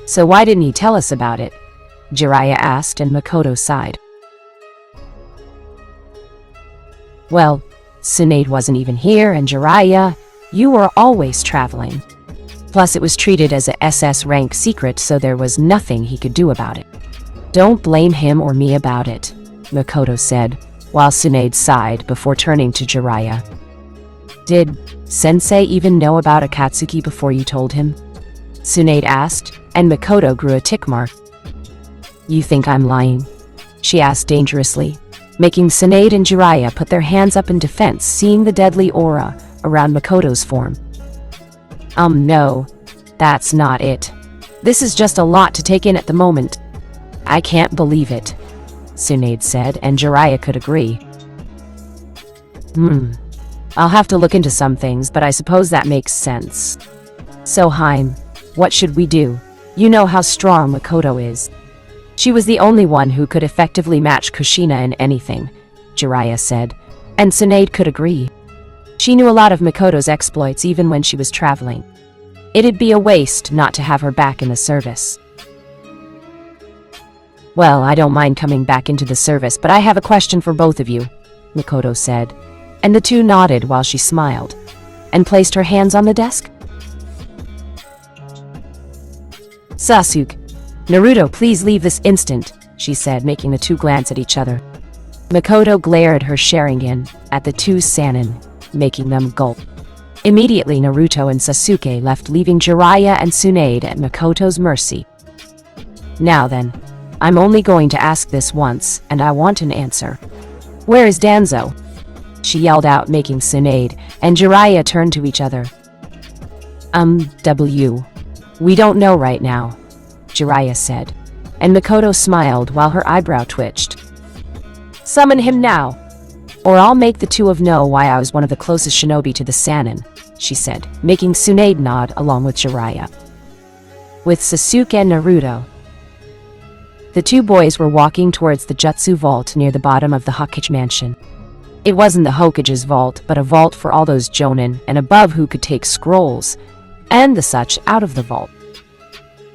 So why didn't he tell us about it? Jiraiya asked, and Makoto sighed. Well, Tsunade wasn't even here, and Jiraiya, you were always traveling. Plus, it was treated as a SS rank secret, so there was nothing he could do about it. Don't blame him or me about it, Makoto said, while Tsunade sighed before turning to Jiraiya. Did Sensei even know about Akatsuki before you told him? Tsunade asked, and Makoto grew a tick mark. You think I'm lying? She asked dangerously, making Tsunade and Jiraiya put their hands up in defense, seeing the deadly aura around Makoto's form. No, that's not it. This is just a lot to take in at the moment. I can't believe it, Tsunade said, and Jiraiya could agree. I'll have to look into some things, but I suppose that makes sense. So Haim, what should we do? You know how strong Makoto is. She was the only one who could effectively match Kushina in anything, Jiraiya said, and Tsunade could agree. She knew a lot of Makoto's exploits even when she was traveling. It'd be a waste not to have her back in the service. Well, I don't mind coming back into the service, but I have a question for both of you, Makoto said, and the two nodded while she smiled, and placed her hands on the desk. Sasuke, Naruto, please leave this instant, she said, making the two glance at each other. Makoto glared her Sharingan at the two Sannin, making them gulp. Immediately, Naruto and Sasuke left, leaving Jiraiya and Tsunade at Makoto's mercy. Now then, I'm only going to ask this once, and I want an answer. Where is Danzo? She yelled out, making Tsunade and Jiraiya turn to each other. We don't know right now, Jiraiya said, and Makoto smiled while her eyebrow twitched. Summon him now, or I'll make the two of know why I was one of the closest shinobi to the Sannin, she said, making Tsunade nod along with Jiraiya. With Sasuke and Naruto, the two boys were walking towards the Jutsu Vault near the bottom of the Hokage mansion. It wasn't the Hokage's vault, but a vault for all those jonin and above who could take scrolls and the such out of the vault.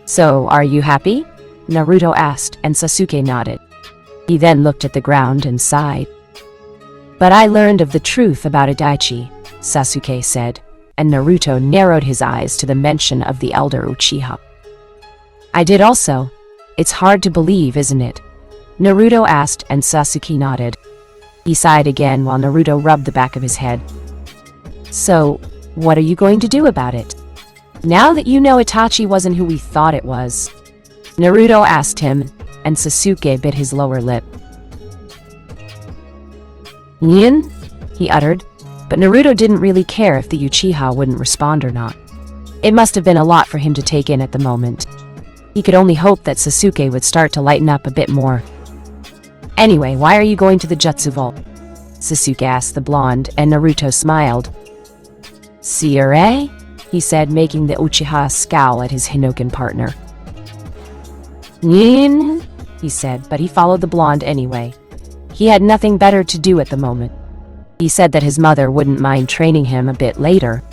So, are you happy? Naruto asked, and Sasuke nodded. He then looked at the ground and sighed. But I learned of the truth about Itachi, Sasuke said, and Naruto narrowed his eyes to the mention of the elder Uchiha. I did also. It's hard to believe, isn't it? Naruto asked, and Sasuke nodded. He sighed again while Naruto rubbed the back of his head. So, what are you going to do about it? Now that you know Itachi wasn't who we thought it was, Naruto asked him, and Sasuke bit his lower lip. Yin? He uttered, but Naruto didn't really care if the Uchiha wouldn't respond or not. It must have been a lot for him to take in at the moment. He could only hope that Sasuke would start to lighten up a bit more. Anyway, why are you going to the Jutsu Vault? Sasuke asked the blonde, and Naruto smiled. Sire? He said, making the Uchiha scowl at his Hinoken partner. Yin? He said, but he followed the blonde anyway. He had nothing better to do at the moment. He said that his mother wouldn't mind training him a bit later.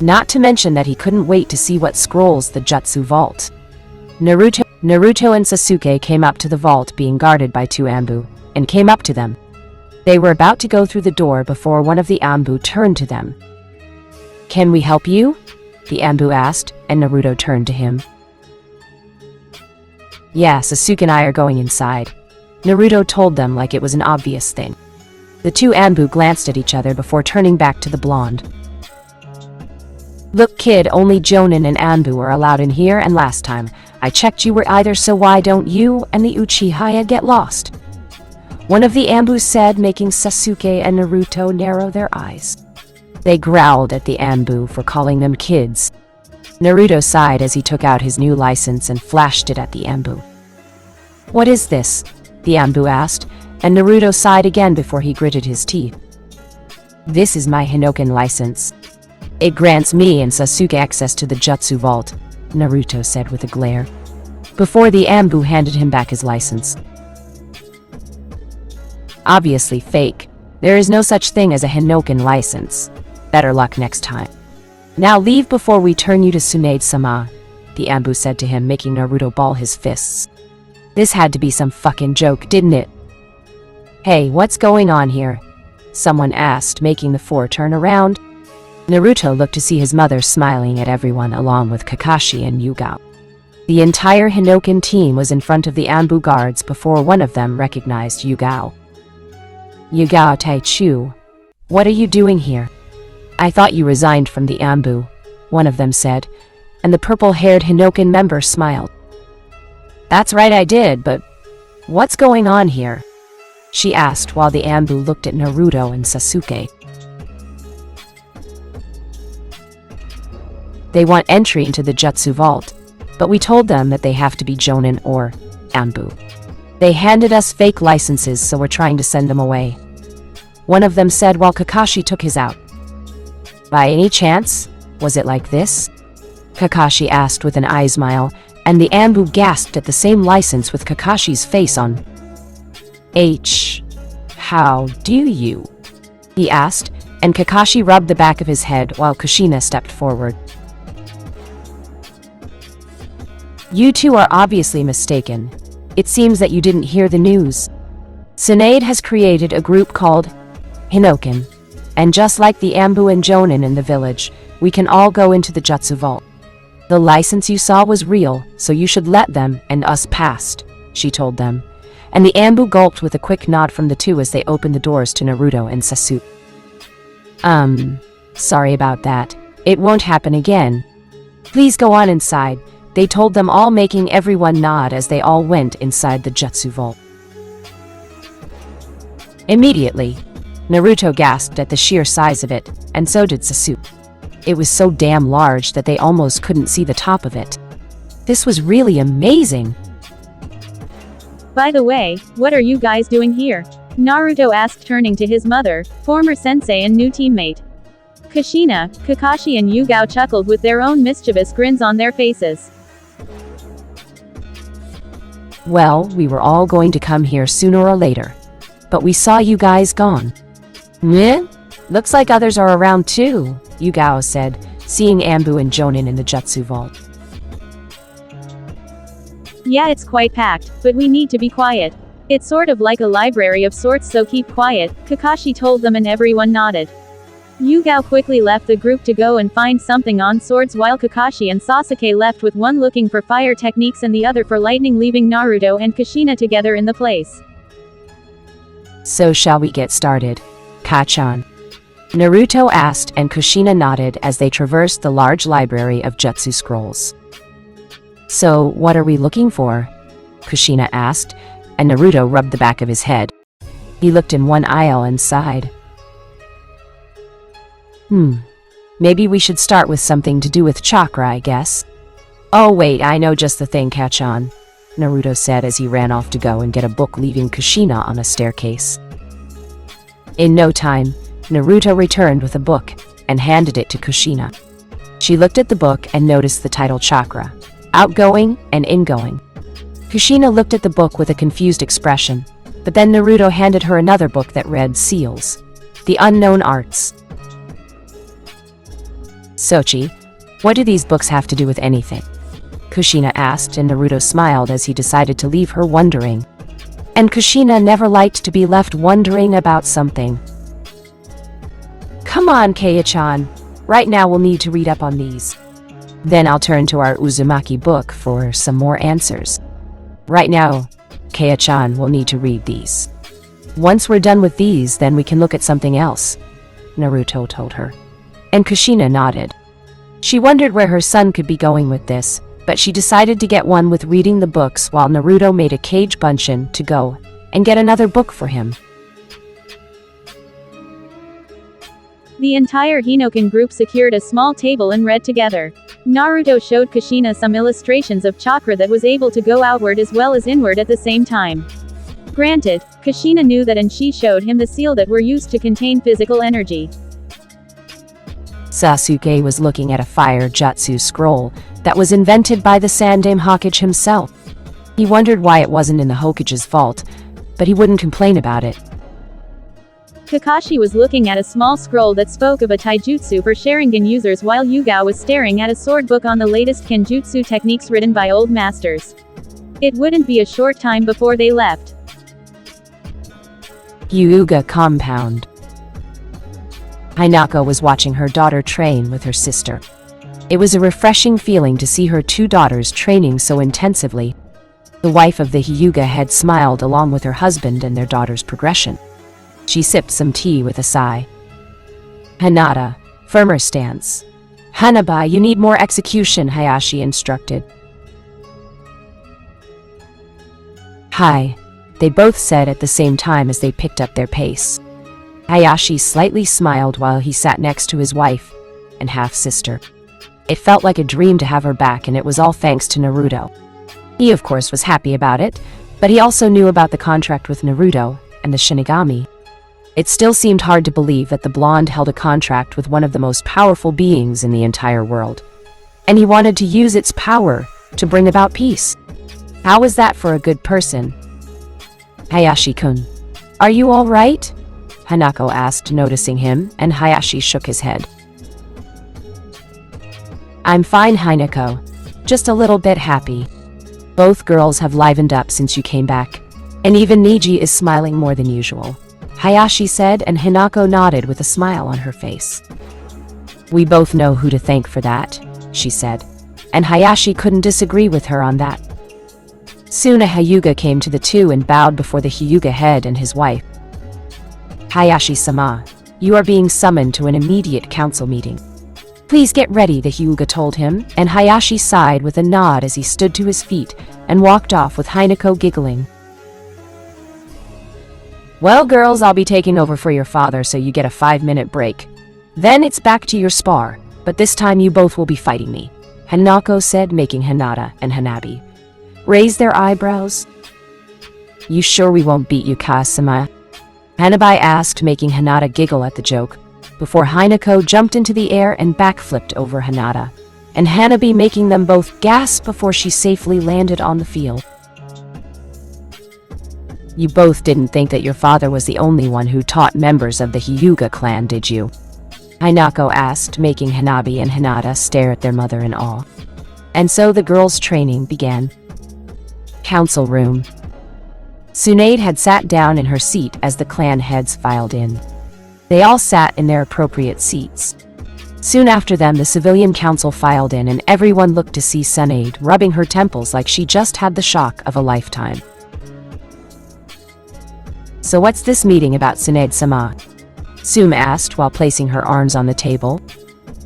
Not to mention that he couldn't wait to see what scrolls the Jutsu Vault. Naruto and Sasuke came up to the vault being guarded by two Anbu, and came up to them. They were about to go through the door before one of the Anbu turned to them. Can we help you? The Anbu asked, and Naruto turned to him. Yeah, Sasuke and I are going inside, Naruto told them like it was an obvious thing. The two Anbu glanced at each other before turning back to the blonde. Look kid, only Jonin and Anbu are allowed in here, and last time I checked you were either, so why don't you and the Uchiha get lost? One of the Anbu said, making Sasuke and Naruto narrow their eyes. They growled at the Anbu for calling them kids. Naruto sighed as he took out his new license and flashed it at the Anbu. What is this? The Anbu asked, and Naruto sighed again before he gritted his teeth. This is my Hinoken license. It grants me and Sasuke access to the Jutsu Vault, Naruto said with a glare, before the Anbu handed him back his license. Obviously fake. There is no such thing as a Hinoken license. Better luck next time. Now leave before we turn you to Tsunade-sama, the the Anbu said to him, making Naruto ball his fists. This had to be some fucking joke, didn't it? Hey, what's going on here? Someone asked, making the four turn around. Naruto looked to see his mother smiling at everyone along with Kakashi and Yugao. The entire Hinoken team was in front of the Anbu guards before one of them recognized Yugao. Yugao Taichu, what are you doing here? I thought you resigned from the Anbu, one of them said, and the purple-haired Hinoken member smiled. That's right, I did, but what's going on here? She asked while the Anbu looked at Naruto and Sasuke. They want entry into the Jutsu Vault, but we told them that they have to be Jonin or Anbu. They handed us fake licenses, so we're trying to send them away. One of them said while Kakashi took his out. By any chance, was it like this? Kakashi asked with an eye smile, and the Anbu gasped at the same license with Kakashi's face on. How do you? He asked, and Kakashi rubbed the back of his head while Kushina stepped forward. You two are obviously mistaken. It seems that you didn't hear the news. Tsunade has created a group called Hinoken, and just like the Anbu and Jonin in the village, we can all go into the Jutsu Vault. The license you saw was real, so you should let them and us past, she told them. And the Anbu gulped with a quick nod from the two as they opened the doors to Naruto and Sasuke. Sorry about that. It won't happen again. Please go on inside, they told them all, making everyone nod as they all went inside the Jutsu Vault. Immediately, Naruto gasped at the sheer size of it, and so did Sasuke. It was so damn large that they almost couldn't see the top of it. This was really amazing. By the way, what are you guys doing here? Naruto asked, turning to his mother, former sensei and new teammate. Kushina, Kakashi and Yugao chuckled with their own mischievous grins on their faces. Well, we were all going to come here sooner or later, but we saw you guys gone. Meh? Looks like others are around too, Yugao said, seeing Anbu and Jonin in the Jutsu Vault. Yeah, it's quite packed, but we need to be quiet. It's sort of like a library of sorts, so keep quiet, Kakashi told them, and everyone nodded. Yugao quickly left the group to go and find something on swords, while Kakashi and Sasuke left with one looking for fire techniques and the other for lightning, leaving Naruto and Kushina together in the place. So shall we get started, Kachan? Naruto asked, and Kushina nodded as they traversed the large library of Jutsu scrolls. So, what are we looking for? Kushina asked, and Naruto rubbed the back of his head. He looked in one aisle and sighed. Maybe we should start with something to do with chakra, I guess. Oh wait, I know just the thing, Kachan, Naruto said as he ran off to go and get a book, leaving Kushina on a staircase. In no time, Naruto returned with a book and handed it to Kushina. She looked at the book and noticed the title Chakra, Outgoing and Ingoing. Kushina looked at the book with a confused expression, but then Naruto handed her another book that read Seals, The Unknown Arts. Sochi, what do these books have to do with anything? Kushina asked, and Naruto smiled as he decided to leave her wondering. And Kushina never liked to be left wondering about something. Come on, Kaya-chan. Right now we'll need to read up on these. Then I'll turn to our Uzumaki book for some more answers. Right now, Kaya-chan will need to read these. Once we're done with these, then we can look at something else, Naruto told her. And Kushina nodded. She wondered where her son could be going with this, but she decided to get one with reading the books, while Naruto made a Kage Bunshin to go and get another book for him. The entire Hinoken group secured a small table and read together. Naruto showed Kushina some illustrations of chakra that was able to go outward as well as inward at the same time. Granted, Kushina knew that, and she showed him the seal that were used to contain physical energy. Sasuke was looking at a fire jutsu scroll that was invented by the Sandaime Hokage himself. He wondered why it wasn't in the Hokage's vault, but he wouldn't complain about it. Kakashi was looking at a small scroll that spoke of a taijutsu for Sharingan users while Yugao was staring at a sword book on the latest kenjutsu techniques written by old masters. It wouldn't be a short time before they left. Hyuga compound. Hinako was watching her daughter train with her sister. It was a refreshing feeling to see her two daughters training so intensively. The wife of the Hyuga had smiled along with her husband and their daughter's progression. She sipped some tea with a sigh. Hinata, firmer stance. Hanabi, you need more execution, Hayashi instructed. Hi, they both said at the same time as they picked up their pace. Hayashi slightly smiled while he sat next to his wife and half-sister. It felt like a dream to have her back, and it was all thanks to Naruto. He, of course, was happy about it, but he also knew about the contract with Naruto and the shinigami. It still seemed hard to believe that the blonde held a contract with one of the most powerful beings in the entire world. And he wanted to use its power to bring about peace. How was that for a good person? Hayashi-kun, are you all right? Hanako asked, noticing him, and Hayashi shook his head. I'm fine, Hinako. Just a little bit happy. Both girls have livened up since you came back, and even Niji is smiling more than usual, Hayashi said, and Hinako nodded with a smile on her face. We both know who to thank for that, she said, and Hayashi couldn't disagree with her on that. Soon a Hyuga came to the two and bowed before the Hyuga head and his wife. Hayashi-sama, you are being summoned to an immediate council meeting. Please get ready, the Hyuga told him, and Hayashi sighed with a nod as he stood to his feet and walked off with Hinako giggling. Well, girls, I'll be taking over for your father, so you get a 5-minute break. Then it's back to your spar, but this time you both will be fighting me, Hanako said, making Hinata and Hanabi raise their eyebrows. You sure we won't beat you, Kasama? Hanabi asked, making Hinata giggle at the joke, before Hinako jumped into the air and backflipped over Hinata, and Hanabi making them both gasp before she safely landed on the field. You both didn't think that your father was the only one who taught members of the Hyuga clan, did you? Hinako asked, making Hanabi and Hinata stare at their mother in awe. And so the girls' training began. Council room. Tsunade had sat down in her seat as the clan heads filed in. They all sat in their appropriate seats. Soon after them, the civilian council filed in, and everyone looked to see Tsunade rubbing her temples like she just had the shock of a lifetime. So what's this meeting about, Tsunade-sama? Tsume asked while placing her arms on the table.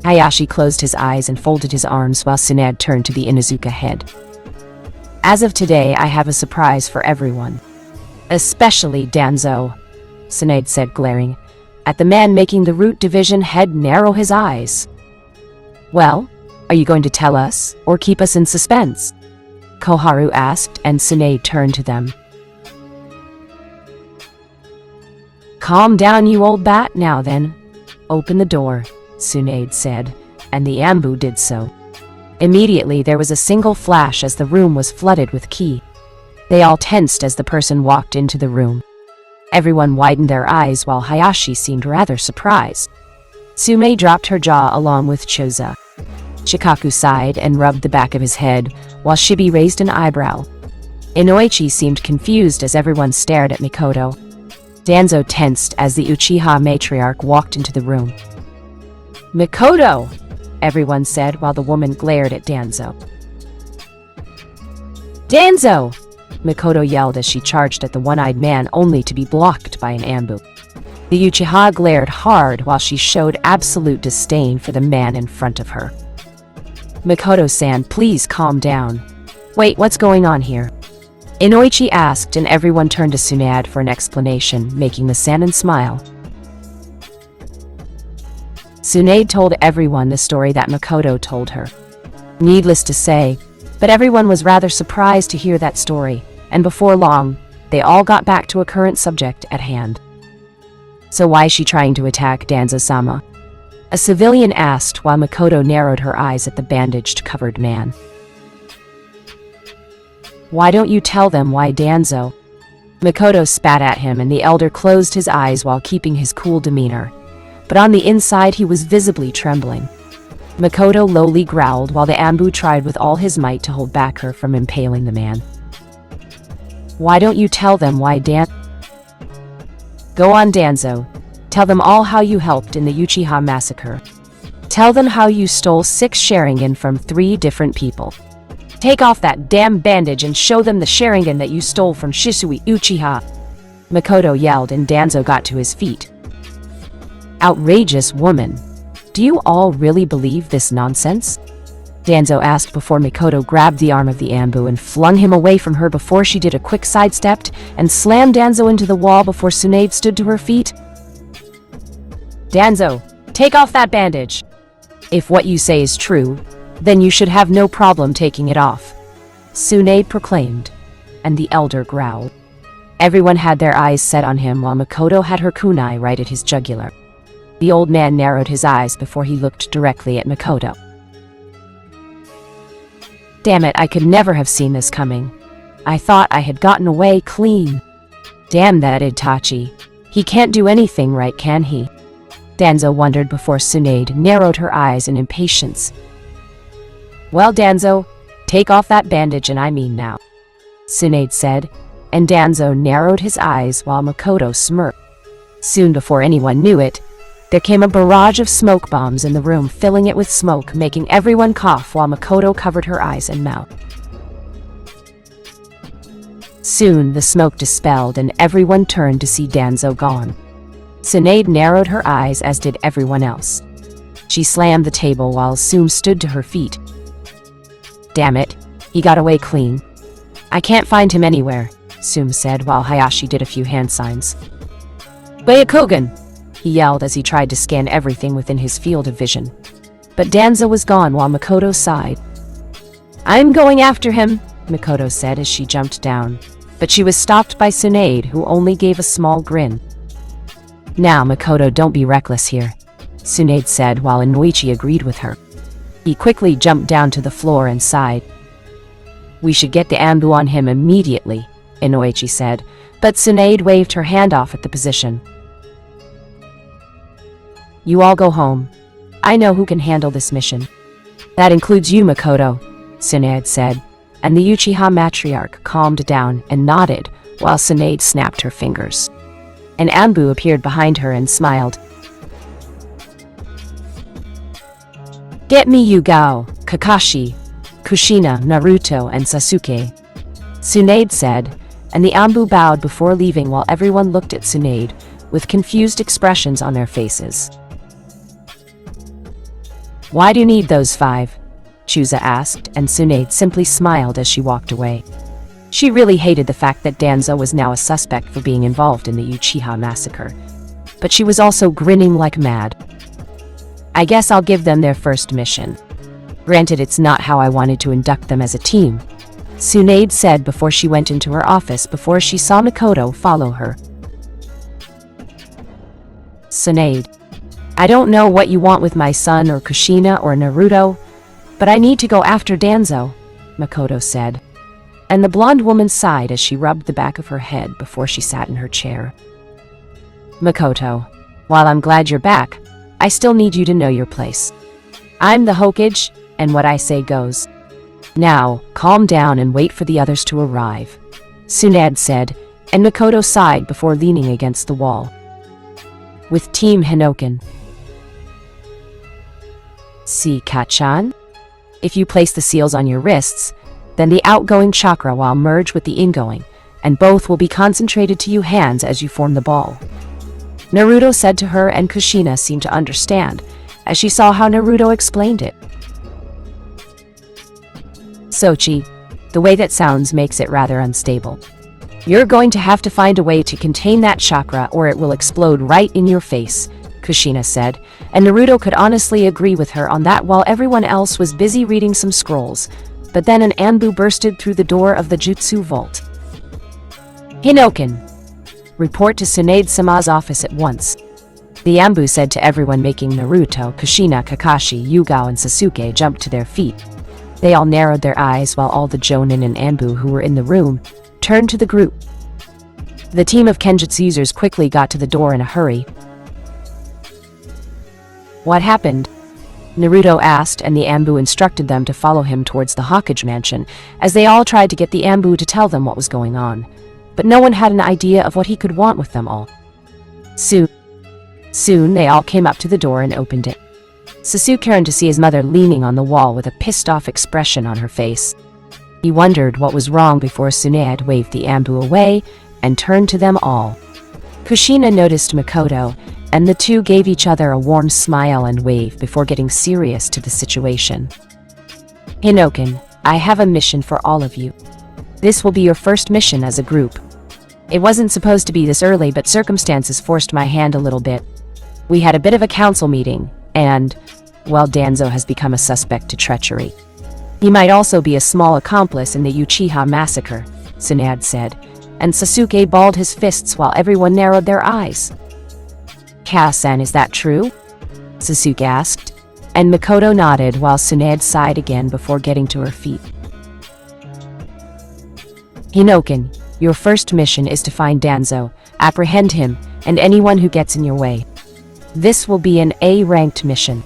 Hayashi closed his eyes and folded his arms while Tsunade turned to the Inuzuka head. As of today, I have a surprise for everyone. Especially Danzo, Tsunade said, glaring at the man making the Root Division head narrow his eyes. Well, are you going to tell us, or keep us in suspense? Koharu asked, and Tsunade turned to them. Calm down, you old bat. Now then, open the door, Tsunade said, and the Ambu did so. Immediately there was a single flash as the room was flooded with ki. They all tensed as the person walked into the room. Everyone widened their eyes while Hayashi seemed rather surprised. Tsume dropped her jaw along with Choza. Shikaku sighed and rubbed the back of his head, while Shibi raised an eyebrow. Inoichi seemed confused as everyone stared at Mikoto. Danzo tensed as the Uchiha matriarch walked into the room. Mikoto! Everyone said while the woman glared at Danzo. Danzo! Mikoto yelled as she charged at the one-eyed man, only to be blocked by an Ambu. The Uchiha glared hard while she showed absolute disdain for the man in front of her. Mikoto-san, please calm down. Wait, what's going on here? Inoichi asked, and everyone turned to Tsunade for an explanation, making the Sannin smile. Tsunade told everyone the story that Mikoto told her. Needless to say, but everyone was rather surprised to hear that story, and before long, they all got back to a current subject at hand. So why is she trying to attack Danzo-sama? A civilian asked while Mikoto narrowed her eyes at the bandaged-covered man. Why don't you tell them why, Danzo? Makoto spat at him and the elder closed his eyes while keeping his cool demeanor. But on the inside he was visibly trembling. Makoto lowly growled while the Anbu tried with all his might to hold back her from impaling the man. Why don't you tell them why Go on, Danzo. Tell them all how you helped in the Uchiha massacre. Tell them how you stole 6 Sharingan from 3 different people. Take off that damn bandage and show them the Sharingan that you stole from Shisui Uchiha. Makoto yelled and Danzo got to his feet. Outrageous woman. Do you all really believe this nonsense? Danzo asked before Makoto grabbed the arm of the Anbu and flung him away from her before she did a quick sidestep and slammed Danzo into the wall before Tsunade stood to her feet. Danzo, take off that bandage. If what you say is true, then you should have no problem taking it off, Tsunade proclaimed, and the elder growled. Everyone had their eyes set on him while Makoto had her kunai right at his jugular. The old man narrowed his eyes before he looked directly at Makoto. Damn it, I could never have seen this coming. I thought I had gotten away clean. Damn that Itachi. He can't do anything right, can he? Danzo wondered before Tsunade narrowed her eyes in impatience. Well, Danzo, take off that bandage and I mean now, Tsunade said, and Danzo narrowed his eyes while Makoto smirked. Soon before anyone knew it, there came a barrage of smoke bombs in the room, filling it with smoke, making everyone cough while Makoto covered her eyes and mouth. Soon the smoke dispelled and everyone turned to see Danzo gone. Tsunade narrowed her eyes as did everyone else. She slammed the table while Sum stood to her feet. Damn it, he got away clean. I can't find him anywhere, Sum said while Hayashi did a few hand signs. Byakugan! He yelled as he tried to scan everything within his field of vision. But Danzo was gone while Makoto sighed. I'm going after him, Makoto said as she jumped down, but she was stopped by Tsunade, who only gave a small grin. Now, Makoto, don't be reckless here, Tsunade said while Inoichi agreed with her. He quickly jumped down to the floor and sighed. We should get the Anbu on him immediately, Inoichi said, but Tsunade waved her hand off at the position. You all go home. I know who can handle this mission. That includes you, Makoto, Tsunade said, and the Uchiha matriarch calmed down and nodded while Tsunade snapped her fingers. An Anbu appeared behind her and smiled. Get me Yugao, Kakashi, Kushina, Naruto, and Sasuke, Tsunade said, and the Anbu bowed before leaving while everyone looked at Tsunade with confused expressions on their faces. Why do you need those 5? Chusa asked, and Tsunade simply smiled as she walked away. She really hated the fact that Danzo was now a suspect for being involved in the Uchiha massacre, but she was also grinning like mad. I guess I'll give them their first mission. Granted, it's not how I wanted to induct them as a team, Tsunade said before she went into her office before she saw Makoto follow her. Tsunade, I don't know what you want with my son or Kushina or Naruto, but I need to go after Danzo, Makoto said. And the blonde woman sighed as she rubbed the back of her head before she sat in her chair. Makoto, while I'm glad you're back, I still need you to know your place. I'm the Hokage, and what I say goes. Now, calm down and wait for the others to arrive, Tsunade said, and Makoto sighed before leaning against the wall. With Team Hinoken. See, Kachan? If you place the seals on your wrists, then the outgoing chakra will merge with the ingoing, and both will be concentrated to your hands as you form the ball. Naruto said to her, and Kushina seemed to understand, as she saw how Naruto explained it. Sochi, the way that sounds makes it rather unstable. You're going to have to find a way to contain that chakra or it will explode right in your face, Kushina said, and Naruto could honestly agree with her on that while everyone else was busy reading some scrolls. But then an Anbu bursted through the door of the Jutsu Vault. Hinoken! Report to Tsunade-sama's office at once. The Anbu said to everyone, making Naruto, Kushina, Kakashi, Yugao, and Sasuke jump to their feet. They all narrowed their eyes while all the Jonin and Anbu who were in the room turned to the group. The team of Kenjutsu users quickly got to the door in a hurry. What happened? Naruto asked, and the Anbu instructed them to follow him towards the Hokage mansion, as they all tried to get the Anbu to tell them what was going on. But no one had an idea of what he could want with them all. Soon they all came up to the door and opened it. Sasuke turned to see his mother leaning on the wall with a pissed-off expression on her face. He wondered what was wrong before Tsunade waved the Anbu away and turned to them all. Kushina noticed Makoto, and the two gave each other a warm smile and wave before getting serious to the situation. Hinoken, I have a mission for all of you. This will be your first mission as a group. It wasn't supposed to be this early, but circumstances forced my hand a little bit. We had a bit of a council meeting, and, well, Danzo has become a suspect to treachery. He might also be a small accomplice in the Uchiha massacre, Tsunade said, and Sasuke balled his fists while everyone narrowed their eyes. Kasen, is that true? Sasuke asked, and Makoto nodded while Tsunade sighed again before getting to her feet. Hinoken, your first mission is to find Danzo, apprehend him, and anyone who gets in your way. This will be an A-ranked mission.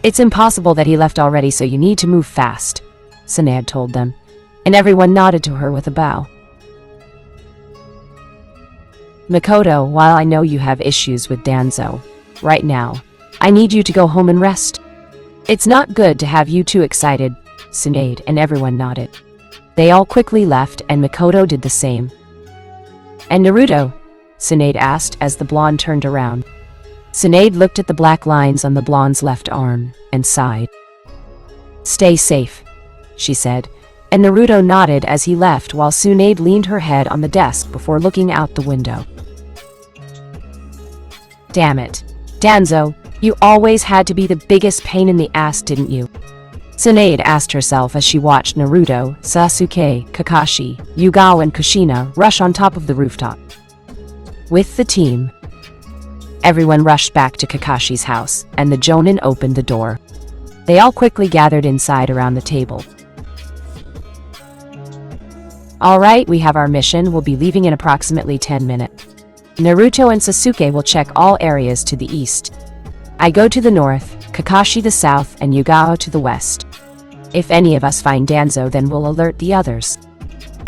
It's impossible that he left already, so you need to move fast, Tsunade told them, and everyone nodded to her with a bow. Makoto, while I know you have issues with Danzo, right now, I need you to go home and rest. It's not good to have you too excited, Tsunade, and everyone nodded. They all quickly left, and Makoto did the same. And Naruto? Tsunade asked as the blonde turned around. Tsunade looked at the black lines on the blonde's left arm and sighed. Stay safe, she said, and Naruto nodded as he left while Tsunade leaned her head on the desk before looking out the window. Damn it. Danzo, you always had to be the biggest pain in the ass, didn't you? Tsunade asked herself as she watched Naruto, Sasuke, Kakashi, Yugao, and Kushina rush on top of the rooftop. With the team, everyone rushed back to Kakashi's house, and the Jonin opened the door. They all quickly gathered inside around the table. All right, we have our mission. We'll be leaving in approximately 10 minutes. Naruto and Sasuke will check all areas to the east. I go to the north, Kakashi the south, and Yugao to the west. If any of us find Danzo, then we'll alert the others.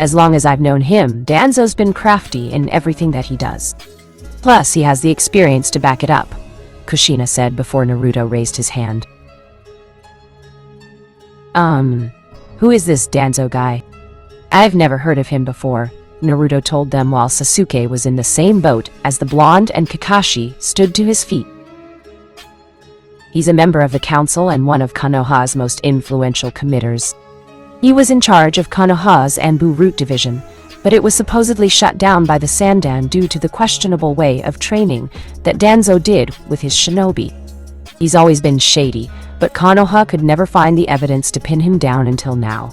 As long as I've known him, Danzo's been crafty in everything that he does. Plus, he has the experience to back it up, Kushina said before Naruto raised his hand. Who is this Danzo guy? I've never heard of him before, Naruto told them while Sasuke was in the same boat as the blonde and Kakashi stood to his feet. He's a member of the council and one of Konoha's most influential committers. He was in charge of Konoha's Anbu Root Division, but it was supposedly shut down by the Sandan due to the questionable way of training that Danzo did with his shinobi. He's always been shady, but Konoha could never find the evidence to pin him down until now,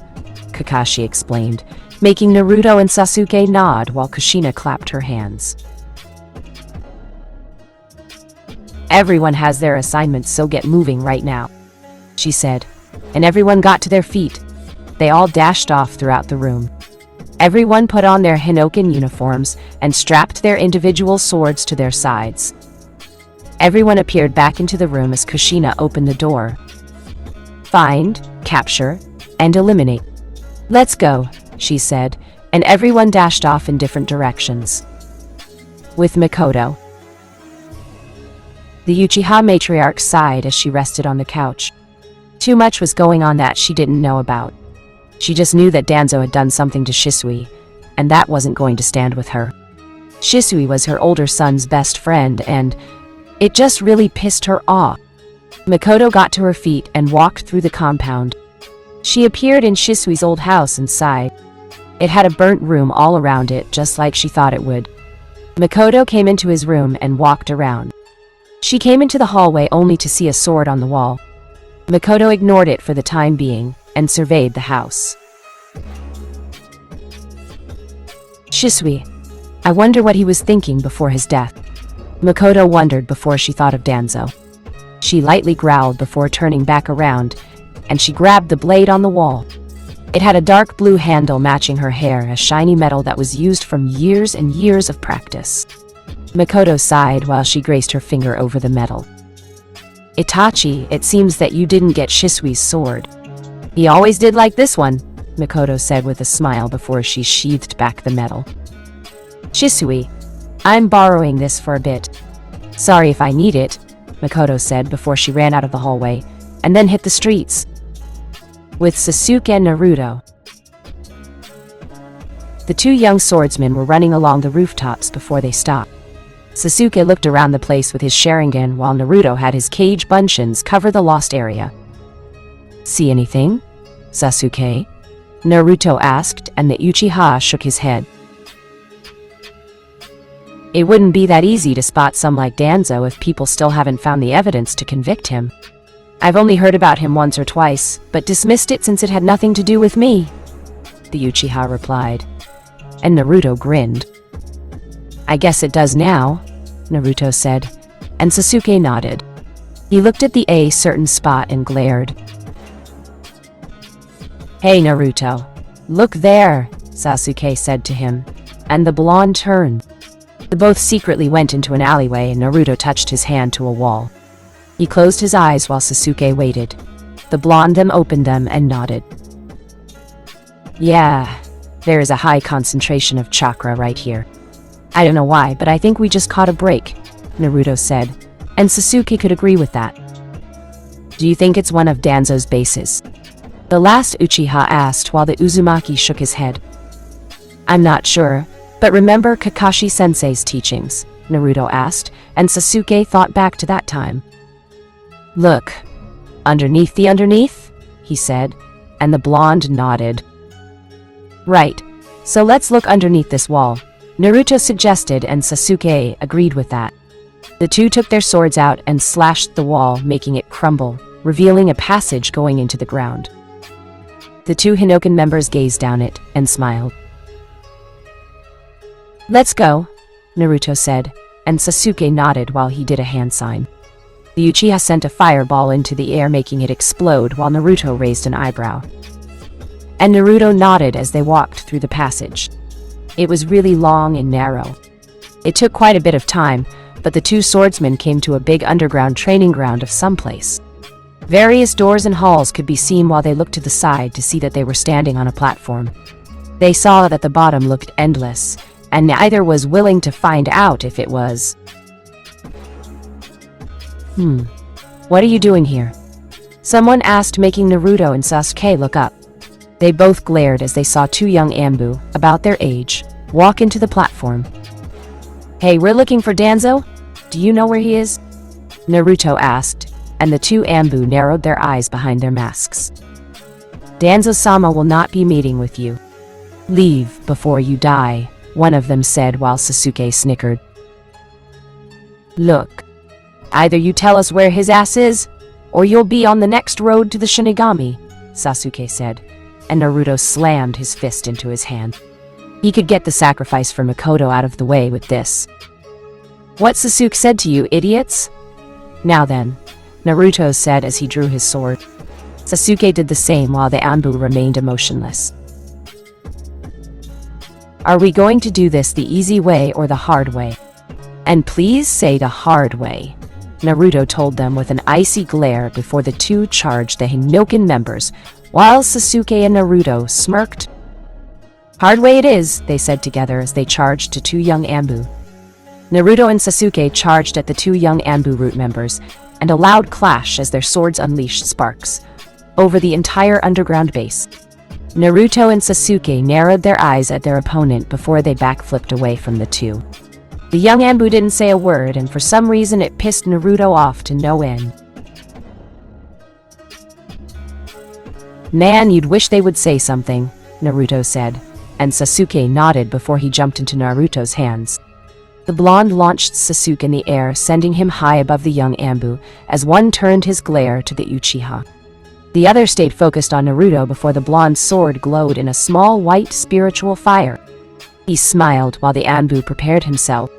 Kakashi explained, making Naruto and Sasuke nod while Kushina clapped her hands. Everyone has their assignments, so get moving right now, she said, and everyone got to their feet. They all dashed off throughout the room. Everyone put on their Hinoken uniforms and strapped their individual swords to their sides. Everyone appeared back into the room as Kushina opened the door. Find, capture, and eliminate. Let's go, she said, and everyone dashed off in different directions. With Makoto. The Uchiha matriarch sighed as she rested on the couch. Too much was going on that she didn't know about. She just knew that Danzo had done something to Shisui, and that wasn't going to stand with her. Shisui was her older son's best friend, and it just really pissed her off. Makoto got to her feet and walked through the compound. She appeared in Shisui's old house and sighed. It had a burnt room all around it, just like she thought it would. Makoto came into his room and walked around. She came into the hallway only to see a sword on the wall. Makoto ignored it for the time being and surveyed the house. Shisui. I wonder what he was thinking before his death. Makoto wondered before she thought of Danzo. She lightly growled before turning back around, and she grabbed the blade on the wall. It had a dark blue handle matching her hair, a shiny metal that was used from years and years of practice. Makoto sighed while she graced her finger over the metal. Itachi, it seems that you didn't get Shisui's sword. He always did like this one, Makoto said with a smile before she sheathed back the metal. Shisui, I'm borrowing this for a bit. Sorry if I need it, Makoto said before she ran out of the hallway, and then hit the streets. With Sasuke and Naruto. The two young swordsmen were running along the rooftops before they stopped. Sasuke looked around the place with his Sharingan while Naruto had his cage bunchins cover the lost area. See anything, Sasuke? Naruto asked, and the Uchiha shook his head. It wouldn't be that easy to spot some like Danzo if people still haven't found the evidence to convict him. I've only heard about him once or twice, but dismissed it since it had nothing to do with me, the Uchiha replied. And Naruto grinned. I guess it does now, Naruto said, and Sasuke nodded. He looked at a certain spot and glared. Hey Naruto, look there, Sasuke said to him, and the blonde turned. They both secretly went into an alleyway and Naruto touched his hand to a wall. He closed his eyes while Sasuke waited. The blonde then opened them and nodded. Yeah, there is a high concentration of chakra right here. I don't know why, but I think we just caught a break, Naruto said, and Sasuke could agree with that. Do you think it's one of Danzo's bases? The last Uchiha asked while the Uzumaki shook his head. I'm not sure, but remember Kakashi-sensei's teachings, Naruto asked, and Sasuke thought back to that time. Look, underneath, he said, and the blonde nodded. Right, so let's look underneath this wall, Naruto suggested, and Sasuke agreed with that. The two took their swords out and slashed the wall, making it crumble, revealing a passage going into the ground. The two Hinoken members gazed down it and smiled. Let's go, Naruto said, and Sasuke nodded while he did a hand sign. The Uchiha sent a fireball into the air, making it explode, while Naruto raised an eyebrow. And Naruto nodded as they walked through the passage. It was really long and narrow. It took quite a bit of time, but the two swordsmen came to a big underground training ground of some place. Various doors and halls could be seen while they looked to the side to see that they were standing on a platform. They saw that the bottom looked endless, and neither was willing to find out if it was. What are you doing here? Someone asked, making Naruto and Sasuke look up. They both glared as they saw two young Anbu, about their age, walk into the platform. Hey, we're looking for Danzo? Do you know where he is? Naruto asked, and the two Anbu narrowed their eyes behind their masks. Danzo-sama will not be meeting with you. Leave before you die, one of them said while Sasuke snickered. Look, either you tell us where his ass is, or you'll be on the next road to the Shinigami, Sasuke said, and Naruto slammed his fist into his hand. He could get the sacrifice for Makoto out of the way with this. What Sasuke said to you, idiots? Now then, Naruto said as he drew his sword. Sasuke did the same while the Anbu remained emotionless. Are we going to do this the easy way or the hard way? And please say the hard way, Naruto told them with an icy glare before the two charged the Hinoken members, while Sasuke and Naruto smirked. Hard way it is, they said together as they charged to two young Anbu. Naruto and Sasuke charged at the two young Anbu root members, and a loud clash as their swords unleashed sparks over the entire underground base. Naruto and Sasuke narrowed their eyes at their opponent before they backflipped away from the two. The young Anbu didn't say a word, and for some reason it pissed Naruto off to no end. Man, you'd wish they would say something, Naruto said, and Sasuke nodded before he jumped into Naruto's hands. The blonde launched Sasuke in the air, sending him high above the young Anbu, as one turned his glare to the Uchiha. The other stayed focused on Naruto before the blonde's sword glowed in a small white spiritual fire. He smiled while the Anbu prepared himself.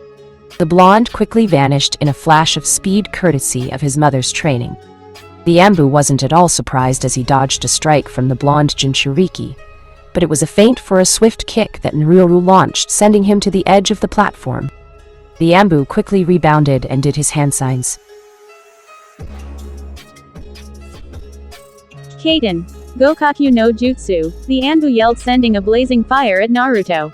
The blonde quickly vanished in a flash of speed courtesy of his mother's training. The Anbu wasn't at all surprised as he dodged a strike from the blonde Jinchuriki, but it was a feint for a swift kick that Naruto launched, sending him to the edge of the platform. The Anbu quickly rebounded and did his hand signs. Kaiten. Gokaku no Jutsu, the Anbu yelled, sending a blazing fire at Naruto.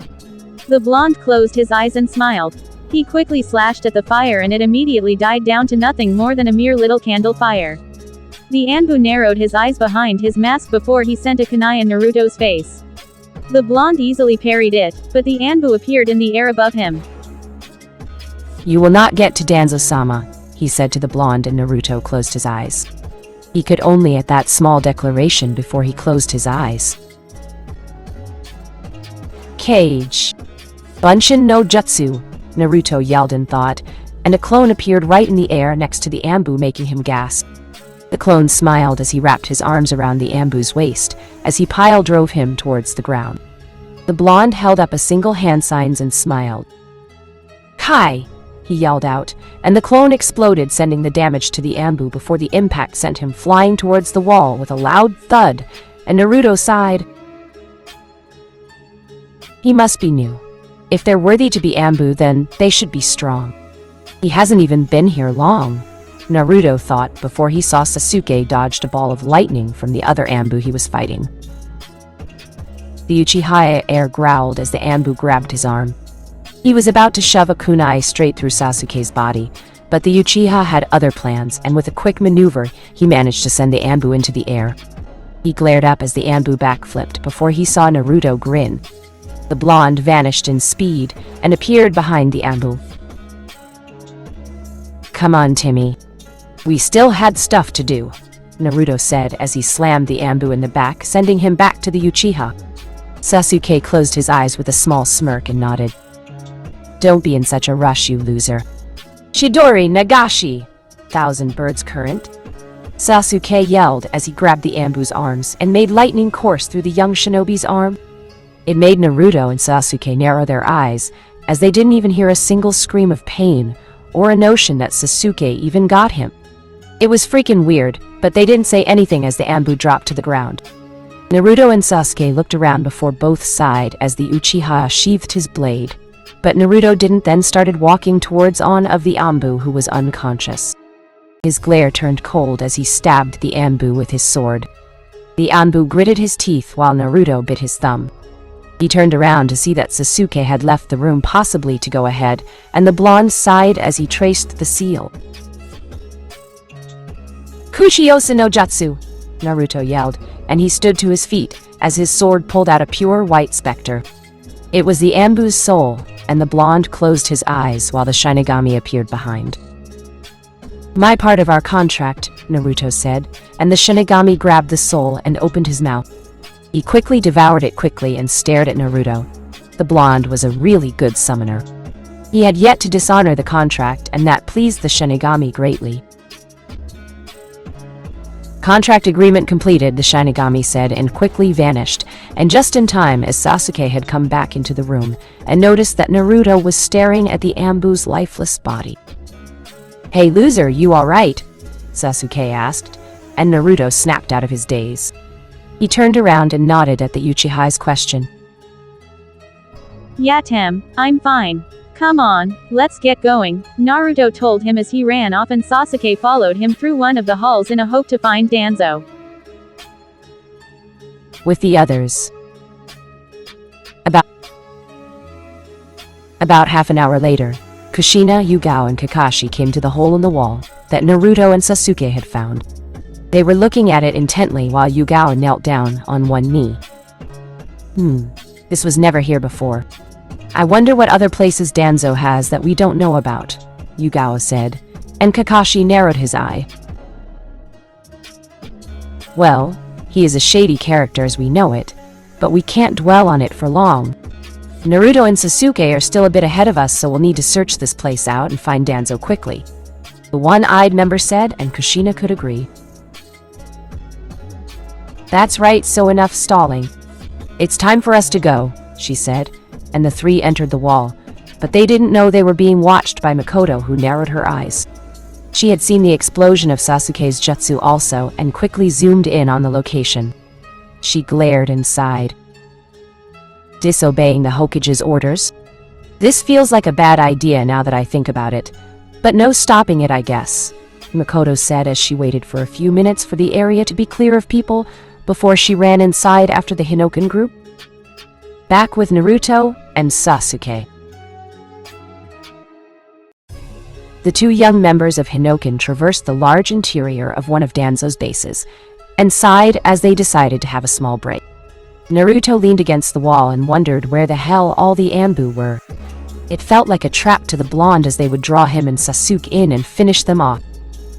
The blonde closed his eyes and smiled. He quickly slashed at the fire and it immediately died down to nothing more than a mere little candle fire. The Anbu narrowed his eyes behind his mask before he sent a kunai in Naruto's face. The blonde easily parried it, but the Anbu appeared in the air above him. "You will not get to Danzo-sama," he said to the blonde, and Naruto closed his eyes. He could only at that small declaration before he closed his eyes. "Cage. Bunshin no Jutsu," Naruto yelled in thought, and a clone appeared right in the air next to the Anbu, making him gasp. The clone smiled as he wrapped his arms around the Anbu's waist, as he pile drove him towards the ground. The blonde held up a single hand signs and smiled. "Kai!" he yelled out, and the clone exploded, sending the damage to the Anbu before the impact sent him flying towards the wall with a loud thud, and Naruto sighed. He must be new. If they're worthy to be Anbu, then they should be strong. He hasn't even been here long, Naruto thought before he saw Sasuke dodged a ball of lightning from the other Anbu he was fighting. The Uchiha heir growled as the Anbu grabbed his arm. He was about to shove a kunai straight through Sasuke's body, but the Uchiha had other plans, and with a quick maneuver, he managed to send the Anbu into the air. He glared up as the Anbu backflipped before he saw Naruto grin. The blonde vanished in speed and appeared behind the Anbu. "Come on, Timmy. We still had stuff to do," Naruto said as he slammed the Anbu in the back, sending him back to the Uchiha. Sasuke closed his eyes with a small smirk and nodded. "Don't be in such a rush, you loser." "Chidori Nagashi! Thousand Birds Current!" Sasuke yelled as he grabbed the Anbu's arms and made lightning course through the young shinobi's arm. It made Naruto and Sasuke narrow their eyes, as they didn't even hear a single scream of pain or a notion that Sasuke even got him. It was freaking weird, but they didn't say anything as the Anbu dropped to the ground. Naruto and Sasuke looked around before both sighed as the Uchiha sheathed his blade, but Naruto didn't, then started walking towards one of the Anbu who was unconscious. His glare turned cold as he stabbed the Anbu with his sword. The Anbu gritted his teeth while Naruto bit his thumb. He turned around to see that Sasuke had left the room, possibly to go ahead, and the blonde sighed as he traced the seal. "Kushiosa no Jutsu!" Naruto yelled, and he stood to his feet as his sword pulled out a pure white specter. It was the Anbu's soul, and the blonde closed his eyes while the shinigami appeared behind. "My part of our contract," Naruto said, and the shinigami grabbed the soul and opened his mouth. He quickly devoured it quickly and stared at Naruto. The blonde was a really good summoner. He had yet to dishonor the contract, and that pleased the shinigami greatly. "Contract agreement completed," the shinigami said, and quickly vanished, and just in time as Sasuke had come back into the room and noticed that Naruto was staring at the Anbu's lifeless body. "Hey loser, you alright?" Sasuke asked, and Naruto snapped out of his daze. He turned around and nodded at the Uchiha's question. "Yeah, Tem, I'm fine. Come on, let's get going," Naruto told him as he ran off, and Sasuke followed him through one of the halls in a hope to find Danzo. With the others. About half an hour later, Kushina, Yugao, and Kakashi came to the hole in the wall that Naruto and Sasuke had found. They were looking at it intently while Yugao knelt down on one knee. This was never here before. I wonder what other places Danzo has that we don't know about, Yugao said, and Kakashi narrowed his eye. Well, he is a shady character as we know it, but we can't dwell on it for long. Naruto and Sasuke are still a bit ahead of us, so we'll need to search this place out and find Danzo quickly, the one-eyed member said, and Kushina could agree. That's right, so enough stalling. It's time for us to go, she said, and the three entered the wall, but they didn't know they were being watched by Makoto, who narrowed her eyes. She had seen the explosion of Sasuke's jutsu also, and quickly zoomed in on the location. She glared and sighed. disobeying the Hokage's orders? This feels like a bad idea now that I think about it, but no stopping it, I guess, Makoto said as she waited for a few minutes for the area to be clear of people before she ran inside after the Hinoken group. Back with Naruto and Sasuke. The two young members of Hinoken traversed the large interior of one of Danzo's bases and sighed as they decided to have a small break. Naruto leaned against the wall and wondered where the hell all the Anbu were. It felt like a trap to the blonde as they would draw him and Sasuke in and finish them off.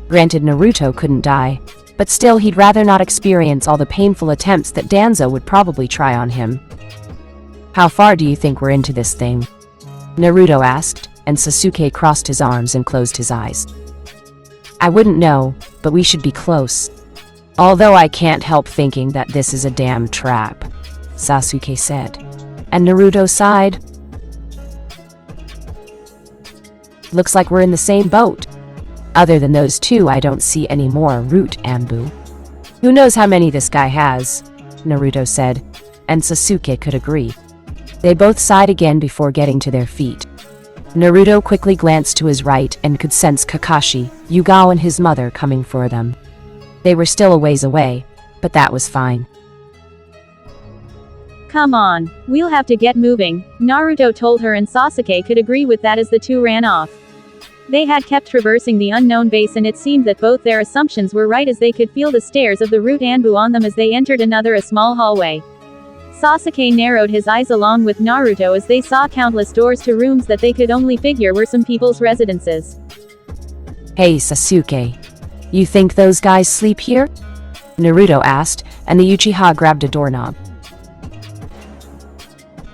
Granted, Naruto couldn't die, but still he'd rather not experience all the painful attempts that Danzo would probably try on him. How far do you think we're into this thing? Naruto asked, and Sasuke crossed his arms and closed his eyes. I wouldn't know, but we should be close. Although I can't help thinking that this is a damn trap, Sasuke said, and Naruto sighed. Looks like we're in the same boat. Other than those two, I don't see any more root Anbu. Who knows how many this guy has, Naruto said, and Sasuke could agree. They both sighed again before getting to their feet. Naruto quickly glanced to his right and could sense Kakashi, Yugao and his mother coming for them. They were still a ways away, but that was fine. Come on, we'll have to get moving, Naruto told her, and Sasuke could agree with that as the two ran off. They had kept traversing the unknown base and it seemed that both their assumptions were right as they could feel the stares of the root Anbu on them as they entered a small hallway. Sasuke narrowed his eyes along with Naruto as they saw countless doors to rooms that they could only figure were some people's residences. Hey Sasuke, you think those guys sleep here? Naruto asked, and the Uchiha grabbed a doorknob.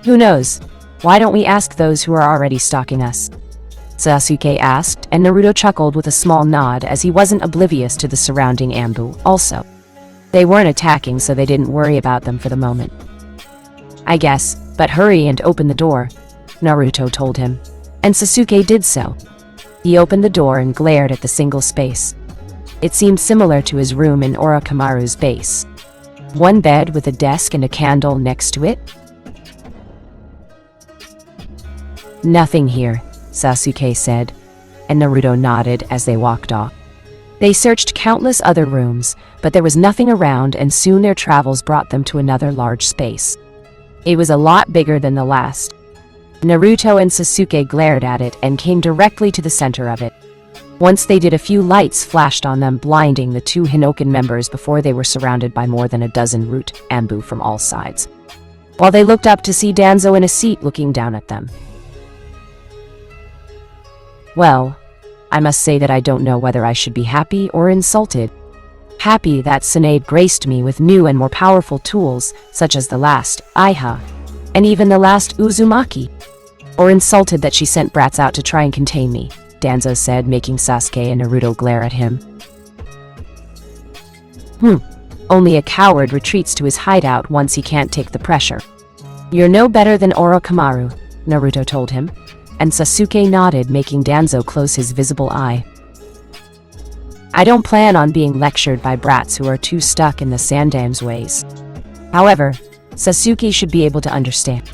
Who knows? Why don't we ask those who are already stalking us? Sasuke asked, and Naruto chuckled with a small nod as he wasn't oblivious to the surrounding Anbu, also. They weren't attacking, so they didn't worry about them for the moment. I guess, but hurry and open the door, Naruto told him, and Sasuke did so. He opened the door and glared at the single space. It seemed similar to his room in Orochimaru's base. One bed with a desk and a candle next to it. Nothing here, Sasuke said, and Naruto nodded as they walked off. They searched countless other rooms, but there was nothing around, and soon their travels brought them to another large space. It was a lot bigger than the last. Naruto and Sasuke glared at it and came directly to the center of it. Once they did, a few lights flashed on them, blinding the two Hinoken members before they were surrounded by more than a dozen root Anbu from all sides, while they looked up to see Danzo in a seat looking down at them. Well, I must say that I don't know whether I should be happy or insulted. Happy that Tsunade graced me with new and more powerful tools, such as the last Iha, and even the last Uzumaki. Or insulted that she sent brats out to try and contain me, Danzo said, making Sasuke and Naruto glare at him. Only a coward retreats to his hideout once he can't take the pressure. You're no better than Orochimaru, Naruto told him, and Sasuke nodded, making Danzo close his visible eye. I don't plan on being lectured by brats who are too stuck in the Sandam's ways. However, Sasuke should be able to understand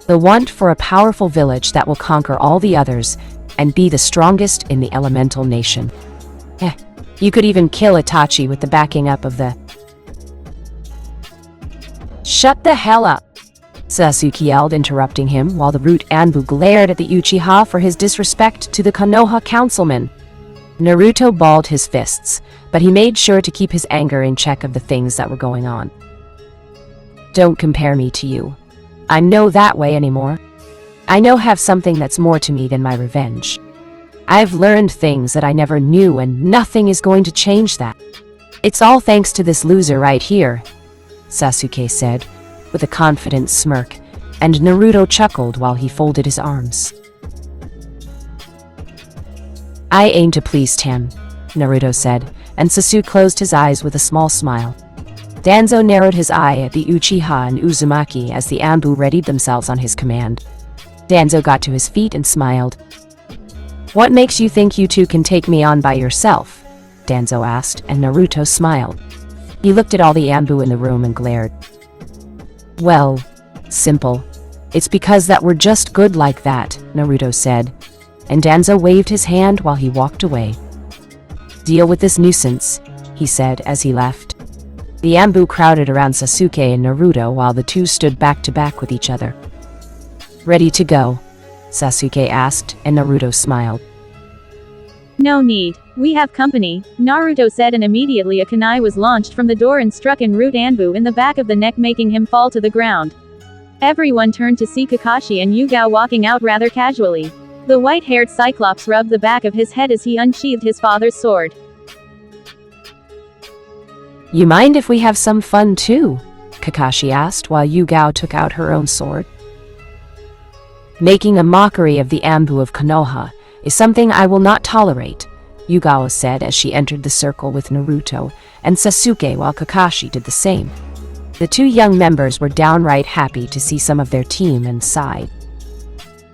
the want for a powerful village that will conquer all the others and be the strongest in the elemental nation. You could even kill Itachi with the backing up of the... Shut the hell up! Sasuke yelled, interrupting him, while the root Anbu glared at the Uchiha for his disrespect to the Konoha councilman. Naruto balled his fists, but he made sure to keep his anger in check of the things that were going on. Don't compare me to you. I'm no that way anymore. I know have something that's more to me than my revenge. I've learned things that I never knew, and nothing is going to change that. It's all thanks to this loser right here, Sasuke said, with a confident smirk, and Naruto chuckled while he folded his arms. I aim to please him, Naruto said, and Sasuke closed his eyes with a small smile. Danzo narrowed his eye at the Uchiha and Uzumaki as the Anbu readied themselves on his command. Danzo got to his feet and smiled. What makes you think you two can take me on by yourself? Danzo asked, and Naruto smiled. He looked at all the Anbu in the room and glared. Well, simple. It's because that we're just good like that, Naruto said, and Danzo waved his hand while he walked away. Deal with this nuisance, he said as he left. The Ambu crowded around Sasuke and Naruto while the two stood back to back with each other. Ready to go? Sasuke asked, and Naruto smiled. No need. We have company, Naruto said, and immediately a kunai was launched from the door and struck Root Anbu in the back of the neck, making him fall to the ground. Everyone turned to see Kakashi and Yugao walking out rather casually. The white-haired Cyclops rubbed the back of his head as he unsheathed his father's sword. You mind if we have some fun too? Kakashi asked while Yugao took out her own sword. Making a mockery of the Ambu of Konoha is something I will not tolerate, Yugao said as she entered the circle with Naruto and Sasuke while Kakashi did the same. The two young members were downright happy to see some of their team and sighed.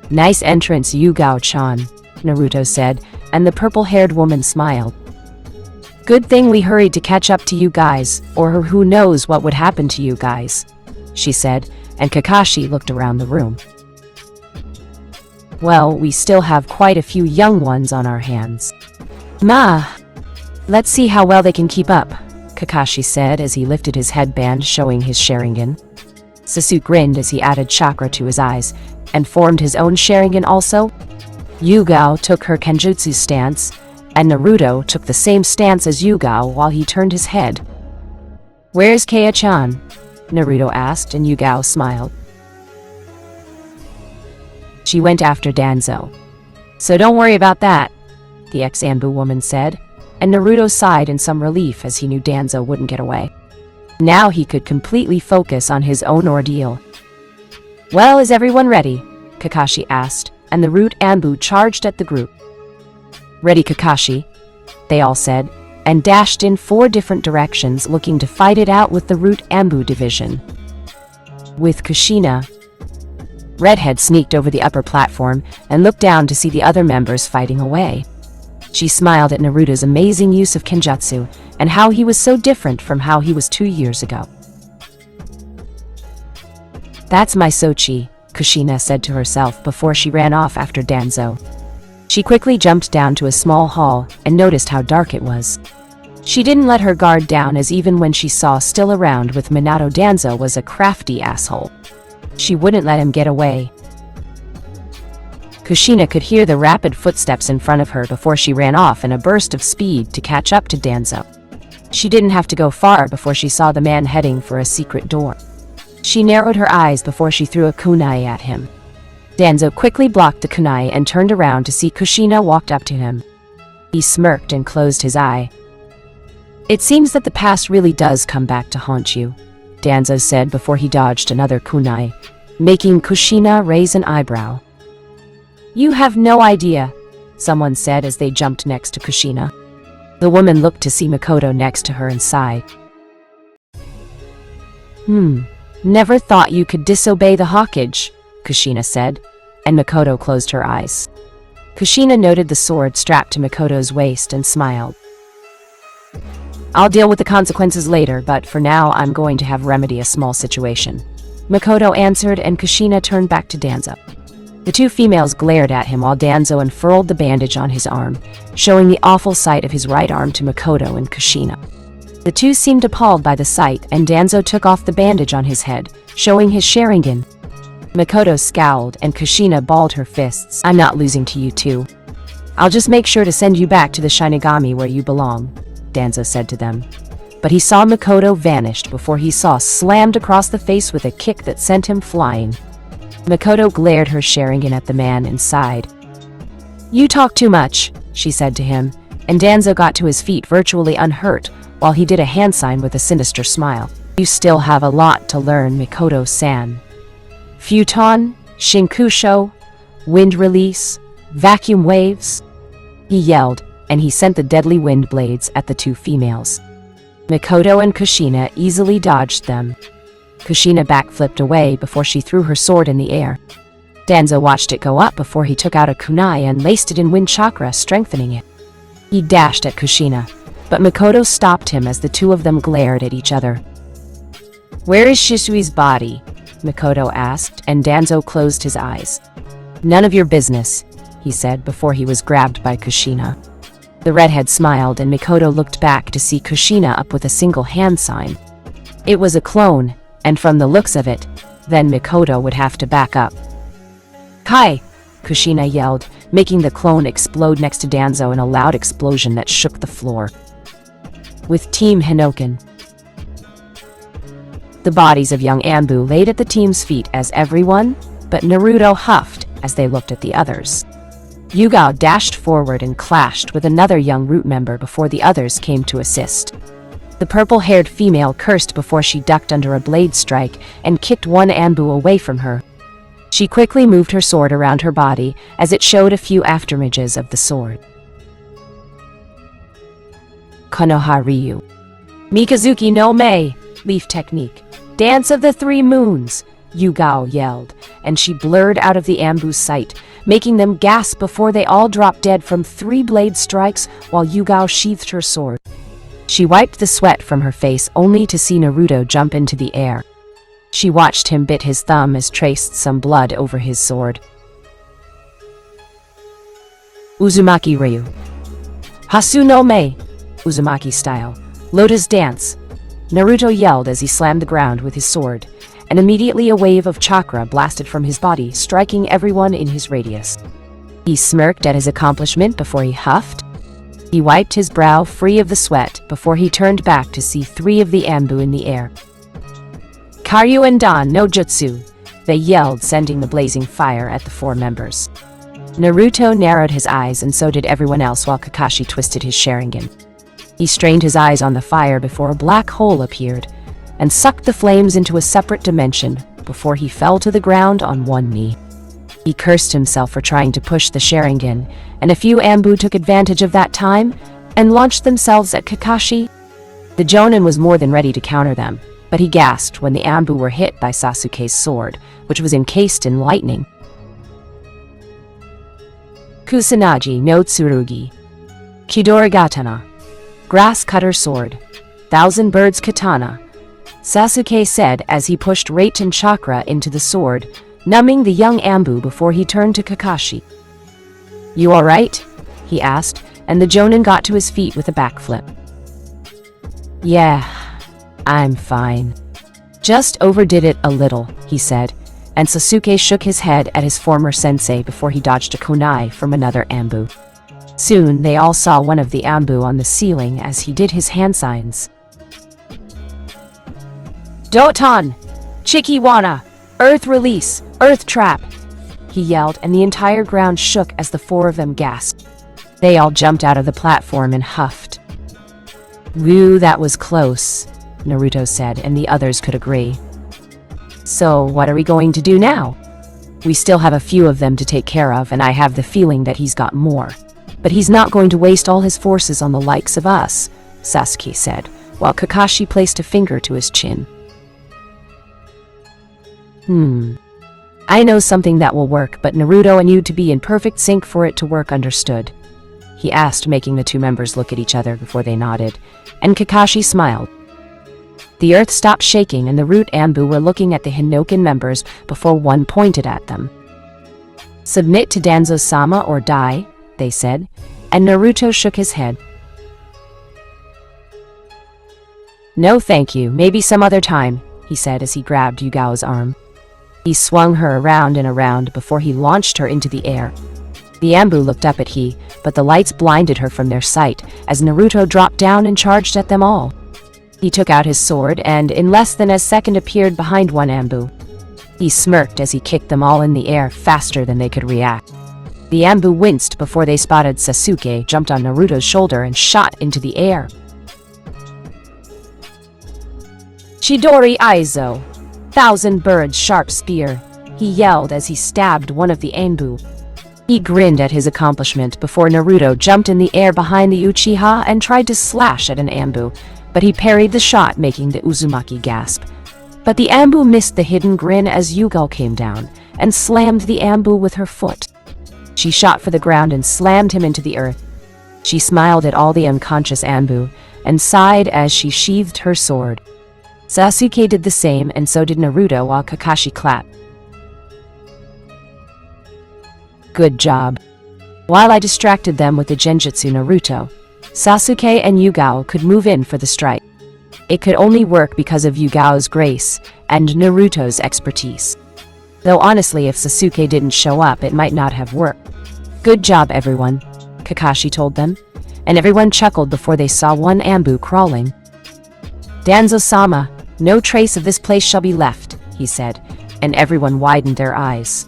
Nice entrance, Yugao-chan, Naruto said, and the purple-haired woman smiled. Good thing we hurried to catch up to you guys, or who knows what would happen to you guys, she said, and Kakashi looked around the room. Well, we still have quite a few young ones on our hands. Let's see how well they can keep up, Kakashi said as he lifted his headband showing his Sharingan. Sasuke grinned as he added chakra to his eyes and formed his own Sharingan also. Yugao took her Kenjutsu stance, and Naruto took the same stance as Yugao while he turned his head. Where's Kaya-chan? Naruto asked, and Yugao smiled. She went after Danzo. So don't worry about that, the ex-Ambu woman said, and Naruto sighed in some relief as he knew Danzo wouldn't get away. Now he could completely focus on his own ordeal. Well, is everyone ready? Kakashi asked, and the Root Ambu charged at the group. Ready, Kakashi, they all said, and dashed in 4 different directions looking to fight it out with the Root Ambu division. With Kushina, Redhead sneaked over the upper platform and looked down to see the other members fighting away. She smiled at Naruto's amazing use of Kenjutsu and how he was so different from how he was 2 years ago. That's my Sochi, Kushina said to herself before she ran off after Danzo. She quickly jumped down to a small hall and noticed how dark it was. She didn't let her guard down, as even when she saw still around with Minato, Danzo was a crafty asshole. She wouldn't let him get away. Kushina could hear the rapid footsteps in front of her before she ran off in a burst of speed to catch up to Danzo. She didn't have to go far before she saw the man heading for a secret door. She narrowed her eyes before she threw a kunai at him. Danzo quickly blocked the kunai and turned around to see Kushina walked up to him. He smirked and closed his eye. It seems that the past really does come back to haunt you, Danzo said before he dodged another kunai, making Kushina raise an eyebrow. You have no idea, someone said as they jumped next to Kushina. The woman looked to see Makoto next to her and sighed. Never thought you could disobey the Hokage, Kushina said, and Makoto closed her eyes. Kushina noted the sword strapped to Makoto's waist and smiled. I'll deal with the consequences later, but for now I'm going to have remedy a small situation, Makoto answered, and Kushina turned back to Danzo. The two females glared at him while Danzo unfurled the bandage on his arm, showing the awful sight of his right arm to Makoto and Kushina. The two seemed appalled by the sight, and Danzo took off the bandage on his head, showing his Sharingan. Makoto scowled, and Kushina balled her fists. I'm not losing to you two. I'll just make sure to send you back to the Shinigami where you belong, Danzo said to them. But he saw Makoto vanished before he saw slammed across the face with a kick that sent him flying. Makoto glared her Sharingan at the man and sighed. You talk too much, she said to him, and Danzo got to his feet virtually unhurt while he did a hand sign with a sinister smile. You still have a lot to learn, Mikoto-san. Futon, Shinkusho, wind release, vacuum waves, he yelled, and he sent the deadly wind blades at the two females. Makoto and Kushina easily dodged them. Kushina backflipped away before she threw her sword in the air. Danzo watched it go up before he took out a kunai and laced it in wind chakra, strengthening it. He dashed at Kushina, but Makoto stopped him as the two of them glared at each other. Where is Shisui's body? Mikoto asked, and Danzo closed his eyes. None of your business, he said before he was grabbed by Kushina. The redhead smiled and Mikoto looked back to see Kushina up with a single hand sign. It was a clone, and from the looks of it, then Mikoto would have to back up. Kai! Kushina yelled, making the clone explode next to Danzo in a loud explosion that shook the floor. With Team Hinoken. The bodies of young Anbu laid at the team's feet as everyone, but Naruto huffed as they looked at the others. Yugao dashed forward and clashed with another young root member before the others came to assist. The purple-haired female cursed before she ducked under a blade strike and kicked one Anbu away from her. She quickly moved her sword around her body as it showed a few afterimages of the sword. Konoha Ryu. Mikazuki no Mei, leaf technique. Dance of the Three Moons, Yugao yelled, and she blurred out of the Anbu's sight, making them gasp before they all dropped dead from 3 blade strikes while Yugao sheathed her sword. She wiped the sweat from her face only to see Naruto jump into the air. She watched him bit his thumb as traced some blood over his sword. Uzumaki Ryu. Hasu no Mei, Uzumaki style. Lotus dance. Naruto yelled as he slammed the ground with his sword, and immediately a wave of chakra blasted from his body, striking everyone in his radius. He smirked at his accomplishment before he huffed. He wiped his brow free of the sweat before he turned back to see 3 of the Anbu in the air. Karyu and Dan no Jutsu, they yelled, sending the blazing fire at the 4 members. Naruto narrowed his eyes and so did everyone else while Kakashi twisted his Sharingan. He strained his eyes on the fire before a black hole appeared and sucked the flames into a separate dimension before he fell to the ground on one knee. He cursed himself for trying to push the Sharingan, and a few Anbu took advantage of that time and launched themselves at Kakashi. The Jonin was more than ready to counter them, but he gasped when the Anbu were hit by Sasuke's sword, which was encased in lightning. Kusanagi no Tsurugi. Kidorigatana. Grass cutter sword. Thousand birds katana. Sasuke said as he pushed Rate and Chakra into the sword, numbing the young Anbu before he turned to Kakashi. You alright? He asked, and the Jonin got to his feet with a backflip. Yeah, I'm fine. Just overdid it a little, he said, and Sasuke shook his head at his former sensei before he dodged a kunai from another Anbu. Soon they all saw one of the Anbu on the ceiling as he did his hand signs. Doton! Chikiwana! Earth release! Earth trap! He yelled, and the entire ground shook as the 4 of them gasped. They all jumped out of the platform and huffed. Woo, that was close, Naruto said, and the others could agree. So, what are we going to do now? We still have a few of them to take care of, and I have the feeling that he's got more. But he's not going to waste all his forces on the likes of us, Sasuke said, while Kakashi placed a finger to his chin. I know something that will work, but Naruto and you to be in perfect sync for it to work, understood? He asked, making the 2 members look at each other before they nodded, and Kakashi smiled. The earth stopped shaking and the root Anbu were looking at the Hinoken members before one pointed at them. Submit to Danzo-sama or die, they said, and Naruto shook his head. No thank you, maybe some other time, he said as he grabbed Yugao's arm. He swung her around and around before he launched her into the air. The Anbu looked up at he, but the lights blinded her from their sight as Naruto dropped down and charged at them all. He took out his sword and, in less than a second, appeared behind one Anbu. He smirked as he kicked them all in the air faster than they could react. The Anbu winced before they spotted Sasuke, jumped on Naruto's shoulder, and shot into the air. Chidori Aizo! Thousand birds sharp spear, he yelled as he stabbed one of the Anbu. He grinned at his accomplishment before Naruto jumped in the air behind the Uchiha and tried to slash at an Anbu, but he parried the shot, making the Uzumaki gasp. But the Anbu missed the hidden grin as Yugao came down and slammed the Anbu with her foot. She shot for the ground and slammed him into the earth. She smiled at all the unconscious Anbu and sighed as she sheathed her sword. Sasuke did the same, and so did Naruto, while Kakashi clapped. Good job. While I distracted them with the genjutsu Naruto, Sasuke and Yugao could move in for the strike. It could only work because of Yugao's grace and Naruto's expertise. Though honestly, if Sasuke didn't show up, it might not have worked. Good job, everyone, Kakashi told them, and everyone chuckled before they saw one Ambu crawling. Danzo-sama, no trace of this place shall be left, he said, and everyone widened their eyes.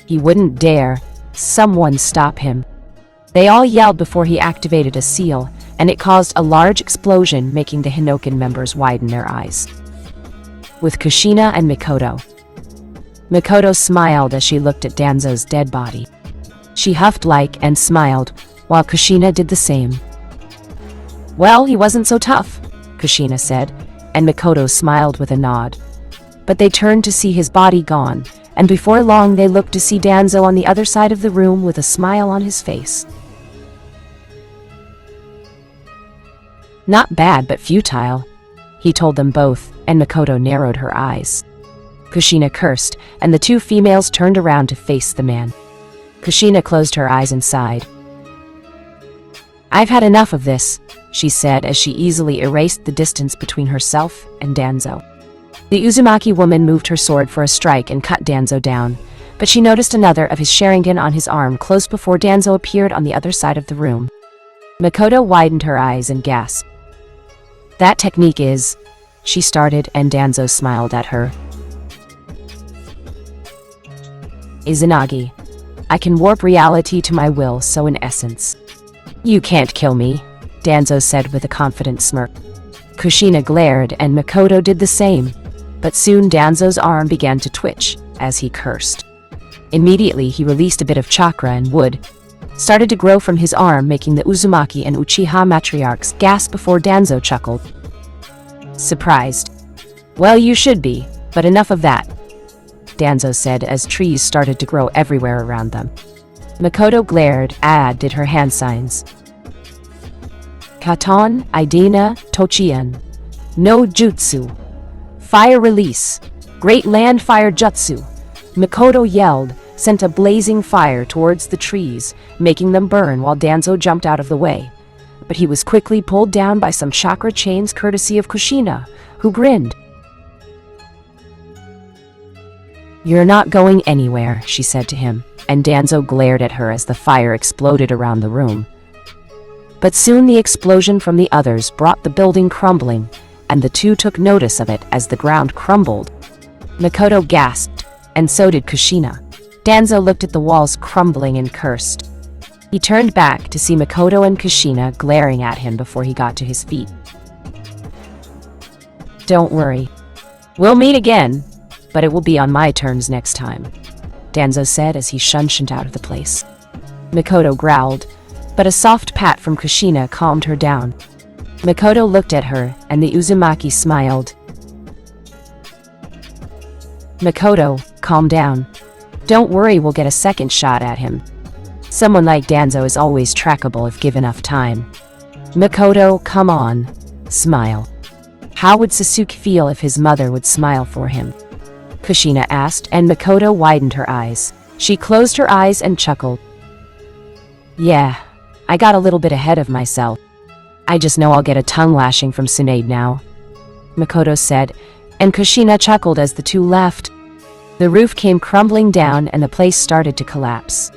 He wouldn't dare. Someone stop him. They all yelled before he activated a seal, and it caused a large explosion, making the Hinoken members widen their eyes. With Kushina and Mikoto. Mikoto smiled as she looked at Danzo's dead body. She huffed and smiled, while Kushina did the same. Well, he wasn't so tough, Kushina said, and Mikoto smiled with a nod. But they turned to see his body gone, and before long they looked to see Danzo on the other side of the room with a smile on his face. Not bad, but futile, he told them both, and Mikoto narrowed her eyes. Kushina cursed, and the two females turned around to face the man. Kushina closed her eyes and sighed. I've had enough of this, she said as she easily erased the distance between herself and Danzo. The Uzumaki woman moved her sword for a strike and cut Danzo down, but she noticed another of his Sharingan on his arm close before Danzo appeared on the other side of the room. Mikoto widened her eyes and gasped. That technique is... She started, and Danzo smiled at her. Izanagi. I can warp reality to my will, so in essence. You can't kill me, Danzo said with a confident smirk. Kushina glared, and Mikoto did the same. But soon Danzo's arm began to twitch, as he cursed. Immediately he released a bit of chakra, and wood started to grow from his arm, making the Uzumaki and Uchiha matriarchs gasp before Danzo chuckled. Surprised. Well, you should be, but enough of that, Danzo said as trees started to grow everywhere around them. Mikoto glared, did her hand signs. Katon, Idina, Tochian. No Jutsu. Fire release. Great land fire jutsu. Mikoto yelled, sent a blazing fire towards the trees, making them burn while Danzo jumped out of the way. But he was quickly pulled down by some chakra chains courtesy of Kushina, who grinned. You're not going anywhere, she said to him, and Danzo glared at her as the fire exploded around the room. But soon the explosion from the others brought the building crumbling, and the two took notice of it as the ground crumbled. Mikoto gasped, and so did Kushina. Danzo looked at the walls crumbling and cursed. He turned back to see Mikoto and Kushina glaring at him before he got to his feet. Don't worry. We'll meet again, but it will be on my terms next time, Danzo said as he shunshed out of the place. Mikoto growled, but a soft pat from Kushina calmed her down. Mikoto looked at her, and the Uzumaki smiled. Mikoto, calm down. Don't worry, we'll get a second shot at him. Someone like Danzo is always trackable if given enough time. Mikoto, come on. Smile. How would Sasuke feel if his mother would smile for him? Kushina asked, and Mikoto widened her eyes. She closed her eyes and chuckled. Yeah, I got a little bit ahead of myself. I just know I'll get a tongue lashing from Tsunade now, Mikoto said, and Kushina chuckled as the two left. The roof came crumbling down and the place started to collapse.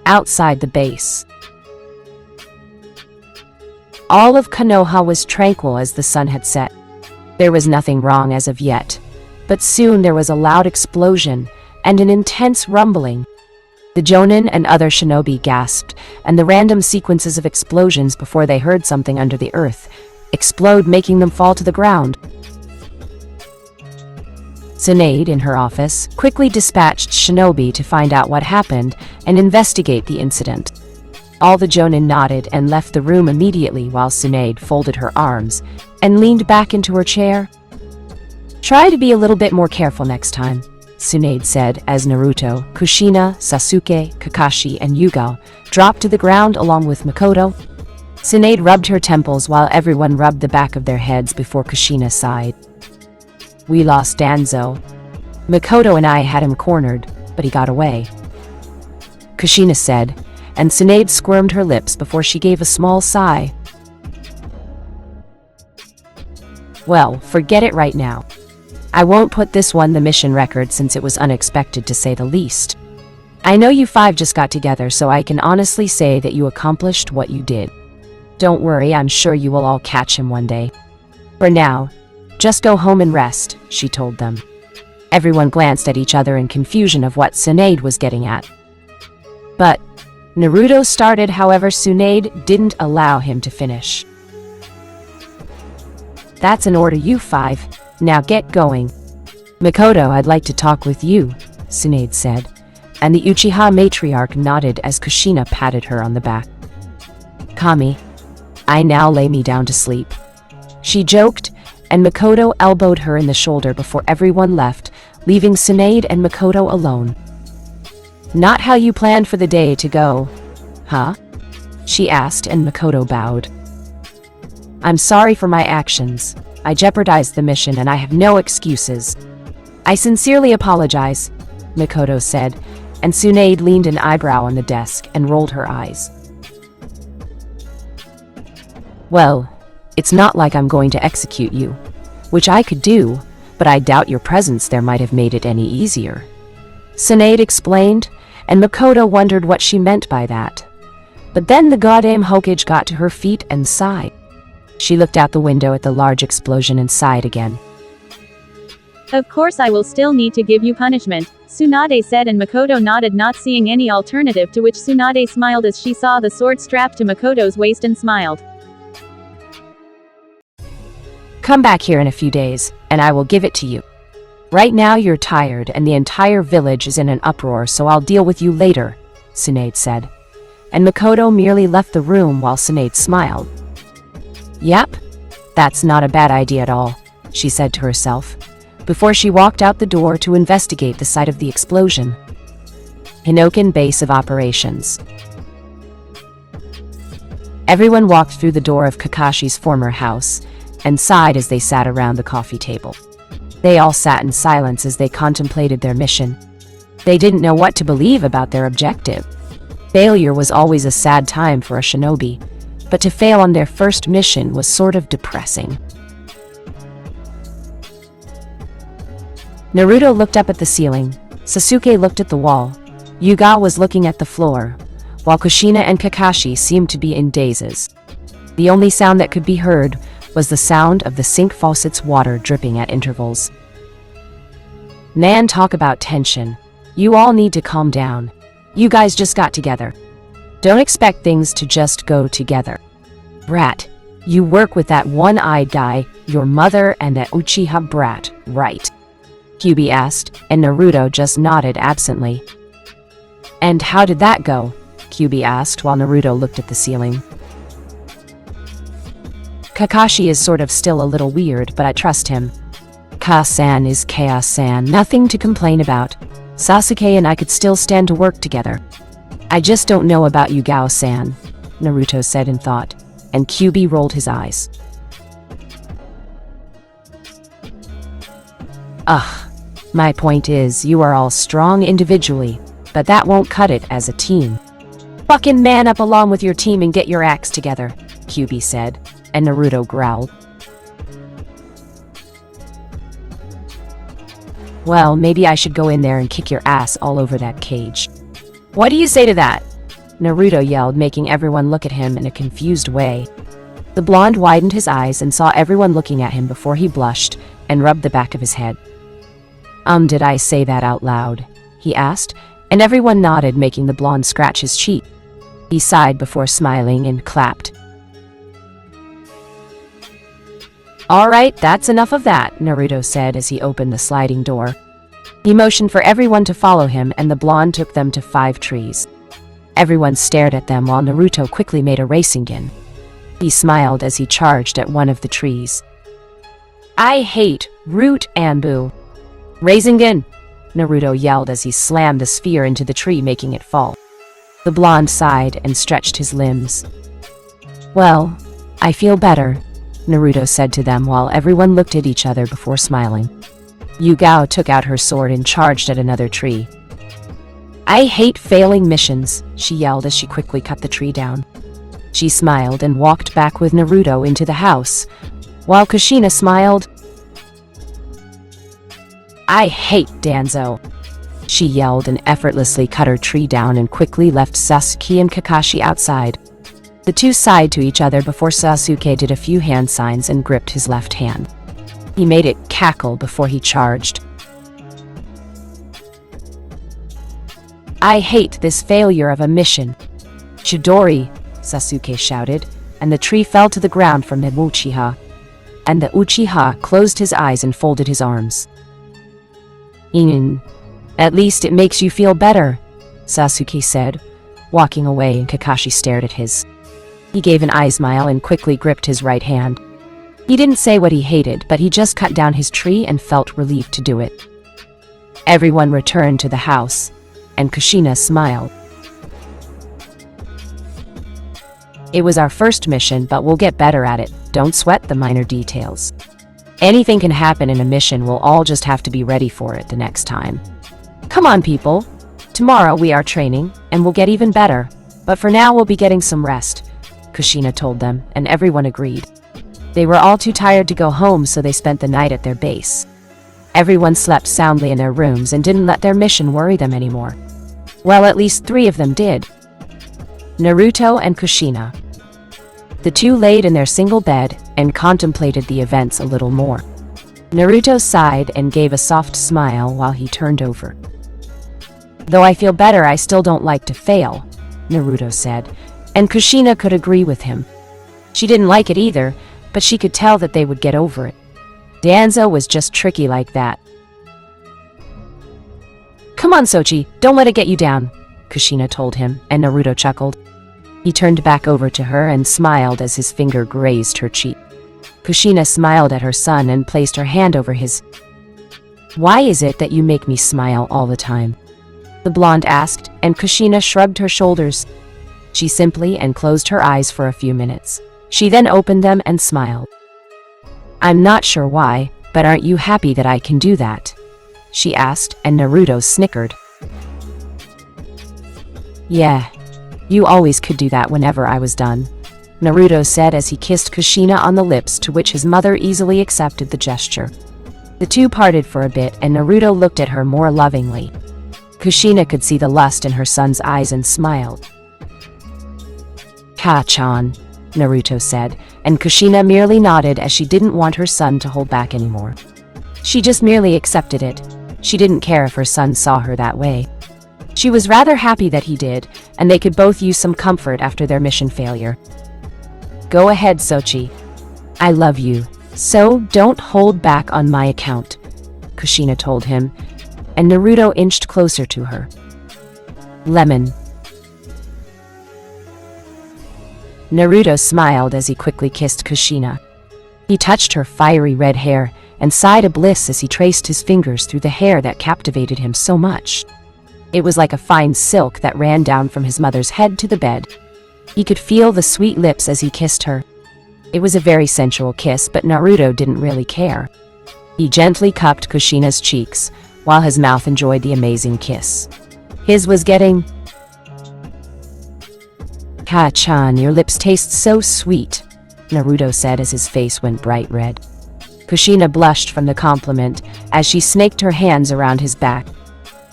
Outside the base, all of Konoha was tranquil as the sun had set. There was nothing wrong as of yet, but soon there was a loud explosion and an intense rumbling. The Jonin and other shinobi gasped, and the random sequences of explosions before they heard something under the earth explode, making them fall to the ground. Tsunade, in her office, quickly dispatched shinobi to find out what happened and investigate the incident. All the Jonin nodded and left the room immediately while Tsunade folded her arms and leaned back into her chair. Try to be a little bit more careful next time, Tsunade said as Naruto, Kushina, Sasuke, Kakashi, and Yugao dropped to the ground along with Mikoto. Sinead rubbed her temples while everyone rubbed the back of their heads before Kushina sighed. We lost Danzo. Makoto and I had him cornered, but he got away, Kushina said, and Sinead squirmed her lips before she gave a small sigh. Well, forget it right now. I won't put this one the mission record since it was unexpected to say the least. I know you five just got together, so I can honestly say that you accomplished what you did. Don't worry, I'm sure you will all catch him one day. For now, just go home and rest, she told them. Everyone glanced at each other in confusion of what Sinead was getting at. But Naruto started, however Sinead didn't allow him to finish. That's an order, you five. Now get going. Makoto, I'd like to talk with you, Sinead said, and the Uchiha matriarch nodded as Kushina patted her on the back. Kami, I now lay me down to sleep, she joked, and Makoto elbowed her in the shoulder before everyone left, leaving Sinead and Makoto alone. Not how you planned for the day to go, huh? She asked, and Makoto bowed. I'm sorry for my actions. I jeopardized the mission and I have no excuses. I sincerely apologize, Makoto said, and Sinead leaned an eyebrow on the desk and rolled her eyes. Well, it's not like I'm going to execute you, which I could do, but I doubt your presence there might have made it any easier, Sinead explained, and Makoto wondered what she meant by that. But then the goddamn Hokage got to her feet and sighed. She looked out the window at the large explosion and sighed again. Of course I will still need to give you punishment, Tsunade said, and Makoto nodded, not seeing any alternative, to which Tsunade smiled as she saw the sword strapped to Makoto's waist and smiled. Come back here in a few days, and I will give it to you. Right now you're tired and the entire village is in an uproar, so I'll deal with you later, Sinead said. And Makoto merely left the room while Sinead smiled. Yep, that's not a bad idea at all, she said to herself, before she walked out the door to investigate the site of the explosion. Hinoken Base of Operations. Everyone walked through the door of Kakashi's former house and sighed as they sat around the coffee table. They all sat in silence as they contemplated their mission. They didn't know what to believe about their objective. Failure was always a sad time for a shinobi, but to fail on their first mission was sort of depressing. Naruto looked up at the ceiling, Sasuke looked at the wall, Yuga was looking at the floor, while Kushina and Kakashi seemed to be in dazes. The only sound that could be heard was the sound of the sink faucet's water dripping at intervals. Man, talk about tension. You all need to calm down. You guys just got together. Don't expect things to just go together. Brat, you work with that one-eyed guy, your mother, and that Uchiha brat, right? Kyuubi asked, and Naruto just nodded absently. And how did that go? Kyuubi asked while Naruto looked at the ceiling. Kakashi is sort of still a little weird, but I trust him. Ka-san is Chaos-san, nothing to complain about. Sasuke and I could still stand to work together. I just don't know about Yugao-san, Naruto said in thought, and Kyuubi rolled his eyes. Ugh, my point is, you are all strong individually, but that won't cut it as a team. Fucking man up along with your team and get your acts together, Kyuubi said, and Naruto growled. Well, maybe I should go in there and kick your ass all over that cage. What do you say to that? Naruto yelled, making everyone look at him in a confused way. The blonde widened his eyes and saw everyone looking at him before he blushed and rubbed the back of his head. Did I say that out loud? He asked, and everyone nodded, making the blonde scratch his cheek. He sighed before smiling and clapped. All right, that's enough of that, Naruto said as he opened the sliding door. He motioned for everyone to follow him, and the blonde took them to 5 trees. Everyone stared at them while Naruto quickly made a Rasengan. He smiled as he charged at one of the trees. I hate Root Anbu. Rasengan! Naruto yelled as he slammed the sphere into the tree, making it fall. The blonde sighed and stretched his limbs. Well, I feel better, Naruto said to them while everyone looked at each other before smiling. Yugao took out her sword and charged at another tree. I hate failing missions, she yelled as she quickly cut the tree down. She smiled and walked back with Naruto into the house, while Kushina smiled. I hate Danzo, she yelled and effortlessly cut her tree down and quickly left Sasuke and Kakashi outside. The two sighed to each other before Sasuke did a few hand signs and gripped his left hand. He made it cackle before he charged. I hate this failure of a mission. Chidori, Sasuke shouted, and the tree fell to the ground from the Uchiha. And the Uchiha closed his eyes and folded his arms. At least it makes you feel better, Sasuke said, walking away, and Kakashi stared at his. He gave an eye smile and quickly gripped his right hand. He didn't say what he hated, but he just cut down his tree and felt relieved to do it. Everyone returned to the house, and Kushina smiled. It was our first mission, but we'll get better at it. Don't sweat the minor details. Anything can happen in a mission, we'll all just have to be ready for it the next time. Come on, people. Tomorrow we are training, and we'll get even better. But for now we'll be getting some rest, Kushina told them, and everyone agreed. They were all too tired to go home, so they spent the night at their base. Everyone slept soundly in their rooms and didn't let their mission worry them anymore. Well, at least 3 of them did. Naruto and Kushina. The two laid in their single bed and contemplated the events a little more. Naruto sighed and gave a soft smile while he turned over. Though I feel better, I still don't like to fail, Naruto said, and Kushina could agree with him. She didn't like it either, but she could tell that they would get over it. Danzo was just tricky like that. Come on, Sochi, don't let it get you down, Kushina told him, and Naruto chuckled. He turned back over to her and smiled as his finger grazed her cheek. Kushina smiled at her son and placed her hand over his. Why is it that you make me smile all the time? The blonde asked, and Kushina shrugged her shoulders. She simply and closed her eyes for a few minutes. She then opened them and smiled. I'm not sure why, but aren't you happy that I can do that? She asked, and Naruto snickered. Yeah, you always could do that whenever I was done, Naruto said as he kissed Kushina on the lips, to which his mother easily accepted the gesture. The two parted for a bit, and Naruto looked at her more lovingly. Kushina could see the lust in her son's eyes and smiled. Ka-chan, Naruto said, and Kushina merely nodded as she didn't want her son to hold back anymore. She just merely accepted it. She didn't care if her son saw her that way. She was rather happy that he did, and they could both use some comfort after their mission failure. Go ahead, Sochi. I love you, so don't hold back on my account, Kushina told him, and Naruto inched closer to her. Lemon. Naruto smiled as he quickly kissed Kushina. He touched her fiery red hair and sighed a bliss as he traced his fingers through the hair that captivated him so much. It was like a fine silk that ran down from his mother's head to the bed. He could feel the sweet lips as he kissed her. It was a very sensual kiss, but Naruto didn't really care. He gently cupped Kushina's cheeks, while his mouth enjoyed the amazing kiss. His was getting... Ka-chan, your lips taste so sweet, Naruto said as his face went bright red. Kushina blushed from the compliment as she snaked her hands around his back.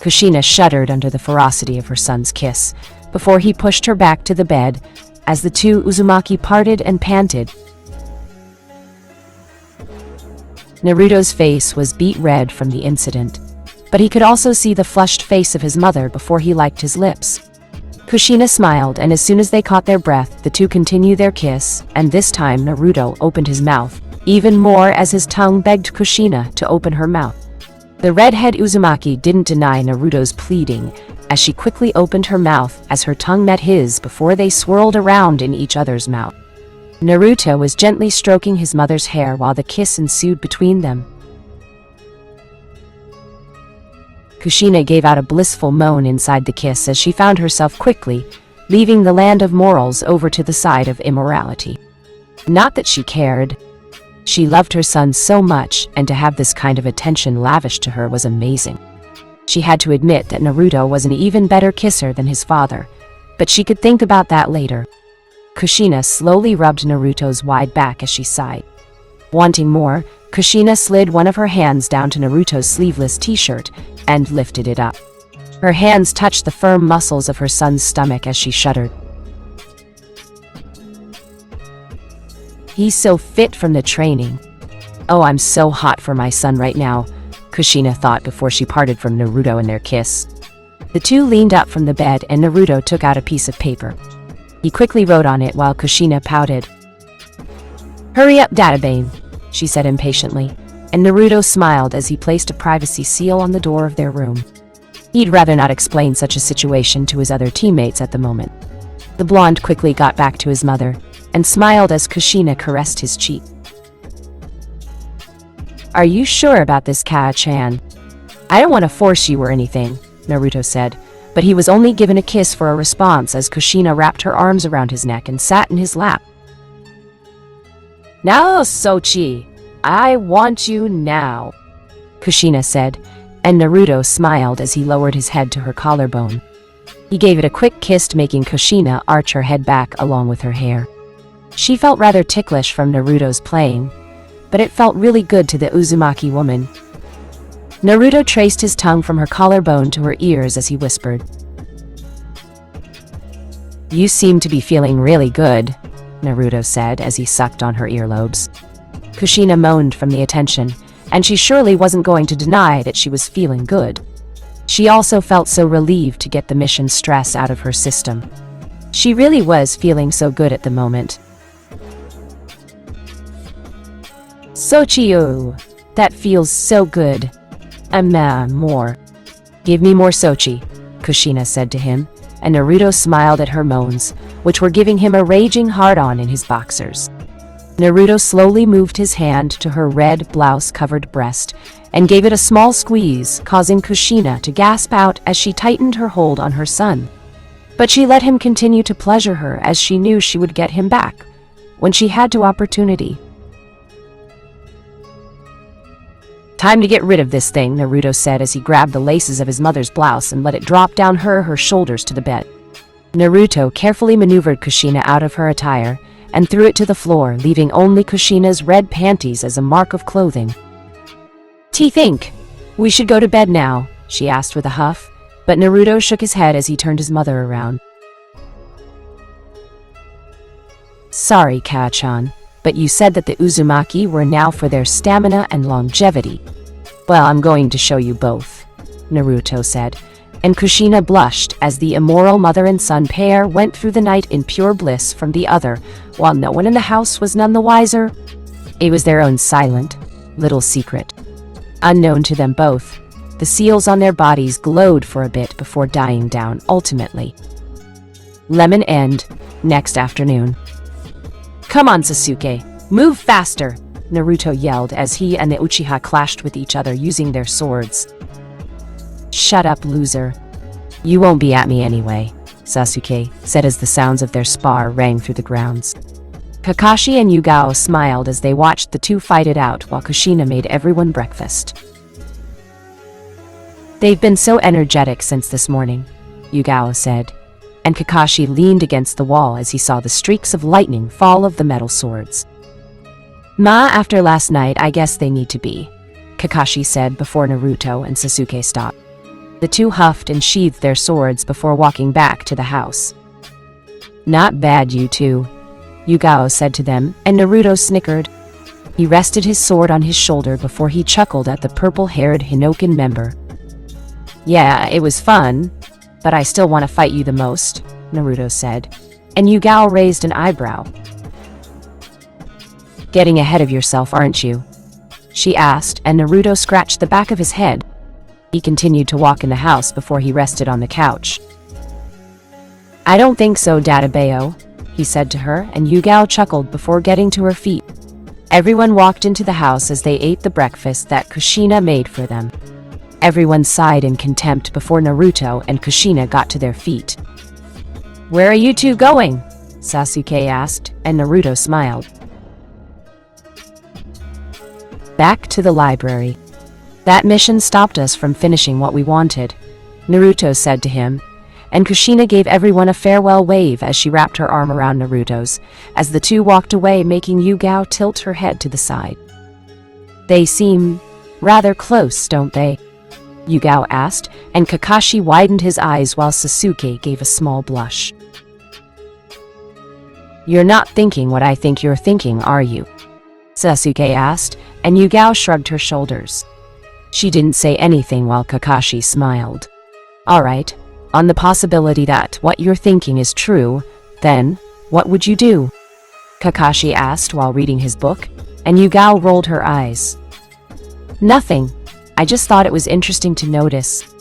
Kushina shuddered under the ferocity of her son's kiss, before he pushed her back to the bed, as the two Uzumaki parted and panted. Naruto's face was beet red from the incident, but he could also see the flushed face of his mother before he liked his lips. Kushina smiled, and as soon as they caught their breath, the two continued their kiss, and this time Naruto opened his mouth, even more as his tongue begged Kushina to open her mouth. The redhead Uzumaki didn't deny Naruto's pleading, as she quickly opened her mouth as her tongue met his before they swirled around in each other's mouth. Naruto was gently stroking his mother's hair while the kiss ensued between them. Kushina gave out a blissful moan inside the kiss as she found herself quickly, leaving the land of morals over to the side of immorality. Not that she cared. She loved her son so much, and to have this kind of attention lavished to her was amazing. She had to admit that Naruto was an even better kisser than his father, but she could think about that later. Kushina slowly rubbed Naruto's wide back as she sighed. Wanting more, Kushina slid one of her hands down to Naruto's sleeveless t-shirt and lifted it up. Her hands touched the firm muscles of her son's stomach as she shuddered. He's so fit from the training. Oh, I'm so hot for my son right now, Kushina thought before she parted from Naruto in their kiss. The two leaned up from the bed and Naruto took out a piece of paper. He quickly wrote on it while Kushina pouted. "Hurry up, Databane," she said impatiently, and Naruto smiled as he placed a privacy seal on the door of their room. He'd rather not explain such a situation to his other teammates at the moment. The blonde quickly got back to his mother and smiled as Kushina caressed his cheek. "Are you sure about this, Kaa-chan?" "I don't want to force you or anything," Naruto said, but he was only given a kiss for a response as Kushina wrapped her arms around his neck and sat in his lap. "Now, Sochi, I want you now," Kushina said, and Naruto smiled as he lowered his head to her collarbone. He gave it a quick kiss, making Kushina arch her head back along with her hair. She felt rather ticklish from Naruto's playing, but it felt really good to the Uzumaki woman. Naruto traced his tongue from her collarbone to her ears as he whispered. "You seem to be feeling really good," Naruto said as he sucked on her earlobes. Kushina moaned from the attention, and she surely wasn't going to deny that she was feeling good. She also felt so relieved to get the mission stress out of her system. She really was feeling so good at the moment. "Sochi-o, that feels so good. More. Give me more Sochi," Kushina said to him, and Naruto smiled at her moans, which were giving him a raging hard-on in his boxers. Naruto slowly moved his hand to her red blouse-covered breast and gave it a small squeeze, causing Kushina to gasp out as she tightened her hold on her son. But she let him continue to pleasure her as she knew she would get him back when she had the opportunity. "Time to get rid of this thing," Naruto said as he grabbed the laces of his mother's blouse and let it drop down her shoulders to the bed. Naruto carefully maneuvered Kushina out of her attire and threw it to the floor, leaving only Kushina's red panties as a mark of clothing. "Think we should go to bed now?" she asked with a huff, but Naruto shook his head as he turned his mother around. "Sorry, Kaa-chan, but you said that the Uzumaki were now for their stamina and longevity. Well, I'm going to show you both," Naruto said, and Kushina blushed as the immoral mother and son pair went through the night in pure bliss from the other, while no one in the house was none the wiser. It was their own silent, little secret. Unknown to them both, the seals on their bodies glowed for a bit before dying down ultimately. Lemon End, next afternoon. "Come on, Sasuke, move faster!" Naruto yelled as he and the Uchiha clashed with each other using their swords. "Shut up, loser. You won't be at me anyway," Sasuke said as the sounds of their spar rang through the grounds. Kakashi and Yugao smiled as they watched the two fight it out while Kushina made everyone breakfast. "They've been so energetic since this morning," Yugao said, and Kakashi leaned against the wall as he saw the streaks of lightning fall of the metal swords. After last night, I guess they need to be," Kakashi said before Naruto and Sasuke stopped. The two huffed and sheathed their swords before walking back to the house. "Not bad, you two," Yugao said to them, and Naruto snickered. He rested his sword on his shoulder before he chuckled at the purple-haired Hinokan member. "Yeah, it was fun, but I still want to fight you the most," Naruto said, and Yugao raised an eyebrow. "Getting ahead of yourself, aren't you?" she asked, and Naruto scratched the back of his head. He continued to walk in the house before he rested on the couch. "I don't think so, Databeo," he said to her, and Yugao chuckled before getting to her feet. Everyone walked into the house as they ate the breakfast that Kushina made for them. Everyone sighed in contempt before Naruto and Kushina got to their feet. Where are you two going? Sasuke asked, and Naruto smiled. Back to the library. That mission stopped us from finishing what we wanted, Naruto said to him, and Kushina gave everyone a farewell wave as she wrapped her arm around Naruto's, as the two walked away, making Yugao tilt her head to the side. They seem rather close, don't they? Yugao asked, and Kakashi widened his eyes while Sasuke gave a small blush. You're not thinking what I think you're thinking, are you? Sasuke asked, and Yugao shrugged her shoulders. She didn't say anything while Kakashi smiled. All right, on the possibility that what you're thinking is true, then what would you do? Kakashi asked while reading his book, and Yugao rolled her eyes. Nothing. I just thought it was interesting to notice.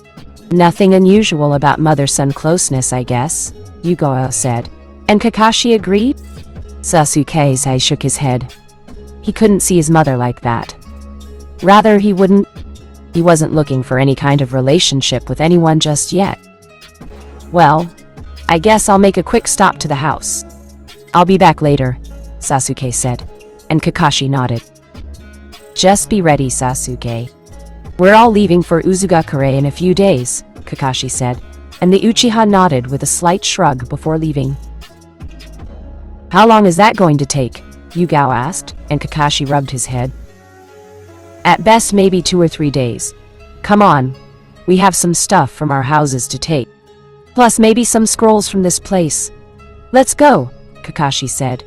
Nothing unusual about mother-son closeness, I guess, Yugao said. And Kakashi agreed? Sasuke shook his head. He couldn't see his mother like that. Rather, he wasn't looking for any kind of relationship with anyone just yet. Well, I guess I'll make a quick stop to the house. I'll be back later, Sasuke said, and Kakashi nodded. Just be ready, Sasuke. We're all leaving for Uzugakure in a few days, Kakashi said, and the Uchiha nodded with a slight shrug before leaving. How long is that going to take? Yugao asked, and Kakashi rubbed his head. At best, maybe 2 or 3 days. Come on, we have some stuff from our houses to take. Plus maybe some scrolls from this place. Let's go, Kakashi said,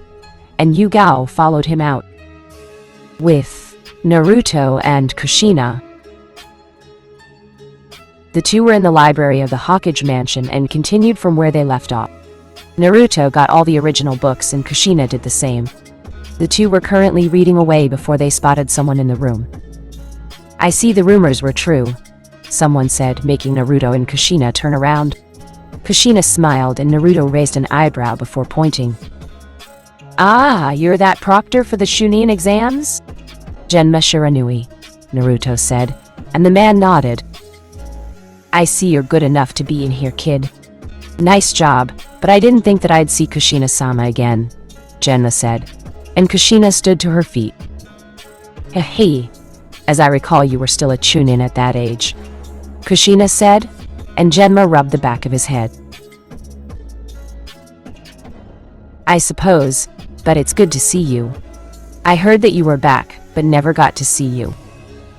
and Yugao followed him out. With Naruto and Kushina. The two were in the library of the Hokage mansion and continued from where they left off. Naruto got all the original books and Kushina did the same. The two were currently reading away before they spotted someone in the room. I see the rumors were true, someone said, making Naruto and Kushina turn around. Kushina smiled and Naruto raised an eyebrow before pointing. Ah, you're that proctor for the Chunin exams? Genma Shiranui, Naruto said, and the man nodded. I see you're good enough to be in here, kid. Nice job, but I didn't think that I'd see Kushina-sama again, Genma said, and Kushina stood to her feet. Hey, as I recall you were still a Chunin at that age, Kushina said, and Genma rubbed the back of his head. I suppose, but it's good to see you. I heard that you were back, but never got to see you.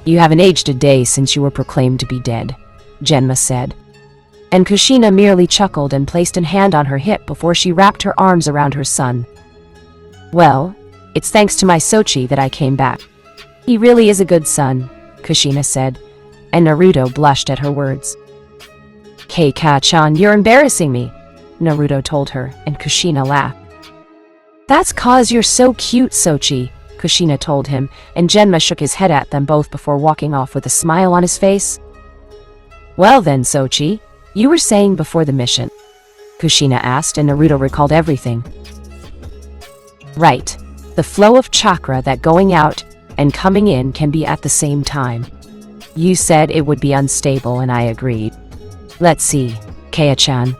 You haven't aged a day since you were proclaimed to be dead, Genma said. And Kushina merely chuckled and placed a hand on her hip before she wrapped her arms around her son. Well, it's thanks to my Sochi that I came back. He really is a good son, Kushina said, and Naruto blushed at her words. Keika-chan, you're embarrassing me, Naruto told her, and Kushina laughed. That's 'cause you're so cute, Sochi, Kushina told him, and Genma shook his head at them both before walking off with a smile on his face. Well then, Sochi, you were saying before the mission, Kushina asked, and Naruto recalled everything. Right, the flow of chakra that going out and coming in can be at the same time. You said it would be unstable and I agreed. Let's see, Keia-chan,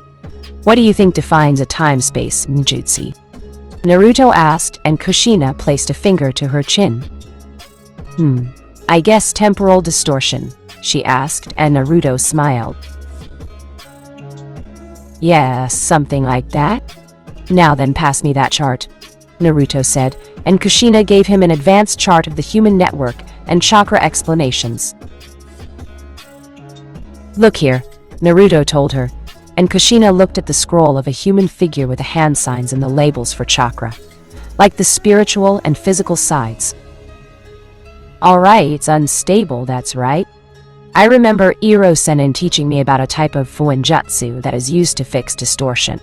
what do you think defines a time-space ninjutsu? Naruto asked, and Kushina placed a finger to her chin. I guess temporal distortion, she asked, and Naruto smiled. Yeah, something like that. Now then, pass me that chart, Naruto said, and Kushina gave him an advanced chart of the human network and chakra explanations. Look here, Naruto told her, and Kushina looked at the scroll of a human figure with the hand signs and the labels for chakra, like the spiritual and physical sides. Alright, it's unstable, that's right. I remember Iro-senin teaching me about a type of fuinjutsu that is used to fix distortion.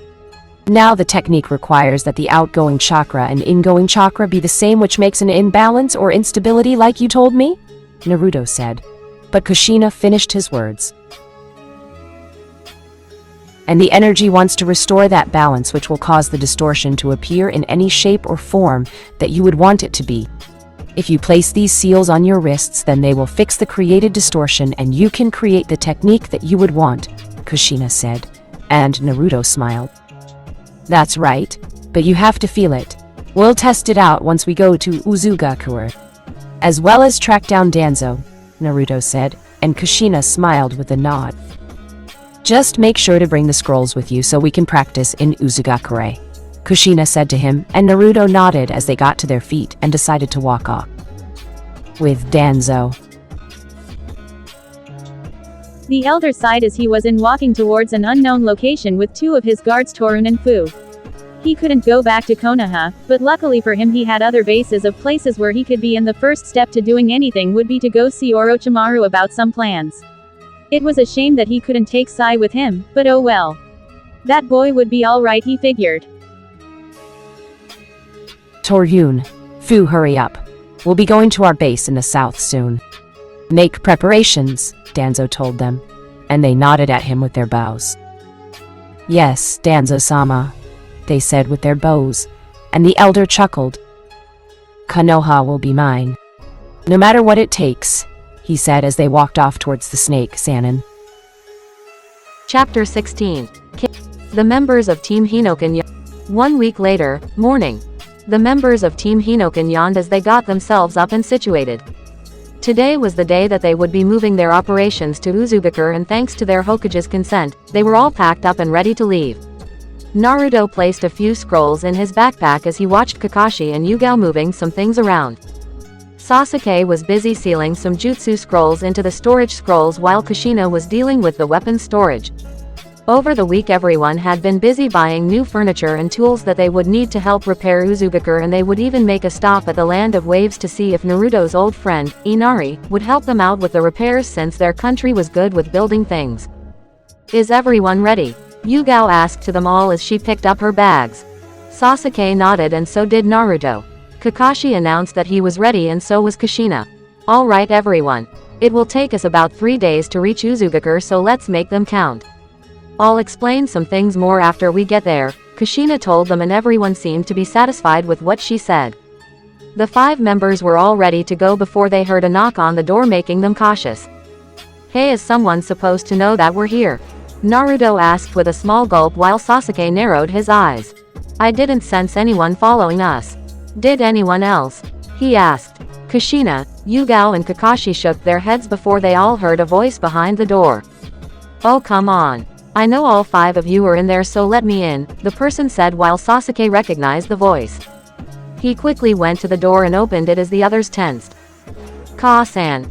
Now the technique requires that the outgoing chakra and ingoing chakra be the same, which makes an imbalance or instability like you told me, Naruto said. But Kushina finished his words. And the energy wants to restore that balance, which will cause the distortion to appear in any shape or form that you would want it to be. If you place these seals on your wrists, then they will fix the created distortion and you can create the technique that you would want, Kushina said, and Naruto smiled. That's right, but you have to feel it. We'll test it out once we go to Uzugakure. As well as track down Danzo, Naruto said, and Kushina smiled with a nod. Just make sure to bring the scrolls with you so we can practice in Uzugakure, Kushina said to him, and Naruto nodded as they got to their feet and decided to walk off with Danzo. The elder sighed as he was walking towards an unknown location with two of his guards, Torun and Fu. He couldn't go back to Konoha, but luckily for him he had other bases of places where he could be, and the first step to doing anything would be to go see Orochimaru about some plans. It was a shame that he couldn't take Sai with him, but oh well. That boy would be alright, he figured. Torun, Fu, hurry up. We'll be going to our base in the south soon. Make preparations, Danzo told them, and they nodded at him with their bows. Yes, Danzo-sama, they said with their bows, and the elder chuckled. Konoha will be mine. No matter what it takes, he said as they walked off towards the snake Sannin. Chapter 16. The members of Team Hinoken. 1 week later, morning. The members of Team Hinoken yawned as they got themselves up and situated. Today was the day that they would be moving their operations to Uzugakure, and thanks to their Hokage's consent, they were all packed up and ready to leave. Naruto placed a few scrolls in his backpack as he watched Kakashi and Yugao moving some things around. Sasuke was busy sealing some jutsu scrolls into the storage scrolls while Kushina was dealing with the weapons storage. Over the week everyone had been busy buying new furniture and tools that they would need to help repair Uzugakure, and they would even make a stop at the Land of Waves to see if Naruto's old friend, Inari, would help them out with the repairs since their country was good with building things. Is everyone ready? Yugao asked to them all as she picked up her bags. Sasuke nodded and so did Naruto. Kakashi announced that he was ready and so was Kushina. All right everyone. It will take us about 3 days to reach Uzugakure, so let's make them count. I'll explain some things more after we get there, Kushina told them, and everyone seemed to be satisfied with what she said. The 5 members were all ready to go before they heard a knock on the door, making them cautious. Hey, is someone supposed to know that we're here? Naruto asked with a small gulp while Sasuke narrowed his eyes. I didn't sense anyone following us. Did anyone else? He asked. Kushina, Yugao and Kakashi shook their heads before they all heard a voice behind the door. Oh come on. I know all 5 of you are in there, so let me in, the person said while Sasuke recognized the voice. He quickly went to the door and opened it as the others tensed. Ka-san?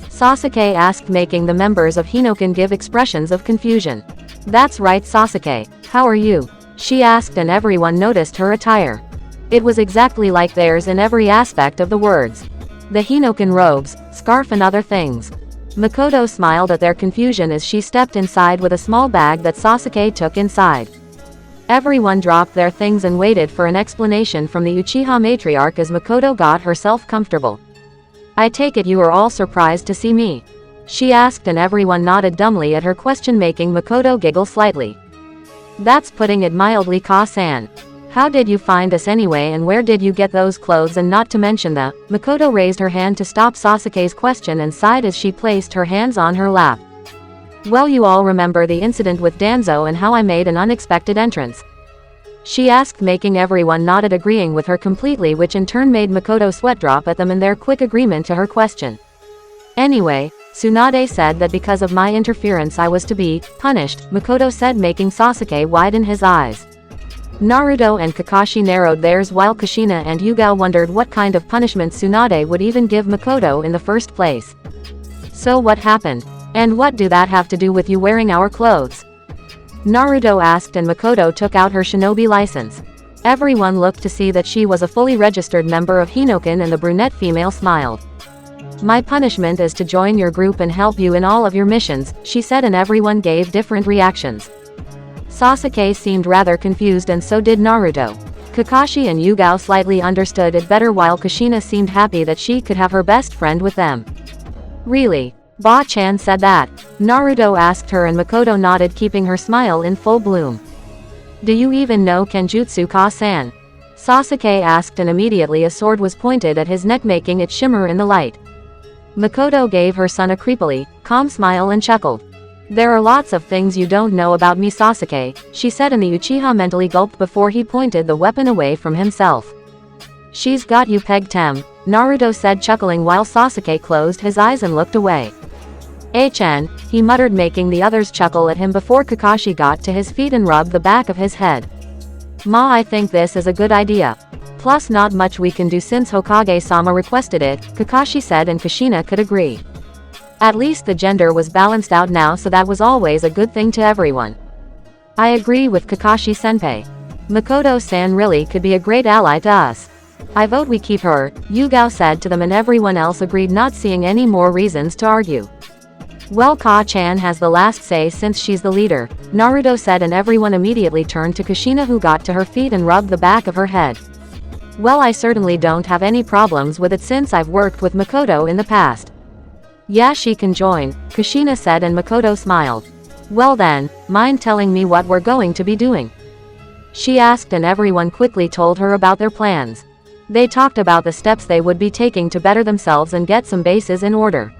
Sasuke asked, making the members of Hinoken give expressions of confusion. That's right Sasuke, how are you? She asked, and everyone noticed her attire. It was exactly like theirs in every aspect of the words. The Hinoken robes, scarf and other things. Makoto smiled at their confusion as she stepped inside with a small bag that Sasuke took inside. Everyone dropped their things and waited for an explanation from the Uchiha matriarch as Makoto got herself comfortable. I take it you are all surprised to see me? She asked, and everyone nodded dumbly at her question, making Makoto giggle slightly. That's putting it mildly, Ka-san. How did you find us anyway, and where did you get those clothes, and not to mention the... Makoto raised her hand to stop Sasuke's question and sighed as she placed her hands on her lap. Well, you all remember the incident with Danzo and how I made an unexpected entrance? She asked, making everyone nodded, agreeing with her completely, which in turn made Makoto sweat drop at them in their quick agreement to her question. Anyway, Tsunade said that because of my interference I was to be punished, Makoto said, making Sasuke widen his eyes. Naruto and Kakashi narrowed theirs while Kushina and Yugao wondered what kind of punishment Tsunade would even give Makoto in the first place. So what happened? And what do that have to do with you wearing our clothes? Naruto asked, and Makoto took out her shinobi license. Everyone looked to see that she was a fully registered member of Hinoken, and the brunette female smiled. My punishment is to join your group and help you in all of your missions, she said, and everyone gave different reactions. Sasuke seemed rather confused, and so did Naruto. Kakashi and Yugao slightly understood it better, while Kushina seemed happy that she could have her best friend with them. Really? Ba-chan said that? Naruto asked her, and Makoto nodded, keeping her smile in full bloom. Do you even know Kenjutsu, Ka-san? Sasuke asked, and immediately a sword was pointed at his neck, making it shimmer in the light. Makoto gave her son a creepily calm smile and chuckled. There are lots of things you don't know about me, Sasuke, she said, and the Uchiha mentally gulped before he pointed the weapon away from himself. She's got you pegged, Tem, Naruto said, chuckling while Sasuke closed his eyes and looked away. HN, he muttered, making the others chuckle at him before Kakashi got to his feet and rubbed the back of his head. Ma, I think this is a good idea. Plus not much we can do since Hokage-sama requested it, Kakashi said, and Kushina could agree. At least the gender was balanced out now, so that was always a good thing to everyone. I agree with Kakashi-senpai. Makoto-san really could be a great ally to us. I vote we keep her, Yugao said to them, and everyone else agreed, not seeing any more reasons to argue. Well, Ka-chan has the last say since she's the leader, Naruto said, and everyone immediately turned to Kushina, who got to her feet and rubbed the back of her head. Well, I certainly don't have any problems with it since I've worked with Makoto in the past. Yeah, she can join, Kushina said, and Makoto smiled. Well then, mind telling me what we're going to be doing? She asked, and everyone quickly told her about their plans. They talked about the steps they would be taking to better themselves and get some bases in order.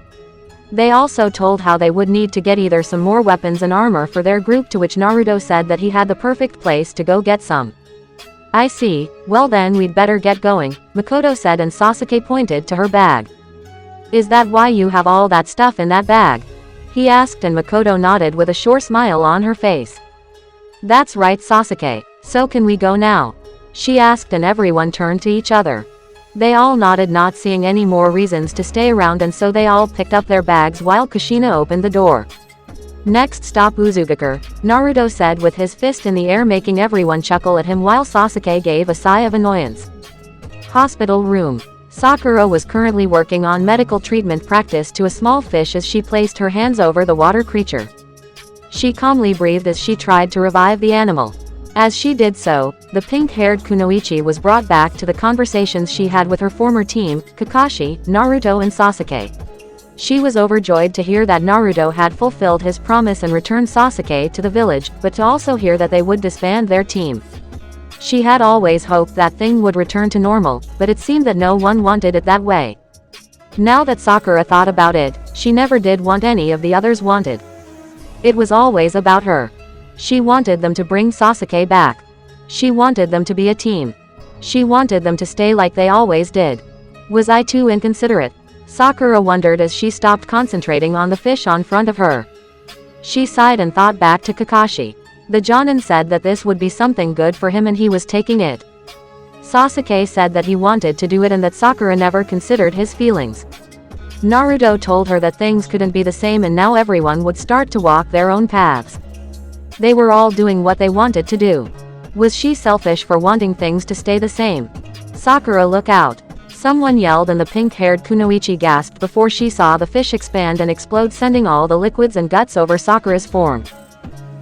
They also told how they would need to get either some more weapons and armor for their group, to which Naruto said that he had the perfect place to go get some. I see, well then we'd better get going, Makoto said, and Sasuke pointed to her bag. Is that why you have all that stuff in that bag? He asked, and Makoto nodded with a sure smile on her face. That's right, Sasuke, so can we go now? She asked, and everyone turned to each other. They all nodded, not seeing any more reasons to stay around, and so they all picked up their bags while Kushina opened the door. Next stop Uzugakure, Naruto said with his fist in the air, making everyone chuckle at him while Sasuke gave a sigh of annoyance. Hospital room. Sakura was currently working on medical treatment practice to a small fish as she placed her hands over the water creature. She calmly breathed as she tried to revive the animal. As she did so, the pink-haired Kunoichi was brought back to the conversations she had with her former team, Kakashi, Naruto and Sasuke. She was overjoyed to hear that Naruto had fulfilled his promise and returned Sasuke to the village, but to also hear that they would disband their team. She had always hoped that thing would return to normal, but it seemed that no one wanted it that way. Now that Sakura thought about it, she never did want any of the others wanted. It was always about her. She wanted them to bring Sasuke back. She wanted them to be a team. She wanted them to stay like they always did. Was I too inconsiderate? Sakura wondered as she stopped concentrating on the fish on front of her. She sighed and thought back to Kakashi. The Jonin said that this would be something good for him and he was taking it. Sasuke said that he wanted to do it and that Sakura never considered his feelings. Naruto told her that things couldn't be the same and now everyone would start to walk their own paths. They were all doing what they wanted to do. Was she selfish for wanting things to stay the same? Sakura, look out. Someone yelled and the pink-haired Kunoichi gasped before she saw the fish expand and explode, sending all the liquids and guts over Sakura's form.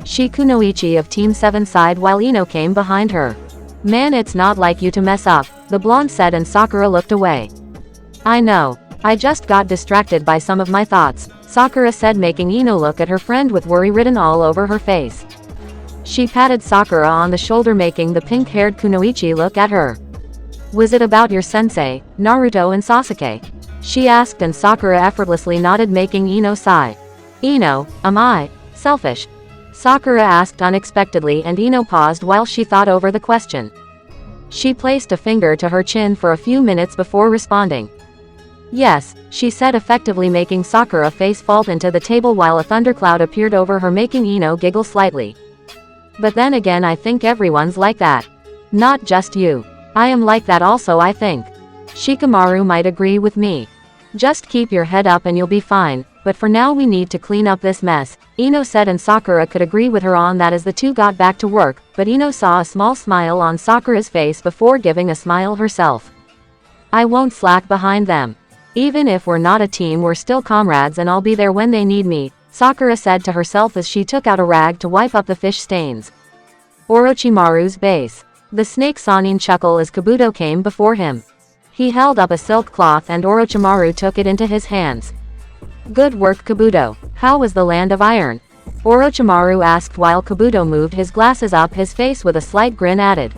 She Kunoichi of Team 7 sighed while Ino came behind her. Man, it's not like you to mess up, the blonde said, and Sakura looked away. I know. I just got distracted by some of my thoughts, Sakura said, making Ino look at her friend with worry written all over her face. She patted Sakura on the shoulder, making the pink-haired Kunoichi look at her. Was it about your sensei, Naruto and Sasuke? She asked, and Sakura effortlessly nodded, making Ino sigh. Ino, am I selfish? Sakura asked unexpectedly, and Ino paused while she thought over the question. She placed a finger to her chin for a few minutes before responding. Yes, she said, effectively making Sakura face fall into the table while a thundercloud appeared over her, making Ino giggle slightly. But then again, I think everyone's like that. Not just you. I am like that also, I think. Shikamaru might agree with me. Just keep your head up and you'll be fine, but for now we need to clean up this mess, Ino said, and Sakura could agree with her on that as the two got back to work, but Ino saw a small smile on Sakura's face before giving a smile herself. I won't slack behind them. Even if we're not a team, we're still comrades and I'll be there when they need me, Sakura said to herself as she took out a rag to wipe up the fish stains. Orochimaru's base. The snake Sanin chuckled as Kabuto came before him. He held up a silk cloth and Orochimaru took it into his hands. Good work, Kabuto. How was the land of iron? Orochimaru asked while Kabuto moved his glasses up his face with a slight grin added.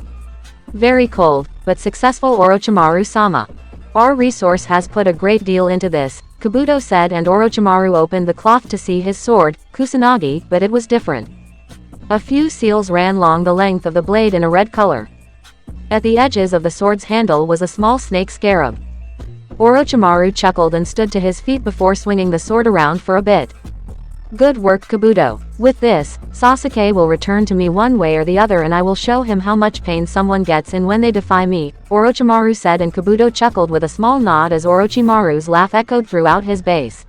Very cold, but successful, Orochimaru-sama. Our resource has put a great deal into this, Kabuto said, and Orochimaru opened the cloth to see his sword, Kusanagi, but it was different. A few seals ran along the length of the blade in a red color. At the edges of the sword's handle was a small snake scarab. Orochimaru chuckled and stood to his feet before swinging the sword around for a bit. Good work, Kabuto. With this, Sasuke will return to me one way or the other, and I will show him how much pain someone gets in when they defy me, Orochimaru said, and Kabuto chuckled with a small nod as Orochimaru's laugh echoed throughout his base.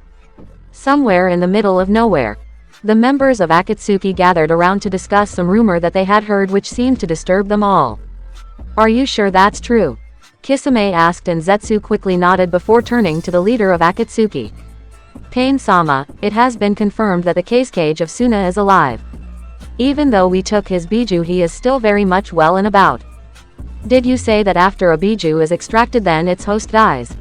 Somewhere in the middle of nowhere, the members of Akatsuki gathered around to discuss some rumor that they had heard which seemed to disturb them all. Are you sure that's true? Kisame asked, and Zetsu quickly nodded before turning to the leader of Akatsuki. Pain-sama, it has been confirmed that the cage of Suna is alive. Even though we took his Biju, he is still very much well and about. Did you say that after a Biju is extracted then its host dies?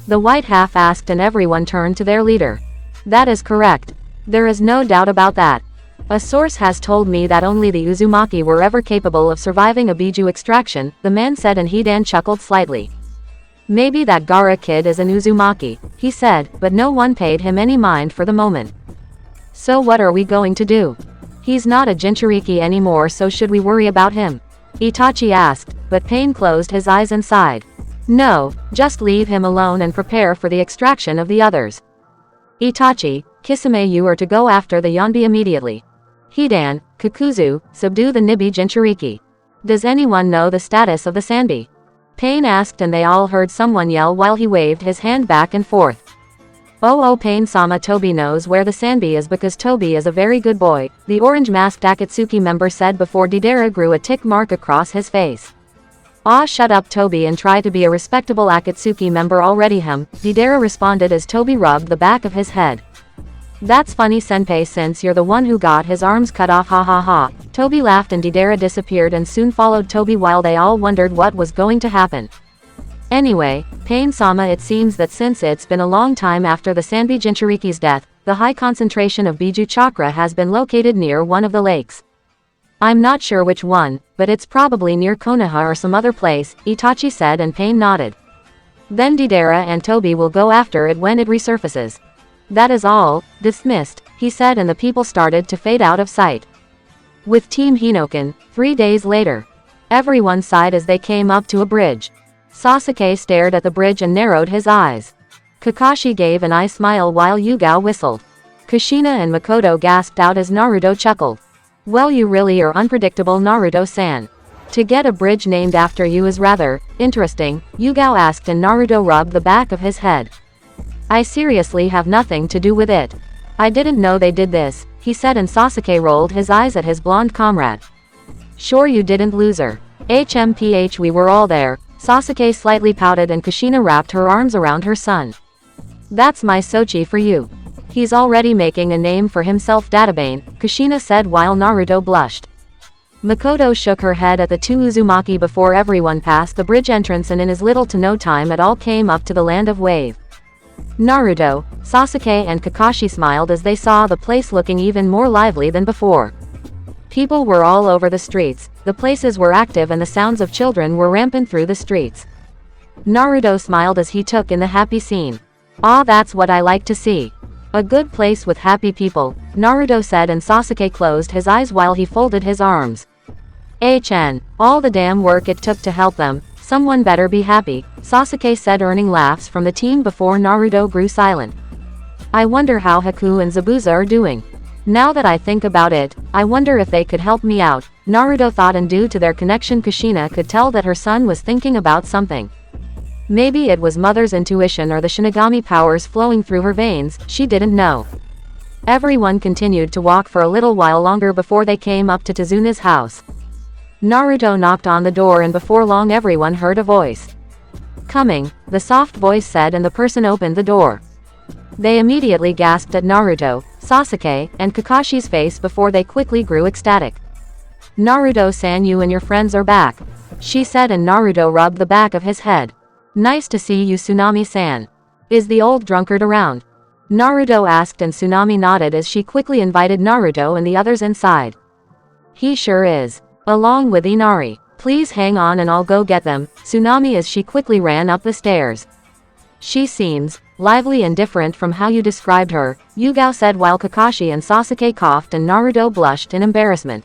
The white half asked, and everyone turned to their leader. That is correct. There is no doubt about that. A source has told me that only the Uzumaki were ever capable of surviving a Biju extraction, the man said, and Hidan chuckled slightly. Maybe that Gaara kid is an Uzumaki, he said, but no one paid him any mind for the moment. So what are we going to do? He's not a Jinchuriki anymore, so should we worry about him? Itachi asked, but Pain closed his eyes and sighed. No, just leave him alone and prepare for the extraction of the others. Itachi, Kisame, you are to go after the Yonbi immediately. Hidan, Kakuzu, subdue the Nibi Jinchuriki. Does anyone know the status of the Sanbi? Pain asked, and they all heard someone yell while he waved his hand back and forth. Oh, Pain-sama, Tobi knows where the Sanbi is because Tobi is a very good boy, the orange-masked Akatsuki member said before Deidara grew a tick mark across his face. Ah, shut up, Tobi, and try to be a respectable Akatsuki member already, Deidara responded as Tobi rubbed the back of his head. That's funny, Senpai, since you're the one who got his arms cut off, ha ha ha. Tobi laughed, and Deidara disappeared and soon followed Tobi while they all wondered what was going to happen. Anyway, Pain-sama, it seems that since it's been a long time after the Sanbi Jinchuriki's death, the high concentration of Biju chakra has been located near one of the lakes. I'm not sure which one, but it's probably near Konoha or some other place, Itachi said, and Pain nodded. Then Deidara and Tobi will go after it when it resurfaces. That is all, dismissed, he said, and the people started to fade out of sight. With Team Hinoken, 3 days later. Everyone sighed as they came up to a bridge. Sasuke stared at the bridge and narrowed his eyes. Kakashi gave an eye smile while Yugao whistled. Kushina and Makoto gasped out as Naruto chuckled. Well, you really are unpredictable, Naruto-san. To get a bridge named after you is rather interesting, Yugao asked, and Naruto rubbed the back of his head. I seriously have nothing to do with it. I didn't know they did this, he said, and Sasuke rolled his eyes at his blonde comrade. Sure you didn't, loser. HMPH, we were all there. Sasuke slightly pouted, and Kushina wrapped her arms around her son. That's my Sochi for you. He's already making a name for himself, Databane, Kushina said while Naruto blushed. Makoto shook her head at the two Uzumaki before everyone passed the bridge entrance and in as little to no time at all came up to the land of Wave. Naruto, Sasuke and Kakashi smiled as they saw the place looking even more lively than before. People were all over the streets, the places were active and the sounds of children were rampant through the streets. Naruto smiled as he took in the happy scene. Ah, that's what I like to see. A good place with happy people, Naruto said, and Sasuke closed his eyes while he folded his arms. HN, all the damn work it took to help them, someone better be happy, Sasuke said, earning laughs from the team before Naruto grew silent. I wonder how Haku and Zabuza are doing. Now that I think about it, I wonder if they could help me out, Naruto thought, and due to their connection Kushina could tell that her son was thinking about something. Maybe it was mother's intuition or the shinigami powers flowing through her veins, she didn't know. Everyone continued to walk for a little while longer before they came up to Tezuna's house. Naruto knocked on the door and before long everyone heard a voice. Coming, the soft voice said, and the person opened the door. They immediately gasped at Naruto, Sasuke, and Kakashi's face before they quickly grew ecstatic. Naruto-san, you and your friends are back, she said, and Naruto rubbed the back of his head. Nice to see you, Tsunami-san. Is the old drunkard around? Naruto asked, and Tsunami nodded as she quickly invited Naruto and the others inside. He sure is. Along with Inari. Please hang on and I'll go get them, Tsunami, as she quickly ran up the stairs. She seems lively and different from how you described her, Yugao said while Kakashi and Sasuke coughed and Naruto blushed in embarrassment.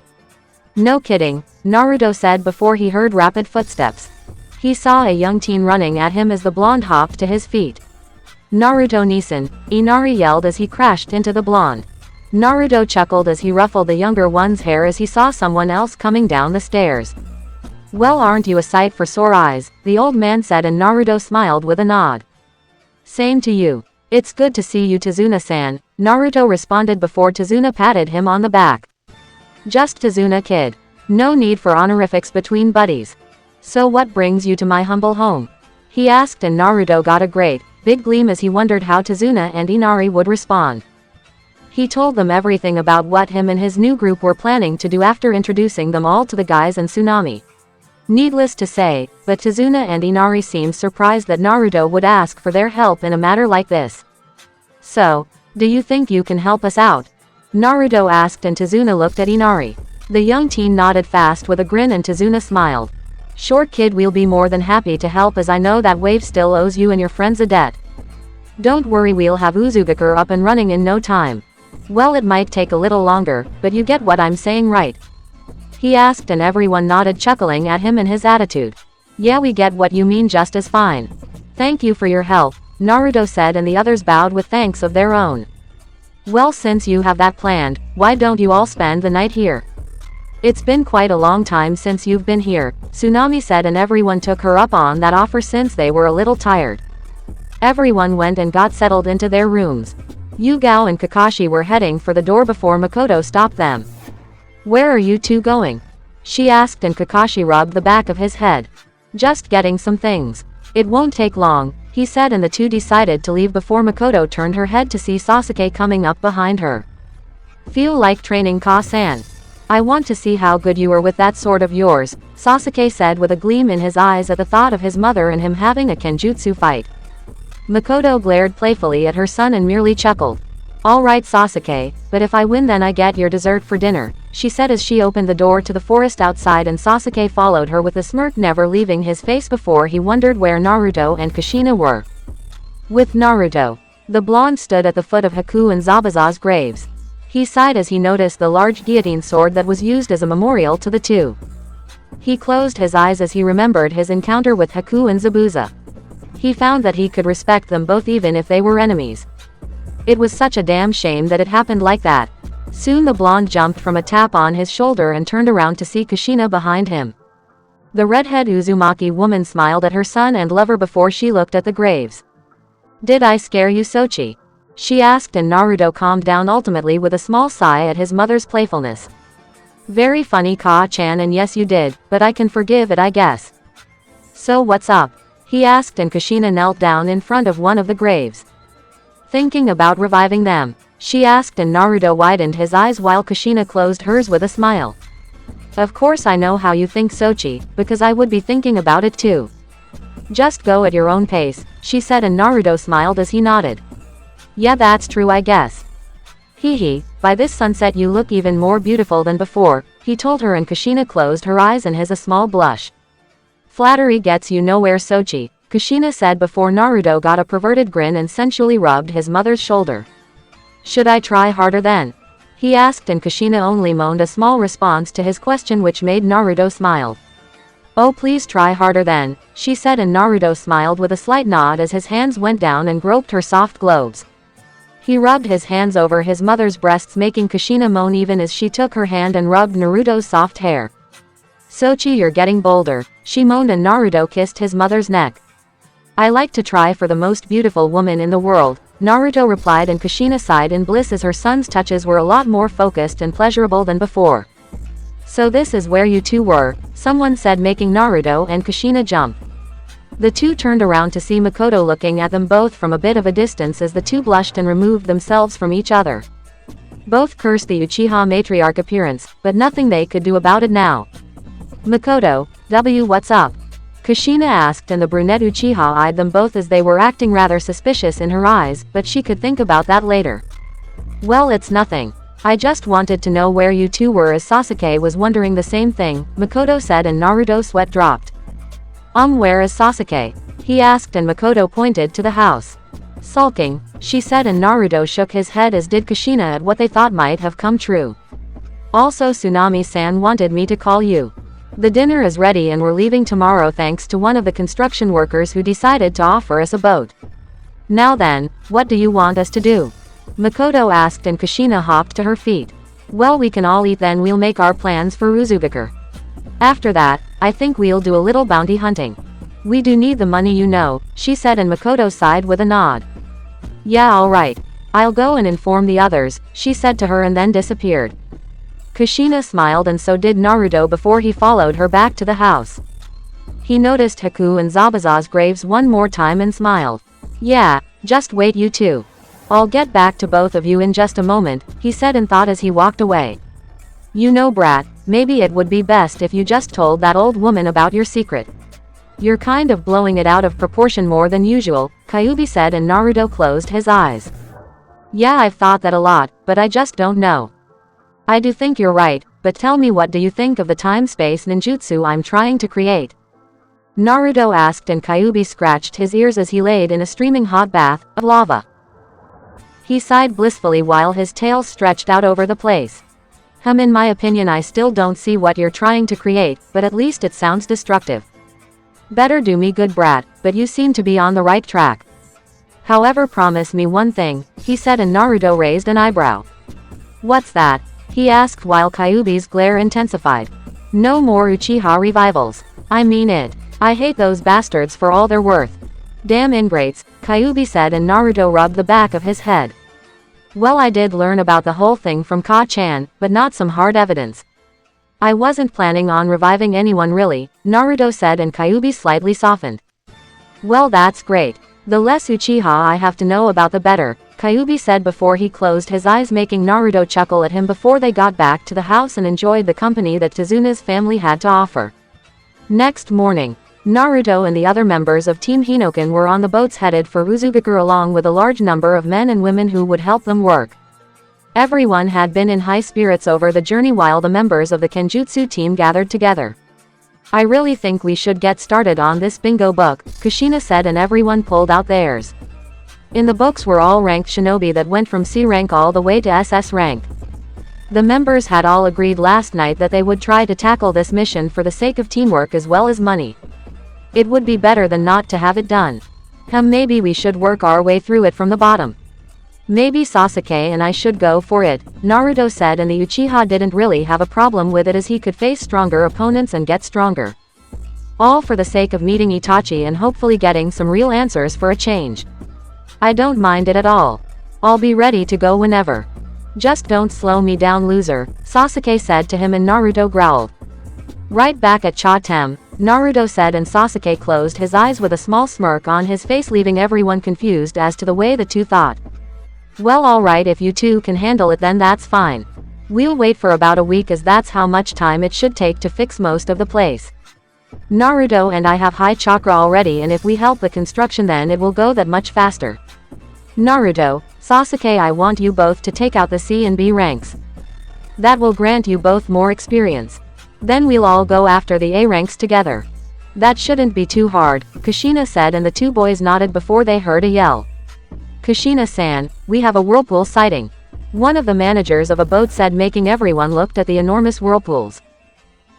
No kidding, Naruto said before he heard rapid footsteps. He saw a young teen running at him as the blonde hopped to his feet. Naruto-Nisan, Inari yelled as he crashed into the blonde. Naruto chuckled as he ruffled the younger one's hair as he saw someone else coming down the stairs. Well, aren't you a sight for sore eyes, the old man said, and Naruto smiled with a nod. Same to you. It's good to see you, Tazuna-san, Naruto responded before Tazuna patted him on the back. Just Tazuna, kid. No need for honorifics between buddies. So what brings you to my humble home? He asked, and Naruto got a great, big gleam as he wondered how Tazuna and Inari would respond. He told them everything about what him and his new group were planning to do after introducing them all to the guys and Tsunami. Needless to say, but Tazuna and Inari seemed surprised that Naruto would ask for their help in a matter like this. So, do you think you can help us out? Naruto asked, and Tazuna looked at Inari. The young teen nodded fast with a grin, and Tazuna smiled. Sure, kid, we'll be more than happy to help, as I know that Wave still owes you and your friends a debt. Don't worry, we'll have Uzugakure up and running in no time. Well, it might take a little longer, but you get what I'm saying, right? He asked, and everyone nodded, chuckling at him and his attitude. Yeah, we get what you mean just as fine. Thank you for your help, Naruto said, and the others bowed with thanks of their own. Well, since you have that planned, why don't you all spend the night here? It's been quite a long time since you've been here, Tsunami said, and everyone took her up on that offer since they were a little tired. Everyone went and got settled into their rooms. Yugao and Kakashi were heading for the door before Makoto stopped them. Where are you two going? She asked, and Kakashi rubbed the back of his head. Just getting some things. It won't take long, he said, and the two decided to leave before Makoto turned her head to see Sasuke coming up behind her. Feel like training, Ka-san? I want to see how good you are with that sword of yours, Sasuke said with a gleam in his eyes at the thought of his mother and him having a kenjutsu fight. Makoto glared playfully at her son and merely chuckled. Alright, Sasuke, but if I win then I get your dessert for dinner, she said as she opened the door to the forest outside, and Sasuke followed her with a smirk, never leaving his face before he wondered where Naruto and Kushina were. With Naruto, the blonde stood at the foot of Haku and Zabuza's graves. He sighed as he noticed the large guillotine sword that was used as a memorial to the two. He closed his eyes as he remembered his encounter with Haku and Zabuza. He found that he could respect them both even if they were enemies. It was such a damn shame that it happened like that. Soon the blonde jumped from a tap on his shoulder and turned around to see Kushina behind him. The redhead Uzumaki woman smiled at her son and lover before she looked at the graves. Did I scare you, Sochi? She asked, and Naruto calmed down ultimately with a small sigh at his mother's playfulness. Very funny, Ka-chan, and yes you did, but I can forgive it, I guess. So what's up? He asked, and Kushina knelt down in front of one of the graves. Thinking about reviving them? She asked, and Naruto widened his eyes while Kushina closed hers with a smile. Of course I know how you think, Sochi, because I would be thinking about it too. Just go at your own pace, she said, and Naruto smiled as he nodded. Yeah, that's true, I guess. Hee, by this sunset you look even more beautiful than before, he told her, and Kushina closed her eyes and his a small blush. Flattery gets you nowhere, Sochi, Kushina said before Naruto got a perverted grin and sensually rubbed his mother's shoulder. Should I try harder then? He asked, and Kushina only moaned a small response to his question, which made Naruto smile. Oh, please try harder then, she said, and Naruto smiled with a slight nod as his hands went down and groped her soft globes. He rubbed his hands over his mother's breasts, making Kushina moan even as she took her hand and rubbed Naruto's soft hair. Sochi, you're getting bolder, she moaned, and Naruto kissed his mother's neck. I like to try for the most beautiful woman in the world, Naruto replied, and Kushina sighed in bliss as her son's touches were a lot more focused and pleasurable than before. So this is where you two were, someone said, making Naruto and Kushina jump. The two turned around to see Makoto looking at them both from a bit of a distance as the two blushed and removed themselves from each other. Both cursed the Uchiha matriarch appearance, but nothing they could do about it now. Makoto, what's up? Kushina asked, and the brunette Uchiha eyed them both as they were acting rather suspicious in her eyes, but she could think about that later. Well, it's nothing. I just wanted to know where you two were, as Sasuke was wondering the same thing, Makoto said, and Naruto's sweat dropped. Where is Sasuke? he asked, and Makoto pointed to the house. Sulking, she said, and Naruto shook his head, as did Kushina, at what they thought might have come true. Also, Tsunami-san wanted me to call you. The dinner is ready and we're leaving tomorrow thanks to one of the construction workers who decided to offer us a boat. Now then, what do you want us to do? Makoto asked, and Kushina hopped to her feet. Well, we can all eat, then we'll make our plans for Uzugakure. After that, I think we'll do a little bounty hunting. We do need the money, you know, she said, and Makoto sighed with a nod. Yeah, alright. I'll go and inform the others, she said to her, and then disappeared. Kushina smiled, and so did Naruto before he followed her back to the house. He noticed Haku and Zabuza's graves one more time and smiled. Yeah, just wait, you two. I'll get back to both of you in just a moment, he said, and thought as he walked away. You know, brat, maybe it would be best if you just told that old woman about your secret. You're kind of blowing it out of proportion more than usual, Kyuubi said, and Naruto closed his eyes. Yeah, I've thought that a lot, but I just don't know. I do think you're right, but tell me, what do you think of the time-space ninjutsu I'm trying to create? Naruto asked, and Kyuubi scratched his ears as he laid in a streaming hot bath of lava. He sighed blissfully while his tail stretched out over the place. In my opinion, I still don't see what you're trying to create, but at least it sounds destructive. Better do me good, brat, but you seem to be on the right track. However, promise me one thing, he said, and Naruto raised an eyebrow. What's that? He asked while Kyuubi's glare intensified. No more Uchiha revivals. I mean it. I hate those bastards for all they're worth. Damn ingrates, Kyuubi said, and Naruto rubbed the back of his head. Well, I did learn about the whole thing from Ka-chan, but not some hard evidence. I wasn't planning on reviving anyone really, Naruto said, and Kyuubi slightly softened. Well, that's great. The less Uchiha I have to know about the better, Kyuubi said before he closed his eyes, making Naruto chuckle at him before they got back to the house and enjoyed the company that Tezuna's family had to offer. Next morning, Naruto and the other members of Team Hinoken were on the boats headed for Uzugakure, along with a large number of men and women who would help them work. Everyone had been in high spirits over the journey while the members of the Kenjutsu team gathered together. I really think we should get started on this bingo book, Kushina said, and everyone pulled out theirs. In the books were all ranked shinobi that went from C rank all the way to SS rank. The members had all agreed last night that they would try to tackle this mission for the sake of teamwork as well as money. It would be better than not to have it done. Maybe we should work our way through it from the bottom. Maybe Sasuke and I should go for it, Naruto said, and the Uchiha didn't really have a problem with it as he could face stronger opponents and get stronger. All for the sake of meeting Itachi and hopefully getting some real answers for a change. I don't mind it at all. I'll be ready to go whenever. Just don't slow me down, loser, Sasuke said to him, and Naruto growled. Right back at Cha-tem, Naruto said, and Sasuke closed his eyes with a small smirk on his face, leaving everyone confused as to the way the two thought. Well, alright, if you two can handle it then that's fine. We'll wait for about a week as that's how much time it should take to fix most of the place. Naruto and I have high chakra already, and if we help the construction then it will go that much faster. Naruto, Sasuke, I want you both to take out the C and B ranks. That will grant you both more experience. Then we'll all go after the A ranks together. That shouldn't be too hard, Kushina said, and the two boys nodded before they heard a yell. Kushina-san, we have a whirlpool sighting. One of the managers of a boat said, making everyone looked at the enormous whirlpools.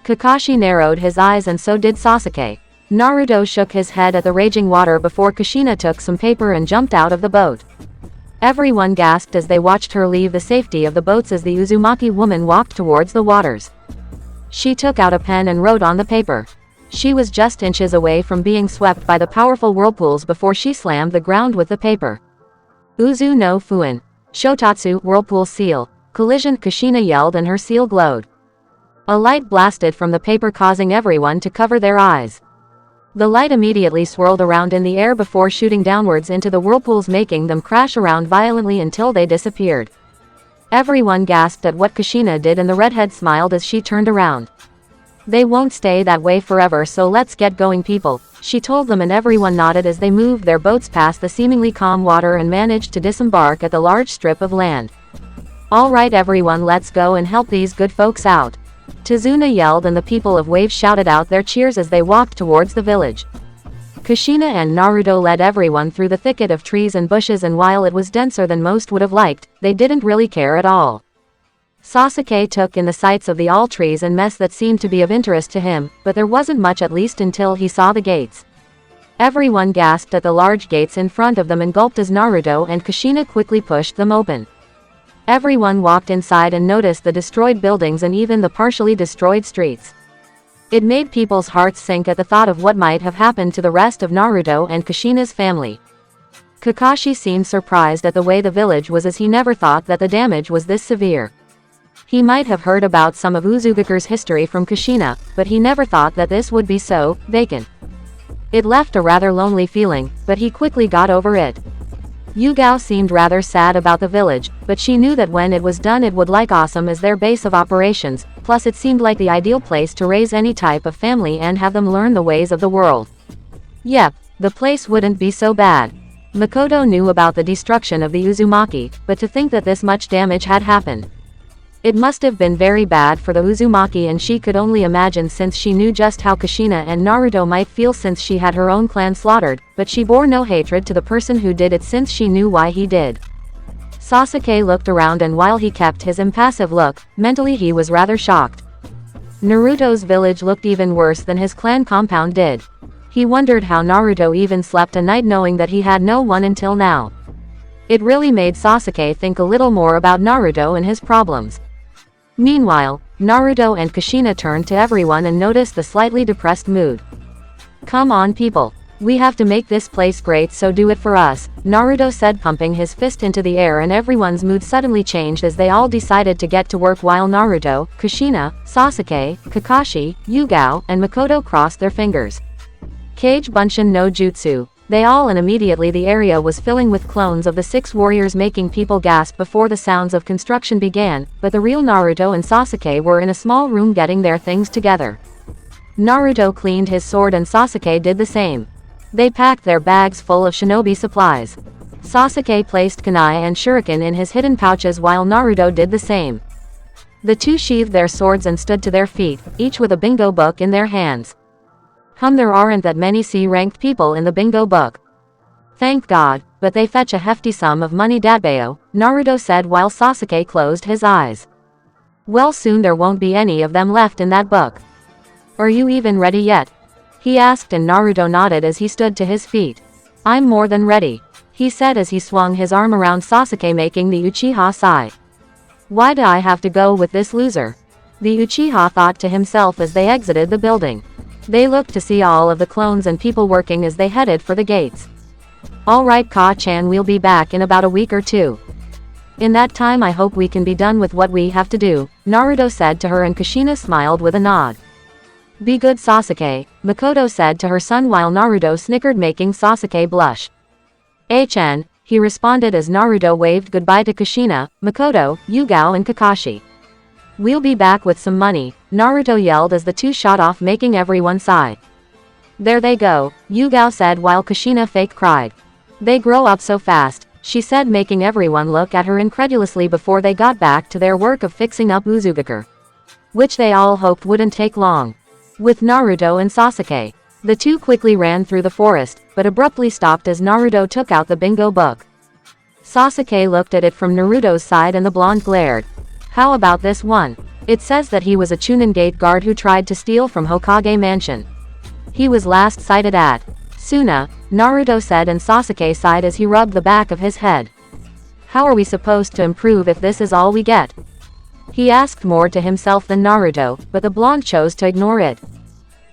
Kakashi narrowed his eyes, and so did Sasuke. Naruto shook his head at the raging water before Kushina took some paper and jumped out of the boat. Everyone gasped as they watched her leave the safety of the boats as the Uzumaki woman walked towards the waters. She took out a pen and wrote on the paper. She was just inches away from being swept by the powerful whirlpools before she slammed the ground with the paper. Uzu no Fuin. Shotatsu, whirlpool seal. Collision, Kushina yelled, and her seal glowed. A light blasted from the paper, causing everyone to cover their eyes. The light immediately swirled around in the air before shooting downwards into the whirlpools, making them crash around violently until they disappeared. Everyone gasped at what Kushina did, and the redhead smiled as she turned around. They won't stay that way forever, so let's get going, people, she told them, and everyone nodded as they moved their boats past the seemingly calm water and managed to disembark at the large strip of land. Alright everyone, let's go and help these good folks out. Tezuna yelled, and the people of Wave shouted out their cheers as they walked towards the village. Kushina and Naruto led everyone through the thicket of trees and bushes, and while it was denser than most would have liked, they didn't really care at all. Sasuke took in the sights of the all trees and mess that seemed to be of interest to him, but there wasn't much, at least until he saw the gates. Everyone gasped at the large gates in front of them and gulped as Naruto and Kushina quickly pushed them open. Everyone walked inside and noticed the destroyed buildings and even the partially destroyed streets. It made people's hearts sink at the thought of what might have happened to the rest of Naruto and Kushina's family. Kakashi seemed surprised at the way the village was, as he never thought that the damage was this severe. He might have heard about some of Uzugaku's history from Kushina, but he never thought that this would be so vacant. It left a rather lonely feeling, but he quickly got over it. Yugao seemed rather sad about the village, but she knew that when it was done it would like awesome as their base of operations, plus it seemed like the ideal place to raise any type of family and have them learn the ways of the world. Yep, the place wouldn't be so bad. Makoto knew about the destruction of the Uzumaki, but to think that this much damage had happened. It must have been very bad for the Uzumaki, and she could only imagine, since she knew just how Kushina and Naruto might feel since she had her own clan slaughtered, but she bore no hatred to the person who did it since she knew why he did. Sasuke looked around, and while he kept his impassive look, mentally he was rather shocked. Naruto's village looked even worse than his clan compound did. He wondered how Naruto even slept a night knowing that he had no one until now. It really made Sasuke think a little more about Naruto and his problems. Meanwhile, Naruto and Kushina turned to everyone and noticed the slightly depressed mood. "Come on people. We have to make this place great, so do it for us," Naruto said, pumping his fist into the air, and everyone's mood suddenly changed as they all decided to get to work while Naruto, Kushina, Sasuke, Kakashi, Yugao, and Makoto crossed their fingers. Kage Bunshin no Jutsu. They all, and immediately the area was filling with clones of the 6 warriors, making people gasp before the sounds of construction began, but the real Naruto and Sasuke were in a small room getting their things together. Naruto cleaned his sword and Sasuke did the same. They packed their bags full of shinobi supplies. Sasuke placed kunai and shuriken in his hidden pouches while Naruto did the same. The two sheathed their swords and stood to their feet, each with a bingo book in their hands. There aren't that many C-ranked people in the bingo book. Thank God, but they fetch a hefty sum of money, Datbeo, Naruto said while Sasuke closed his eyes. Well, soon there won't be any of them left in that book. Are you even ready yet? He asked, and Naruto nodded as he stood to his feet. I'm more than ready, he said as he swung his arm around Sasuke, making the Uchiha sigh. Why do I have to go with this loser? The Uchiha thought to himself as they exited the building. They looked to see all of the clones and people working as they headed for the gates. Alright Ka-chan, we'll be back in about a week or two. In that time I hope we can be done with what we have to do, Naruto said to her, and Kushina smiled with a nod. Be good Sasuke, Makoto said to her son while Naruto snickered, making Sasuke blush. HN, he responded as Naruto waved goodbye to Kushina, Makoto, Yugao and Kakashi. We'll be back with some money, Naruto yelled as the two shot off, making everyone sigh. There they go, Yugao said while Kushina fake cried. They grow up so fast, she said, making everyone look at her incredulously before they got back to their work of fixing up Uzugaku. Which they all hoped wouldn't take long. With Naruto and Sasuke, the two quickly ran through the forest, but abruptly stopped as Naruto took out the bingo book. Sasuke looked at it from Naruto's side and the blonde glared. How about this one? It says that he was a Chunin gate guard who tried to steal from Hokage Mansion. He was last sighted at Suna, Naruto said, and Sasuke sighed as he rubbed the back of his head. How are we supposed to improve if this is all we get? He asked more to himself than Naruto, but the blonde chose to ignore it.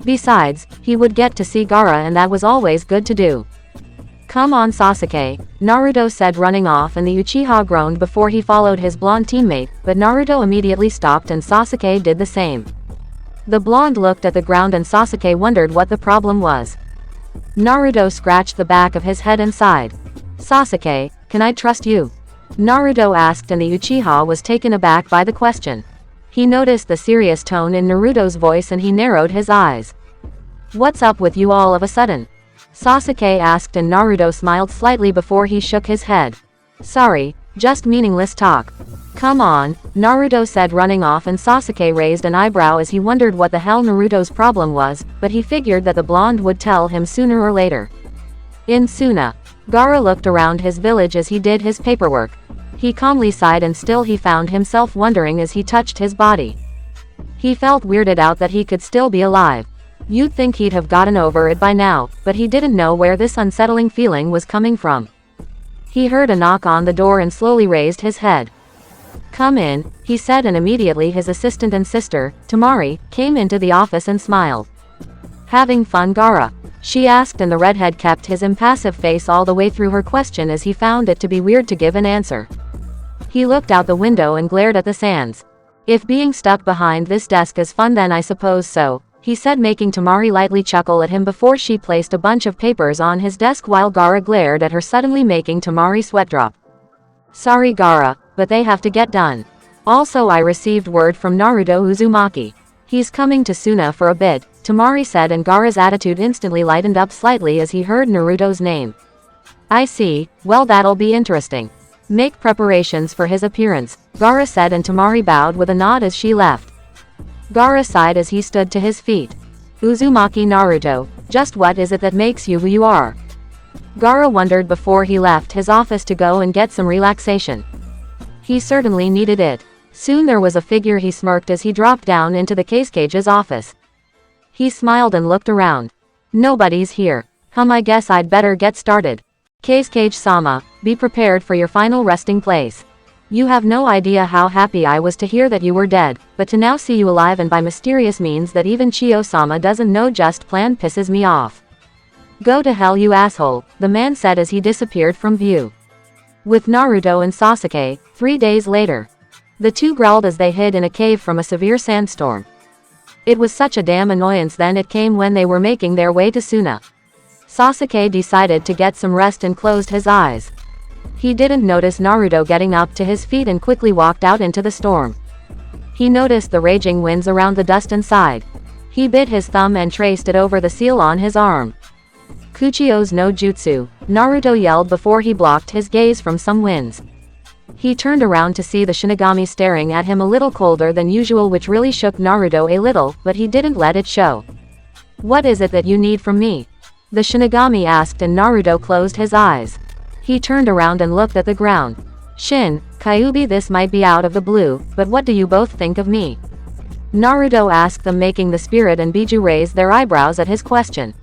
Besides, he would get to see Gaara, and that was always good to do. Come on Sasuke, Naruto said, running off, and the Uchiha groaned before he followed his blonde teammate, but Naruto immediately stopped and Sasuke did the same. The blonde looked at the ground and Sasuke wondered what the problem was. Naruto scratched the back of his head and sighed. Sasuke, can I trust you? Naruto asked, and the Uchiha was taken aback by the question. He noticed the serious tone in Naruto's voice and he narrowed his eyes. What's up with you all of a sudden? Sasuke asked, and Naruto smiled slightly before he shook his head. Sorry, Just meaningless talk. Come on, Naruto said, running off, and Sasuke raised an eyebrow as he wondered what the hell Naruto's problem was, but he figured that the blonde would tell him sooner or later. In Suna, Gaara looked around his village as he did his paperwork. He calmly sighed, and still he found himself wondering as he touched his body. He felt weirded out that he could still be alive. You'd think he'd have gotten over it by now, but he didn't know where this unsettling feeling was coming from. He heard a knock on the door and slowly raised his head. "Come in," he said, and immediately his assistant and sister, Temari, came into the office and smiled. "Having fun, Gaara?" she asked, and the redhead kept his impassive face all the way through her question as he found it to be weird to give an answer. He looked out the window and glared at the sands. "If being stuck behind this desk is fun, then I suppose so," he said, making Temari lightly chuckle at him before she placed a bunch of papers on his desk while Gaara glared at her, suddenly making Temari sweat drop. "Sorry, Gaara, but they have to get done. Also, I received word from Naruto Uzumaki. He's coming to Suna for a bit," Temari said, and Gaara's attitude instantly lightened up slightly as he heard Naruto's name. "I see, well, that'll be interesting. Make preparations for his appearance," Gaara said, and Temari bowed with a nod as she left. Gaara sighed as he stood to his feet. "Uzumaki Naruto, just what is it that makes you who you are?" Gaara wondered before he left his office to go and get some relaxation. He certainly needed it. Soon there was a figure. He smirked as he dropped down into the Cage's office. He smiled and looked around. "Nobody's here. I guess I'd better get started. Cage-sama, be prepared for your final resting place. You have no idea how happy I was to hear that you were dead, but to now see you alive and by mysterious means that even Chiyo-sama doesn't know just plain pisses me off. Go to hell, you asshole," the man said as he disappeared from view. With Naruto and Sasuke, 3 days later. The two growled as they hid in a cave from a severe sandstorm. It was such a damn annoyance. Then it came when they were making their way to Suna. Sasuke decided to get some rest and closed his eyes. He didn't notice Naruto getting up to his feet and quickly walked out into the storm. He noticed the raging winds around the dust and sighed. He bit his thumb and traced it over the seal on his arm. "Kuchio's no jutsu," Naruto yelled before he blocked his gaze from some winds. He turned around to see the shinigami staring at him a little colder than usual, which really shook Naruto a little, but he didn't let it show. "What is it that you need from me?" the shinigami asked, and Naruto closed his eyes. He turned around and looked at the ground. "Shin, Kyuubi, this might be out of the blue, but what do you both think of me?" Naruto asked them, making the spirit and Biju raise their eyebrows at his question.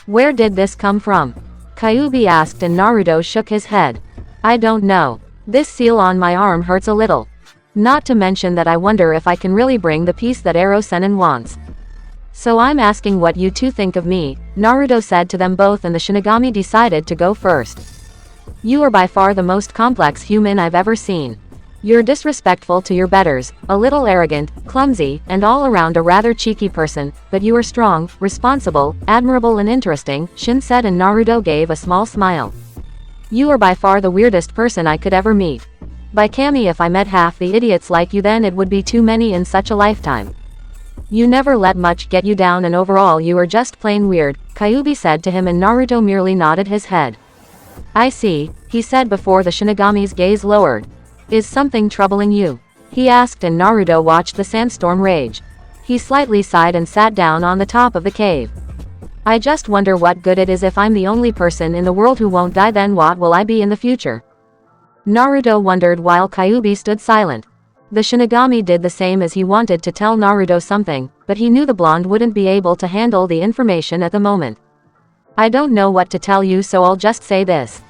"Where did this come from?" Kyuubi asked, and Naruto shook his head. "I don't know. This seal on my arm hurts a little. Not to mention that I wonder if I can really bring the peace that Ero-sennin wants. So I'm asking what you two think of me," Naruto said to them both, and the shinigami decided to go first. "You are by far the most complex human I've ever seen. You're disrespectful to your betters, a little arrogant, clumsy, and all around a rather cheeky person, but you are strong, responsible, admirable, and interesting," Shin said, and Naruto gave a small smile. "You are by far the weirdest person I could ever meet. By Kami, if I met half the idiots like you, then it would be too many in such a lifetime. You never let much get you down, and overall you are just plain weird," Kyuubi said to him, and Naruto merely nodded his head. "I see," he said before the shinigami's gaze lowered. "Is something troubling you?" he asked, and Naruto watched the sandstorm rage. He slightly sighed and sat down on the top of the cave. "I just wonder what good it is if I'm the only person in the world who won't die. Then what will I be in the future?" Naruto wondered while Kyuubi stood silent. The shinigami did the same as he wanted to tell Naruto something, but he knew the blonde wouldn't be able to handle the information at the moment. "I don't know what to tell you, so I'll just say this.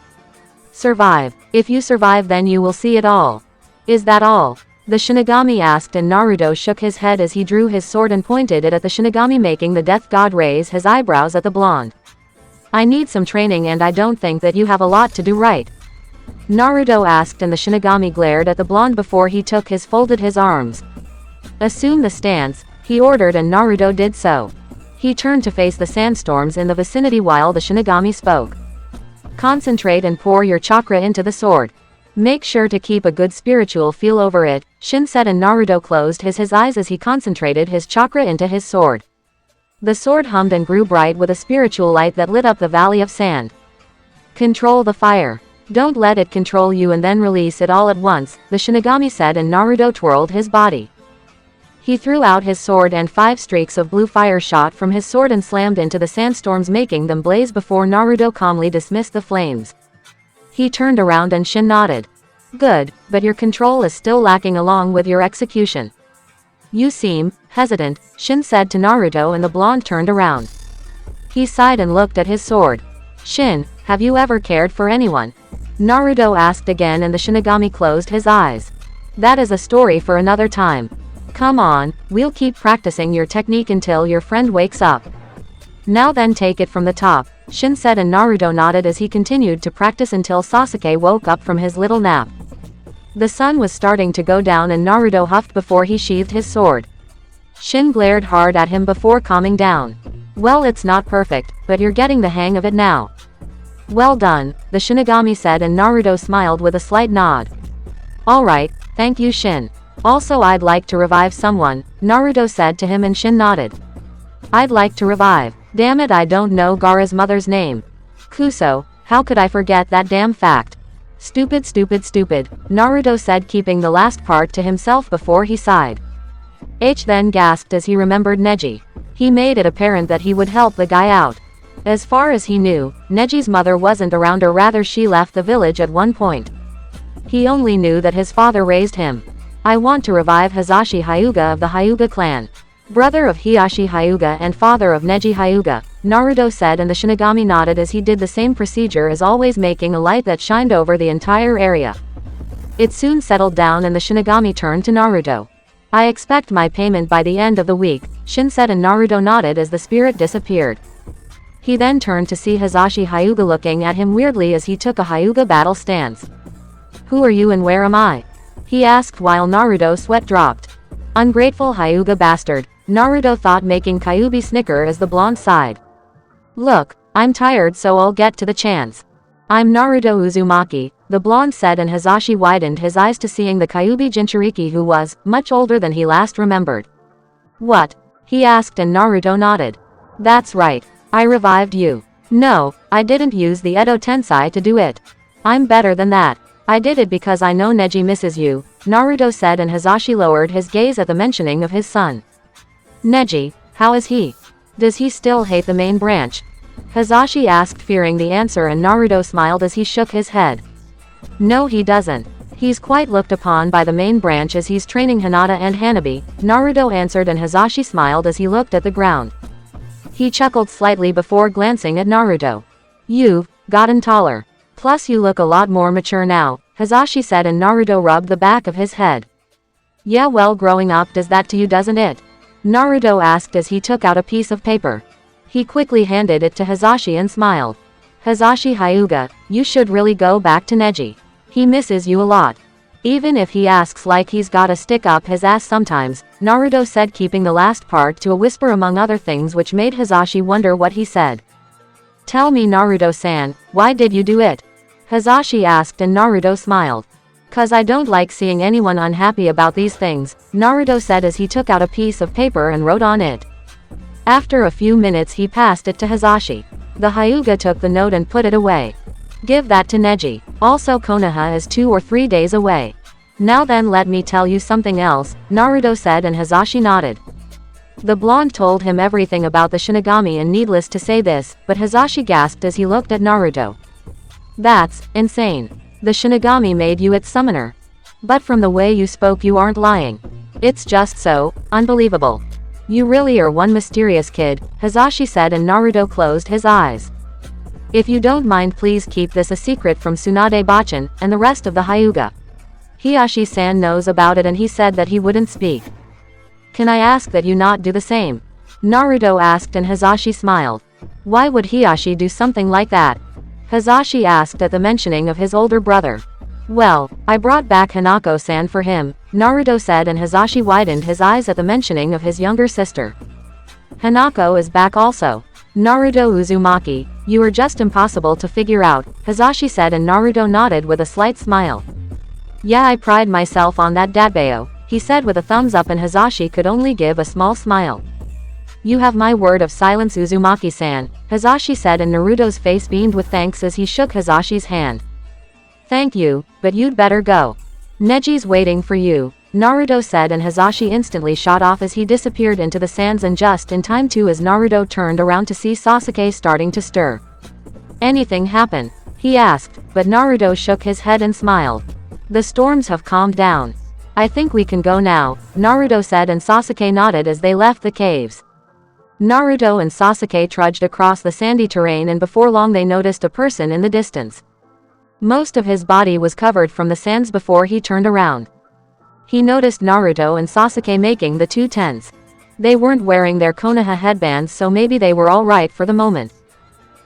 Survive. If you survive, then you will see it all." "Is that all?" the shinigami asked, and Naruto shook his head as he drew his sword and pointed it at the shinigami, making the death god raise his eyebrows at the blonde. "I need some training, and I don't think that you have a lot to do, right?" Naruto asked, and the shinigami glared at the blonde before he took his folded his arms. "Assume the stance," he ordered, and Naruto did so. He turned to face the sandstorms in the vicinity while the shinigami spoke. "Concentrate and pour your chakra into the sword. Make sure to keep a good spiritual feel over it," Shin said, and Naruto closed his eyes as he concentrated his chakra into his sword. The sword hummed and grew bright with a spiritual light that lit up the valley of sand. "Control the fire," Don't let it control you and then release it all at once, the shinigami said, and Naruto twirled his body. He threw out his sword and 5 streaks of blue fire shot from his sword and slammed into the sandstorms, making them blaze before Naruto calmly dismissed the flames. He turned around and Shin nodded. Good, but your control is still lacking along with your execution. You seem hesitant, Shin said to Naruto, and the blonde turned around. He sighed and looked at his sword. Shin, have you ever cared for anyone? Naruto asked again, and the shinigami closed his eyes. That is a story for another time. Come on, we'll keep practicing your technique until your friend wakes up. Now then, take it from the top, Shin said, and Naruto nodded as he continued to practice until Sasuke woke up from his little nap. The sun was starting to go down and Naruto huffed before he sheathed his sword. Shin glared hard at him before calming down. Well, it's not perfect, but you're getting the hang of it now. Well done, the shinigami said, and Naruto smiled with a slight nod. Alright, thank you, Shin. Also, I'd like to revive someone, Naruto said to him, and Shin nodded. I'd like to revive. Damn it, I don't know Gaara's mother's name. Kuso, how could I forget that damn fact? Stupid, Naruto said, keeping the last part to himself before he sighed. H then gasped as he remembered Neji. He made it apparent that he would help the guy out. As far as he knew, Neji's mother wasn't around, or rather she left the village at one point. He only knew that his father raised him. I want to revive Hisashi Hyuga of the Hyuga clan. Brother of Hisashi Hyuga and father of Neji Hyuga, Naruto said, and the shinigami nodded as he did the same procedure as always, making a light that shined over the entire area. It soon settled down and the shinigami turned to Naruto. I expect my payment by the end of the week, Shin said, and Naruto nodded as the spirit disappeared. He then turned to see Hisashi Hyuga looking at him weirdly as he took a Hyuga battle stance. Who are you and where am I? He asked while Naruto's sweat dropped. Ungrateful Hyuga bastard, Naruto thought, making Kyuubi snicker as the blonde sighed. Look, I'm tired, so I'll get to the chance. I'm Naruto Uzumaki, the blonde said, and Hisashi widened his eyes to seeing the Kyuubi Jinchuriki, who was much older than he last remembered. What? He asked, and Naruto nodded. That's right. I revived you. No, I didn't use the Edo Tensei to do it. I'm better than that. I did it because I know Neji misses you, Naruto said, and Hisashi lowered his gaze at the mentioning of his son. Neji, how is he? Does he still hate the main branch? Hisashi asked, fearing the answer, and Naruto smiled as he shook his head. No, he doesn't. He's quite looked upon by the main branch as he's training Hinata and Hanabi, Naruto answered, and Hisashi smiled as he looked at the ground. He chuckled slightly before glancing at Naruto. You've gotten taller. Plus you look a lot more mature now, Hisashi said, and Naruto rubbed the back of his head. Yeah, well, growing up does that to you, doesn't it? Naruto asked as he took out a piece of paper. He quickly handed it to Hisashi and smiled. Hisashi Hyuga, you should really go back to Neji. He misses you a lot. Even if he asks like he's gotta stick up his ass sometimes, Naruto said, keeping the last part to a whisper among other things, which made Hisashi wonder what he said. Tell me, Naruto-san, why did you do it? Hisashi asked, and Naruto smiled. Cause I don't like seeing anyone unhappy about these things, Naruto said as he took out a piece of paper and wrote on it. After a few minutes he passed it to Hisashi. The Hyuga took the note and put it away. Give that to Neji. Also, Konoha is 2 or 3 days away. Now then, let me tell you something else, Naruto said, and Hisashi nodded. The blonde told him everything about the shinigami, and needless to say this, but Hisashi gasped as he looked at Naruto. That's insane. The shinigami made you its summoner. But from the way you spoke, you aren't lying. It's just so unbelievable. You really are one mysterious kid, Hisashi said, and Naruto closed his eyes. If you don't mind, please keep this a secret from Tsunade Bachan and the rest of the Hyuga. Hisashi-san knows about it and he said that he wouldn't speak. Can I ask that you not do the same? Naruto asked, and Hisashi smiled. Why would Hisashi do something like that? Hisashi asked at the mentioning of his older brother. Well, I brought back Hanako-san for him, Naruto said, and Hisashi widened his eyes at the mentioning of his younger sister. Hanako is back also. Naruto Uzumaki, you are just impossible to figure out, Hisashi said, and Naruto nodded with a slight smile. Yeah, I pride myself on that datbeo, he said with a thumbs up, and Hisashi could only give a small smile. You have my word of silence, Uzumaki-san, Hisashi said, and Naruto's face beamed with thanks as he shook Hisashi's hand. Thank you, but you'd better go. Neji's waiting for you, Naruto said, and Hisashi instantly shot off as he disappeared into the sands, and just in time too as Naruto turned around to see Sasuke starting to stir. Anything happen? He asked, but Naruto shook his head and smiled. The storms have calmed down. I think we can go now, Naruto said, and Sasuke nodded as they left the caves. Naruto and Sasuke trudged across the sandy terrain, and before long they noticed a person in the distance. Most of his body was covered from the sands before he turned around. He noticed Naruto and Sasuke making the two tents. They weren't wearing their Konoha headbands, so maybe they were alright for the moment.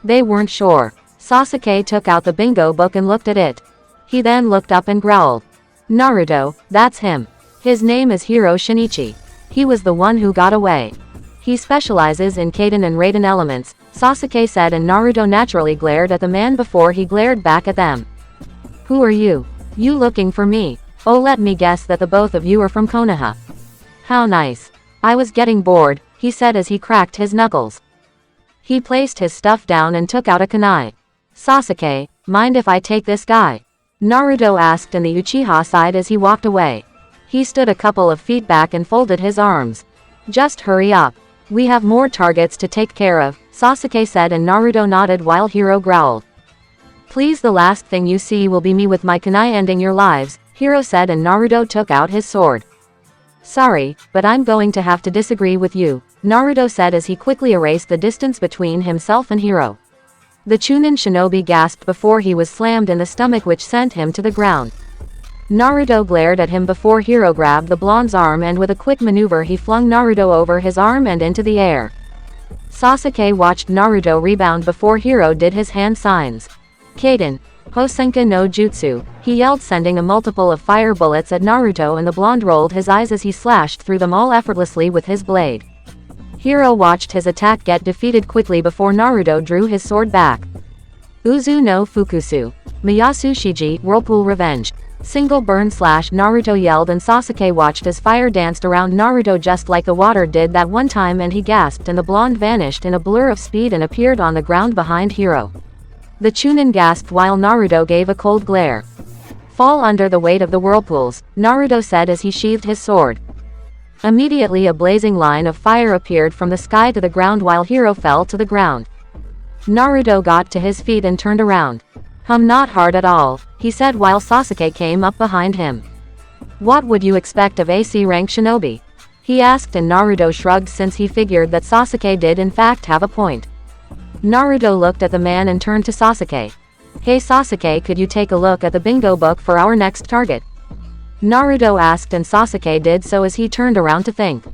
They weren't sure. Sasuke took out the bingo book and looked at it. He then looked up and growled. Naruto, that's him. His name is Hiro Shinichi. He was the one who got away. He specializes in Kaden and Raiden elements, Sasuke said, and Naruto naturally glared at the man before he glared back at them. Who are you? You looking for me? Oh, let me guess that the both of you are from Konoha. How nice. I was getting bored, he said as he cracked his knuckles. He placed his stuff down and took out a kunai. Sasuke, mind if I take this guy? Naruto asked, and the Uchiha sighed as he walked away. He stood a couple of feet back and folded his arms. Just hurry up. We have more targets to take care of, Sasuke said, and Naruto nodded while Hiro growled. Please, the last thing you see will be me with my kunai ending your lives, Hiro said, and Naruto took out his sword. Sorry, but I'm going to have to disagree with you, Naruto said as he quickly erased the distance between himself and Hiro. The Chunin shinobi gasped before he was slammed in the stomach, which sent him to the ground. Naruto glared at him before Hiro grabbed the blonde's arm, and with a quick maneuver he flung Naruto over his arm and into the air. Sasuke watched Naruto rebound before Hiro did his hand signs. Kaden, Hosenka no Jutsu, he yelled, sending a multiple of fire bullets at Naruto, and the blonde rolled his eyes as he slashed through them all effortlessly with his blade. Hiro watched his attack get defeated quickly before Naruto drew his sword back. Uzu no Fukusu, Miyasu Shiji, Whirlpool Revenge. Single burn slash, Naruto yelled, and Sasuke watched as fire danced around Naruto just like the water did that one time, and he gasped, and the blonde vanished in a blur of speed and appeared on the ground behind Hiro. The Chunin gasped while Naruto gave a cold glare. Fall under the weight of the whirlpools, Naruto said as he sheathed his sword. Immediately a blazing line of fire appeared from the sky to the ground while Hiro fell to the ground. Naruto got to his feet and turned around. Not hard at all, he said while Sasuke came up behind him. What would you expect of AC rank shinobi? He asked, and Naruto shrugged since he figured that Sasuke did in fact have a point. Naruto looked at the man and turned to Sasuke. Hey Sasuke, could you take a look at the bingo book for our next target? Naruto asked, and Sasuke did so as he turned around to think.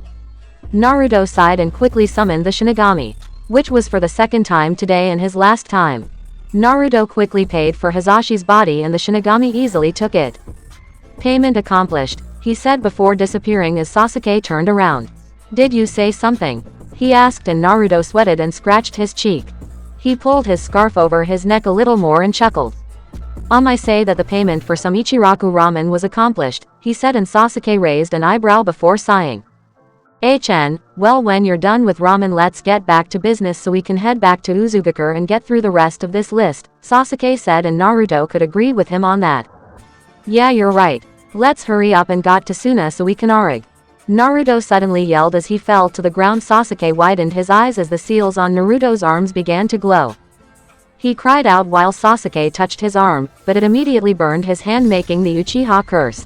Naruto sighed and quickly summoned the shinigami, which was for the second time today and his last time. Naruto quickly paid for Hisashi's body, and the shinigami easily took it. Payment accomplished, he said before disappearing as Sasuke turned around. Did you say something? He asked, and Naruto sweated and scratched his cheek. He pulled his scarf over his neck a little more and chuckled. I say that the payment for some Ichiraku ramen was accomplished, he said, and Sasuke raised an eyebrow before sighing. Well, when you're done with ramen, let's get back to business so we can head back to Uzugakure and get through the rest of this list, Sasuke said, and Naruto could agree with him on that. Yeah, you're right. Let's hurry up and got to Suna so we can arig. Naruto suddenly yelled as he fell to the ground. Sasuke widened his eyes as the seals on Naruto's arms began to glow. He cried out while Sasuke touched his arm, but it immediately burned his hand, making the Uchiha curse.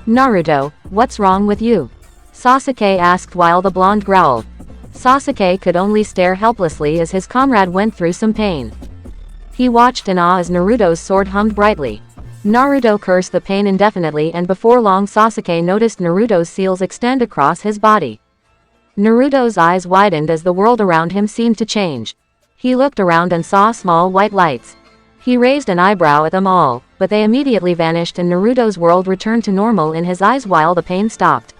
Naruto, what's wrong with you? Sasuke asked while the blonde growled. Sasuke could only stare helplessly as his comrade went through some pain. He watched in awe as Naruto's sword hummed brightly. Naruto cursed the pain indefinitely, and before long Sasuke noticed Naruto's seals extend across his body. Naruto's eyes widened as the world around him seemed to change. He looked around and saw small white lights. He raised an eyebrow at them all, but they immediately vanished and Naruto's world returned to normal in his eyes while the pain stopped.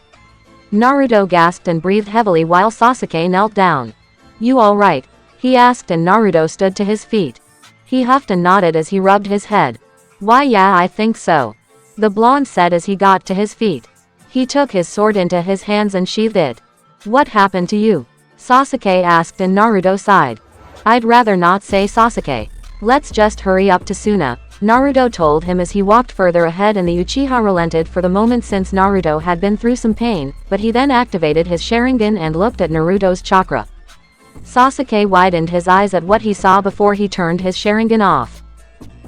Naruto gasped and breathed heavily while Sasuke knelt down. You alright? He asked, and Naruto stood to his feet. He huffed and nodded as he rubbed his head. Why, yeah, I think so, the blonde said as he got to his feet. He took his sword into his hands and sheathed it. What happened to you? Sasuke asked, and Naruto sighed. I'd rather not say, Sasuke. Let's just hurry up to Suna, Naruto told him as he walked further ahead, and the Uchiha relented for the moment since Naruto had been through some pain, but he then activated his Sharingan and looked at Naruto's chakra. Sasuke widened his eyes at what he saw before he turned his Sharingan off.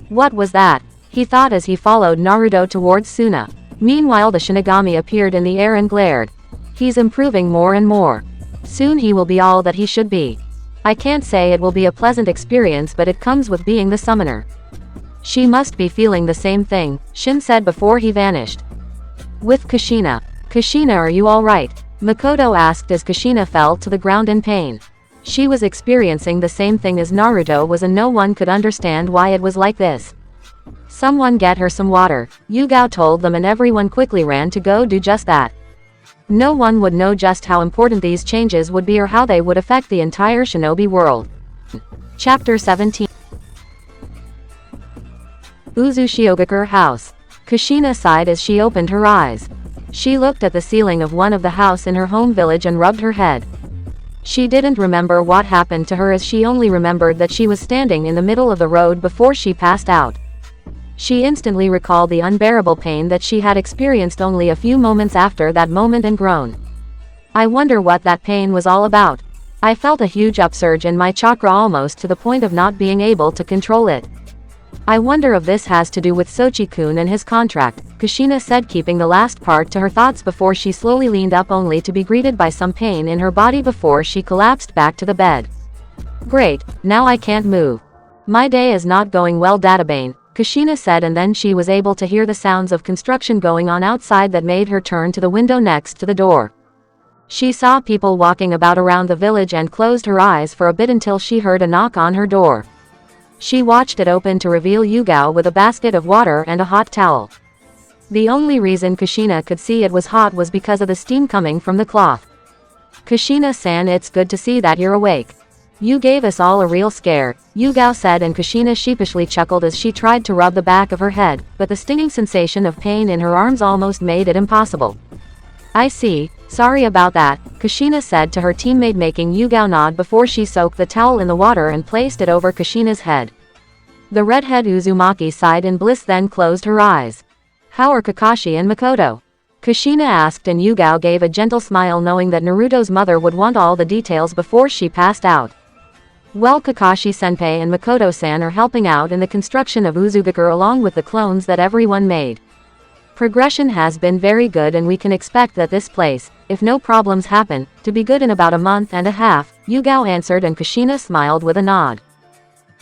What was that? He thought as he followed Naruto towards Suna. Meanwhile, the Shinigami appeared in the air and glared. He's improving more and more. Soon he will be all that he should be. I can't say it will be a pleasant experience, but it comes with being the summoner. She must be feeling the same thing, Shin said before he vanished. With Kushina. Kushina, are you alright? Makoto asked as Kushina fell to the ground in pain. She was experiencing the same thing as Naruto was, and no one could understand why it was like this. Someone get her some water, Yugao told them, and everyone quickly ran to go do just that. No one would know just how important these changes would be or how they would affect the entire shinobi world. Chapter 17. Uzushiogakure House. Kushina sighed as she opened her eyes. She looked at the ceiling of one of the house in her home village and rubbed her head. She didn't remember what happened to her, as she only remembered that she was standing in the middle of the road before she passed out. She instantly recalled the unbearable pain that she had experienced only a few moments after that moment and groaned. I wonder what that pain was all about. I felt a huge upsurge in my chakra, almost to the point of not being able to control it. I wonder if this has to do with Sochi-kun and his contract, Kushina said, keeping the last part to her thoughts before she slowly leaned up, only to be greeted by some pain in her body before she collapsed back to the bed. Great, now I can't move. My day is not going well, Databane, Kushina said, and then she was able to hear the sounds of construction going on outside that made her turn to the window next to the door. She saw people walking about around the village and closed her eyes for a bit until she heard a knock on her door. She watched it open to reveal Yugao with a basket of water and a hot towel. The only reason Kushina could see it was hot was because of the steam coming from the cloth. Kushina-san, it's good to see that you're awake. You gave us all a real scare, Yugao said, and Kushina sheepishly chuckled as she tried to rub the back of her head, but the stinging sensation of pain in her arms almost made it impossible. I see, sorry about that, Kushina said to her teammate, making Yugao nod before she soaked the towel in the water and placed it over Kushina's head. The redhead Uzumaki sighed in bliss, then closed her eyes. How are Kakashi and Makoto? Kushina asked, and Yugao gave a gentle smile, knowing that Naruto's mother would want all the details before she passed out. Well, Kakashi-senpai and Makoto-san are helping out in the construction of Uzugakure along with the clones that everyone made. Progression has been very good, and we can expect that this place, if no problems happen, to be good in about a month and a half, Yugao answered, and Kushina smiled with a nod.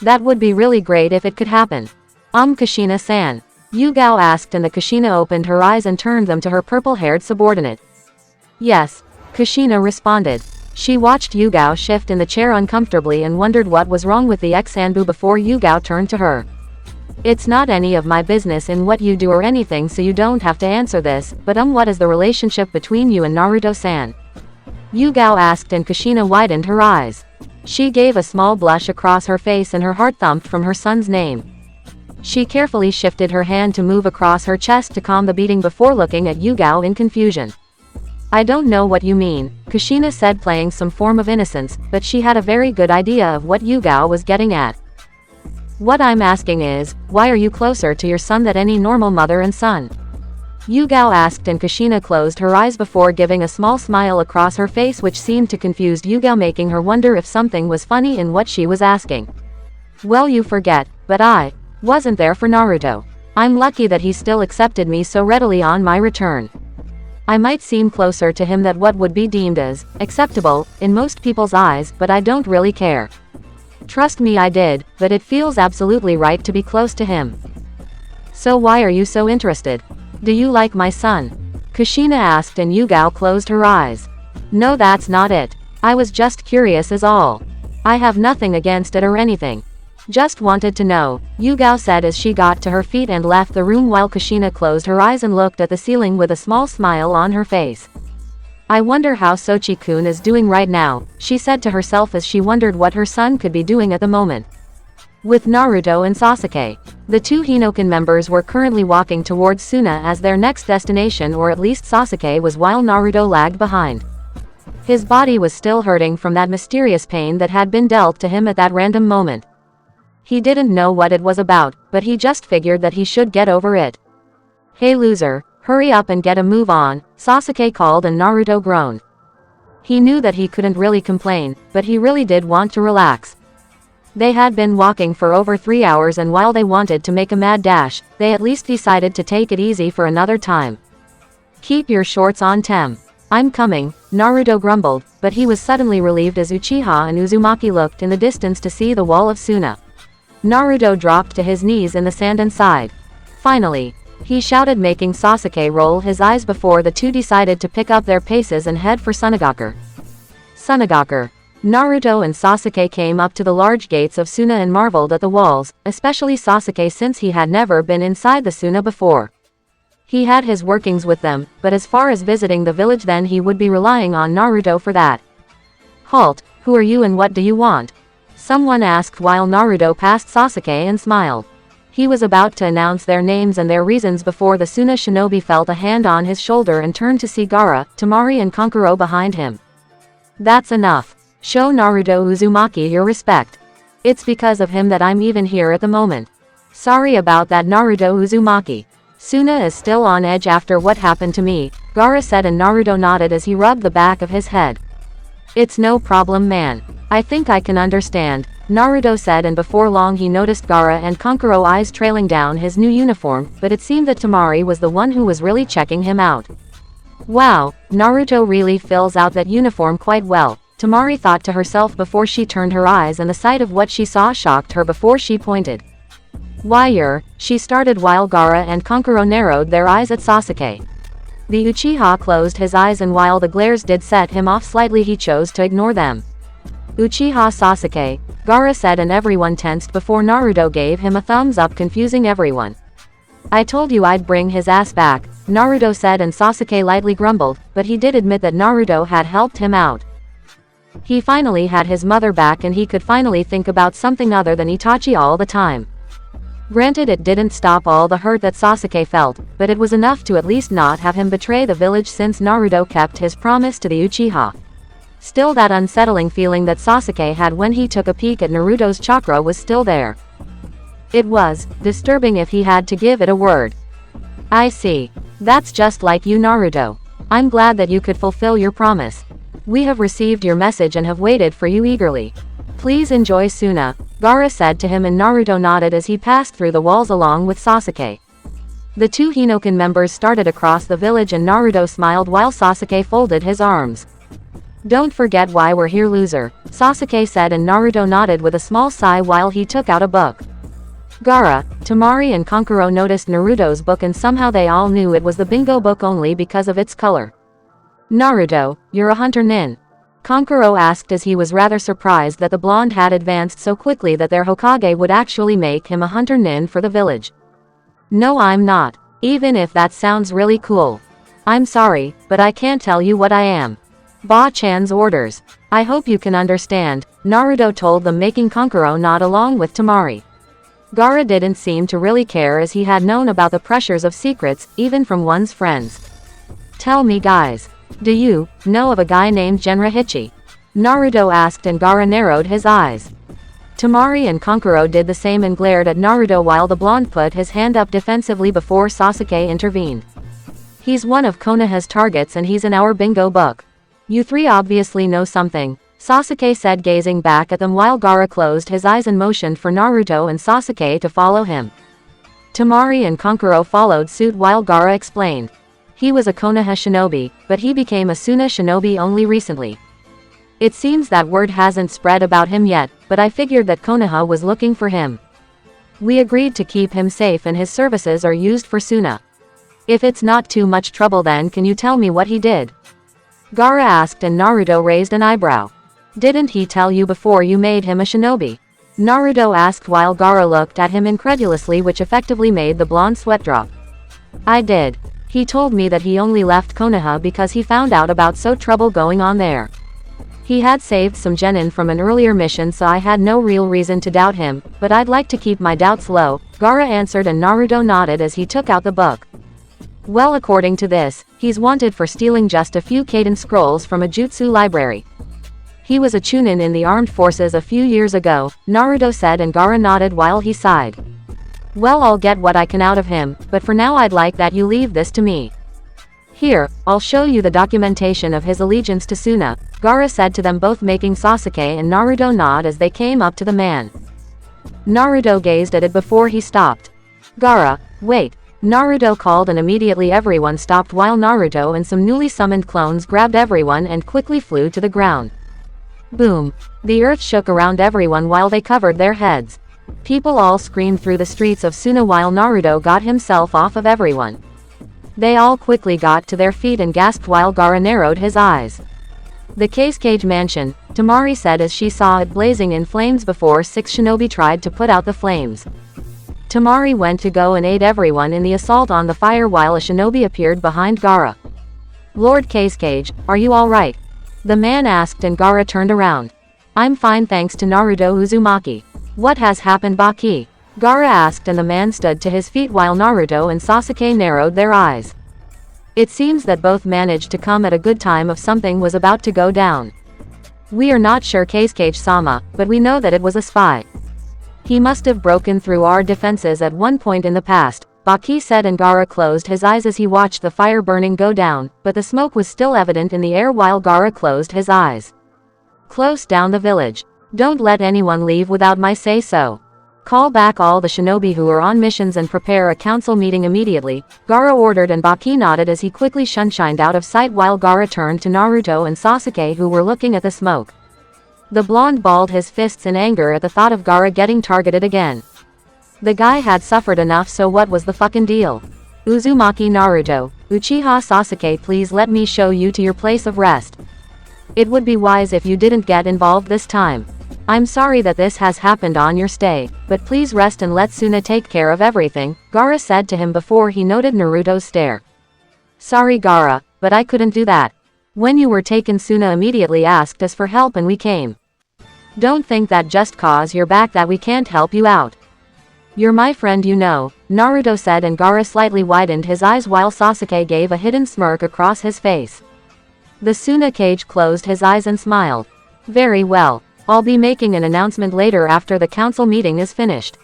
That would be really great if it could happen. Kushina-san? Yugao asked, and the Kushina opened her eyes and turned them to her purple-haired subordinate. Yes, Kushina responded. She watched Yugao shift in the chair uncomfortably and wondered what was wrong with the ex-Sanbu before Yugao turned to her. It's not any of my business in what you do or anything, so you don't have to answer this, but what is the relationship between you and Naruto-san? Yugao asked, and Kushina widened her eyes. She gave a small blush across her face and her heart thumped from her son's name. She carefully shifted her hand to move across her chest to calm the beating before looking at Yugao in confusion. I don't know what you mean, Kushina said, playing some form of innocence, but she had a very good idea of what Yugao was getting at. What I'm asking is, why are you closer to your son than any normal mother and son? Yugao asked, and Kushina closed her eyes before giving a small smile across her face, which seemed to confuse Yugao, making her wonder if something was funny in what she was asking. Well, you forget, but I wasn't there for Naruto. I'm lucky that he still accepted me so readily on my return. I might seem closer to him than what would be deemed as acceptable in most people's eyes, but I don't really care. Trust me, I did, but it feels absolutely right to be close to him. So why are you so interested? Do you like my son? Kushina asked, and Yugao closed her eyes. No, that's not it. I was just curious is all. I have nothing against it or anything. Just wanted to know, Yugao said as she got to her feet and left the room, while Kushina closed her eyes and looked at the ceiling with a small smile on her face. I wonder how Sochi-kun is doing right now, she said to herself as she wondered what her son could be doing at the moment. With Naruto and Sasuke, the two Hinoken members were currently walking towards Suna as their next destination, or at least Sasuke was, while Naruto lagged behind. His body was still hurting from that mysterious pain that had been dealt to him at that random moment. He didn't know what it was about, but he just figured that he should get over it. "Hey loser, hurry up and get a move on," Sasuke called and Naruto groaned. He knew that he couldn't really complain, but he really did want to relax. They had been walking for over 3 hours, and while they wanted to make a mad dash, they at least decided to take it easy for another time. "Keep your shorts on, Tem. I'm coming," Naruto grumbled, but he was suddenly relieved as Uchiha and Uzumaki looked in the distance to see the wall of Suna. Naruto dropped to his knees in the sand and sighed. "Finally," he shouted, making Sasuke roll his eyes before the two decided to pick up their paces and head for Sunagaker. Sunagaker. Naruto and Sasuke came up to the large gates of Suna and marveled at the walls, especially Sasuke since he had never been inside the Suna before. He had his workings with them, but as far as visiting the village, then he would be relying on Naruto for that. "Halt, who are you and what do you want?" someone asked while Naruto passed Sasuke and smiled. He was about to announce their names and their reasons before the Suna shinobi felt a hand on his shoulder and turned to see Gaara, Temari and Kankuro behind him. "That's enough. Show Naruto Uzumaki your respect. It's because of him that I'm even here at the moment." "Sorry about that, Naruto Uzumaki. Suna is still on edge after what happened to me," Gaara said, and Naruto nodded as he rubbed the back of his head. "It's no problem, man. I think I can understand," Naruto said, and before long he noticed Gaara and Kankuro eyes trailing down his new uniform, but it seemed that Temari was the one who was really checking him out. "Wow, Naruto really fills out that uniform quite well," Temari thought to herself before she turned her eyes, and the sight of what she saw shocked her before she pointed. "Why, she started while Gaara and Kankuro narrowed their eyes at Sasuke. The Uchiha closed his eyes, and while the glares did set him off slightly, he chose to ignore them. "Uchiha Sasuke," Gaara said, and everyone tensed before Naruto gave him a thumbs up, confusing everyone. "I told you I'd bring his ass back," Naruto said, and Sasuke lightly grumbled, but he did admit that Naruto had helped him out. He finally had his mother back, and he could finally think about something other than Itachi all the time. Granted, it didn't stop all the hurt that Sasuke felt, but it was enough to at least not have him betray the village since Naruto kept his promise to the Uchiha. Still, that unsettling feeling that Sasuke had when he took a peek at Naruto's chakra was still there. It was disturbing if he had to give it a word. "I see. That's just like you, Naruto. I'm glad that you could fulfill your promise. We have received your message and have waited for you eagerly. Please enjoy Suna," Gaara said to him, and Naruto nodded as he passed through the walls along with Sasuke. The two Hinoken members started across the village, and Naruto smiled while Sasuke folded his arms. "Don't forget why we're here, loser," Sasuke said, and Naruto nodded with a small sigh while he took out a book. Gaara, Temari and Kankuro noticed Naruto's book, and somehow they all knew it was the bingo book only because of its color. "Naruto, you're a hunter nin?" Kankuro asked, as he was rather surprised that the blonde had advanced so quickly that their Hokage would actually make him a hunter nin for the village. "No, I'm not. Even if that sounds really cool. I'm sorry, but I can't tell you what I am. Ba-chan's orders. I hope you can understand," Naruto told them, making Kankuro nod along with Temari. Gaara didn't seem to really care, as he had known about the pressures of secrets, even from one's friends. "Tell me, guys. Do you know of a guy named Genrohichi?" Naruto asked, and Gaara narrowed his eyes. Temari and Kankuro did the same and glared at Naruto while the blonde put his hand up defensively before Sasuke intervened. "He's one of Konoha's targets, and he's in our bingo book. You three obviously know something," Sasuke said, gazing back at them while Gaara closed his eyes and motioned for Naruto and Sasuke to follow him. Temari and Kankuro followed suit while Gaara explained. He was a Konoha shinobi, but he became a Suna shinobi only recently. It seems that word hasn't spread about him yet, but I figured that Konoha was looking for him. We agreed to keep him safe, and his services are used for Suna. If it's not too much trouble, then can you tell me what he did?" Gaara asked, and Naruto raised an eyebrow. "Didn't he tell you before you made him a shinobi?" Naruto asked while Gaara looked at him incredulously, which effectively made the blonde sweat drop. "I did. He told me that he only left Konoha because he found out about so trouble going on there. He had saved some genin from an earlier mission, so I had no real reason to doubt him, but I'd like to keep my doubts low," Gaara answered, and Naruto nodded as he took out the book. "Well, according to this, he's wanted for stealing just a few Kaden scrolls from a jutsu library. He was a chunin in the armed forces a few years ago, Naruto said, and Gaara nodded while he sighed. Well, I'll get what I can out of him, but for now I'd like that you leave this to me. Here, I'll show you the documentation of his allegiance to Suna, Gaara said to them, both making Sasuke and Naruto nod as they came up to the man. Naruto gazed at it before he stopped. Gaara, wait, Naruto called, and immediately everyone stopped while Naruto and some newly summoned clones grabbed everyone and quickly flew to the ground. Boom. The earth shook around everyone while they covered their heads. People all screamed through the streets of Suna while Naruto got himself off of everyone. They all quickly got to their feet and gasped while Gaara narrowed his eyes. The Cage Mansion, Temari said as she saw it blazing in flames before 6 shinobi tried to put out the flames. Temari went to go and aid everyone in the assault on the fire while a shinobi appeared behind Gaara. Lord Cage, are you alright? The man asked, and Gaara turned around. I'm fine thanks to Naruto Uzumaki. What has happened, Baki? Gaara asked, and the man stood to his feet while Naruto and Sasuke narrowed their eyes. It seems that both managed to come at a good time if something was about to go down. We are not sure Cage-sama, but we know that it was a spy. He must have broken through our defenses at one point in the past, Baki said, and Gaara closed his eyes as he watched the fire burning go down, but the smoke was still evident in the air while Gaara closed his eyes. Close down the village. Don't let anyone leave without my say-so. Call back all the shinobi who are on missions and prepare a council meeting immediately, Gaara ordered, and Baki nodded as he quickly shunshined out of sight while Gaara turned to Naruto and Sasuke, who were looking at the smoke. The blonde balled his fists in anger at the thought of Gaara getting targeted again. The guy had suffered enough, so what was the fucking deal? Uzumaki Naruto, Uchiha Sasuke, please let me show you to your place of rest. It would be wise if you didn't get involved this time. I'm sorry that this has happened on your stay, but please rest and let Suna take care of everything, Gaara said to him before he noted Naruto's stare. Sorry Gaara, but I couldn't do that. When you were taken, Suna immediately asked us for help and we came. Don't think that just cause you're back that we can't help you out. You're my friend, you know, Naruto said, and Gaara slightly widened his eyes while Sasuke gave a hidden smirk across his face. The Suna Cage closed his eyes and smiled. Very well. I'll be making an announcement later after the council meeting is finished.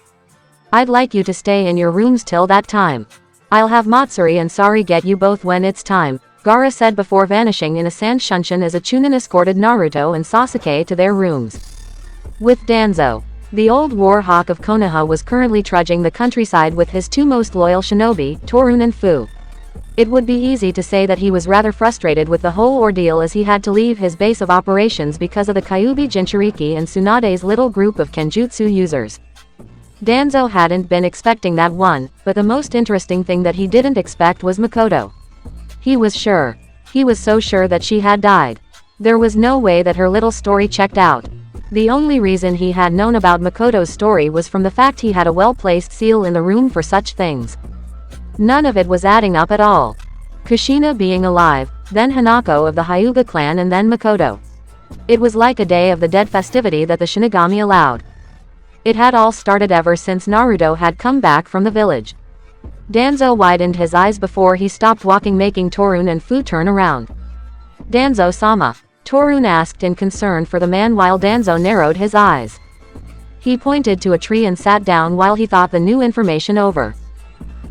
I'd like you to stay in your rooms till that time. I'll have Matsuri and Sari get you both when it's time, Gaara said before vanishing in a sand shunshin as a chunin escorted Naruto and Sasuke to their rooms. With Danzo, the old war hawk of Konoha, was currently trudging the countryside with his 2 most loyal shinobi, Torun and Fu. It would be easy to say that he was rather frustrated with the whole ordeal as he had to leave his base of operations because of the Kyuubi Jinchuriki and Tsunade's little group of Kenjutsu users. Danzo hadn't been expecting that one, but the most interesting thing that he didn't expect was Makoto. He was sure. He was so sure that she had died. There was no way that her little story checked out. The only reason he had known about Makoto's story was from the fact he had a well-placed seal in the room for such things. None of it was adding up at all. Kushina being alive, then Hanako of the Hyuga clan, and then Makoto. It was like a Day of the Dead festivity that the Shinigami allowed. It had all started ever since Naruto had come back from the village. Danzo widened his eyes before he stopped walking, making Torun and Fu turn around. Danzo-sama, Torun asked in concern for the man while Danzo narrowed his eyes. He pointed to a tree and sat down while he thought the new information over.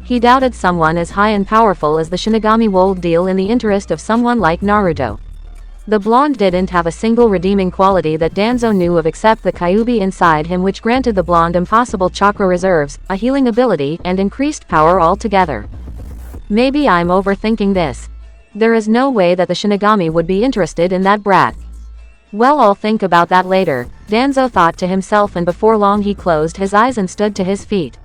He doubted someone as high and powerful as the Shinigami would deal in the interest of someone like Naruto. The blonde didn't have a single redeeming quality that Danzo knew of except the Kyuubi inside him, which granted the blonde impossible chakra reserves, a healing ability, and increased power altogether. Maybe I'm overthinking this. There is no way that the Shinigami would be interested in that brat. Well, I'll think about that later, Danzo thought to himself, and before long he closed his eyes and stood to his feet.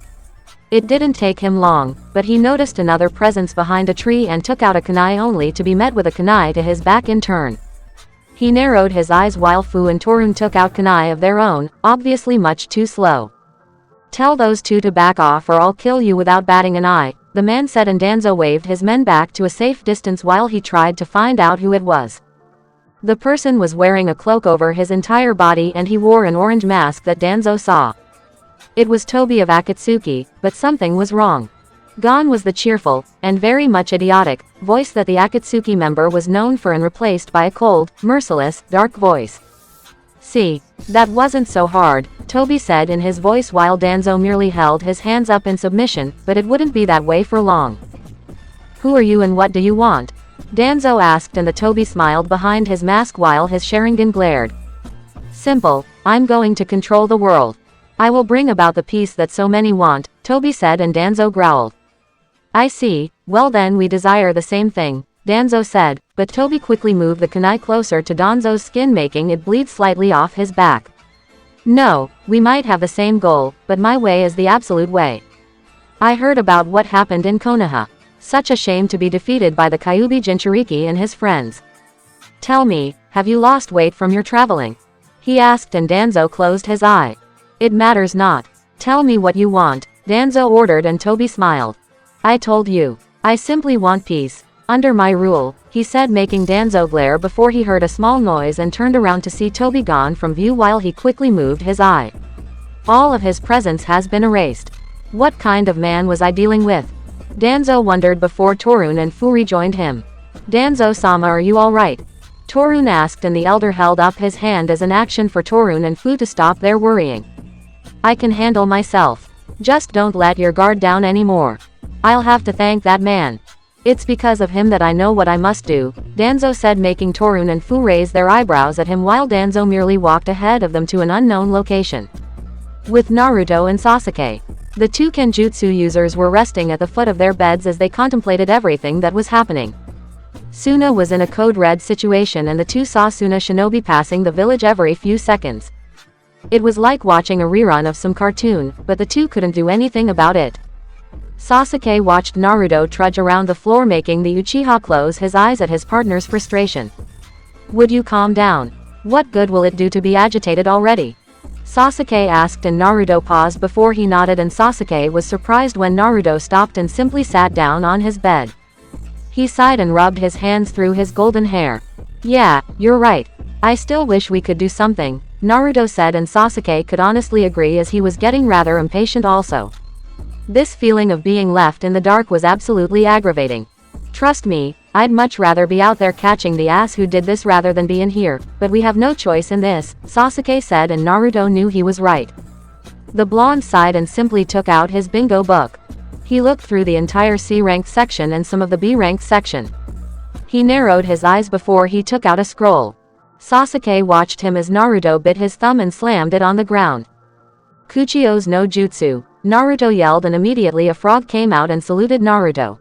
It didn't take him long, but he noticed another presence behind a tree and took out a kunai, only to be met with a kunai to his back in turn. He narrowed his eyes while Fu and Torun took out kunai of their own, obviously much too slow. Tell those two to back off or I'll kill you without batting an eye, the man said, and Danzo waved his men back to a safe distance while he tried to find out who it was. The person was wearing a cloak over his entire body and he wore an orange mask that Danzo saw. It was Tobi of Akatsuki, but something was wrong. Gone was the cheerful, and very much idiotic, voice that the Akatsuki member was known for, and replaced by a cold, merciless, dark voice. See, that wasn't so hard, Toby said in his voice while Danzo merely held his hands up in submission, but it wouldn't be that way for long. Who are you and what do you want? Danzo asked and the Toby smiled behind his mask while his Sharingan glared. Simple, I'm going to control the world. I will bring about the peace that so many want, Toby said and Danzo growled. I see, well then we desire the same thing, Danzo said, but Toby quickly moved the kunai closer to Danzo's skin making it bleed slightly off his back. No, we might have the same goal, but my way is the absolute way. I heard about what happened in Konoha. Such a shame to be defeated by the Kyuubi Jinchuriki and his friends. Tell me, have you lost weight from your traveling? He asked and Danzo closed his eye. It matters not. Tell me what you want, Danzo ordered and Toby smiled. I told you. I simply want peace. Under my rule, he said making Danzo glare before he heard a small noise and turned around to see Toby gone from view while he quickly moved his eye. All of his presence has been erased. What kind of man was I dealing with? Danzo wondered before Torun and Fu rejoined him. Danzo-sama, are you alright? Torun asked and the elder held up his hand as an action for Torun and Fu to stop their worrying. I can handle myself. Just don't let your guard down anymore. I'll have to thank that man. It's because of him that I know what I must do, Danzo said making Torun and Fu raise their eyebrows at him while Danzo merely walked ahead of them to an unknown location. With Naruto and Sasuke. The two Kenjutsu users were resting at the foot of their beds as they contemplated everything that was happening. Suna was in a code red situation and the two saw Suna shinobi passing the village every few seconds. It was like watching a rerun of some cartoon, but the two couldn't do anything about it. Sasuke watched Naruto trudge around the floor making the Uchiha close his eyes at his partner's frustration. Would you calm down? What good will it do to be agitated already? Sasuke asked and Naruto paused before he nodded and Sasuke was surprised when Naruto stopped and simply sat down on his bed. He sighed and rubbed his hands through his golden hair. Yeah, you're right. I still wish we could do something, Naruto said and Sasuke could honestly agree as he was getting rather impatient also. This feeling of being left in the dark was absolutely aggravating. Trust me, I'd much rather be out there catching the ass who did this rather than be in here, but we have no choice in this, Sasuke said and Naruto knew he was right. The blonde sighed and simply took out his bingo book. He looked through the entire C-ranked section and some of the B-ranked section. He narrowed his eyes before he took out a scroll. Sasuke watched him as Naruto bit his thumb and slammed it on the ground. Kuchio's no jutsu, Naruto yelled and immediately a frog came out and saluted Naruto.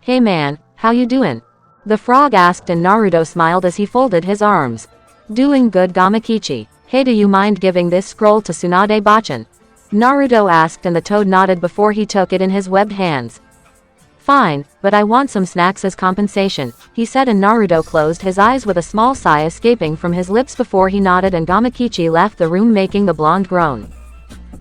Hey man, how you doing? The frog asked and Naruto smiled as he folded his arms. Doing good Gamakichi. Hey, do you mind giving this scroll to Tsunade Bachan? Naruto asked and the toad nodded before he took it in his webbed hands. Fine, but I want some snacks as compensation, he said and Naruto closed his eyes with a small sigh escaping from his lips before he nodded and Gamakichi left the room making the blonde groan.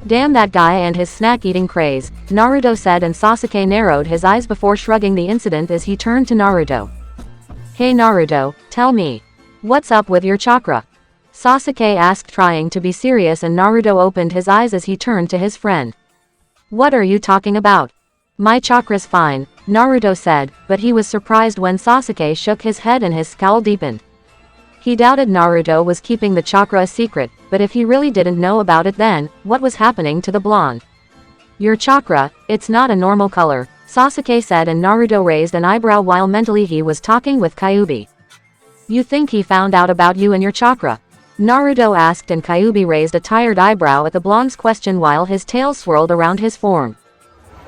Damn that guy and his snack-eating craze, Naruto said and Sasuke narrowed his eyes before shrugging the incident as he turned to Naruto. Hey Naruto, tell me. What's up with your chakra? Sasuke asked trying to be serious and Naruto opened his eyes as he turned to his friend. What are you talking about? My chakra's fine, Naruto said, but he was surprised when Sasuke shook his head and his scowl deepened. He doubted Naruto was keeping the chakra a secret, but if he really didn't know about it then, what was happening to the blonde? Your chakra, it's not a normal color, Sasuke said and Naruto raised an eyebrow while mentally he was talking with Kyuubi. You think he found out about you and your chakra? Naruto asked and Kyuubi raised a tired eyebrow at the blonde's question while his tail swirled around his form.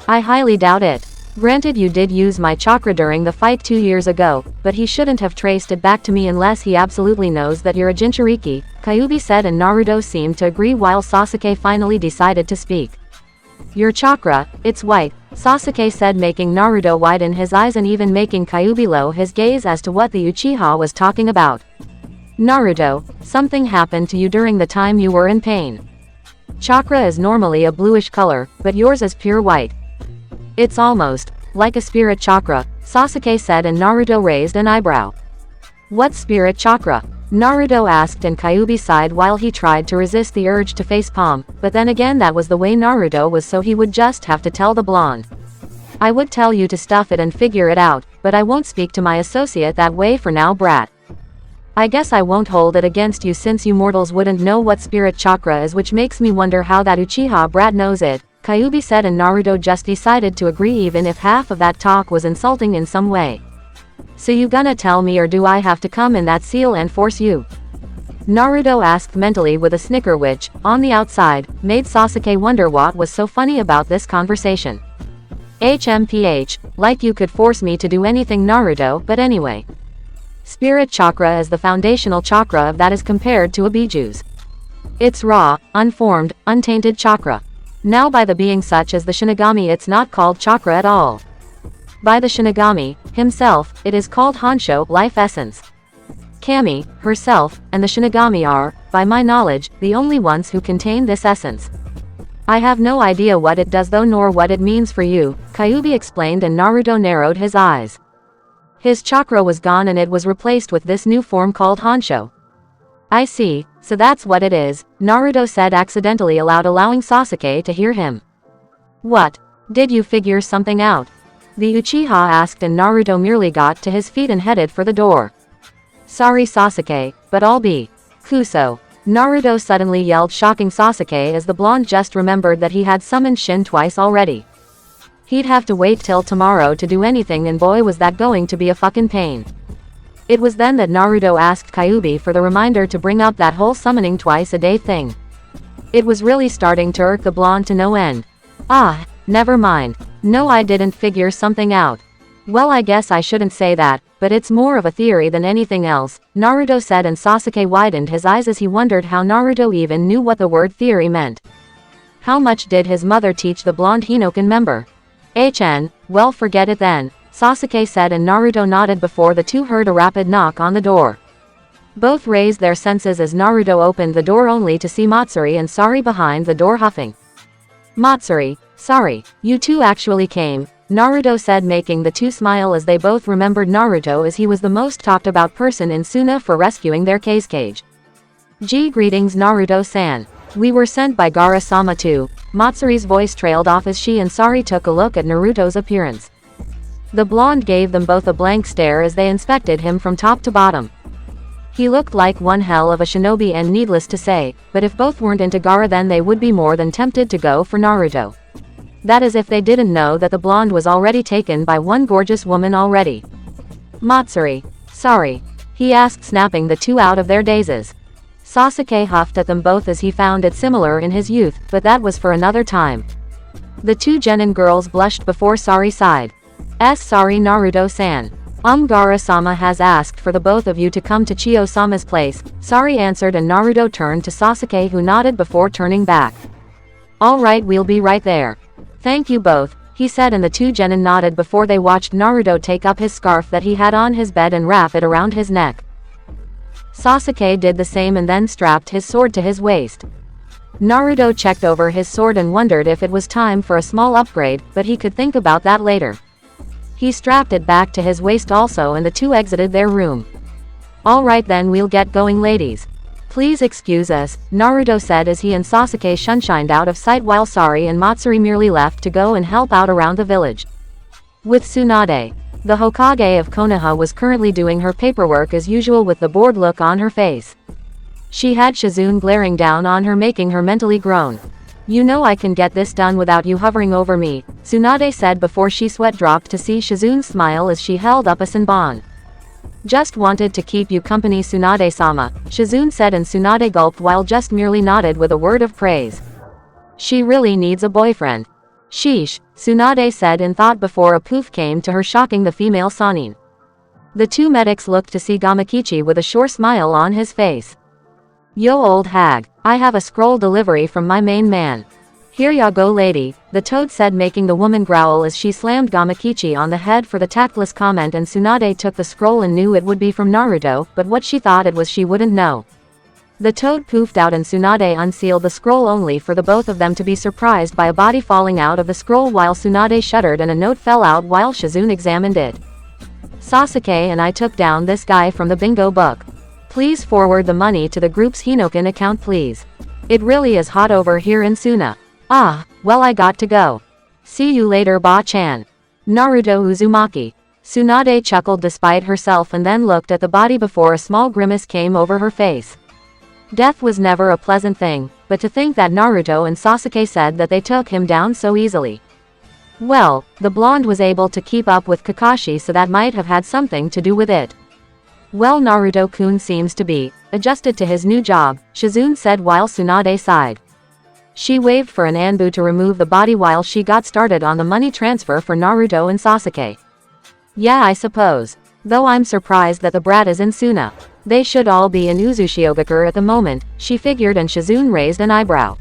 I highly doubt it. Granted you did use my chakra during the fight 2 years ago, but he shouldn't have traced it back to me unless he absolutely knows that you're a Jinchuriki, Kyuubi said and Naruto seemed to agree while Sasuke finally decided to speak. Your chakra, it's white, Sasuke said making Naruto widen his eyes and even making Kyuubi lower his gaze as to what the Uchiha was talking about. Naruto, something happened to you during the time you were in pain. Chakra is normally a bluish color, but yours is pure white. It's almost like a spirit chakra, Sasuke said and Naruto raised an eyebrow. What spirit chakra? Naruto asked and Kyuubi sighed while he tried to resist the urge to facepalm, but then again that was the way Naruto was so he would just have to tell the blonde. I would tell you to stuff it and figure it out, but I won't speak to my associate that way for now brat. I guess I won't hold it against you since you mortals wouldn't know what spirit chakra is, which makes me wonder how that Uchiha brat knows it, Kyuubi said, and Naruto just decided to agree even if half of that talk was insulting in some way. So you gonna tell me, or do I have to come in that seal and force you? Naruto asked mentally with a snicker which, on the outside, made Sasuke wonder what was so funny about this conversation. HMPH, like you could force me to do anything, Naruto, but anyway. Spirit chakra is the foundational chakra that is compared to a biju's. It's raw, unformed, untainted chakra. Now by the being such as the shinigami it's not called chakra at all. By the shinigami, himself, it is called Honsho, life essence. Kami, herself, and the shinigami are, by my knowledge, the only ones who contain this essence. I have no idea what it does though, nor what it means for you, Kyuubi explained, and Naruto narrowed his eyes. His chakra was gone and it was replaced with this new form called Honsho. I see, so that's what it is, Naruto said accidentally aloud, allowing Sasuke to hear him. What? Did you figure something out? The Uchiha asked, and Naruto merely got to his feet and headed for the door. Sorry Sasuke, but I'll be. Kuso. Naruto suddenly yelled, shocking Sasuke as the blonde just remembered that he had summoned Shin twice already. He'd have to wait till tomorrow to do anything, and boy was that going to be a fucking pain. It was then that Naruto asked Kyuubi for the reminder to bring up that whole summoning twice a day thing. It was really starting to irk the blonde to no end. Ah, never mind. No, I didn't figure something out. Well, I guess I shouldn't say that, but it's more of a theory than anything else, Naruto said, and Sasuke widened his eyes as he wondered how Naruto even knew what the word theory meant. How much did his mother teach the blonde Hinokan member? Well, forget it then, Sasuke said, and Naruto nodded before the two heard a rapid knock on the door. Both raised their senses as Naruto opened the door only to see Matsuri and Sari behind the door huffing. Matsuri, Sari, you two actually came, Naruto said, making the two smile as they both remembered Naruto as he was the most talked about person in Suna for rescuing their cage. Greetings Naruto-san. We were sent by Gaara-sama too. Matsuri's voice trailed off as she and Sari took a look at Naruto's appearance. The blonde gave them both a blank stare as they inspected him from top to bottom. He looked like one hell of a shinobi, and needless to say, but if both weren't into Gaara then they would be more than tempted to go for Naruto. That is if they didn't know that the blonde was already taken by one gorgeous woman already. Matsuri, Sari? He asked, snapping the two out of their dazes. Sasuke huffed at them both as he found it similar in his youth, but that was for another time. The two genin girls blushed before Sari sighed. Sorry Naruto-san. Gaara-sama has asked for the both of you to come to Chiyo-sama's place, Sari answered, and Naruto turned to Sasuke, who nodded before turning back. Alright, we'll be right there. Thank you both, he said, and the two genin nodded before they watched Naruto take up his scarf that he had on his bed and wrap it around his neck. Sasuke did the same and then strapped his sword to his waist. Naruto checked over his sword and wondered if it was time for a small upgrade, but he could think about that later. He strapped it back to his waist also, and the two exited their room. Alright then, we'll get going ladies. Please excuse us, Naruto said as he and Sasuke shunshined out of sight while Sari and Matsuri merely left to go and help out around the village. With Tsunade. The Hokage of Konoha was currently doing her paperwork as usual with the bored look on her face. She had Shizune glaring down on her, making her mentally groan. You know I can get this done without you hovering over me, Tsunade said before she sweat dropped to see Shizune smile as she held up a senbon. Just wanted to keep you company Tsunade-sama, Shizune said, and Tsunade gulped while just merely nodded with a word of praise. She really needs a boyfriend. Sheesh, Tsunade said in thought before a poof came to her, shocking the female Sannin. The two medics looked to see Gamakichi with a sure smile on his face. Yo old hag, I have a scroll delivery from my main man. Here ya go lady, the toad said, making the woman growl as she slammed Gamakichi on the head for the tactless comment, and Tsunade took the scroll and knew it would be from Naruto, but what she thought it was she wouldn't know. The toad poofed out and Tsunade unsealed the scroll only for the both of them to be surprised by a body falling out of the scroll while Tsunade shuddered and a note fell out while Shizune examined it. Sasuke and I took down this guy from the bingo book. Please forward the money to the group's Hinokan account please. It really is hot over here in Suna. Ah, well I got to go. See you later Ba-chan. Naruto Uzumaki. Tsunade chuckled despite herself and then looked at the body before a small grimace came over her face. Death was never a pleasant thing, but to think that Naruto and Sasuke said that they took him down so easily. Well, the blonde was able to keep up with Kakashi, so that might have had something to do with it. Well, Naruto-kun seems to be adjusted to his new job, Shizune said while Tsunade sighed. She waved for an Anbu to remove the body while she got started on the money transfer for Naruto and Sasuke. Yeah, I suppose. Though I'm surprised that the brat is in Suna. They should all be in Uzushiogakure at the moment, she figured, and Shizune raised an eyebrow.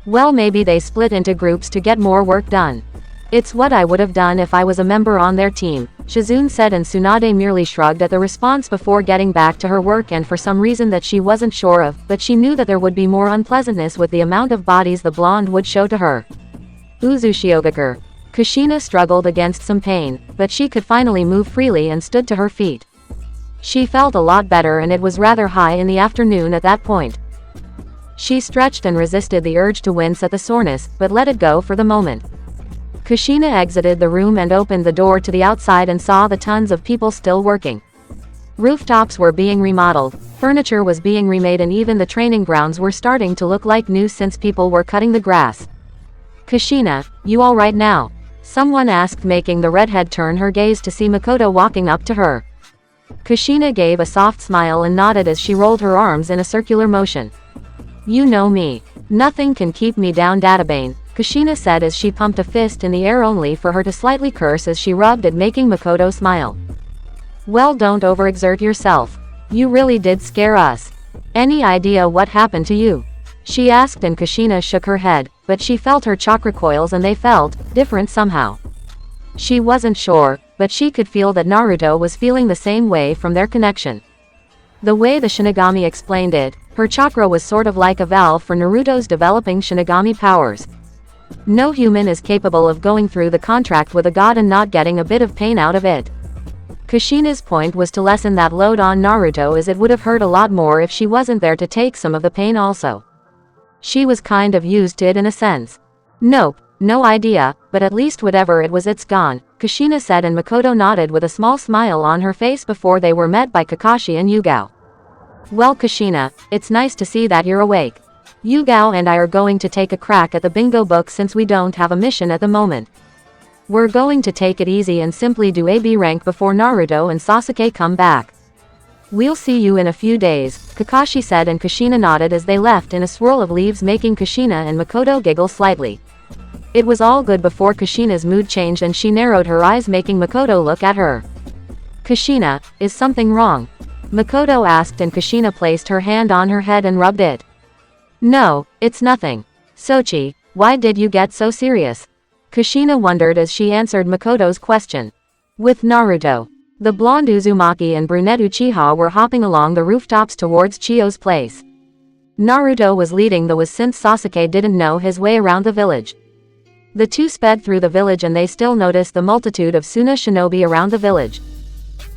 Well, maybe they split into groups to get more work done. It's what I would have done if I was a member on their team, Shizune said, and Tsunade merely shrugged at the response before getting back to her work, and for some reason that she wasn't sure of, but she knew that there would be more unpleasantness with the amount of bodies the blonde would show to her. Uzushiogakure. Kushina struggled against some pain, but she could finally move freely and stood to her feet. She felt a lot better, and it was rather high in the afternoon at that point. She stretched and resisted the urge to wince at the soreness, but let it go for the moment. Kushina exited the room and opened the door to the outside and saw the tons of people still working. Rooftops were being remodeled, furniture was being remade, and even the training grounds were starting to look like new since people were cutting the grass. Kushina, you alright now? Someone asked, making the redhead turn her gaze to see Makoto walking up to her. Kushina gave a soft smile and nodded as she rolled her arms in a circular motion. You know me. Nothing can keep me down, Databane, Kushina said as she pumped a fist in the air only for her to slightly curse as she rubbed it, making Makoto smile. Well, don't overexert yourself. You really did scare us. Any idea what happened to you? She asked, and Kushina shook her head, but she felt her chakra coils and they felt different somehow. She wasn't sure, but she could feel that Naruto was feeling the same way from their connection. The way the Shinigami explained it, her chakra was sort of like a valve for Naruto's developing Shinigami powers. No human is capable of going through the contract with a god and not getting a bit of pain out of it. Kushina's point was to lessen that load on Naruto, as it would have hurt a lot more if she wasn't there to take some of the pain also. She was kind of used to it in a sense. Nope, no idea, but at least whatever it was, it's gone, Kushina said, and Makoto nodded with a small smile on her face before they were met by Kakashi and Yugao. Well, Kushina, it's nice to see that you're awake. Yugao and I are going to take a crack at the bingo book since we don't have a mission at the moment. We're going to take it easy and simply do a B rank before Naruto and Sasuke come back. We'll see you in a few days, Kakashi said, and Kushina nodded as they left in a swirl of leaves, making Kushina and Makoto giggle slightly. It was all good before Kushina's mood changed and she narrowed her eyes, making Makoto look at her. Kushina, is something wrong? Makoto asked, and Kushina placed her hand on her head and rubbed it. No, it's nothing. Sochi, why did you get so serious? Kushina wondered as she answered Makoto's question. With Naruto. The blonde Uzumaki and brunette Uchiha were hopping along the rooftops towards Chiyo's place. Naruto was leading, though, since Sasuke didn't know his way around the village. The two sped through the village and they still noticed the multitude of Suna shinobi around the village.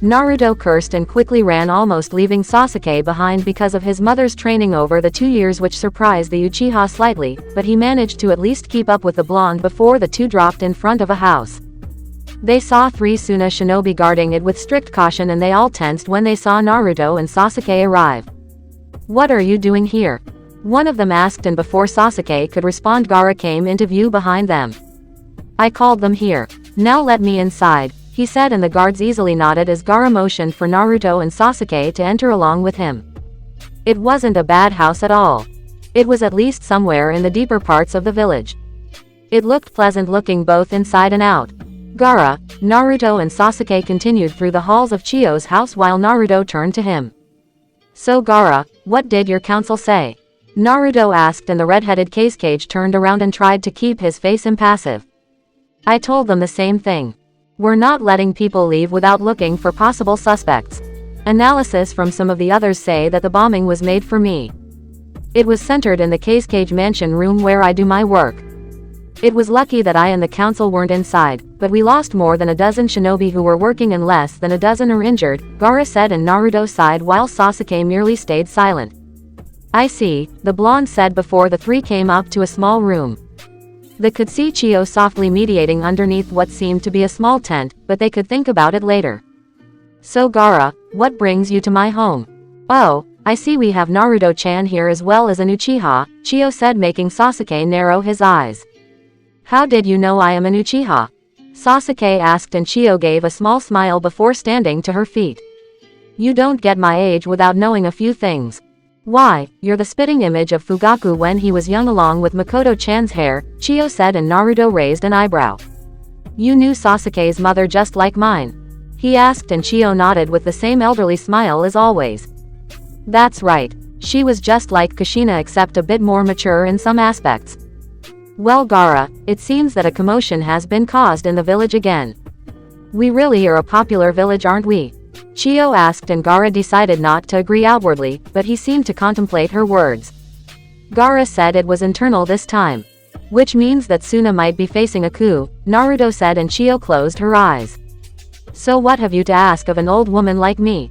Naruto cursed and quickly ran, almost leaving Sasuke behind because of his mother's training over the 2 years, which surprised the Uchiha slightly, but he managed to at least keep up with the blonde before the two dropped in front of a house. They saw 3 Suna shinobi guarding it with strict caution, and they all tensed when they saw Naruto and Sasuke arrive. What are you doing here? One of them asked, and before Sasuke could respond, Gaara came into view behind them. I called them here. Now let me inside, he said, and the guards easily nodded as Gaara motioned for Naruto and Sasuke to enter along with him. It wasn't a bad house at all. It was at least somewhere in the deeper parts of the village. It looked pleasant looking both inside and out. Gaara, Naruto and Sasuke continued through the halls of Chiyo's house while Naruto turned to him. So Gaara, what did your council say? Naruto asked, and the red-headed Kazekage turned around and tried to keep his face impassive. I told them the same thing. We're not letting people leave without looking for possible suspects. Analysis from some of the others say that the bombing was made for me. It was centered in the Kazekage mansion room where I do my work. It was lucky that I and the council weren't inside, but we lost more than a dozen shinobi who were working and less than a dozen are injured, Gaara said, and Naruto sighed while Sasuke merely stayed silent. I see, the blonde said before the 3 came up to a small room. They could see Chiyo softly mediating underneath what seemed to be a small tent, but they could think about it later. So Gaara, what brings you to my home? Oh, I see we have Naruto-chan here as well as an Uchiha, Chiyo said, making Sasuke narrow his eyes. How did you know I am an Uchiha? Sasuke asked, and Chiyo gave a small smile before standing to her feet. You don't get my age without knowing a few things. Why, you're the spitting image of Fugaku when he was young along with Makoto-chan's hair, Chiyo said, and Naruto raised an eyebrow. You knew Sasuke's mother just like mine? He asked, and Chiyo nodded with the same elderly smile as always. That's right. She was just like Kushina except a bit more mature in some aspects. Well Gaara, it seems that a commotion has been caused in the village again. We really are a popular village, aren't we? Chiyo asked, and Gaara decided not to agree outwardly, but he seemed to contemplate her words. Gaara said it was internal this time. Which means that Suna might be facing a coup, Naruto said, and Chiyo closed her eyes. So what have you to ask of an old woman like me?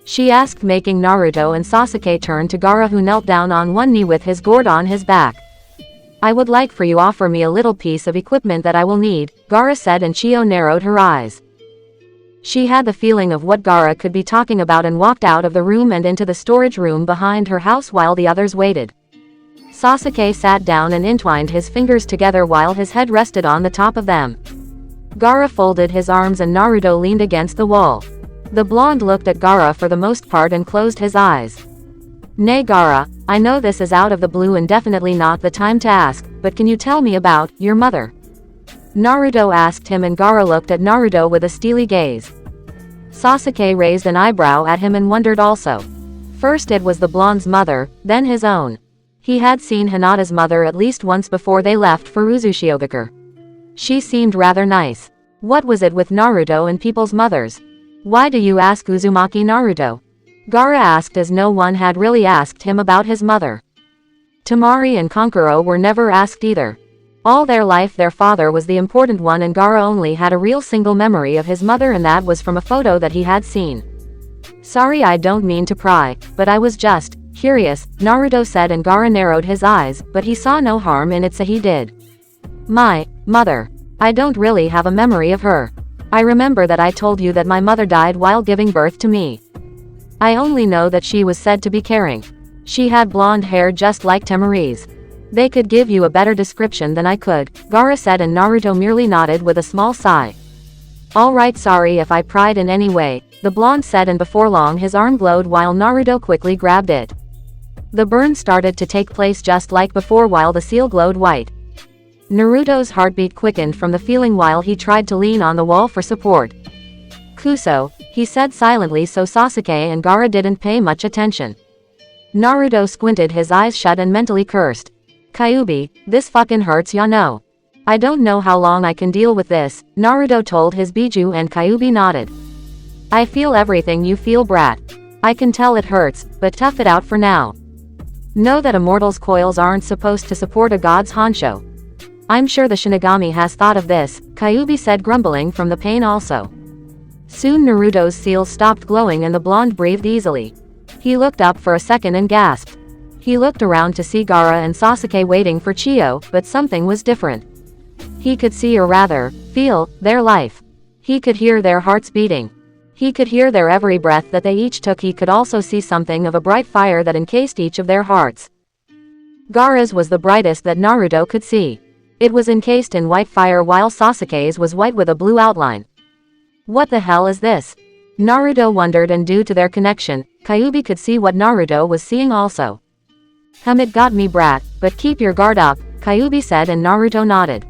She asked, making Naruto and Sasuke turn to Gaara, who knelt down on one knee with his gourd on his back. I would like for you offer me a little piece of equipment that I will need, Gaara said, and Chiyo narrowed her eyes. She had the feeling of what Gaara could be talking about and walked out of the room and into the storage room behind her house while the others waited. Sasuke sat down and entwined his fingers together while his head rested on the top of them. Gaara folded his arms and Naruto leaned against the wall. The blonde looked at Gaara for the most part and closed his eyes. Nay Gaara, I know this is out of the blue and definitely not the time to ask, but can you tell me about your mother? Naruto asked him, and Gaara looked at Naruto with a steely gaze. Sasuke raised an eyebrow at him and wondered also. First it was the blonde's mother, then his own. He had seen Hinata's mother at least once before they left for Uzushiogakure. She seemed rather nice. What was it with Naruto and people's mothers? Why do you ask Uzumaki, Naruto? Gaara asked, as no one had really asked him about his mother. Temari and Kankuro were never asked either. All their life their father was the important one, and Gaara only had a real single memory of his mother, and that was from a photo that he had seen. Sorry, I don't mean to pry, but I was just curious, Naruto said, and Gaara narrowed his eyes, but he saw no harm in it, so he did. My mother. I don't really have a memory of her. I remember that I told you that my mother died while giving birth to me. I only know that she was said to be caring. She had blonde hair just like Temari's. They could give you a better description than I could, Gaara said, and Naruto merely nodded with a small sigh. Alright, sorry if I pried in any way, the blonde said, and before long his arm glowed while Naruto quickly grabbed it. The burn started to take place just like before while the seal glowed white. Naruto's heartbeat quickened from the feeling while he tried to lean on the wall for support. Kuso, he said silently, so Sasuke and Gaara didn't pay much attention. Naruto squinted his eyes shut and mentally cursed. Kyuubi, this fucking hurts, ya know. I don't know how long I can deal with this, Naruto told his Biju, and Kyuubi nodded. I feel everything you feel, brat. I can tell it hurts, but tough it out for now. Know that a mortal's coils aren't supposed to support a god's honcho. I'm sure the Shinigami has thought of this, Kyuubi said, grumbling from the pain also. Soon Naruto's seal stopped glowing and the blonde breathed easily. He looked up for a second and gasped. He looked around to see Gaara and Sasuke waiting for Chiyo, but something was different. He could see, or rather, feel, their life. He could hear their hearts beating. He could hear their every breath that they each took. He could also see something of a bright fire that encased each of their hearts. Gaara's was the brightest that Naruto could see. It was encased in white fire while Sasuke's was white with a blue outline. What the hell is this? Naruto wondered, and due to their connection, Kyuubi could see what Naruto was seeing also. It got me, brat, but keep your guard up, Kyuubi said, and Naruto nodded.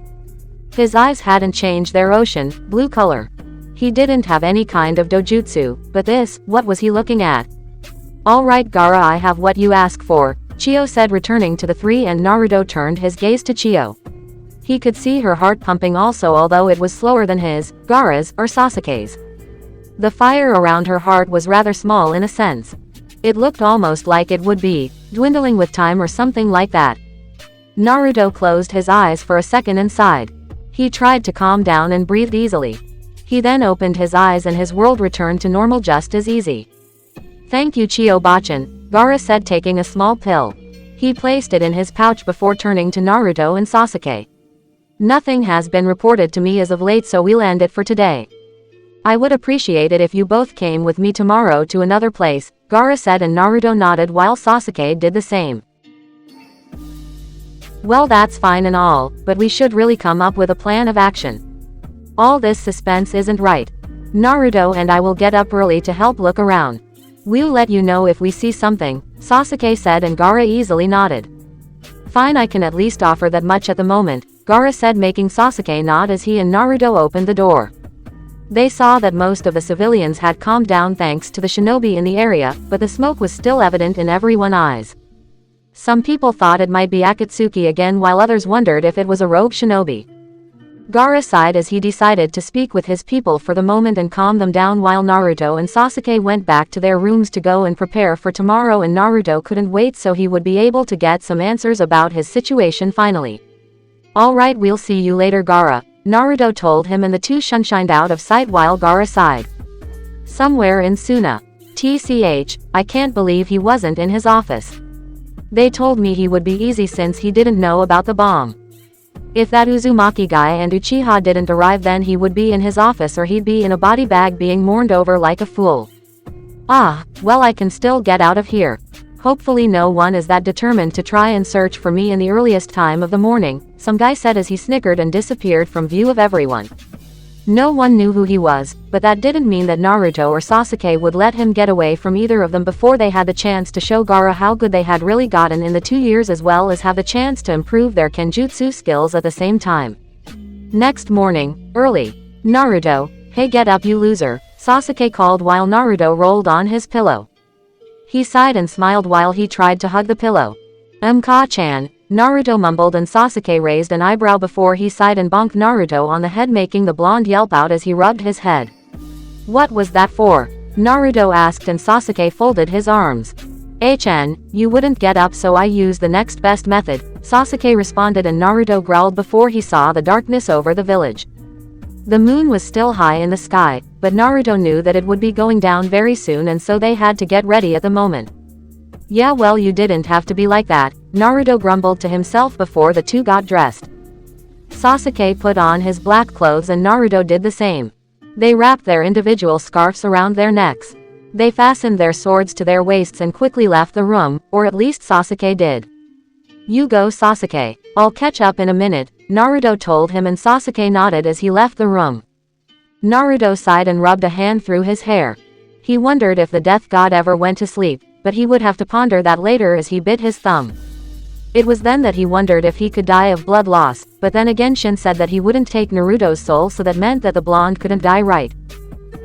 His eyes hadn't changed their ocean blue color. He didn't have any kind of dojutsu, but this, what was he looking at? Alright Gaara, I have what you ask for, Chiyo said, returning to the three, and Naruto turned his gaze to Chiyo. He could see her heart pumping also, although it was slower than his, Gaara's, or Sasuke's. The fire around her heart was rather small in a sense. It looked almost like it would be dwindling with time or something like that. Naruto closed his eyes for a second and sighed. He tried to calm down and breathed easily. He then opened his eyes and his world returned to normal just as easy. Thank you, Chiyo-bachan, Gaara said, taking a small pill. He placed it in his pouch before turning to Naruto and Sasuke. Nothing has been reported to me as of late, so we'll end it for today. I would appreciate it if you both came with me tomorrow to another place, Gaara said, and Naruto nodded while Sasuke did the same. Well, that's fine and all, but we should really come up with a plan of action. All this suspense isn't right. Naruto and I will get up early to help look around. We'll let you know if we see something, Sasuke said, and Gaara easily nodded. Fine, I can at least offer that much at the moment, Gaara said, making Sasuke nod as he and Naruto opened the door. They saw that most of the civilians had calmed down thanks to the shinobi in the area, but the smoke was still evident in everyone's eyes. Some people thought it might be Akatsuki again, while others wondered if it was a rogue shinobi. Gaara sighed as he decided to speak with his people for the moment and calm them down, while Naruto and Sasuke went back to their rooms to go and prepare for tomorrow, and Naruto couldn't wait so he would be able to get some answers about his situation finally. Alright, we'll see you later, Gaara, Naruto told him, and the two shunshined out of sight while Gaara sighed. Somewhere in Suna. TCH, I can't believe he wasn't in his office. They told me he would be easy since he didn't know about the bomb. If that Uzumaki guy and Uchiha didn't arrive, then he would be in his office, or he'd be in a body bag being mourned over like a fool. Ah, well, I can still get out of here. Hopefully no one is that determined to try and search for me in the earliest time of the morning, some guy said as he snickered and disappeared from view of everyone. No one knew who he was, but that didn't mean that Naruto or Sasuke would let him get away from either of them before they had the chance to show Gaara how good they had really gotten in the 2 years, as well as have the chance to improve their kenjutsu skills at the same time. Next morning, early. Naruto, hey, get up, you loser, Sasuke called while Naruto rolled on his pillow. He sighed and smiled while he tried to hug the pillow. Ka-chan, Naruto mumbled, and Sasuke raised an eyebrow before he sighed and bonked Naruto on the head, making the blonde yelp out as he rubbed his head. What was that for? Naruto asked, and Sasuke folded his arms. Chen, you wouldn't get up, so I used the next best method, Sasuke responded, and Naruto growled before he saw the darkness over the village. The moon was still high in the sky, but Naruto knew that it would be going down very soon, and so they had to get ready at the moment. Yeah, well, you didn't have to be like that, Naruto grumbled to himself before the two got dressed. Sasuke put on his black clothes and Naruto did the same. They wrapped their individual scarves around their necks. They fastened their swords to their waists and quickly left the room, or at least Sasuke did. You go, Sasuke. I'll catch up in a minute, Naruto told him, and Sasuke nodded as he left the room. Naruto sighed and rubbed a hand through his hair. He wondered if the death god ever went to sleep, but he would have to ponder that later as he bit his thumb. It was then that he wondered if he could die of blood loss, but then again Shin said that he wouldn't take Naruto's soul, so that meant that the blonde couldn't die, right?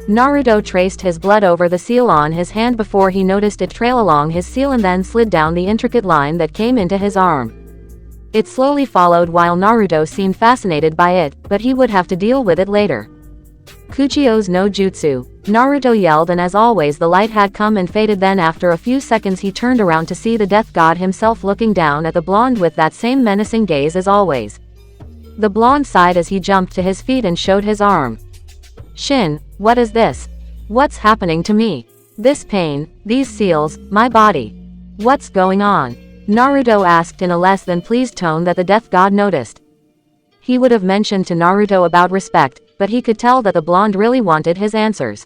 Naruto traced his blood over the seal on his hand before he noticed it trail along his seal and then slid down the intricate line that came into his arm. It slowly followed while Naruto seemed fascinated by it, but he would have to deal with it later. Kuchio's no jutsu, Naruto yelled, and as always the light had come and faded. Then after a few seconds he turned around to see the death god himself looking down at the blonde with that same menacing gaze as always. The blonde sighed as he jumped to his feet and showed his arm. Shin, what is this? What's happening to me? This pain, these seals, my body. What's going on? Naruto asked in a less than pleased tone that the death god noticed. He would have mentioned to Naruto about respect, but he could tell that the blonde really wanted his answers.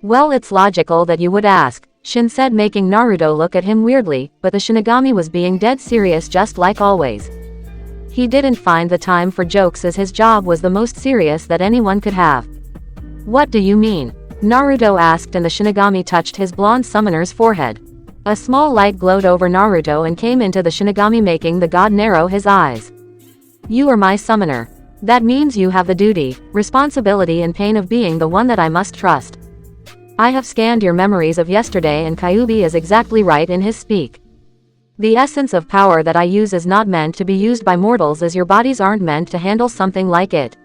Well, it's logical that you would ask, Shin said, making Naruto look at him weirdly, but the Shinigami was being dead serious just like always. He didn't find the time for jokes as his job was the most serious that anyone could have. What do you mean? Naruto asked, and the Shinigami touched his blonde summoner's forehead. A small light glowed over Naruto and came into the Shinigami, making the god narrow his eyes. You are my summoner. That means you have the duty, responsibility and pain of being the one that I must trust. I have scanned your memories of yesterday, and Kyuubi is exactly right in his speak. The essence of power that I use is not meant to be used by mortals, as your bodies aren't meant to handle something like it.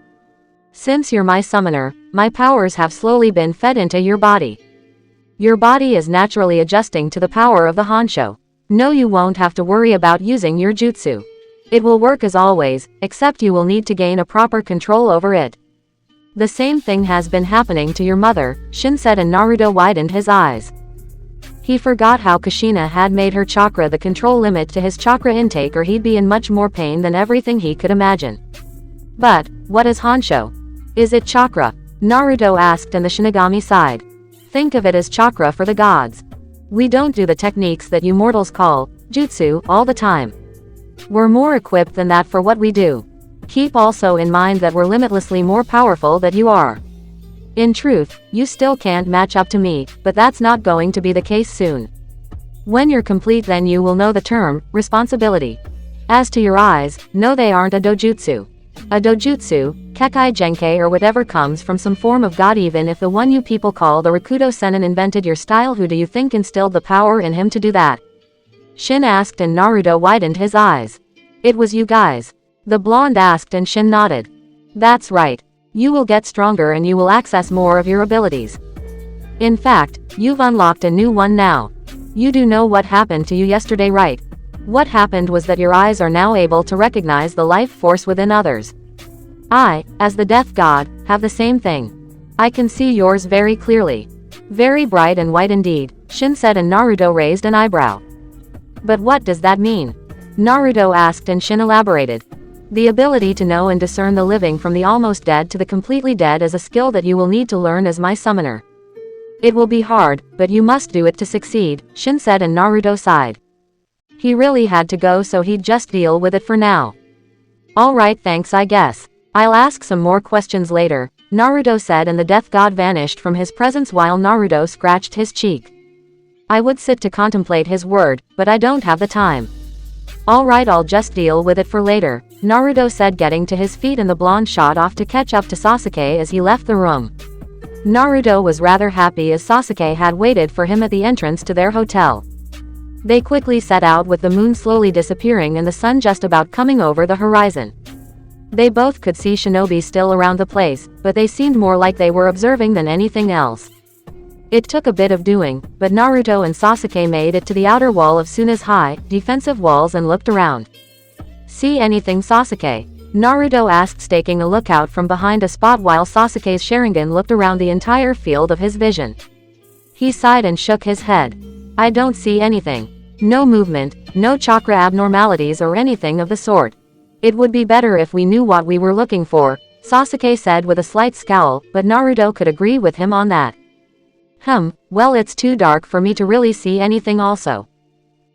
Since you're my summoner, my powers have slowly been fed into your body. Your body is naturally adjusting to the power of the Honsho. No, you won't have to worry about using your jutsu. It will work as always, except you will need to gain a proper control over it. The same thing has been happening to your mother, Shin said, and Naruto widened his eyes. He forgot how Kushina had made her chakra the control limit to his chakra intake, or he'd be in much more pain than everything he could imagine. But, what is Honsho? Is it chakra? Naruto asked, and the Shinigami sighed. Think of it as chakra for the gods. We don't do the techniques that you mortals call jutsu all the time. We're more equipped than that for what we do. Keep also in mind that we're limitlessly more powerful than you are. In truth, you still can't match up to me, but that's not going to be the case soon. When you're complete, then you will know the term responsibility. As to your eyes, no, they aren't a dojutsu. A dojutsu, kekai genkei, or whatever, comes from some form of god. Even if the one you people call the Rakuto Sennin invented your style, who do you think instilled the power in him to do that? Shin asked, and Naruto widened his eyes. It was you guys. The blonde asked, and Shin nodded. That's right. You will get stronger and you will access more of your abilities. In fact, you've unlocked a new one now. You do know what happened to you yesterday, right? What happened was that your eyes are now able to recognize the life force within others. I, as the death god, have the same thing. I can see yours very clearly. Very bright and white indeed, Shin said, and Naruto raised an eyebrow. But what does that mean? Naruto asked, and Shin elaborated. The ability to know and discern the living from the almost dead to the completely dead is a skill that you will need to learn as my summoner. It will be hard, but you must do it to succeed, Shin said, and Naruto sighed. He really had to go, so he'd just deal with it for now. Alright, thanks, I guess. I'll ask some more questions later, Naruto said, and the death god vanished from his presence while Naruto scratched his cheek. I would sit to contemplate his word, but I don't have the time. Alright, I'll just deal with it for later, Naruto said, getting to his feet, and the blonde shot off to catch up to Sasuke as he left the room. Naruto was rather happy as Sasuke had waited for him at the entrance to their hotel. They quickly set out, with the moon slowly disappearing and the sun just about coming over the horizon. They both could see shinobi still around the place, but they seemed more like they were observing than anything else. It took a bit of doing, but Naruto and Sasuke made it to the outer wall of Suna's high, defensive walls and looked around. See anything, Sasuke? Naruto asked, staking a lookout from behind a spot while Sasuke's Sharingan looked around the entire field of his vision. He sighed and shook his head. I don't see anything. No movement, no chakra abnormalities or anything of the sort. It would be better if we knew what we were looking for, Sasuke said with a slight scowl, but Naruto could agree with him on that. Well, it's too dark for me to really see anything also.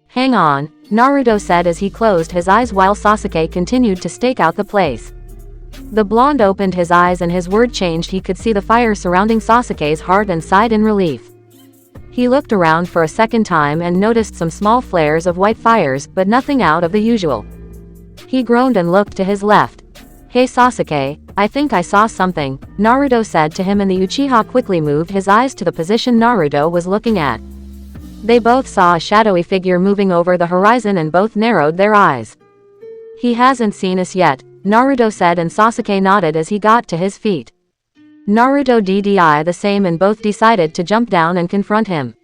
Hang on, Naruto said as he closed his eyes while Sasuke continued to stake out the place. The blonde opened his eyes and his word changed. He could see the fire surrounding Sasuke's heart and sighed in relief. He looked around for a second time and noticed some small flares of white fires, but nothing out of the usual. He groaned and looked to his left. Hey Sasuke, I think I saw something, Naruto said to him, and the Uchiha quickly moved his eyes to the position Naruto was looking at. They both saw a shadowy figure moving over the horizon and both narrowed their eyes. He hasn't seen us yet, Naruto said, and Sasuke nodded as he got to his feet. Naruto did the same, and both decided to jump down and confront him.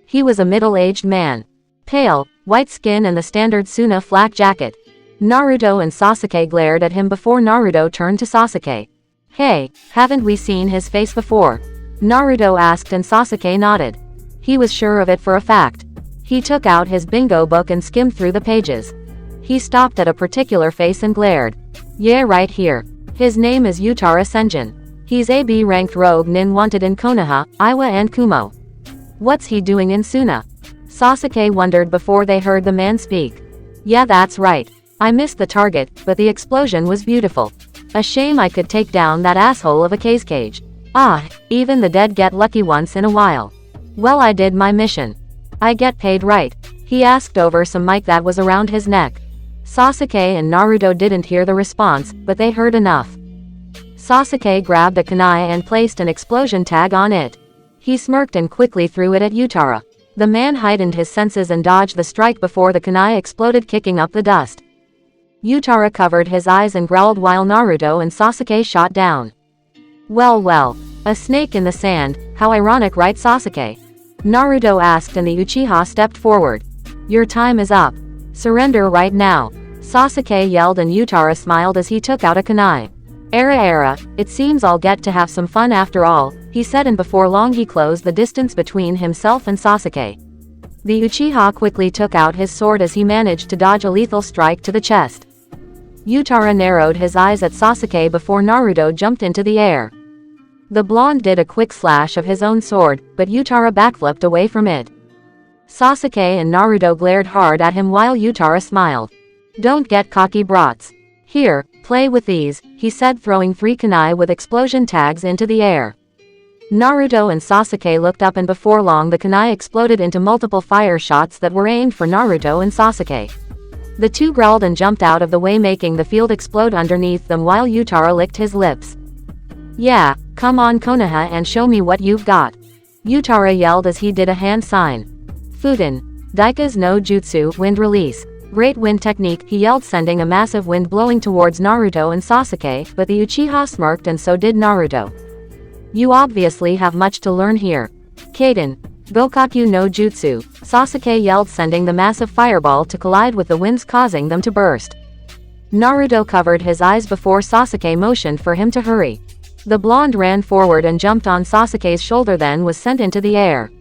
He was a middle-aged man. Pale, white skin and the standard Suna flak jacket. Naruto and Sasuke glared at him before Naruto turned to Sasuke. Hey, haven't we seen his face before? Naruto asked, and Sasuke nodded. He was sure of it for a fact. He took out his bingo book and skimmed through the pages. He stopped at a particular face and glared. Yeah, right here. His name is Utara Senjin. He's a B-ranked rogue nin wanted in Konoha, Iwa and Kumo. What's he doing in Suna? Sasuke wondered before they heard the man speak. Yeah, that's right. I missed the target, but the explosion was beautiful. A shame I could take down that asshole of a cage. Even the dead get lucky once in a while. Well, I did my mission. I get paid, right? He asked over some mic that was around his neck. Sasuke and Naruto didn't hear the response, but they heard enough. Sasuke grabbed a kunai and placed an explosion tag on it. He smirked and quickly threw it at Utara. The man heightened his senses and dodged the strike before the kunai exploded, kicking up the dust. Utara covered his eyes and growled while Naruto and Sasuke shot down. Well, a snake in the sand, how ironic, right Sasuke? Naruto asked, and the Uchiha stepped forward. Your time is up. Surrender right now. Sasuke yelled, and Utara smiled as he took out a kunai. Era, it seems I'll get to have some fun after all, he said, and before long he closed the distance between himself and Sasuke. The Uchiha quickly took out his sword as he managed to dodge a lethal strike to the chest. Yutara narrowed his eyes at Sasuke before Naruto jumped into the air. The blonde did a quick slash of his own sword, but Yutara backflipped away from it. Sasuke and Naruto glared hard at him while Yutara smiled. "Don't get cocky brats. Here, play with these," he said, throwing 3 kunai with explosion tags into the air. Naruto and Sasuke looked up, and before long the kunai exploded into multiple fire shots that were aimed for Naruto and Sasuke. The two growled and jumped out of the way, making the field explode underneath them while Yutara licked his lips. "Yeah, come on Konoha and show me what you've got," Yutara yelled as he did a hand sign. "Fuden. Daika's no jutsu, wind release. Great wind technique," he yelled, sending a massive wind blowing towards Naruto and Sasuke, but the Uchiha smirked and so did Naruto. "You obviously have much to learn here. Kaden. Gokaku no jutsu," Sasuke yelled, sending the massive fireball to collide with the winds, causing them to burst. Naruto covered his eyes before Sasuke motioned for him to hurry. The blonde ran forward and jumped on Sasuke's shoulder, then was sent into the air.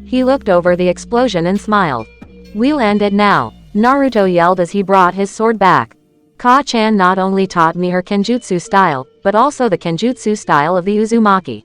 He looked over the explosion and smiled. "We'll end it now," Naruto yelled as he brought his sword back. "Ka-chan not only taught me her kenjutsu style, but also the kenjutsu style of the Uzumaki.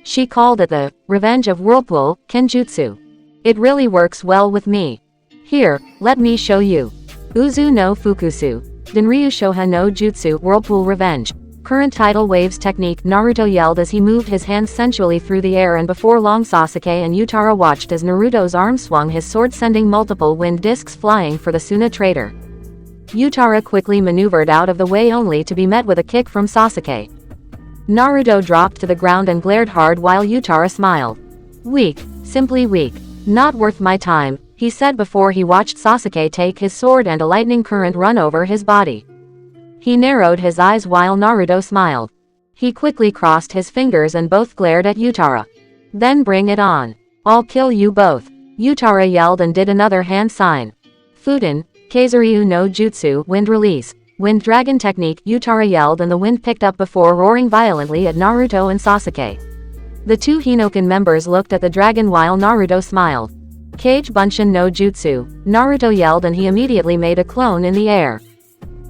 She called it the Revenge of Whirlpool Kenjutsu. It really works well with me. Here, let me show you. Uzu no Fukusu. Denryu Shoha no Jutsu Whirlpool Revenge. Current tidal waves technique," Naruto yelled as he moved his hands sensually through the air, and before long Sasuke and Yutara watched as Naruto's arm swung his sword, sending multiple wind discs flying for the Suna traitor. Yutara quickly maneuvered out of the way only to be met with a kick from Sasuke. Naruto dropped to the ground and glared hard while Yutara smiled. "Weak, simply weak. Not worth my time," he said before he watched Sasuke take his sword and a lightning current run over his body. He narrowed his eyes while Naruto smiled. He quickly crossed his fingers and both glared at Yutara. "Then bring it on. I'll kill you both," Yutara yelled and did another hand sign. "Fuden, Keizuryu no Jutsu, wind release. Wind dragon technique," Yutara yelled, and the wind picked up before roaring violently at Naruto and Sasuke. The two Hinoken members looked at the dragon while Naruto smiled. "Kage Bunshin no Jutsu," Naruto yelled, and he immediately made a clone in the air.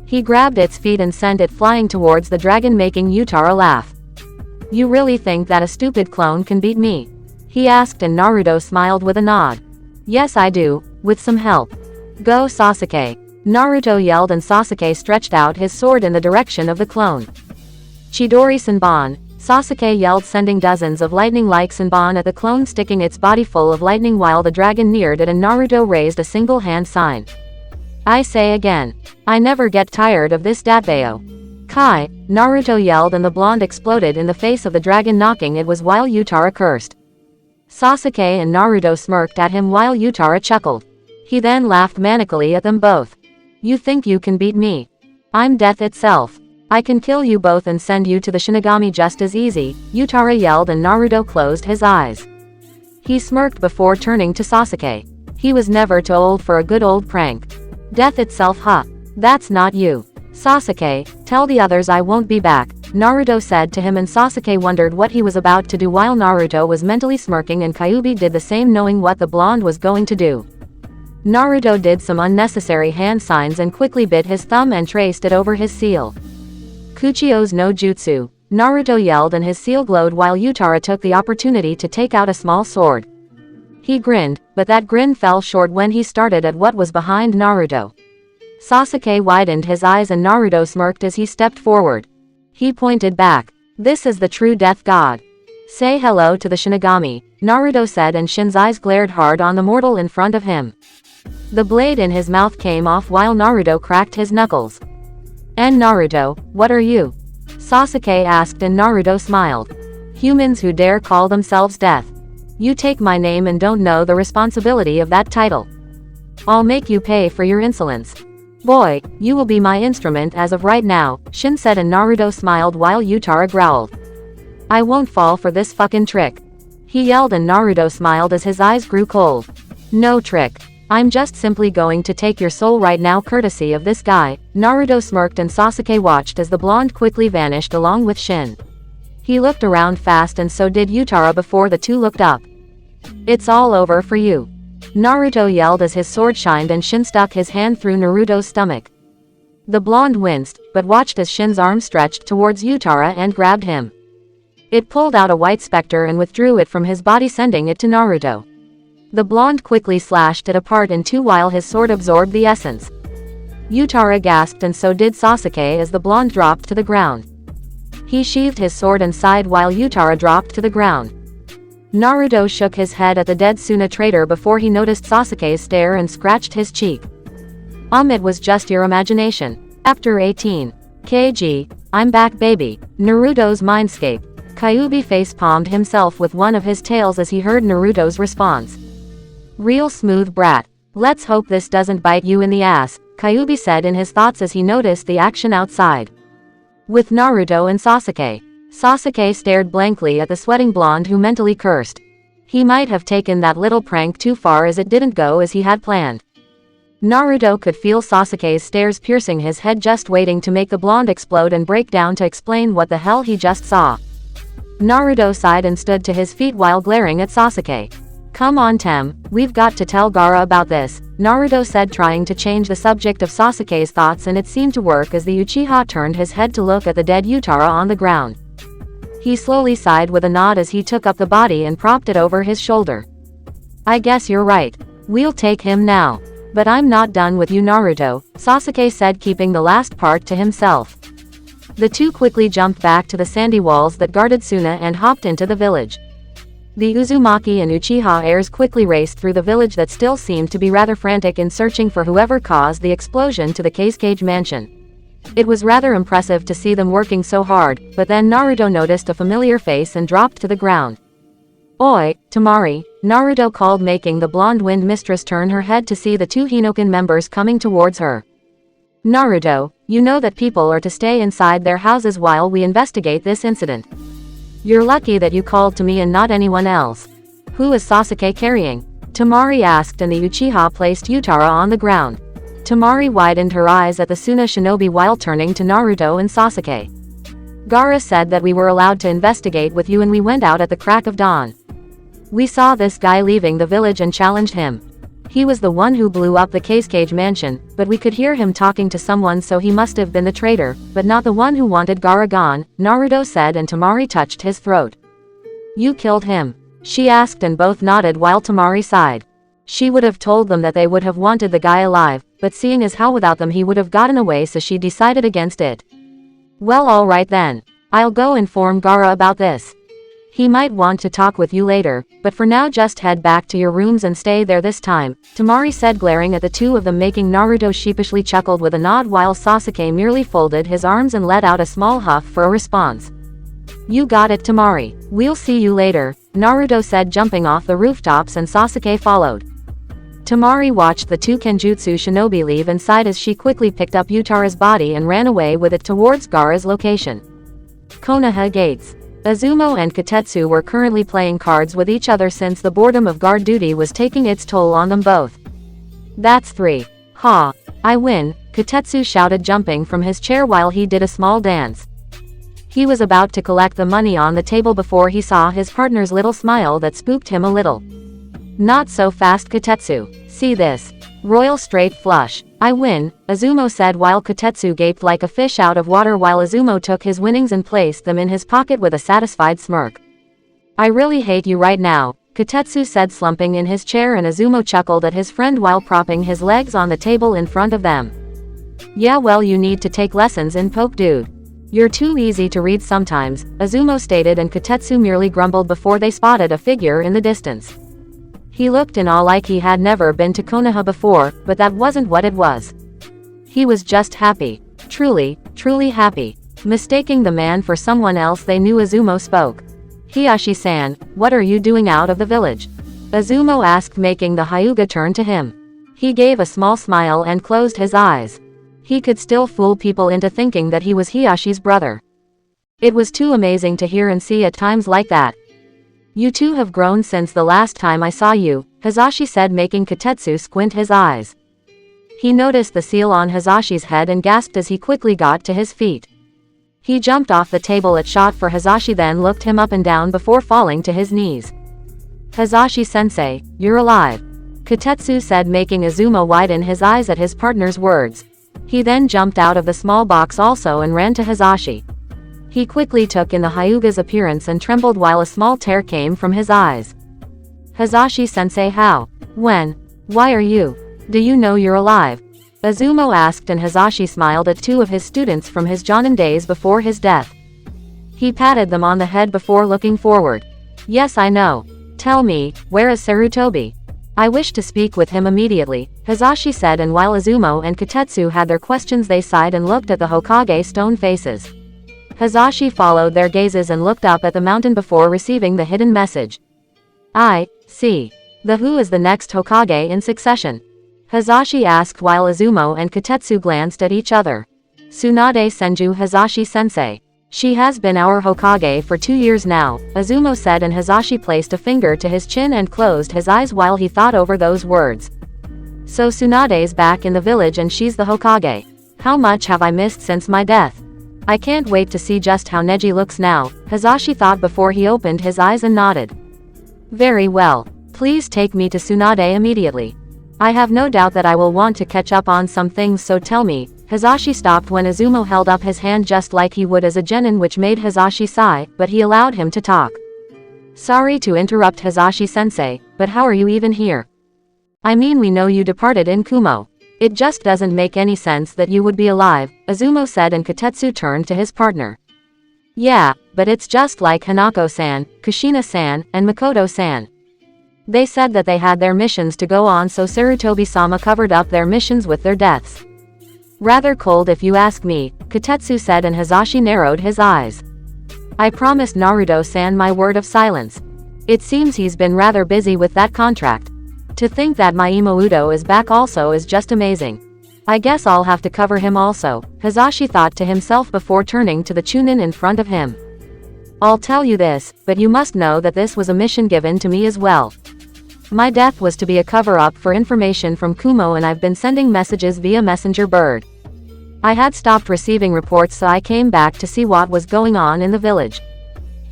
He grabbed its feet and sent it flying towards the dragon, making Yutara laugh. "You really think that a stupid clone can beat me?" he asked, and Naruto smiled with a nod. "Yes I do, with some help. Go Sasuke," Naruto yelled, and Sasuke stretched out his sword in the direction of the clone. "Chidori Senbon," Sasuke yelled, sending dozens of lightning-like Senbon at the clone, sticking its body full of lightning while the dragon neared it, and Naruto raised a single hand sign. "I say again, I never get tired of this Datbeo. Kai," Naruto yelled, and the blonde exploded in the face of the dragon, knocking it was while Yutara cursed. Sasuke and Naruto smirked at him while Yutara chuckled. He then laughed manically at them both. "You think you can beat me? I'm death itself. I can kill you both and send you to the Shinigami just as easy," Yutara yelled, and Naruto closed his eyes. He smirked before turning to Sasuke. He was never too old for a good old prank. "Death itself, huh? That's not you. Sasuke, tell the others I won't be back," Naruto said to him, and Sasuke wondered what he was about to do while Naruto was mentally smirking, and Kyuubi did the same, knowing what the blonde was going to do. Naruto did some unnecessary hand signs and quickly bit his thumb and traced it over his seal. "Kuchio's no Jutsu," Naruto yelled, and his seal glowed while Yutara took the opportunity to take out a small sword. He grinned, but that grin fell short when he started at what was behind Naruto. Sasuke widened his eyes, and Naruto smirked as he stepped forward. He pointed back. "This is the true death god. Say hello to the Shinigami," Naruto said, and Shin's eyes glared hard on the mortal in front of him. The blade in his mouth came off while Naruto cracked his knuckles. "And Naruto, what are you?" Sasuke asked, and Naruto smiled. "Humans who dare call themselves death. You take my name and don't know the responsibility of that title. I'll make you pay for your insolence. Boy, you will be my instrument as of right now," Shin said, and Naruto smiled while Yutara growled. "I won't fall for this fucking trick," he yelled, and Naruto smiled as his eyes grew cold. "No trick. I'm just simply going to take your soul right now, courtesy of this guy," Naruto smirked, and Sasuke watched as the blonde quickly vanished along with Shin. He looked around fast, and so did Yutara before the two looked up. "It's all over for you," Naruto yelled as his sword shined, and Shin stuck his hand through Naruto's stomach. The blonde winced, but watched as Shin's arm stretched towards Utara and grabbed him. It pulled out a white specter and withdrew it from his body, sending it to Naruto. The blonde quickly slashed it apart in two while his sword absorbed the essence. Utara gasped, and so did Sasuke as the blonde dropped to the ground. He sheathed his sword and sighed while Utara dropped to the ground. Naruto shook his head at the dead Suna traitor before he noticed Sasuke's stare and scratched his cheek. It was just your imagination. Chapter 18. KG, I'm back baby. Naruto's mindscape. Kyuubi face-palmed himself with one of his tails as he heard Naruto's response. Real smooth brat. Let's hope this doesn't bite you in the ass, Kyuubi said in his thoughts as he noticed the action outside. With Naruto and Sasuke. Sasuke stared blankly at the sweating blonde who mentally cursed. He might have taken that little prank too far as it didn't go as he had planned. Naruto could feel Sasuke's stares piercing his head, just waiting to make the blonde explode and break down to explain what the hell he just saw. Naruto sighed and stood to his feet while glaring at Sasuke. Come on Tem, we've got to tell Gaara about this, Naruto said, trying to change the subject of Sasuke's thoughts, and it seemed to work as the Uchiha turned his head to look at the dead Utara on the ground. He slowly sighed with a nod as he took up the body and propped it over his shoulder. I guess you're right. We'll take him now. But I'm not done with you Naruto, Sasuke said, keeping the last part to himself. The two quickly jumped back to the sandy walls that guarded Suna and hopped into the village. The Uzumaki and Uchiha heirs quickly raced through the village that still seemed to be rather frantic in searching for whoever caused the explosion to the Cage mansion. It was rather impressive to see them working so hard, but then Naruto noticed a familiar face and dropped to the ground. Oi, Temari, Naruto called, making the blonde wind mistress turn her head to see the two Hinoken members coming towards her. Naruto, you know that people are to stay inside their houses while we investigate this incident. You're lucky that you called to me and not anyone else. Who is Sasuke carrying? Temari asked, and the Uchiha placed Utara on the ground. Temari widened her eyes at the Suna shinobi while turning to Naruto and Sasuke. Gaara said that we were allowed to investigate with you and we went out at the crack of dawn. We saw this guy leaving the village and challenged him. He was the one who blew up the Cage mansion, but we could hear him talking to someone, so he must have been the traitor, but not the one who wanted Gaara gone, Naruto said, and Temari touched his throat. You killed him? She asked, and both nodded while Temari sighed. She would have told them that they would have wanted the guy alive, but seeing as how without them he would have gotten away, so she decided against it. Well, alright then. I'll go inform Gaara about this. He might want to talk with you later, but for now just head back to your rooms and stay there this time, Temari said, glaring at the two of them, making Naruto sheepishly chuckled with a nod while Sasuke merely folded his arms and let out a small huff for a response. You got it Temari. We'll see you later, Naruto said, jumping off the rooftops, and Sasuke followed. Temari watched the two Kenjutsu shinobi leave and sighed as she quickly picked up Utara's body and ran away with it towards Gaara's location. Konoha Gates. Izumo and Kotetsu were currently playing cards with each other since the boredom of guard duty was taking its toll on them both. That's 3. Ha! I win, Kotetsu shouted, jumping from his chair while he did a small dance. He was about to collect the money on the table before he saw his partner's little smile that spooked him a little. Not so fast Kotetsu, see this. Royal straight flush. I win, Izumo said while Kotetsu gaped like a fish out of water while Izumo took his winnings and placed them in his pocket with a satisfied smirk. I really hate you right now, Kotetsu said, slumping in his chair, and Izumo chuckled at his friend while propping his legs on the table in front of them. Yeah, well, you need to take lessons in poke, dude. You're too easy to read sometimes, Izumo stated, and Kotetsu merely grumbled before they spotted a figure in the distance. He looked in awe like he had never been to Konoha before, but that wasn't what it was. He was just happy. Truly, truly happy. Mistaking the man for someone else, they knew Izumo spoke. Hiyashi-san, what are you doing out of the village? Izumo asked, making the Hyuga turn to him. He gave a small smile and closed his eyes. He could still fool people into thinking that he was Hiyashi's brother. It was too amazing to hear and see at times like that. You two have grown since the last time I saw you, Hisashi said, making Kotetsu squint his eyes. He noticed the seal on Hisashi's head and gasped as he quickly got to his feet. He jumped off the table at shot for Hisashi, then looked him up and down before falling to his knees. Hisashi-sensei, you're alive, Kotetsu said, making Izumo widen his eyes at his partner's words. He then jumped out of the small box also and ran to Hisashi. He quickly took in the Hyuga's appearance and trembled while a small tear came from his eyes. Hisashi-sensei, how? When? Why are you? Do you know you're alive? Azumo asked, and Hisashi smiled at two of his students from his Jonin days before his death. He patted them on the head before looking forward. Yes, I know. Tell me, where is Sarutobi? I wish to speak with him immediately, Hisashi said, and while Azumo and Kotetsu had their questions they sighed and looked at the Hokage stone faces. Hisashi followed their gazes and looked up at the mountain before receiving the hidden message. I see. Who is the next Hokage in succession? Hisashi asked while Azumo and Kotetsu glanced at each other. Tsunade Senju Hisashi-sensei. She has been our Hokage for 2 years now, Azumo said, and Hisashi placed a finger to his chin and closed his eyes while he thought over those words. So Tsunade's back in the village and she's the Hokage. How much have I missed since my death? I can't wait to see just how Neji looks now, Hisashi thought before he opened his eyes and nodded. Very well. Please take me to Tsunade immediately. I have no doubt that I will want to catch up on some things, so tell me. Hisashi stopped when Azumo held up his hand just like he would as a genin, which made Hisashi sigh, but he allowed him to talk. Sorry to interrupt, Hisashi-sensei, but how are you even here? I mean, we know you departed in Kumo. It just doesn't make any sense that you would be alive, Azumo said, and Kotetsu turned to his partner. Yeah, but it's just like Hanako-san, Kushina-san, and Makoto-san. They said that they had their missions to go on, so Sarutobi-sama covered up their missions with their deaths. Rather cold if you ask me, Kotetsu said, and Hisashi narrowed his eyes. I promised Naruto-san my word of silence. It seems he's been rather busy with that contract. To think that my Imouto is back also is just amazing. I guess I'll have to cover him also, Hisashi thought to himself before turning to the Chunin in front of him. I'll tell you this, but you must know that this was a mission given to me as well. My death was to be a cover-up for information from Kumo, and I've been sending messages via messenger bird. I had stopped receiving reports, so I came back to see what was going on in the village.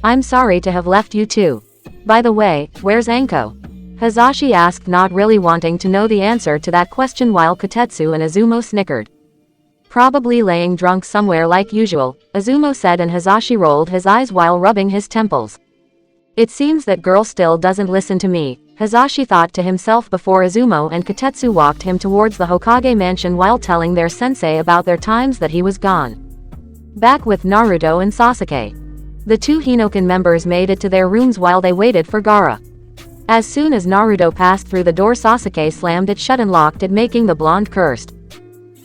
I'm sorry to have left you too. By the way, where's Anko? Hisashi asked, not really wanting to know the answer to that question, while Kotetsu and Azumo snickered. Probably laying drunk somewhere like usual, Azumo said, and Hisashi rolled his eyes while rubbing his temples. It seems that girl still doesn't listen to me, Hisashi thought to himself before Azumo and Kotetsu walked him towards the Hokage mansion while telling their sensei about their times that he was gone. Back with Naruto and Sasuke. The two Hinokan members made it to their rooms while they waited for Gaara. As soon as Naruto passed through the door, Sasuke slammed it shut and locked it, making the blonde cursed.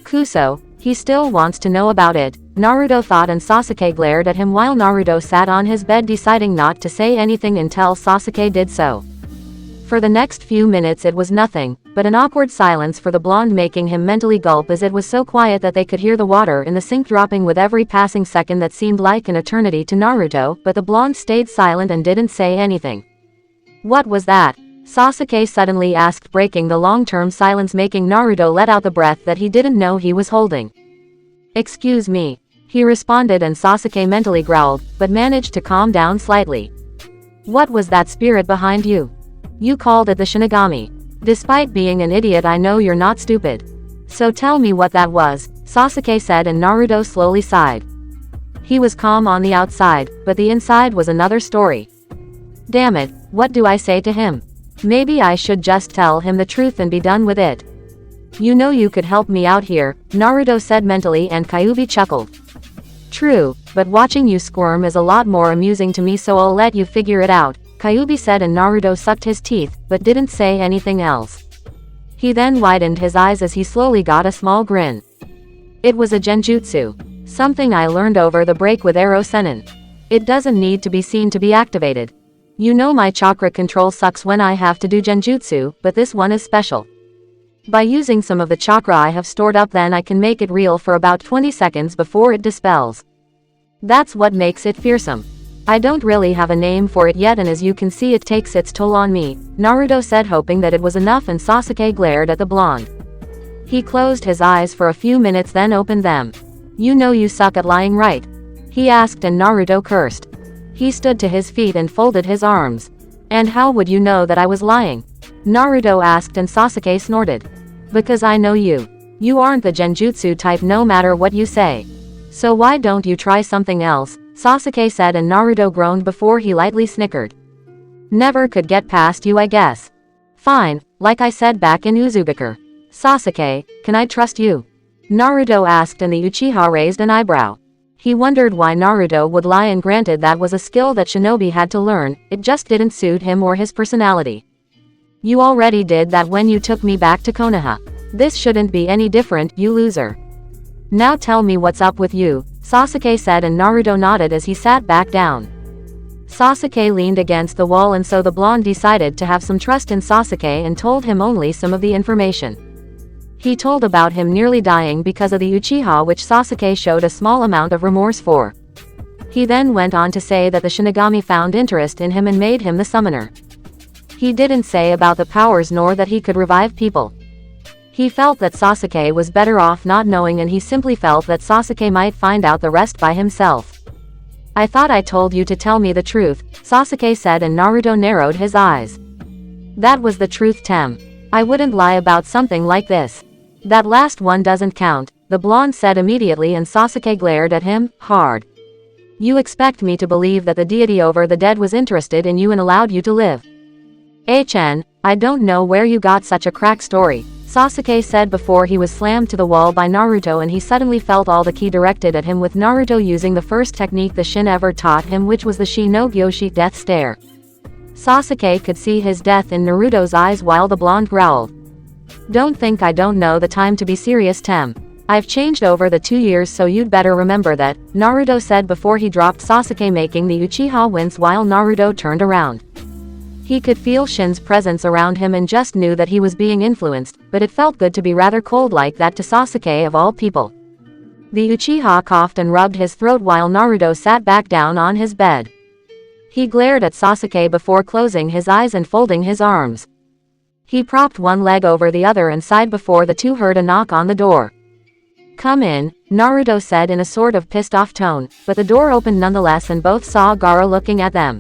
Kuso, he still wants to know about it, Naruto thought, and Sasuke glared at him while Naruto sat on his bed deciding not to say anything until Sasuke did so. For the next few minutes it was nothing but an awkward silence for the blonde, making him mentally gulp as it was so quiet that they could hear the water in the sink dropping with every passing second that seemed like an eternity to Naruto, but the blonde stayed silent and didn't say anything. What was that? Sasuke suddenly asked, breaking the long-term silence, making Naruto let out the breath that he didn't know he was holding. Excuse me, he responded, and Sasuke mentally growled, but managed to calm down slightly. What was that spirit behind you? You called it the shinigami. Despite being an idiot, I know you're not stupid. So tell me what that was, Sasuke said, and Naruto slowly sighed. He was calm on the outside, but the inside was another story. Damn it, what do I say to him? Maybe I should just tell him the truth and be done with it. You know you could help me out here, Naruto said mentally, and Kyuubi chuckled. True, but watching you squirm is a lot more amusing to me, so I'll let you figure it out, Kyuubi said, and Naruto sucked his teeth, but didn't say anything else. He then widened his eyes as he slowly got a small grin. It was a genjutsu. Something I learned over the break with Ero Sennin. It doesn't need to be seen to be activated. You know my chakra control sucks when I have to do genjutsu, but this one is special. By using some of the chakra I have stored up, then I can make it real for about 20 seconds before it dispels. That's what makes it fearsome. I don't really have a name for it yet, and as you can see it takes its toll on me, Naruto said, hoping that it was enough, and Sasuke glared at the blonde. He closed his eyes for a few minutes then opened them. You know you suck at lying, right? He asked, and Naruto cursed. He stood to his feet and folded his arms. And how would you know that I was lying? Naruto asked, and Sasuke snorted. Because I know you. You aren't the genjutsu type no matter what you say. So why don't you try something else, Sasuke said, and Naruto groaned before he lightly snickered. Never could get past you, I guess. Fine, like I said back in Uzumaki. Sasuke, can I trust you? Naruto asked, and the Uchiha raised an eyebrow. He wondered why Naruto would lie, and granted that was a skill that shinobi had to learn, it just didn't suit him or his personality. You already did that when you took me back to Konoha. This shouldn't be any different, you loser. Now tell me what's up with you, Sasuke said, and Naruto nodded as he sat back down. Sasuke leaned against the wall, and so the blonde decided to have some trust in Sasuke and told him only some of the information. He told about him nearly dying because of the Uchiha, which Sasuke showed a small amount of remorse for. He then went on to say that the shinigami found interest in him and made him the summoner. He didn't say about the powers nor that he could revive people. He felt that Sasuke was better off not knowing, and he simply felt that Sasuke might find out the rest by himself. I thought I told you to tell me the truth, Sasuke said, and Naruto narrowed his eyes. That was the truth, Tem. I wouldn't lie about something like this. That last one doesn't count, the blonde said immediately, and Sasuke glared at him, hard. You expect me to believe that the deity over the dead was interested in you and allowed you to live? I don't know where you got such a crack story, Sasuke said before he was slammed to the wall by Naruto, and he suddenly felt all the ki directed at him, with Naruto using the first technique the Shin ever taught him, which was the Shi no Gyoshi death stare. Sasuke could see his death in Naruto's eyes while the blonde growled. Don't think I don't know the time to be serious, Tem. I've changed over the 2 years, so you'd better remember that, Naruto said before he dropped Sasuke, making the Uchiha wince while Naruto turned around. He could feel Shin's presence around him and just knew that he was being influenced, but it felt good to be rather cold like that to Sasuke of all people. The Uchiha coughed and rubbed his throat while Naruto sat back down on his bed. He glared at Sasuke before closing his eyes and folding his arms. He propped one leg over the other and sighed before the two heard a knock on the door. Come in, Naruto said in a sort of pissed off tone, but the door opened nonetheless, and both saw Gaara looking at them.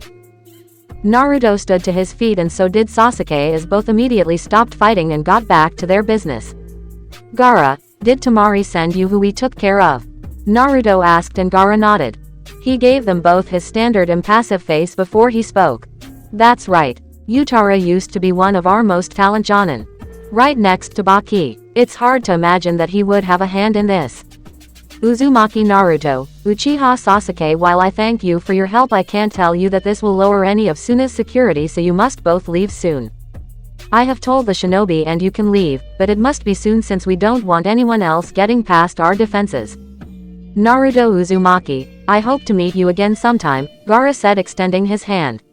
Naruto stood to his feet, and so did Sasuke, as both immediately stopped fighting and got back to their business. Gaara, did Temari send you who we took care of? Naruto asked, and Gaara nodded. He gave them both his standard impassive face before he spoke. That's right. Utara used to be one of our most talented jonin. Right next to Baki. It's hard to imagine that he would have a hand in this. Uzumaki Naruto, Uchiha Sasuke, while I thank you for your help, I can't tell you that this will lower any of Suna's security, so you must both leave soon. I have told the shinobi and you can leave, but it must be soon since we don't want anyone else getting past our defenses. Naruto Uzumaki, I hope to meet you again sometime, Gaara said, extending his hand.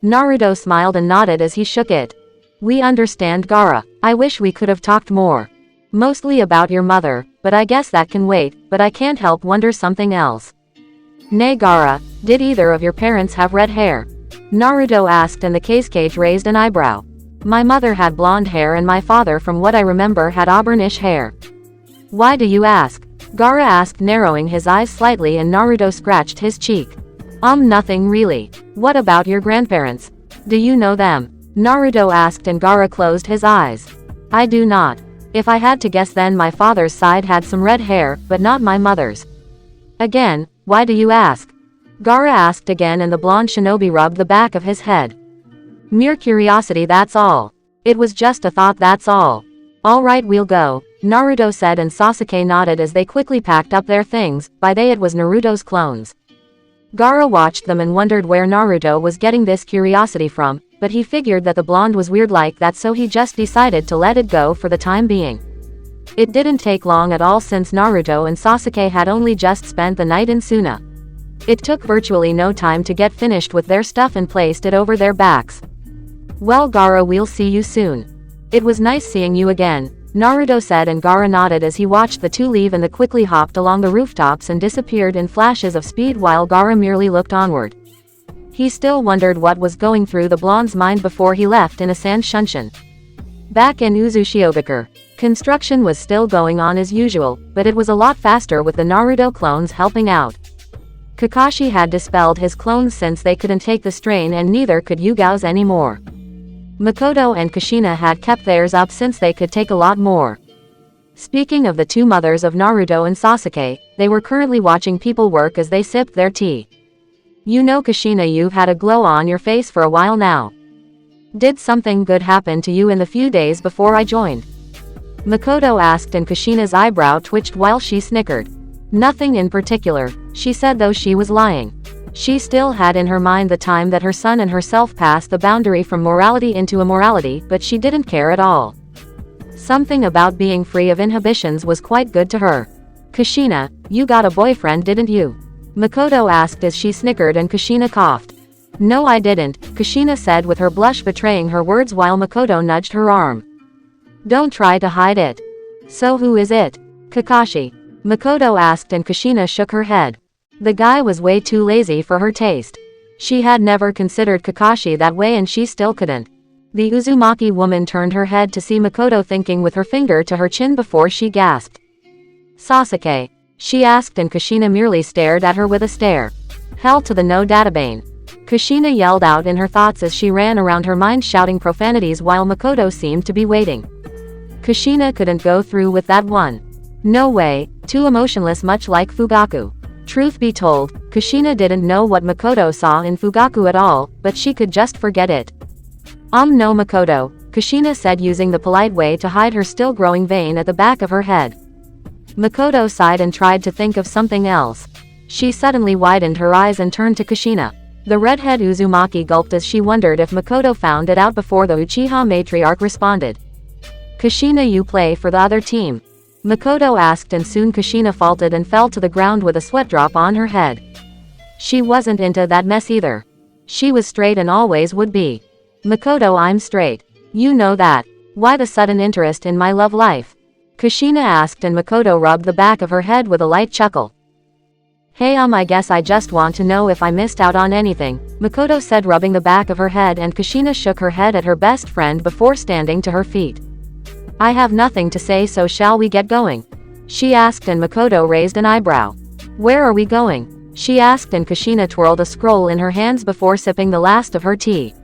Naruto smiled and nodded as he shook it. We understand, Gaara. I wish we could have talked more. Mostly about your mother, but I guess that can wait, but I can't help wonder something else. Nay, Gaara, did either of your parents have red hair? Naruto asked, and the Kazekage raised an eyebrow. My mother had blonde hair and my father, from what I remember, had auburnish hair. Why do you ask? Gaara asked, narrowing his eyes slightly, and Naruto scratched his cheek. Nothing really. What about your grandparents? Do you know them? Naruto asked, and Gaara closed his eyes. I do not. If I had to guess, then my father's side had some red hair, but not my mother's. Again, why do you ask? Gaara asked again, and the blonde shinobi rubbed the back of his head. Mere curiosity, that's all. It was just a thought, that's all. Alright, we'll go, Naruto said, and Sasuke nodded as they quickly packed up their things. By they, it was Naruto's clones. Gaara watched them and wondered where Naruto was getting this curiosity from, but he figured that the blonde was weird like that, so he just decided to let it go for the time being. It didn't take long at all, since Naruto and Sasuke had only just spent the night in Suna. It took virtually no time to get finished with their stuff and placed it over their backs. Well, Gaara, we'll see you soon. It was nice seeing you again, Naruto said, and Gaara nodded as he watched the two leave, and they quickly hopped along the rooftops and disappeared in flashes of speed while Gaara merely looked onward. He still wondered what was going through the blonde's mind before he left in a sand shunshin. Back in Uzumaki, construction was still going on as usual, but it was a lot faster with the Naruto clones helping out. Kakashi had dispelled his clones since they couldn't take the strain, and neither could Yugao's anymore. Makoto and Kushina had kept theirs up since they could take a lot more. Speaking of the two mothers of Naruto and Sasuke, they were currently watching people work as they sipped their tea. You know Kushina, you've had a glow on your face for a while now. Did something good happen to you in the few days before I joined? Makoto asked and Kushina's eyebrow twitched while she snickered. Nothing in particular, she said, though she was lying. She still had in her mind the time that her son and herself passed the boundary from morality into immorality, but she didn't care at all. Something about being free of inhibitions was quite good to her. Kushina, you got a boyfriend, didn't you? Makoto asked as she snickered and Kushina coughed. No, I didn't, Kushina said with her blush betraying her words while Makoto nudged her arm. Don't try to hide it. So who is it? Kakashi. Makoto asked and Kushina shook her head. The guy was way too lazy for her taste. She had never considered Kakashi that way and she still couldn't. The Uzumaki woman turned her head to see Makoto, thinking with her finger to her chin before she gasped. Sasuke? She asked and Kushina merely stared at her with a stare. Hell to the no, Databane. Kushina yelled out in her thoughts as she ran around her mind shouting profanities while Makoto seemed to be waiting. Kushina couldn't go through with that one. No way, too emotionless, much like Fugaku. Truth be told, Kushina didn't know what Makoto saw in Fugaku at all, but she could just forget it. No, Makoto, Kushina said, using the polite way to hide her still growing vein at the back of her head. Makoto sighed and tried to think of something else. She suddenly widened her eyes and turned to Kushina. The redhead Uzumaki gulped as she wondered if Makoto found it out before the Uchiha matriarch responded. Kushina, you play for the other team? Makoto asked and soon Kushina faltered and fell to the ground with a sweat drop on her head. She wasn't into that mess either. She was straight and always would be. Makoto, I'm straight. You know that. Why the sudden interest in my love life? Kushina asked and Makoto rubbed the back of her head with a light chuckle. Hey, I guess I just want to know if I missed out on anything, Makoto said, rubbing the back of her head, and Kushina shook her head at her best friend before standing to her feet. I have nothing to say, so shall we get going? She asked and Makoto raised an eyebrow. Where are we going? She asked and Kushina twirled a scroll in her hands before sipping the last of her tea.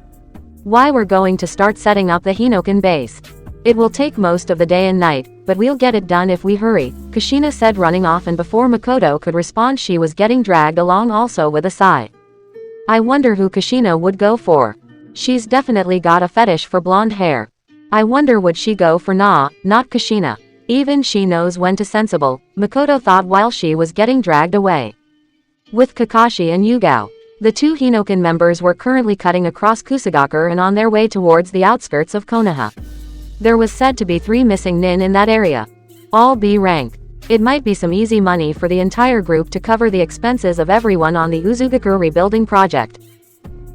Why, we're going to start setting up the Hinokan base. It will take most of the day and night, but we'll get it done if we hurry, Kushina said, running off, and before Makoto could respond she was getting dragged along also with a sigh. I wonder who Kushina would go for. She's definitely got a fetish for blonde hair. I wonder would she go for not Kushina. Even she knows when to sensible, Makoto thought while she was getting dragged away. With Kakashi and Yugao. The two Hinokan members were currently cutting across Kusagaku and on their way towards the outskirts of Konoha. There was said to be 3 missing nin in that area. All B rank. It might be some easy money for the entire group to cover the expenses of everyone on the Uzugaku rebuilding project.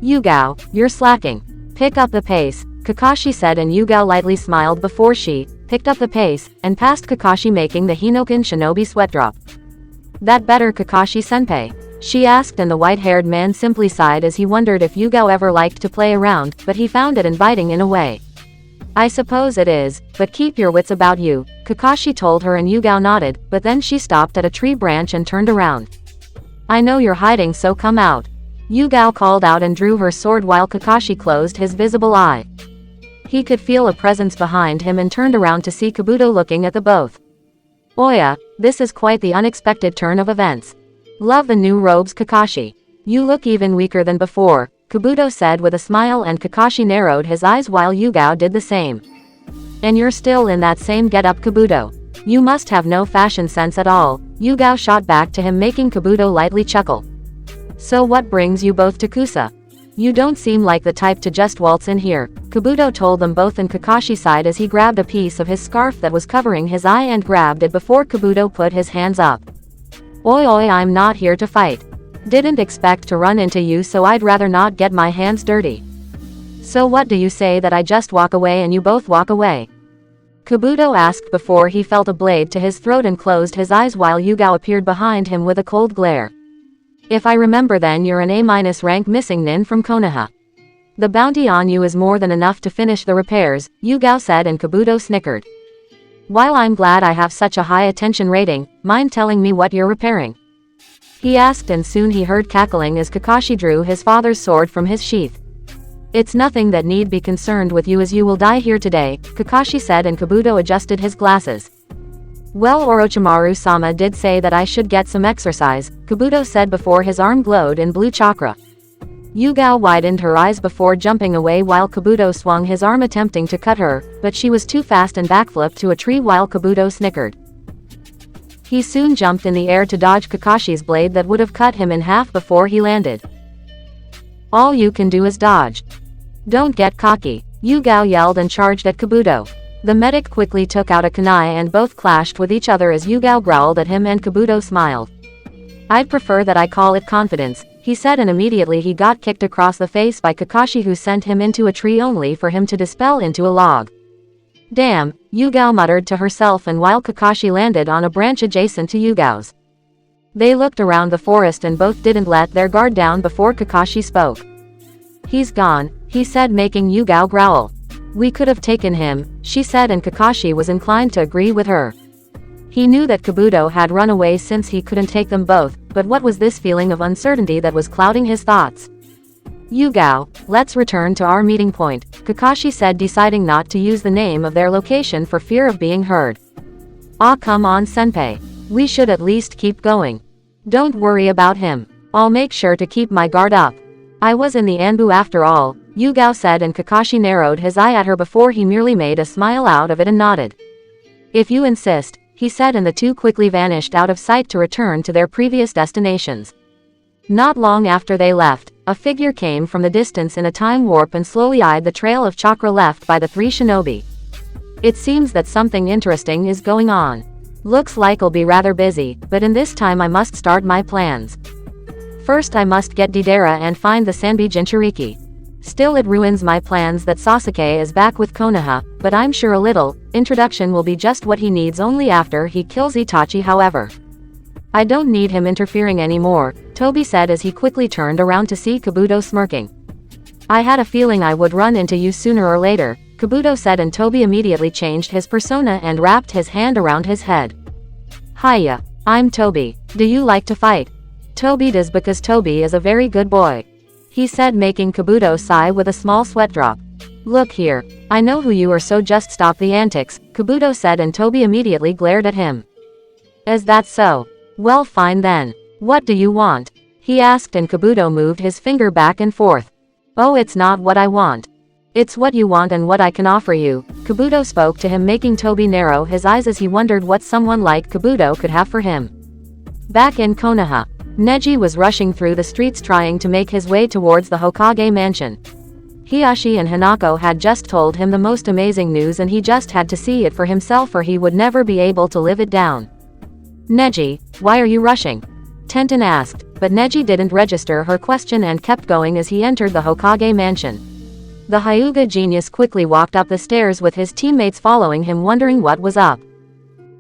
Yugao, you're slacking. Pick up the pace, Kakashi said, and Yugao lightly smiled before she picked up the pace and passed Kakashi, making the Hinokan shinobi sweat drop. That better, Kakashi-senpai? She asked, and the white-haired man simply sighed as he wondered if Yugao ever liked to play around, but he found it inviting in a way. I suppose it is, but keep your wits about you, Kakashi told her, and Yugao nodded, but then she stopped at a tree branch and turned around. I know you're hiding, so come out. Yugao called out and drew her sword while Kakashi closed his visible eye. He could feel a presence behind him and turned around to see Kabuto looking at the both. Oya, this is quite the unexpected turn of events. Love the new robes, Kakashi. You look even weaker than before, Kabuto said with a smile, and Kakashi narrowed his eyes while Yugao did the same. And you're still in that same get-up, Kabuto. You must have no fashion sense at all, Yugao shot back to him, making Kabuto lightly chuckle. So what brings you both to Kusa? You don't seem like the type to just waltz in here, Kabuto told them both, and Kakashi sighed as he grabbed a piece of his scarf that was covering his eye and grabbed it before Kabuto put his hands up. Oi, I'm not here to fight. Didn't expect to run into you, so I'd rather not get my hands dirty. So what do you say that I just walk away and you both walk away? Kabuto asked before he felt a blade to his throat and closed his eyes while Yugao appeared behind him with a cold glare. If I remember, then you're an A- rank missing nin from Konoha. The bounty on you is more than enough to finish the repairs, Yugao said, and Kabuto snickered. While I'm glad I have such a high attention rating, mind telling me what you're repairing? He asked, and soon he heard cackling as Kakashi drew his father's sword from his sheath. It's nothing that need be concerned with you, as you will die here today, Kakashi said, and Kabuto adjusted his glasses. Well, Orochimaru-sama did say that I should get some exercise, Kabuto said before his arm glowed in blue chakra. Yugao widened her eyes before jumping away while Kabuto swung his arm attempting to cut her, but she was too fast and backflipped to a tree while Kabuto snickered. He soon jumped in the air to dodge Kakashi's blade that would have cut him in half before he landed. All you can do is dodge. Don't get cocky, Yugao yelled and charged at Kabuto. The medic quickly took out a kunai and both clashed with each other as Yugao growled at him and Kabuto smiled. I'd prefer that I call it confidence, he said, and immediately he got kicked across the face by Kakashi, who sent him into a tree only for him to dispel into a log. Damn, Yugao muttered to herself, and while Kakashi landed on a branch adjacent to Yugao's. They looked around the forest and both didn't let their guard down before Kakashi spoke. He's gone, he said, making Yugao growl. We could have taken him, she said, and Kakashi was inclined to agree with her. He knew that Kabuto had run away since he couldn't take them both, but what was this feeling of uncertainty that was clouding his thoughts? Yugao, let's return to our meeting point, Kakashi said, deciding not to use the name of their location for fear of being heard. Ah, come on, senpai. We should at least keep going. Don't worry about him. I'll make sure to keep my guard up. I was in the Anbu after all, Yugao said, and Kakashi narrowed his eye at her before he merely made a smile out of it and nodded. If you insist, he said, and the two quickly vanished out of sight to return to their previous destinations. Not long after they left, a figure came from the distance in a time warp and slowly eyed the trail of chakra left by the three shinobi. It seems that something interesting is going on. Looks like I'll be rather busy, but in this time I must start my plans. First I must get Deidara and find the Sanbi Jinchuriki. Still, it ruins my plans that Sasuke is back with Konoha, but I'm sure a little introduction will be just what he needs only after he kills Itachi. However, I don't need him interfering anymore, Tobi said as he quickly turned around to see Kabuto smirking. I had a feeling I would run into you sooner or later, Kabuto said, and Tobi immediately changed his persona and wrapped his hand around his head. Hiya, I'm Tobi. Do you like to fight? Tobi does, because Tobi is a very good boy, he said, making Kabuto sigh with a small sweat drop. Look here, I know who you are, so just stop the antics, Kabuto said, and Tobi immediately glared at him. Is that so? Well, fine then. What do you want? He asked, and Kabuto moved his finger back and forth. Oh, it's not what I want. It's what you want and what I can offer you, Kabuto spoke to him, making Tobi narrow his eyes as he wondered what someone like Kabuto could have for him. Back in Konoha, Neji was rushing through the streets trying to make his way towards the Hokage mansion. Hiashi and Hanako had just told him the most amazing news, and he just had to see it for himself or he would never be able to live it down. Neji, why are you rushing? Tenten asked, but Neji didn't register her question and kept going as he entered the Hokage mansion. The Hyuga genius quickly walked up the stairs with his teammates following him, wondering what was up.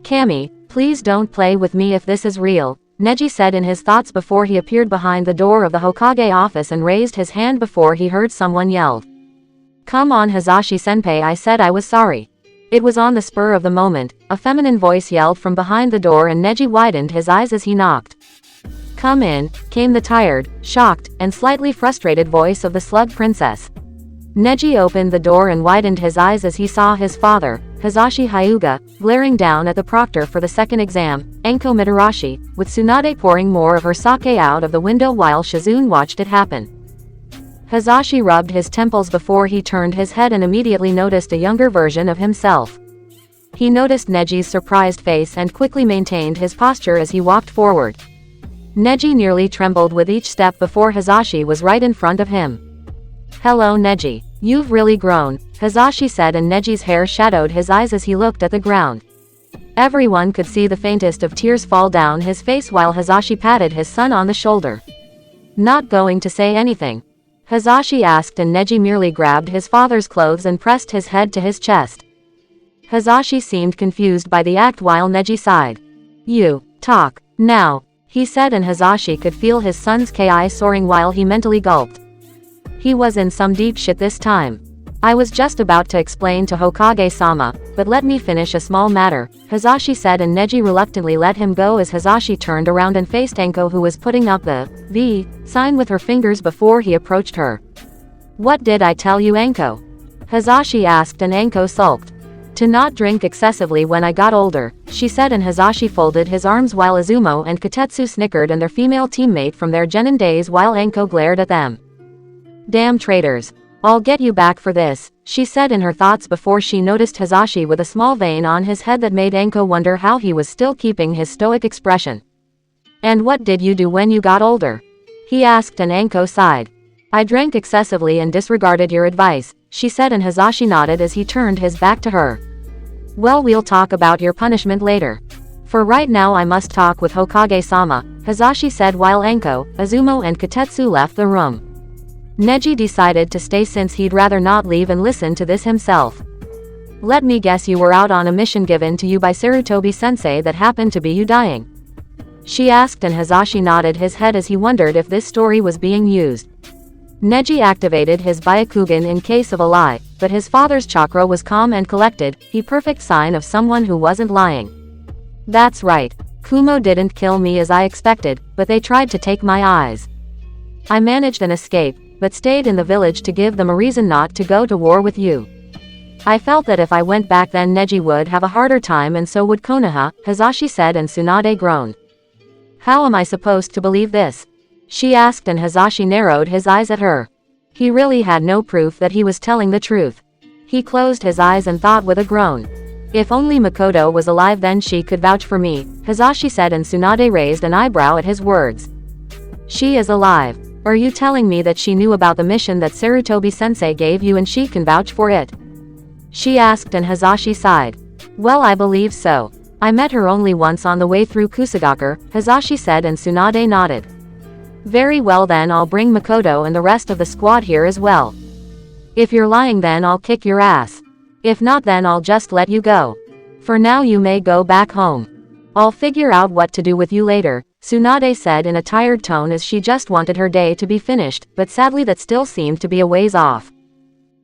Kami, please don't play with me if this is real, Neji said in his thoughts before he appeared behind the door of the Hokage office and raised his hand before he heard someone yell. Come on, Hizashi-senpai, I said I was sorry. It was on the spur of the moment, a feminine voice yelled from behind the door, and Neji widened his eyes as he knocked. Come in, came the tired, shocked, and slightly frustrated voice of the Slug Princess. Neji opened the door and widened his eyes as he saw his father, Hizashi Hyuga, glaring down at the proctor for the second exam, Enko Mitarashi, with Tsunade pouring more of her sake out of the window while Shizune watched it happen. Hizashi rubbed his temples before he turned his head and immediately noticed a younger version of himself. He noticed Neji's surprised face and quickly maintained his posture as he walked forward. Neji nearly trembled with each step before Hizashi was right in front of him. Hello Neji, you've really grown, Hizashi said, and Neji's hair shadowed his eyes as he looked at the ground. Everyone could see the faintest of tears fall down his face while Hizashi patted his son on the shoulder. Not going to say anything? Hizashi asked, and Neji merely grabbed his father's clothes and pressed his head to his chest. Hizashi seemed confused by the act while Neji sighed. You, talk, now, he said, and Hizashi could feel his son's ki soaring while he mentally gulped. He was in some deep shit this time. I was just about to explain to Hokage-sama, but let me finish a small matter, Hizashi said, and Neji reluctantly let him go as Hizashi turned around and faced Enko, who was putting up the V sign with her fingers before he approached her. What did I tell you, Enko? Hizashi asked, and Enko sulked. To not drink excessively when I got older, she said, and Hazashi folded his arms while Izumo and Kotetsu snickered and their female teammate from their genin days while Anko glared at them. Damn traitors. I'll get you back for this, she said in her thoughts before she noticed Hazashi with a small vein on his head that made Anko wonder how he was still keeping his stoic expression. And what did you do when you got older? He asked, and Anko sighed. I drank excessively and disregarded your advice, she said, and Hazashi nodded as he turned his back to her. Well, we'll talk about your punishment later. For right now I must talk with Hokage-sama, Hazashi said while Anko, Izumo and Kotetsu left the room. Neji decided to stay since he'd rather not leave and listen to this himself. Let me guess, you were out on a mission given to you by Sarutobi-sensei that happened to be you dying? She asked, and Hazashi nodded his head as he wondered if this story was being used. Neji activated his Byakugan in case of a lie, but his father's chakra was calm and collected, the perfect sign of someone who wasn't lying. That's right. Kumo didn't kill me as I expected, but they tried to take my eyes. I managed an escape, but stayed in the village to give them a reason not to go to war with you. I felt that if I went back then Neji would have a harder time, and so would Konoha, Hazashi said, and Tsunade groaned. How am I supposed to believe this? She asked, and Hazashi narrowed his eyes at her. He really had no proof that he was telling the truth. He closed his eyes and thought with a groan. If only Makoto was alive, then she could vouch for me, Hazashi said, and Tsunade raised an eyebrow at his words. She is alive. Are you telling me that she knew about the mission that Sarutobi-sensei gave you and she can vouch for it? She asked, and Hazashi sighed. Well, I believe so. I met her only once on the way through Kusagakure, Hazashi said, and Tsunade nodded. Very well, then I'll bring Makoto and the rest of the squad here as well. If you're lying, then I'll kick your ass. If not, then I'll just let you go. For now you may go back home. I'll figure out what to do with you later, Tsunade said in a tired tone as she just wanted her day to be finished, but sadly that still seemed to be a ways off.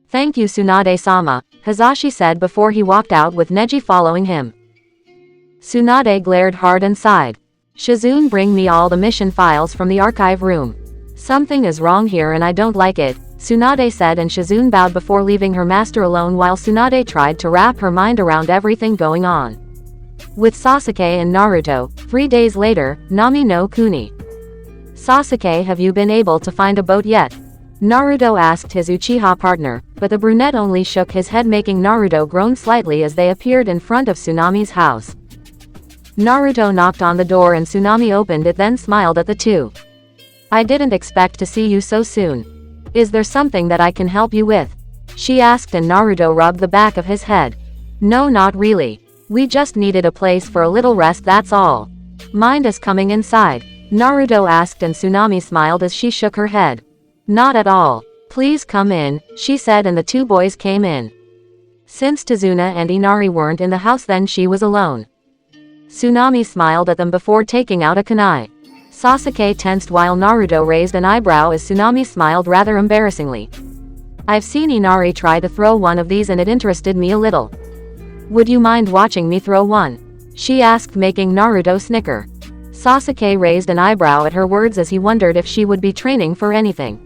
Thank you, Tsunade-sama, Hazashi said before he walked out with Neji following him. Tsunade glared hard and sighed. Shizune, bring me all the mission files from the archive room. Something is wrong here and I don't like it, Tsunade said, and Shizune bowed before leaving her master alone while Tsunade tried to wrap her mind around everything going on. With Sasuke and Naruto, 3 days later, Nami no Kuni. Sasuke, have you been able to find a boat yet? Naruto asked his Uchiha partner, but the brunette only shook his head, making Naruto groan slightly as they appeared in front of Tsunami's house. Naruto knocked on the door and Tsunami opened it, then smiled at the two. I didn't expect to see you so soon. Is there something that I can help you with? She asked, and Naruto rubbed the back of his head. No, not really. We just needed a place for a little rest, that's all. Mind us coming inside? Naruto asked, and Tsunami smiled as she shook her head. Not at all. Please come in, she said, and the two boys came in. Since Tazuna and Inari weren't in the house, then she was alone. Tsunami smiled at them before taking out a kunai. Sasuke tensed while Naruto raised an eyebrow as Tsunami smiled rather embarrassingly. I've seen Inari try to throw one of these and it interested me a little. Would you mind watching me throw one? She asked, making Naruto snicker. Sasuke raised an eyebrow at her words as he wondered if she would be training for anything.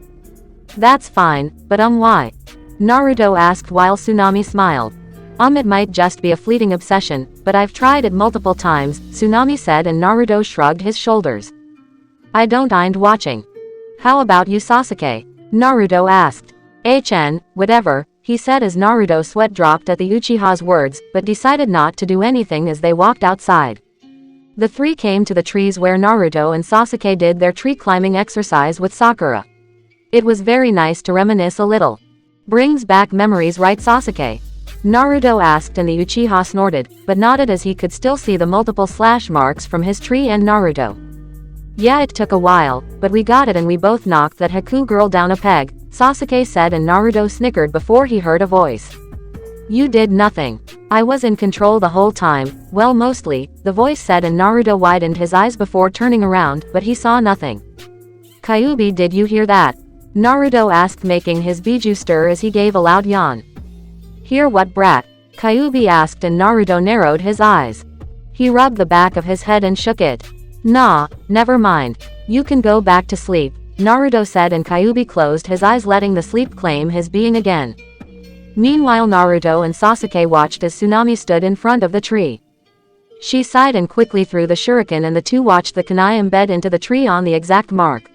That's fine, but why? Naruto asked while Tsunami smiled. It might just be a fleeting obsession, but I've tried it multiple times, Tsunami said, and Naruto shrugged his shoulders. I don't mind watching. How about you, Sasuke? Naruto asked. Whatever, he said as Naruto sweat dropped at the Uchiha's words, but decided not to do anything as they walked outside. The three came to the trees where Naruto and Sasuke did their tree climbing exercise with Sakura. It was very nice to reminisce a little. Brings back memories, right, Sasuke? Naruto asked, and the Uchiha snorted, but nodded as he could still see the multiple slash marks from his tree and Naruto. Yeah, it took a while, but we got it and we both knocked that Haku girl down a peg, Sasuke said, and Naruto snickered before he heard a voice. You did nothing. I was in control the whole time, well, mostly, the voice said, and Naruto widened his eyes before turning around, but he saw nothing. Kyuubi, did you hear that? Naruto asked, making his biju stir as he gave a loud yawn. Hear what, brat? Kyuubi asked, and Naruto narrowed his eyes. He rubbed the back of his head and shook it. Nah, never mind. You can go back to sleep, Naruto said, and Kyuubi closed his eyes, letting the sleep claim his being again. Meanwhile, Naruto and Sasuke watched as Tsunami stood in front of the tree. She sighed and quickly threw the shuriken, and the two watched the kunai embed into the tree on the exact mark.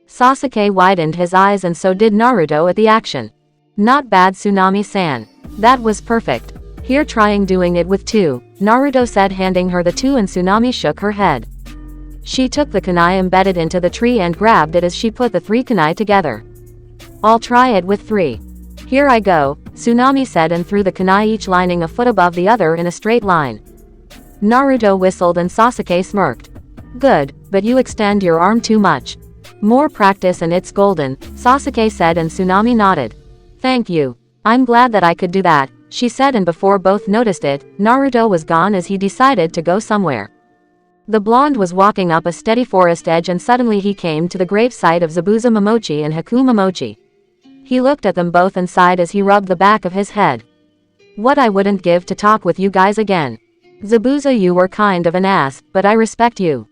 Sasuke widened his eyes, and so did Naruto at the action. Not bad, Tsunami-san. That was perfect. Here, trying doing it with two, Naruto said, handing her the two, and Tsunami shook her head. She took the kunai embedded into the tree and grabbed it as she put the three kunai together. I'll try it with three. Here I go, Tsunami said, and threw the kunai, each lining a foot above the other in a straight line. Naruto whistled and Sasuke smirked. Good, but you extend your arm too much. More practice and it's golden, Sasuke said, and Tsunami nodded. Thank you. I'm glad that I could do that, she said, and before both noticed it, Naruto was gone as he decided to go somewhere. The blonde was walking up a steady forest edge, and suddenly he came to the gravesite of Zabuza Momochi and Haku Momochi. He looked at them both and sighed as he rubbed the back of his head. What I wouldn't give to talk with you guys again. Zabuza, you were kind of an ass, but I respect you.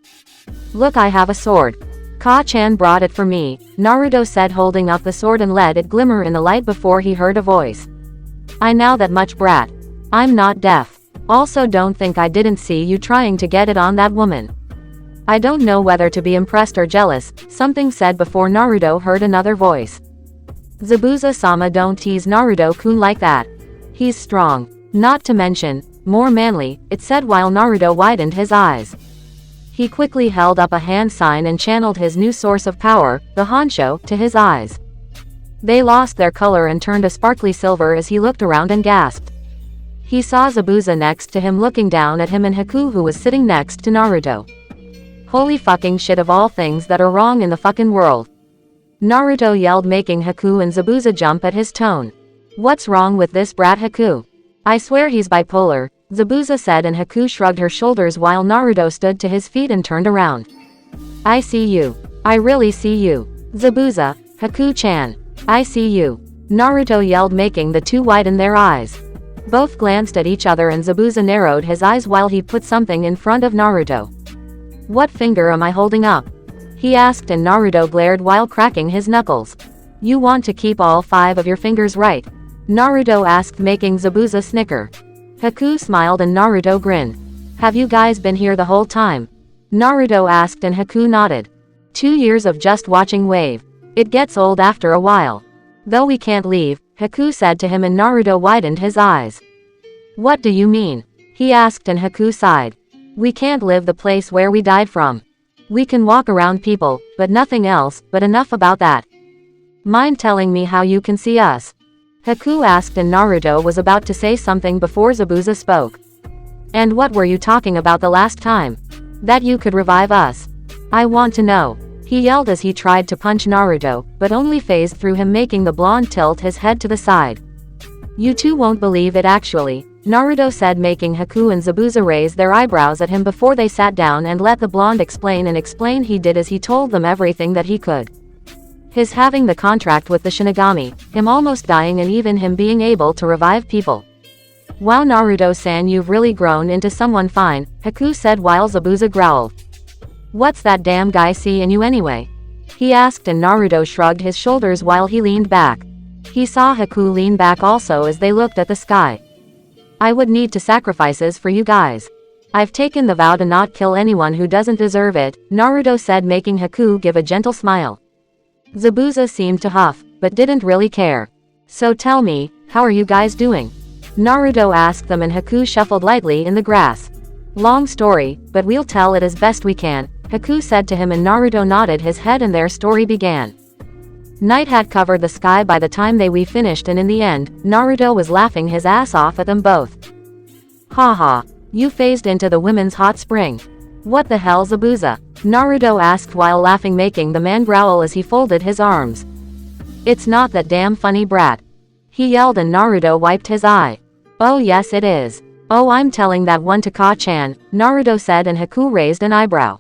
Look, I have a sword. Ka-chan brought it for me, Naruto said, holding up the sword and let it glimmer in the light before he heard a voice. I know that much, brat. I'm not deaf. Also, don't think I didn't see you trying to get it on that woman. I don't know whether to be impressed or jealous, something said before Naruto heard another voice. Zabuza-sama, don't tease Naruto-kun like that. He's strong. Not to mention, more manly, it said while Naruto widened his eyes. He quickly held up a hand sign and channeled his new source of power, the Honsho, to his eyes. They lost their color and turned a sparkly silver as he looked around and gasped. He saw Zabuza next to him looking down at him, and Haku, who was sitting next to Naruto. Holy fucking shit, of all things that are wrong in the fucking world. Naruto yelled, making Haku and Zabuza jump at his tone. What's wrong with this brat Haku? I swear he's bipolar, Zabuza said, and Haku shrugged her shoulders while Naruto stood to his feet and turned around. I see you. I really see you. Zabuza, Haku-chan. I see you. Naruto yelled, making the two widen their eyes. Both glanced at each other, and Zabuza narrowed his eyes while he put something in front of Naruto. What finger am I holding up? He asked, and Naruto glared while cracking his knuckles. You want to keep all 5 of your fingers, right? Naruto asked, making Zabuza snicker. Haku smiled and Naruto grinned. Have you guys been here the whole time? Naruto asked, and Haku nodded. 2 years of just watching Wave. It gets old after a while. Though we can't leave, Haku said to him, and Naruto widened his eyes. What do you mean? He asked, and Haku sighed. We can't live the place where we died from. We can walk around people, but nothing else, but enough about that. Mind telling me how you can see us? Haku asked, and Naruto was about to say something before Zabuza spoke. And what were you talking about the last time? That you could revive us. I want to know. He yelled as he tried to punch Naruto, but only phased through him, making the blonde tilt his head to the side. You two won't believe it actually, Naruto said, making Haku and Zabuza raise their eyebrows at him before they sat down and let the blonde explain. He did as he told them everything that he could. His having the contract with the Shinigami, him almost dying, and even him being able to revive people. Wow, Naruto-san, you've really grown into someone fine, Haku said while Zabuza growled. What's that damn guy see in you anyway? He asked, and Naruto shrugged his shoulders while he leaned back. He saw Haku lean back also as they looked at the sky. I would need to sacrifices for you guys. I've taken the vow to not kill anyone who doesn't deserve it, Naruto said, making Haku give a gentle smile. Zabuza seemed to huff, but didn't really care. So tell me, how are you guys doing? Naruto asked them, and Haku shuffled lightly in the grass. Long story, but we'll tell it as best we can, Haku said to him, and Naruto nodded his head, and their story began. Night had covered the sky by the time we finished, and in the end, Naruto was laughing his ass off at them both. Haha, you phased into the women's hot spring. What the hell, Zabuza? Naruto asked while laughing, making the man growl as he folded his arms. It's not that damn funny, brat. He yelled, and Naruto wiped his eye. Oh yes it is. Oh, I'm telling that one to Ka-chan, Naruto said, and Haku raised an eyebrow.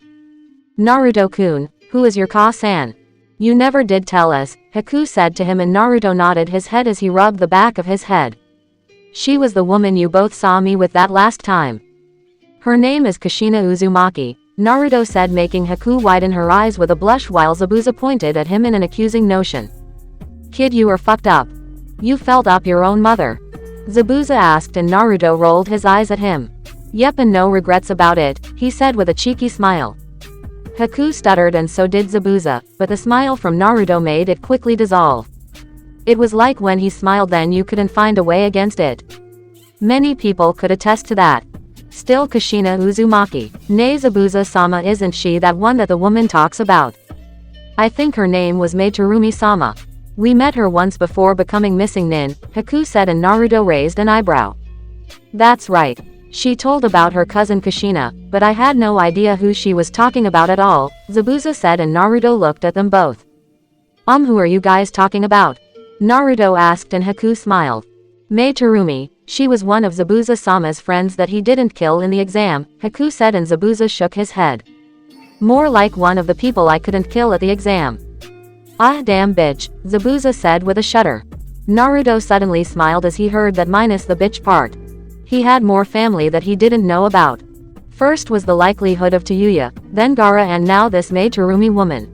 Naruto-kun, who is your Ka-san? You never did tell us, Haku said to him, and Naruto nodded his head as he rubbed the back of his head. She was the woman you both saw me with that last time. Her name is Kushina Uzumaki, Naruto said, making Haku widen her eyes with a blush while Zabuza pointed at him in an accusing notion. Kid, you are fucked up. You felt up your own mother? Zabuza asked and Naruto rolled his eyes at him. Yep, and no regrets about it, he said with a cheeky smile. Haku stuttered and so did Zabuza, but the smile from Naruto made it quickly dissolve. It was like when he smiled then you couldn't find a way against it. Many people could attest to that. Still Kushina Uzumaki. Nay, Zabuza-sama, isn't she that one that the woman talks about? I think her name was Materumi-sama. We met her once before becoming missing nin, Haku said and Naruto raised an eyebrow. That's right. She told about her cousin Kushina, but I had no idea who she was talking about at all, Zabuza said and Naruto looked at them both. Who are you guys talking about? Naruto asked and Haku smiled. Materumi, she was one of Zabuza-sama's friends that he didn't kill in the exam, Haku said and Zabuza shook his head. More like one of the people I couldn't kill at the exam. Ah damn bitch, Zabuza said with a shudder. Naruto suddenly smiled as he heard that minus the bitch part. He had more family that he didn't know about. First was the likelihood of Tayuya, then Gaara and now this Materumi woman.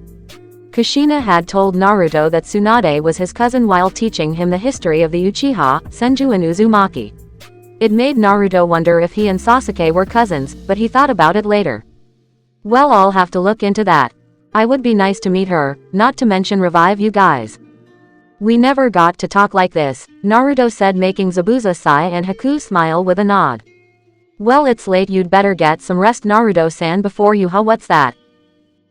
Kushina had told Naruto that Tsunade was his cousin while teaching him the history of the Uchiha, Senju and Uzumaki. It made Naruto wonder if he and Sasuke were cousins, but he thought about it later. Well, I'll have to look into that. I would be nice to meet her, not to mention revive you guys. We never got to talk like this, Naruto said making Zabuza sigh and Haku smile with a nod. Well, it's late, you'd better get some rest Naruto-san before you what's that?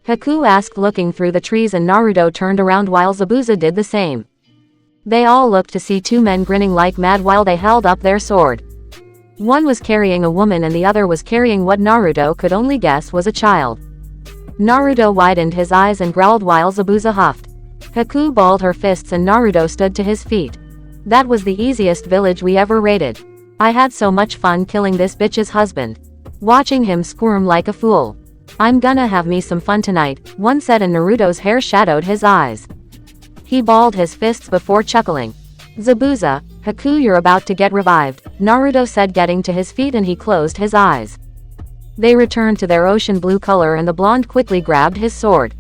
Haku asked looking through the trees and Naruto turned around while Zabuza did the same. They all looked to see two men grinning like mad while they held up their sword. One was carrying a woman and the other was carrying what Naruto could only guess was a child. Naruto widened his eyes and growled while Zabuza huffed. Haku balled her fists and Naruto stood to his feet. That was the easiest village we ever raided. I had so much fun killing this bitch's husband. Watching him squirm like a fool. I'm gonna have me some fun tonight, one said and Naruto's hair shadowed his eyes. He balled his fists before chuckling. Zabuza, Haku, you're about to get revived, Naruto said getting to his feet and he closed his eyes. They returned to their ocean blue color and the blonde quickly grabbed his sword.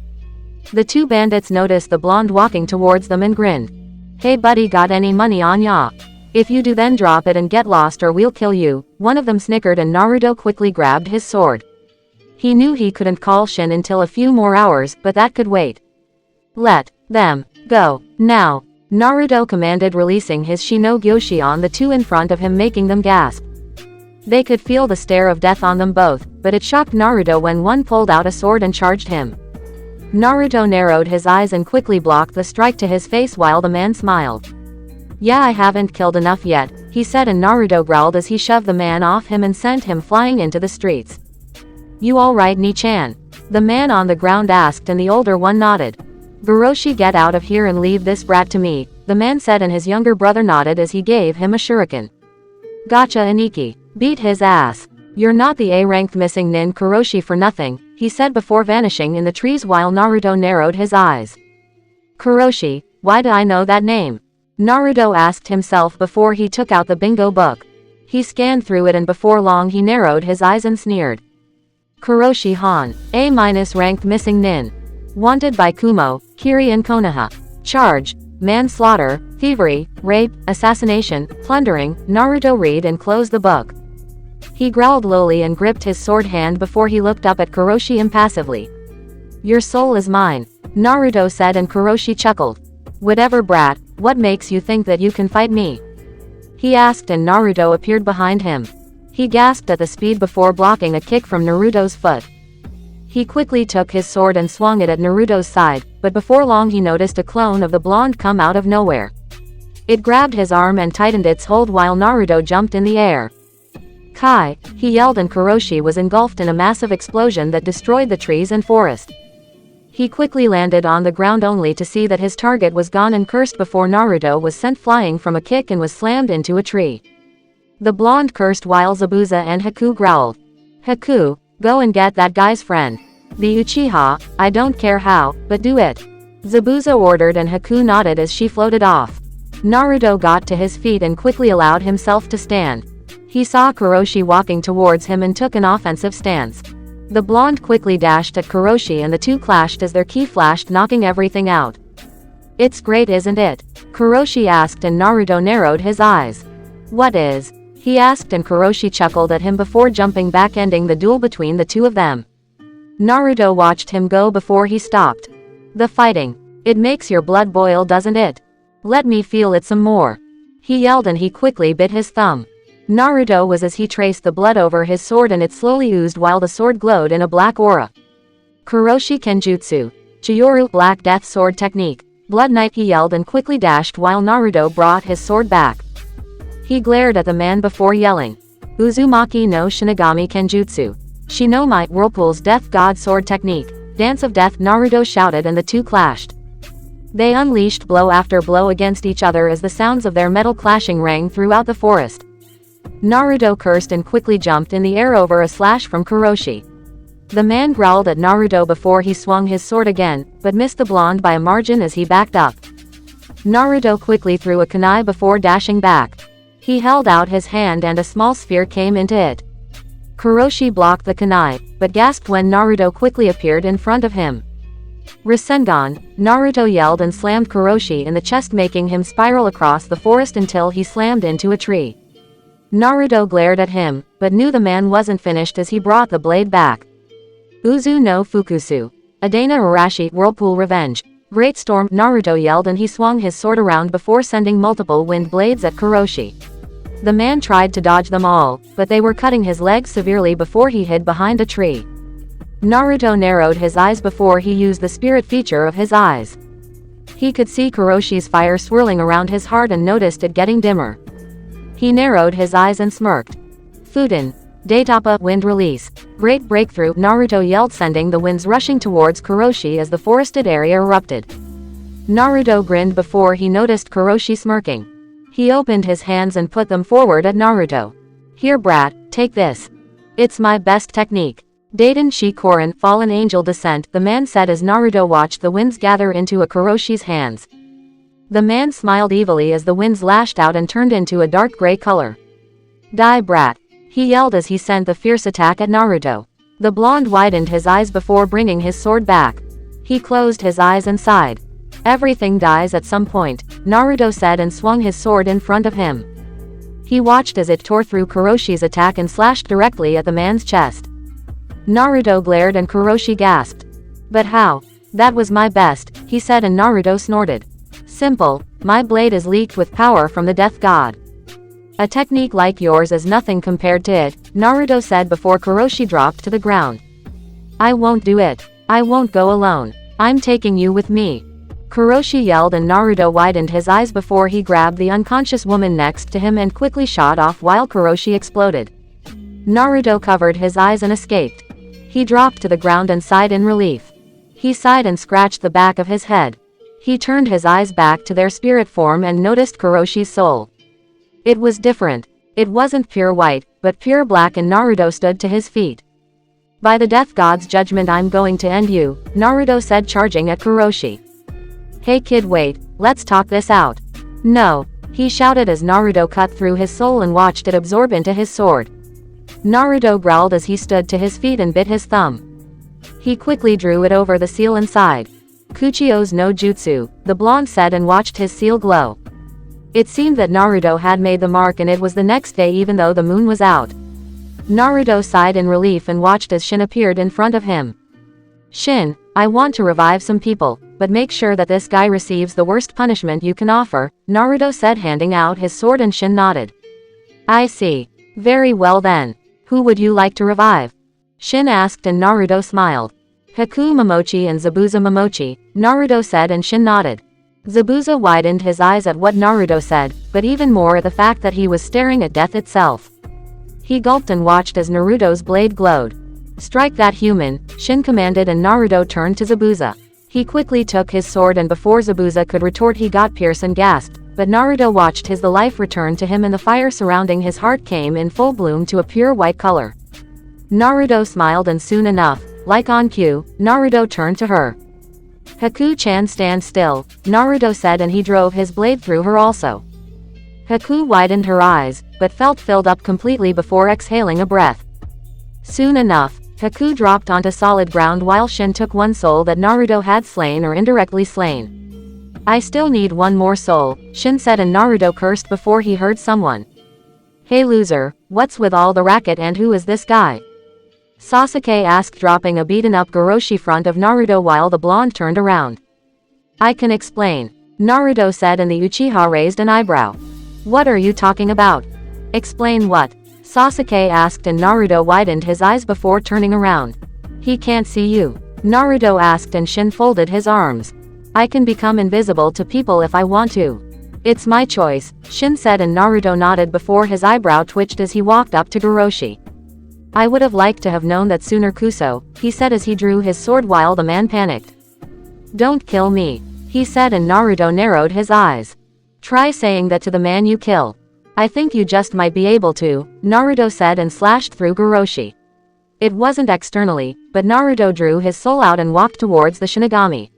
The two bandits noticed the blonde walking towards them and grinned. Hey buddy, got any money on ya? If you do then drop it and get lost or we'll kill you, one of them snickered and Naruto quickly grabbed his sword. He knew he couldn't call Shin until a few more hours, but that could wait. Let them go, now, Naruto commanded releasing his Shinogyoshi on the two in front of him making them gasp. They could feel the stare of death on them both, but it shocked Naruto when one pulled out a sword and charged him. Naruto narrowed his eyes and quickly blocked the strike to his face while the man smiled. Yeah, I haven't killed enough yet, he said and Naruto growled as he shoved the man off him and sent him flying into the streets. You alright, Ni-chan? The man on the ground asked and the older one nodded. Guroshi, get out of here and leave this brat to me, the man said and his younger brother nodded as he gave him a shuriken. Gotcha, Aniki. Beat his ass. You're not the A-ranked missing nin Kuroshi for nothing, he said before vanishing in the trees while Naruto narrowed his eyes. Kuroshi, why do I know that name? Naruto asked himself before he took out the bingo book. He scanned through it and before long he narrowed his eyes and sneered. Kuroshi Han, A- ranked missing nin. Wanted by Kumo, Kiri and Konoha. Charge, manslaughter, thievery, rape, assassination, plundering. Naruto read and closed the book. He growled lowly and gripped his sword hand before he looked up at Kuroshi impassively. Your soul is mine, Naruto said and Kuroshi chuckled. Whatever brat, what makes you think that you can fight me? He asked and Naruto appeared behind him. He gasped at the speed before blocking a kick from Naruto's foot. He quickly took his sword and swung it at Naruto's side, but before long he noticed a clone of the blonde come out of nowhere. It grabbed his arm and tightened its hold while Naruto jumped in the air. Kai, he yelled and Kuroshi was engulfed in a massive explosion that destroyed the trees and forest. He quickly landed on the ground only to see that his target was gone and cursed before Naruto was sent flying from a kick and was slammed into a tree. The blonde cursed while Zabuza and Haku growled. Haku, go and get that guy's friend. The Uchiha, I don't care how, but do it. Zabuza ordered and Haku nodded as she floated off. Naruto got to his feet and quickly allowed himself to stand. He saw Kuroshi walking towards him and took an offensive stance. The blonde quickly dashed at Kuroshi and the two clashed as their ki flashed knocking everything out. It's great, isn't it? Kuroshi asked, and Naruto narrowed his eyes. What is? He asked, and Kuroshi chuckled at him before jumping back, ending the duel between the two of them. Naruto watched him go before he stopped. The fighting. It makes your blood boil, doesn't it? Let me feel it some more. He yelled, and he quickly bit his thumb. Naruto was as he traced the blood over his sword, and it slowly oozed while the sword glowed in a black aura. Kuroshi Kenjutsu. Chiyoru Black Death Sword Technique. Blood Knight, he yelled and quickly dashed while Naruto brought his sword back. He glared at the man before yelling. Uzumaki no Shinigami Kenjutsu. Shinomai Whirlpool's Death God Sword Technique. Dance of Death, Naruto shouted, and the two clashed. They unleashed blow after blow against each other as the sounds of their metal clashing rang throughout the forest. Naruto cursed and quickly jumped in the air over a slash from Kuroshi. The man growled at Naruto before he swung his sword again, but missed the blonde by a margin as he backed up. Naruto quickly threw a kunai before dashing back. He held out his hand and a small sphere came into it. Kuroshi blocked the kunai, but gasped when Naruto quickly appeared in front of him. Rasengan, Naruto yelled and slammed Kuroshi in the chest, making him spiral across the forest until he slammed into a tree. Naruto glared at him, but knew the man wasn't finished as he brought the blade back. Uzu no Fukusu. Adana Arashi Whirlpool Revenge. Great Storm, Naruto yelled, and he swung his sword around before sending multiple wind blades at Kuroshi. The man tried to dodge them all, but they were cutting his legs severely before he hid behind a tree. Naruto narrowed his eyes before he used the spirit feature of his eyes. He could see Kuroshi's fire swirling around his heart and noticed it getting dimmer. He narrowed his eyes and smirked. Fuden. Daitapa Wind Release. Great Breakthrough, Naruto yelled, sending the winds rushing towards Kuroshi as the forested area erupted. Naruto grinned before he noticed Kuroshi smirking. He opened his hands and put them forward at Naruto. Here, brat, take this. It's my best technique. Daiden Shikorin Fallen Angel Descent, the man said as Naruto watched the winds gather into a Kuroshi's hands. The man smiled evilly as the winds lashed out and turned into a dark gray color. Die, brat. He yelled as he sent the fierce attack at Naruto. The blonde widened his eyes before bringing his sword back. He closed his eyes and sighed. Everything dies at some point, Naruto said and swung his sword in front of him. He watched as it tore through Kuroshi's attack and slashed directly at the man's chest. Naruto glared and Kuroshi gasped. But how? That was my best, he said, and Naruto snorted. Simple, my blade is leaked with power from the Death God. A technique like yours is nothing compared to it, Naruto said before Kuroshi dropped to the ground. I won't do it. I won't go alone. I'm taking you with me. Kuroshi yelled, and Naruto widened his eyes before he grabbed the unconscious woman next to him and quickly shot off while Kuroshi exploded. Naruto covered his eyes and escaped. He dropped to the ground and sighed in relief. He sighed and scratched the back of his head. He turned his eyes back to their spirit form and noticed Kuroshi's soul. It was different. It wasn't pure white, but pure black, and Naruto stood to his feet. By the Death God's judgment, I'm going to end you, Naruto said, charging at Kuroshi. Hey kid, wait, let's talk this out. No, he shouted as Naruto cut through his soul and watched it absorb into his sword. Naruto growled as he stood to his feet and bit his thumb. He quickly drew it over the seal and sighed. Kuchio's no jutsu, the blonde said, and watched his seal glow. It seemed that Naruto had made the mark, and it was the next day even though the moon was out. Naruto sighed in relief and watched as Shin appeared in front of him. Shin, I want to revive some people, but make sure that this guy receives the worst punishment you can offer, Naruto said, handing out his sword, and Shin nodded. I see. Very well then. Who would you like to revive? Shin asked, and Naruto smiled. Haku Momochi and Zabuza Momochi, Naruto said, and Shin nodded. Zabuza widened his eyes at what Naruto said, but even more at the fact that he was staring at death itself. He gulped and watched as Naruto's blade glowed. Strike that human, Shin commanded, and Naruto turned to Zabuza. He quickly took his sword, and before Zabuza could retort he got pierced and gasped, but Naruto watched his the life return to him and the fire surrounding his heart came in full bloom to a pure white color. Naruto smiled, and soon enough, like on cue, Naruto turned to her. Haku-chan, stand still, Naruto said, and he drove his blade through her also. Haku widened her eyes, but felt filled up completely before exhaling a breath. Soon enough, Haku dropped onto solid ground while Shin took one soul that Naruto had slain or indirectly slain. I still need one more soul, Shin said, and Naruto cursed before he heard someone. Hey loser, what's with all the racket and who is this guy? Sasuke asked, dropping a beaten-up Goroshi front of Naruto while the blonde turned around. I can explain, Naruto said, and the Uchiha raised an eyebrow. What are you talking about? Explain what? Sasuke asked, and Naruto widened his eyes before turning around. He can't see you, Naruto asked, and Shin folded his arms. I can become invisible to people if I want to. It's my choice, Shin said, and Naruto nodded before his eyebrow twitched as he walked up to Goroshi. I would have liked to have known that sooner, Kuso, he said as he drew his sword while the man panicked. Don't kill me, he said, and Naruto narrowed his eyes. Try saying that to the man you kill. I think you just might be able to, Naruto said, and slashed through Goroshi. It wasn't externally, but Naruto drew his soul out and walked towards the Shinigami.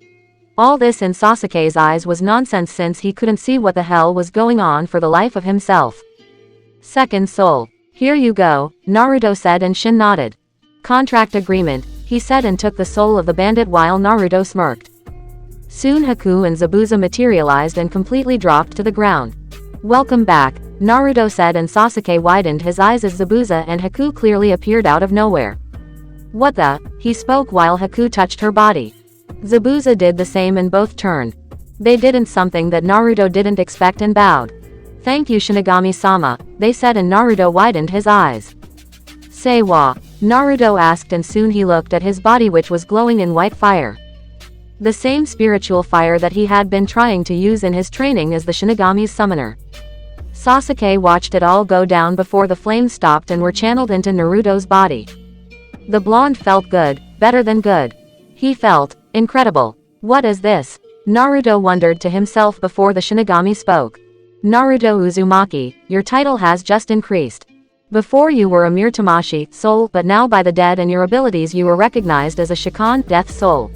All this in Sasuke's eyes was nonsense since he couldn't see what the hell was going on for the life of himself. Second soul. Here you go, Naruto said, and Shin nodded. Contract agreement, he said, and took the soul of the bandit while Naruto smirked. Soon Haku and Zabuza materialized and completely dropped to the ground. Welcome back, Naruto said, and Sasuke widened his eyes as Zabuza and Haku clearly appeared out of nowhere. What the? He spoke while Haku touched her body. Zabuza did the same and both turned. They didn't something that Naruto didn't expect and bowed. Thank you, Shinigami-sama, they said, and Naruto widened his eyes. Say wa? Naruto asked, and soon he looked at his body, which was glowing in white fire. The same spiritual fire that he had been trying to use in his training as the Shinigami's summoner. Sasuke watched it all go down before the flames stopped and were channeled into Naruto's body. The blonde felt good, better than good. He felt incredible. What is this? Naruto wondered to himself before the Shinigami spoke. Naruto Uzumaki, your title has just increased. Before you were a mere Tamashi soul, but now by the dead and your abilities you were recognized as a Shikan death soul.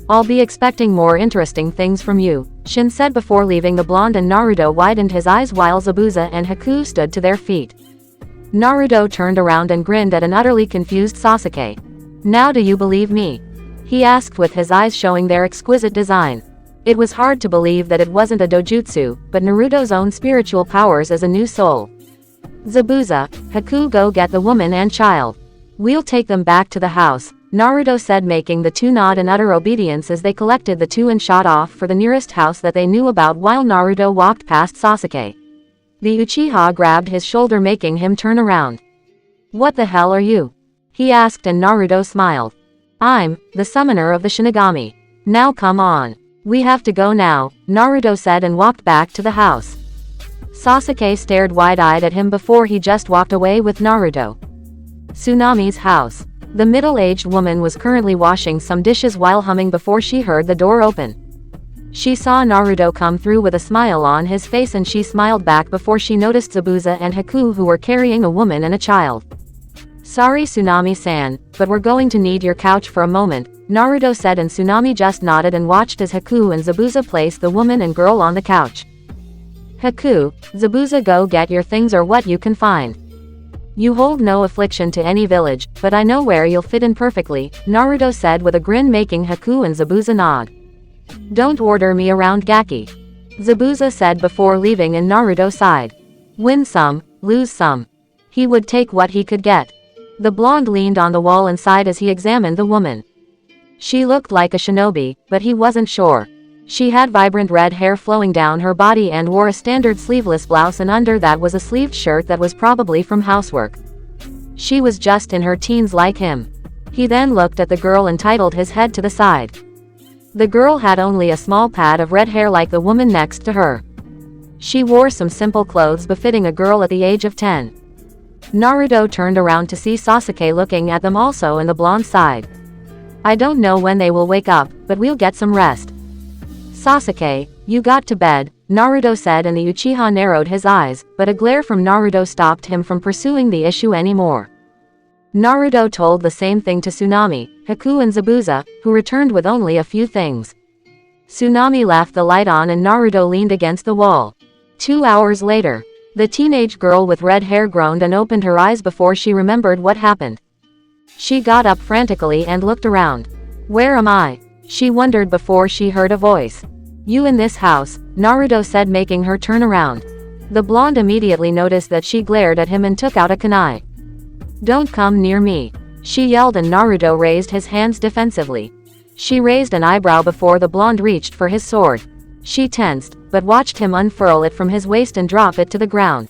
I'll be expecting more interesting things from you, Shin said before leaving the blonde, and Naruto widened his eyes while Zabuza and Haku stood to their feet. Naruto turned around and grinned at an utterly confused Sasuke. Now do you believe me? He asked with his eyes showing their exquisite design. It was hard to believe that it wasn't a dojutsu, but Naruto's own spiritual powers as a new soul. Zabuza, Haku, go get the woman and child. We'll take them back to the house, Naruto said, making the two nod in utter obedience as they collected the two and shot off for the nearest house that they knew about while Naruto walked past Sasuke. The Uchiha grabbed his shoulder, making him turn around. What the hell are you? He asked, and Naruto smiled. I'm the summoner of the Shinigami. Now come on. We have to go now, Naruto said, and walked back to the house. Sasuke stared wide-eyed at him before he just walked away with Naruto. Tsunami's house. The middle-aged woman was currently washing some dishes while humming before she heard the door open. She saw Naruto come through with a smile on his face, and she smiled back before she noticed Zabuza and Haku, who were carrying a woman and a child. Sorry, Tsunami-san, but we're going to need your couch for a moment, Naruto said, and Tsunami just nodded and watched as Haku and Zabuza placed the woman and girl on the couch. Haku, Zabuza, go get your things or what you can find. You hold no affliction to any village, but I know where you'll fit in perfectly, Naruto said with a grin, making Haku and Zabuza nod. Don't order me around, Gaki, Zabuza said before leaving, and Naruto sighed. Win some, lose some. He would take what he could get. The blonde leaned on the wall and sighed as he examined the woman. She looked like a shinobi, but he wasn't sure. She had vibrant red hair flowing down her body and wore a standard sleeveless blouse, and under that was a sleeved shirt that was probably from housework. She was just in her teens like him. He then looked at the girl and tilted his head to the side. The girl had only a small pad of red hair like the woman next to her. She wore some simple clothes befitting a girl at the age of 10. Naruto turned around to see Sasuke looking at them also, and the blonde sighed. I don't know when they will wake up, but we'll get some rest. Sasuke, you got to bed, Naruto said, and the Uchiha narrowed his eyes, but a glare from Naruto stopped him from pursuing the issue anymore. Naruto told the same thing to Tsunami, Haku and Zabuza, who returned with only a few things. Tsunami left the light on and Naruto leaned against the wall. 2 hours later, the teenage girl with red hair groaned and opened her eyes before she remembered what happened. She got up frantically and looked around. Where am I? She wondered before she heard a voice. You in this house, Naruto said, making her turn around. The blonde immediately noticed that she glared at him and took out a kunai. Don't come near me, she yelled, and Naruto raised his hands defensively. She raised an eyebrow before the blonde reached for his sword. She tensed, but watched him unfurl it from his waist and drop it to the ground.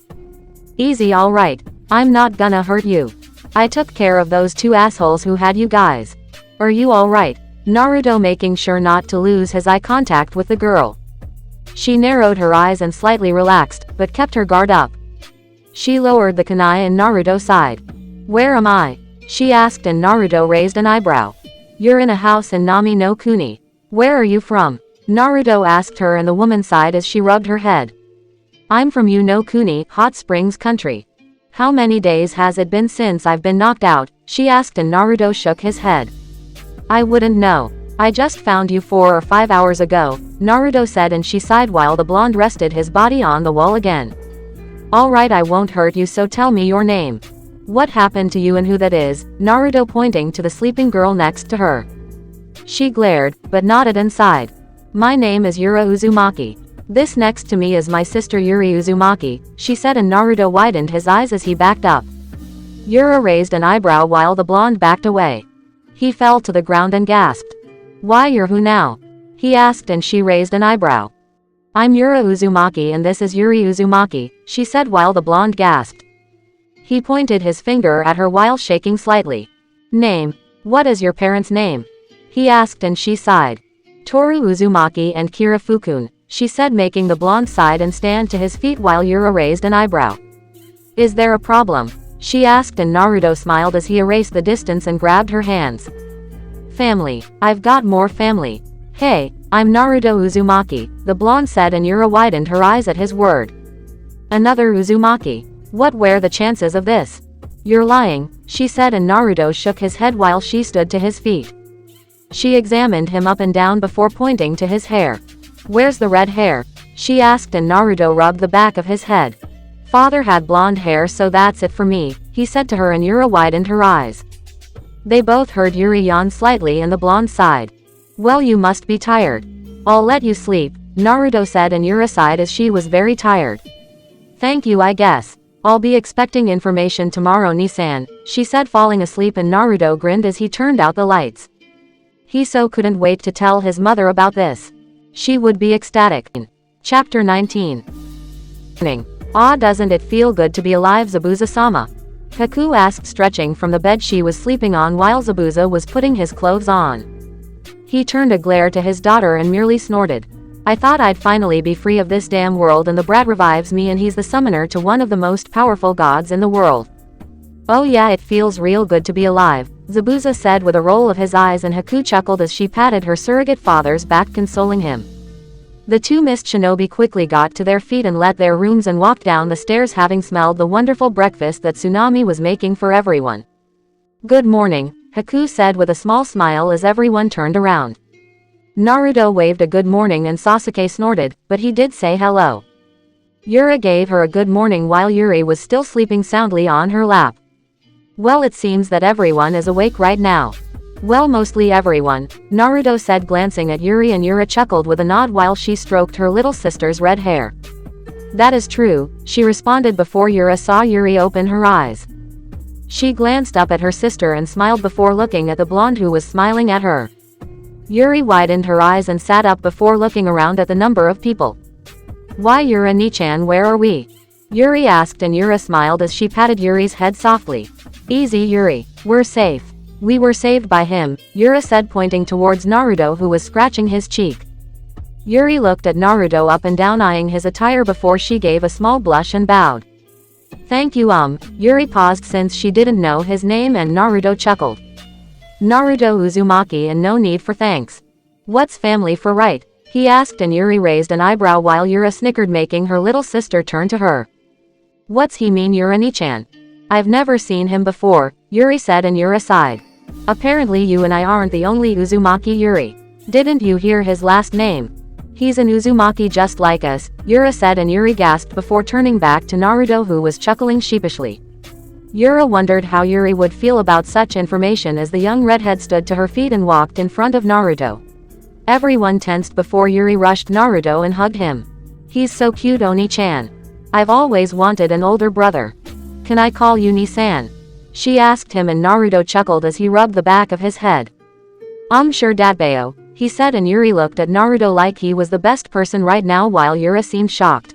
Easy, alright. I'm not gonna hurt you. I took care of those two assholes who had you guys. Are you alright? Naruto, making sure not to lose his eye contact with the girl. She narrowed her eyes and slightly relaxed, but kept her guard up. She lowered the kunai and Naruto sighed. Where am I? She asked, and Naruto raised an eyebrow. You're in a house in Nami no Kuni. Where are you from? Naruto asked her, and the woman sighed as she rubbed her head. I'm from no Kuni, Hot Springs country. How many days has it been since I've been knocked out? She asked, and Naruto shook his head. I wouldn't know. I just found you 4 or 5 hours ago, Naruto said, and she sighed while the blonde rested his body on the wall again. Alright, I won't hurt you, so tell me your name. What happened to you and who that is? Naruto, pointing to the sleeping girl next to her. She glared, but nodded and sighed. My name is Yura Uzumaki. This next to me is my sister Yuri Uzumaki, she said, and Naruto widened his eyes as he backed up. Yura raised an eyebrow while the blonde backed away. He fell to the ground and gasped. Why, you're who now? He asked, and she raised an eyebrow. I'm Yura Uzumaki and this is Yuri Uzumaki, she said while the blonde gasped. He pointed his finger at her while shaking slightly. Name. What is your parents' name? He asked, and she sighed. Toru Uzumaki and Kira Fukun, she said, making the blonde sigh and stand to his feet while Yura raised an eyebrow. Is there a problem? She asked, and Naruto smiled as he erased the distance and grabbed her hands. Family. I've got more family. Hey, I'm Naruto Uzumaki, the blonde said, and Yura widened her eyes at his word. Another Uzumaki. What were the chances of this? You're lying, she said, and Naruto shook his head while she stood to his feet. She examined him up and down before pointing to his hair. Where's the red hair? She asked, and Naruto rubbed the back of his head. Father had blonde hair, so that's it for me, he said to her, and Yura widened her eyes. They both heard Yuri yawn slightly, and the blonde sighed. Well, you must be tired. I'll let you sleep, Naruto said, and Yura sighed as she was very tired. Thank you, I guess. I'll be expecting information tomorrow, Nisan, she said, falling asleep, and Naruto grinned as he turned out the lights. He so couldn't wait to tell his mother about this. She would be ecstatic. Chapter 19. Ah, doesn't it feel good to be alive, Zabuza-sama? Haku asked, stretching from the bed she was sleeping on while Zabuza was putting his clothes on. He turned a glare to his daughter and merely snorted. I thought I'd finally be free of this damn world, and the brat revives me and he's the summoner to one of the most powerful gods in the world. Oh yeah, it feels real good to be alive, Zabuza said with a roll of his eyes, and Haku chuckled as she patted her surrogate father's back, consoling him. The two mist shinobi quickly got to their feet and left their rooms and walked down the stairs, having smelled the wonderful breakfast that Tsunami was making for everyone. Good morning, Haku said with a small smile as everyone turned around. Naruto waved a good morning and Sasuke snorted, but he did say hello. Yura gave her a good morning while Yuri was still sleeping soundly on her lap. Well, it seems that everyone is awake right now. Well, mostly everyone, Naruto said, glancing at Yuri, and Yura chuckled with a nod while she stroked her little sister's red hair. That is true, she responded before Yura saw Yuri open her eyes. She glanced up at her sister and smiled before looking at the blonde who was smiling at her. Yuri widened her eyes and sat up before looking around at the number of people. Why, Yura Nichan, where are we? Yuri asked, and Yura smiled as she patted Yuri's head softly. Easy, Yuri, we're safe. We were saved by him, Yura said, pointing towards Naruto, who was scratching his cheek. Yuri looked at Naruto up and down, eyeing his attire before she gave a small blush and bowed. Thank you, Yuri paused since she didn't know his name, and Naruto chuckled. Naruto Uzumaki, and no need for thanks. What's family for, right? He asked, and Yuri raised an eyebrow while Yura snickered, making her little sister turn to her. What's he mean, Yura Nichan? I've never seen him before, Yuri said, and Yura sighed. Apparently you and I aren't the only Uzumaki Yuri. Didn't you hear his last name? He's an Uzumaki just like us, Yura said, and Yuri gasped before turning back to Naruto, who was chuckling sheepishly. Yura wondered how Yuri would feel about such information as the young redhead stood to her feet and walked in front of Naruto. Everyone tensed before Yuri rushed Naruto and hugged him. He's so cute, Oni-chan. I've always wanted an older brother. Can I call you Ni-san? She asked him, and Naruto chuckled as he rubbed the back of his head. Sure Datbeo, he said, and Yuri looked at Naruto like he was the best person right now while Yura seemed shocked.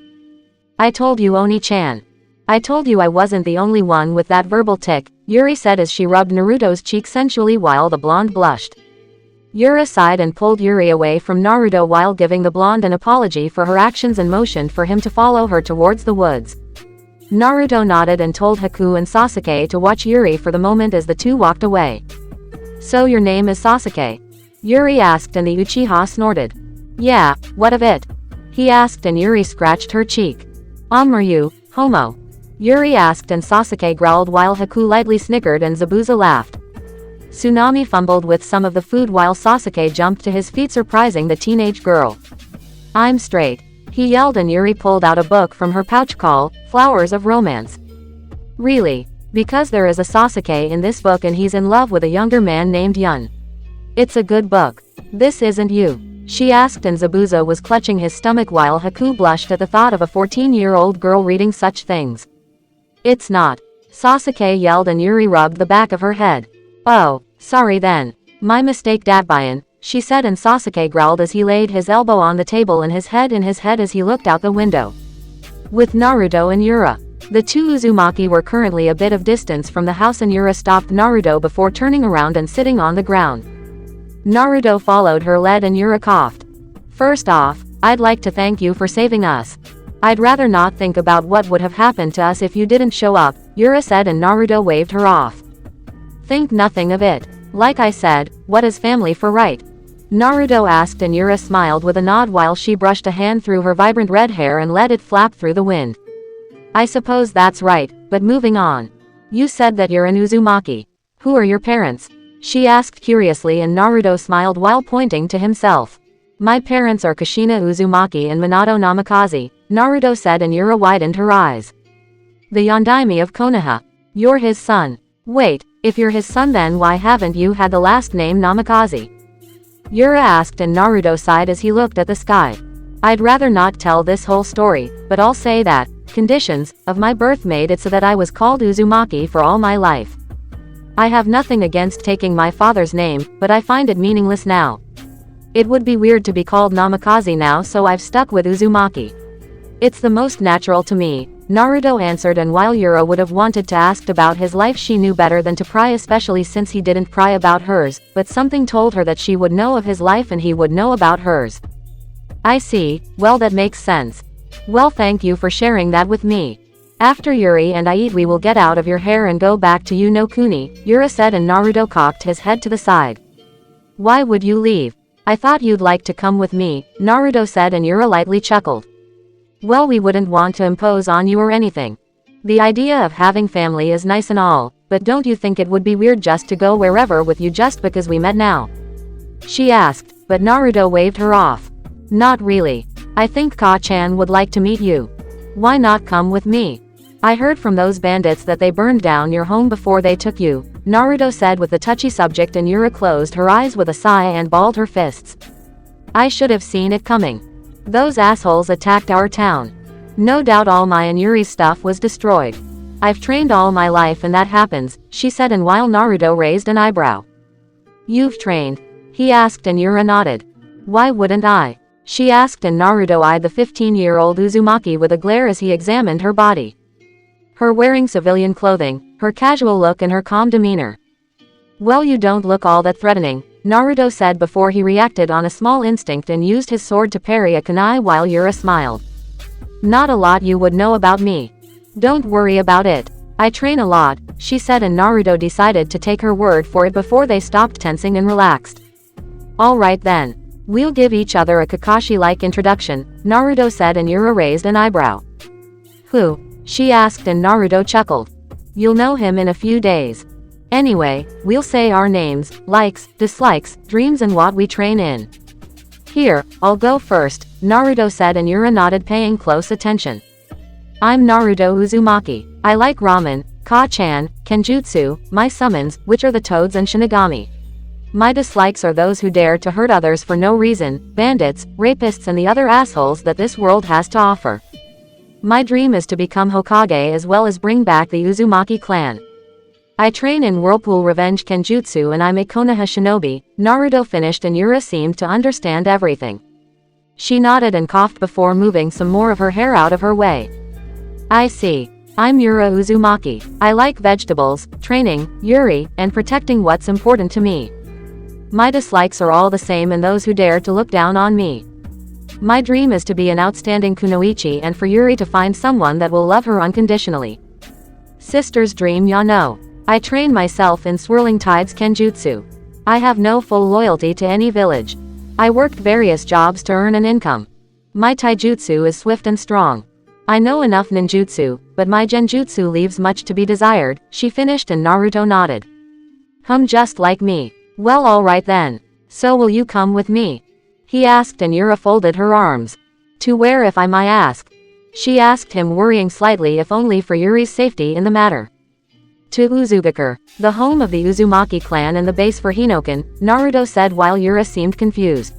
I told you, Oni-chan. I told you I wasn't the only one with that verbal tick, Yuri said as she rubbed Naruto's cheek sensually while the blonde blushed. Yura sighed and pulled Yuri away from Naruto while giving the blonde an apology for her actions and motioned for him to follow her towards the woods. Naruto nodded and told Haku and Sasuke to watch Yuri for the moment as the two walked away. So your name is Sasuke? Yuri asked, and the Uchiha snorted. Yeah, what of it? He asked, and Yuri scratched her cheek. Are you, homo? Yuri asked, and Sasuke growled while Haku lightly snickered and Zabuza laughed. Tsunami fumbled with some of the food while Sasuke jumped to his feet, surprising the teenage girl. I'm straight, he yelled, and Yuri pulled out a book from her pouch called Flowers of Romance. Really? Because there is a Sasuke in this book and he's in love with a younger man named Yun. It's a good book. This isn't you? She asked, and Zabuza was clutching his stomach while Haku blushed at the thought of a 14-year-old girl reading such things. It's not. Sasuke yelled, and Yuri rubbed the back of her head. Oh, sorry then. My mistake, Datbayan, she said, and Sasuke growled as he laid his elbow on the table and his head in his head as he looked out the window. With Naruto and Yura. The two Uzumaki were currently a bit of distance from the house, and Yura stopped Naruto before turning around and sitting on the ground. Naruto followed her lead, and Yura coughed. First off, I'd like to thank you for saving us. I'd rather not think about what would have happened to us if you didn't show up, Yura said, and Naruto waved her off. Think nothing of it. Like I said, what is family for, right? Naruto asked, and Yura smiled with a nod while she brushed a hand through her vibrant red hair and let it flap through the wind. I suppose that's right, but moving on. You said that you're an Uzumaki. Who are your parents? She asked curiously, and Naruto smiled while pointing to himself. My parents are Kushina Uzumaki and Minato Namikaze, Naruto said, and Yura widened her eyes. The Yondaime of Konoha. You're his son. Wait, if you're his son, then why haven't you had the last name Namikaze? Yura asked, and Naruto sighed as he looked at the sky. I'd rather not tell this whole story, but I'll say that conditions of my birth made it so that I was called Uzumaki for all my life. I have nothing against taking my father's name, but I find it meaningless now. It would be weird to be called Namikaze now, so I've stuck with Uzumaki. It's the most natural to me, Naruto answered, and while Yura would have wanted to ask about his life, she knew better than to pry, especially since he didn't pry about hers, but something told her that she would know of his life and he would know about hers. I see, well, that makes sense. Well, thank you for sharing that with me. After Yuri and I eat, we will get out of your hair and go back to no Kuni, Yura said, and Naruto cocked his head to the side. Why would you leave? I thought you'd like to come with me, Naruto said, and Yura lightly chuckled. Well, we wouldn't want to impose on you or anything. The idea of having family is nice and all, but don't you think it would be weird just to go wherever with you just because we met now? She asked, but Naruto waved her off. Not really. I think Ka-chan would like to meet you. Why not come with me? I heard from those bandits that they burned down your home before they took you, Naruto said with the touchy subject, and Yura closed her eyes with a sigh and balled her fists. I should have seen it coming. Those assholes attacked our town. No doubt all my and Yuri's stuff was destroyed. I've trained all my life and that happens, she said, and while Naruto raised an eyebrow. You've trained? He asked, and Yura nodded. Why wouldn't I? She asked, and Naruto eyed the 15-year-old Uzumaki with a glare as he examined her body. Her wearing civilian clothing, her casual look, and her calm demeanor. Well, you don't look all that threatening, Naruto said before he reacted on a small instinct and used his sword to parry a kunai while Yura smiled. Not a lot you would know about me. Don't worry about it. I train a lot, she said, and Naruto decided to take her word for it before they stopped tensing and relaxed. Alright then. We'll give each other a Kakashi-like introduction, Naruto said, and Yura raised an eyebrow. Who? She asked, and Naruto chuckled. You'll know him in a few days. Anyway, we'll say our names, likes, dislikes, dreams, and what we train in. Here, I'll go first, Naruto said, and Yura nodded, paying close attention. I'm Naruto Uzumaki. I like ramen, Ka-chan, Kenjutsu, my summons, which are the toads and shinigami. My dislikes are those who dare to hurt others for no reason, bandits, rapists and the other assholes that this world has to offer. My dream is to become Hokage as well as bring back the Uzumaki clan. I train in Whirlpool Revenge Kenjutsu and I'm a Konoha shinobi. Naruto finished and Yura seemed to understand everything. She nodded and coughed before moving some more of her hair out of her way. I see. I'm Yura Uzumaki. I like vegetables, training, Yuri, and protecting what's important to me. My dislikes are all the same and those who dare to look down on me. My dream is to be an outstanding kunoichi and for Yuri to find someone that will love her unconditionally. Sister's dream, ya know. I train myself in Swirling Tides Kenjutsu. I have no full loyalty to any village. I worked various jobs to earn an income. My taijutsu is swift and strong. I know enough ninjutsu, but my genjutsu leaves much to be desired, she finished and Naruto nodded. Just like me. Well, alright then. So will you come with me? He asked and Yura folded her arms. To where if I might ask? She asked him, worrying slightly if only for Yuri's safety in the matter. To Uzugakure, the home of the Uzumaki clan and the base for Hinoken, Naruto said while Yura seemed confused.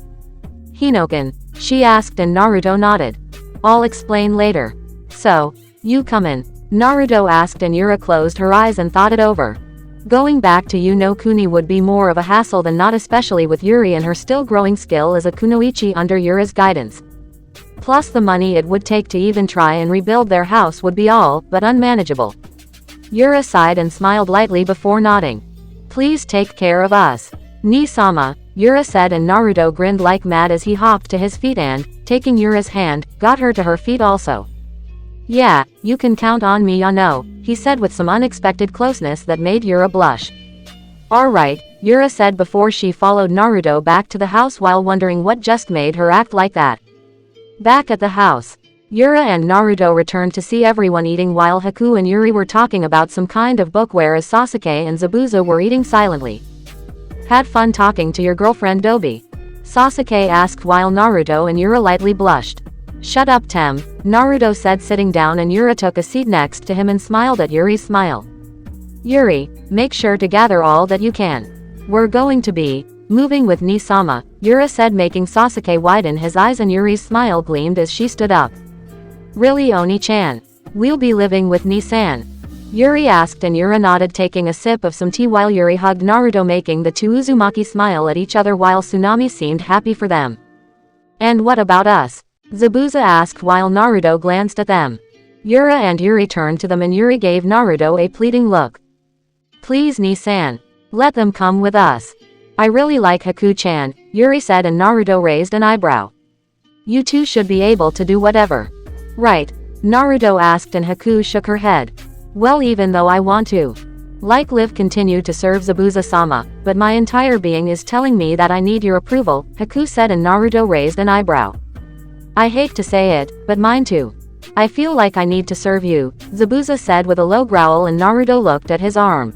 Hinoken? She asked and Naruto nodded. I'll explain later. So, you come in? Naruto asked and Yura closed her eyes and thought it over. Going back to Kuni would be more of a hassle than not, especially with Yuri and her still growing skill as a kunoichi under Yura's guidance. Plus the money it would take to even try and rebuild their house would be all but unmanageable. Yura sighed and smiled lightly before nodding. Please take care of us. Ni-sama, Yura said and Naruto grinned like mad as he hopped to his feet and, taking Yura's hand, got her to her feet also. Yeah, you can count on me, ya know, he said with some unexpected closeness that made Yura blush. Alright, Yura said before she followed Naruto back to the house while wondering what just made her act like that. Back at the house, Yura and Naruto returned to see everyone eating while Haku and Yuri were talking about some kind of book, whereas Sasuke and Zabuza were eating silently. Had fun talking to your girlfriend Dobi? Sasuke asked while Naruto and Yura lightly blushed. Shut up, Tem, Naruto said sitting down and Yura took a seat next to him and smiled at Yuri's smile. Yuri, make sure to gather all that you can. We're going to be moving with Ni-sama, Yura said, making Sasuke widen his eyes and Yuri's smile gleamed as she stood up. Really, Oni-chan? We'll be living with Ni-san? Yuri asked and Yura nodded, taking a sip of some tea while Yuri hugged Naruto, making the two Uzumaki smile at each other while Tsunami seemed happy for them. And what about us? Zabuza asked while Naruto glanced at them. Yura and Yuri turned to them and Yuri gave Naruto a pleading look. Please, Ni-san. Let them come with us. I really like Haku-chan, Yuri said and Naruto raised an eyebrow. You two should be able to do whatever. Right? Naruto asked and Haku shook her head. Well, even though I want to. Live continue to serve Zabuza-sama, but my entire being is telling me that I need your approval, Haku said and Naruto raised an eyebrow. I hate to say it, but mine too. I feel like I need to serve you, Zabuza said with a low growl and Naruto looked at his arm.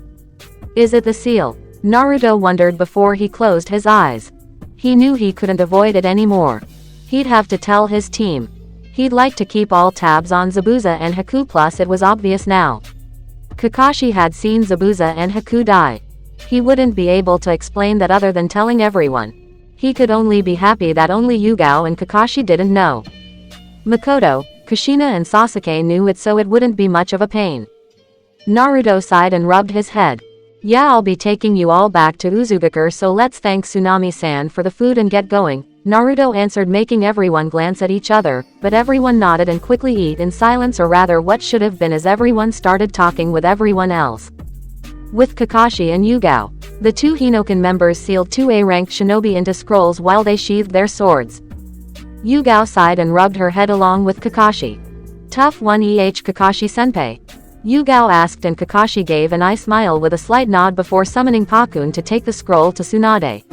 Is it the seal? Naruto wondered before he closed his eyes. He knew he couldn't avoid it anymore. He'd have to tell his team. He'd like to keep all tabs on Zabuza and Haku, plus it was obvious now. Kakashi had seen Zabuza and Haku die. He wouldn't be able to explain that other than telling everyone. He could only be happy that only Yugao and Kakashi didn't know. Makoto, Kushina and Sasuke knew it, so it wouldn't be much of a pain. Naruto sighed and rubbed his head. Yeah, I'll be taking you all back to Uzugakure, so let's thank Tsunami-san for the food and get going, Naruto answered, making everyone glance at each other, but everyone nodded and quickly ate in silence, or rather what should have been, as everyone started talking with everyone else. With Kakashi and Yugao, the two Hinoken members sealed 2A-ranked shinobi into scrolls while they sheathed their swords. Yugao sighed and rubbed her head along with Kakashi. Tough one, Kakashi-senpai? Yugao asked and Kakashi gave an eye smile with a slight nod before summoning Pakun to take the scroll to Tsunade.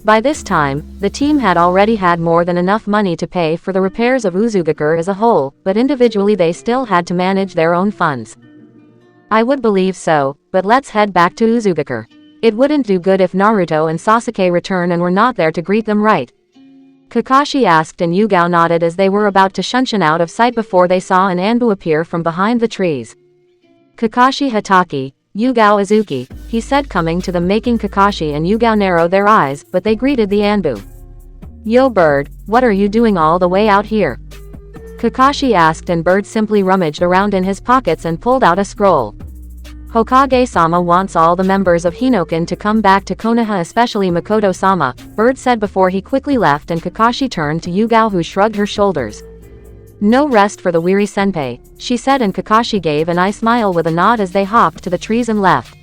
By this time, the team had already had more than enough money to pay for the repairs of Uzugakure as a whole, but individually they still had to manage their own funds. I would believe so, but let's head back to Uzugakure. It wouldn't do good if Naruto and Sasuke return and were not there to greet them, right? Kakashi asked and Yugao nodded as they were about to shunshin out of sight before they saw an Anbu appear from behind the trees. Kakashi Hatake, Yugao Izuki, he said, coming to them, making Kakashi and Yugao narrow their eyes, but they greeted the Anbu. Yo Bird, what are you doing all the way out here? Kakashi asked, and Bird simply rummaged around in his pockets and pulled out a scroll. Hokage-sama wants all the members of Hinoken to come back to Konoha, especially Makoto-sama, Bird said before he quickly left, and Kakashi turned to Yugao, who shrugged her shoulders. No rest for the weary senpai, she said, and Kakashi gave an eye smile with a nod as they hopped to the trees and left.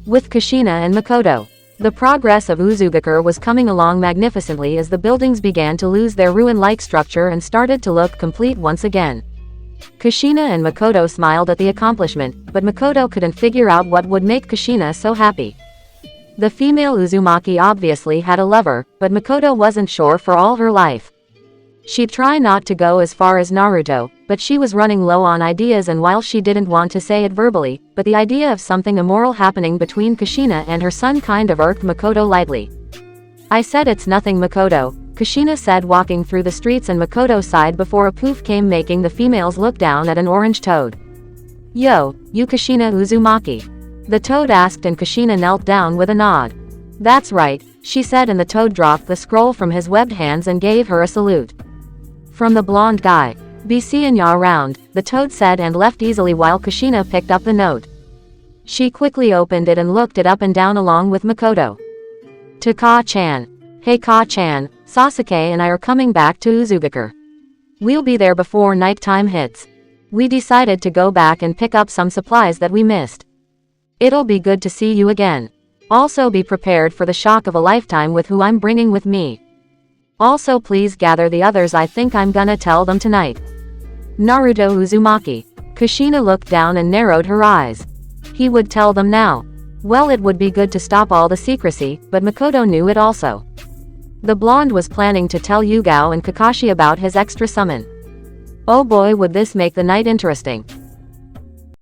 With Kushina and Makoto, the progress of Uzugakure was coming along magnificently as the buildings began to lose their ruin-like structure and started to look complete once again. Kushina and Makoto smiled at the accomplishment, but Makoto couldn't figure out what would make Kushina so happy. The female Uzumaki obviously had a lover, but Makoto wasn't sure for all her life. She'd try not to go as far as Naruto, but she was running low on ideas, and while she didn't want to say it verbally, but the idea of something immoral happening between Kushina and her son kind of irked Makoto lightly. I said it's nothing, Makoto, Kushina said, walking through the streets, and Makoto sighed before a poof came, making the females look down at an orange toad. Yo, you Kushina Uzumaki? The toad asked, and Kushina knelt down with a nod. That's right, she said, and the toad dropped the scroll from his webbed hands and gave her a salute. From the blonde guy. Be seeing ya around, the toad said, and left easily while Kushina picked up the note. She quickly opened it and looked it up and down along with Makoto. To Ka-chan. Hey Ka-chan, Sasuke and I are coming back to Uzugakure. We'll be there before nighttime hits. We decided to go back and pick up some supplies that we missed. It'll be good to see you again. Also be prepared for the shock of a lifetime with who I'm bringing with me. Also please gather the others, I think I'm gonna tell them tonight. Naruto Uzumaki. Kushina looked down and narrowed her eyes. He would tell them now. Well, it would be good to stop all the secrecy, but Makoto knew it also. The blonde was planning to tell Yugao and Kakashi about his extra summon. Oh boy, would this make the night interesting.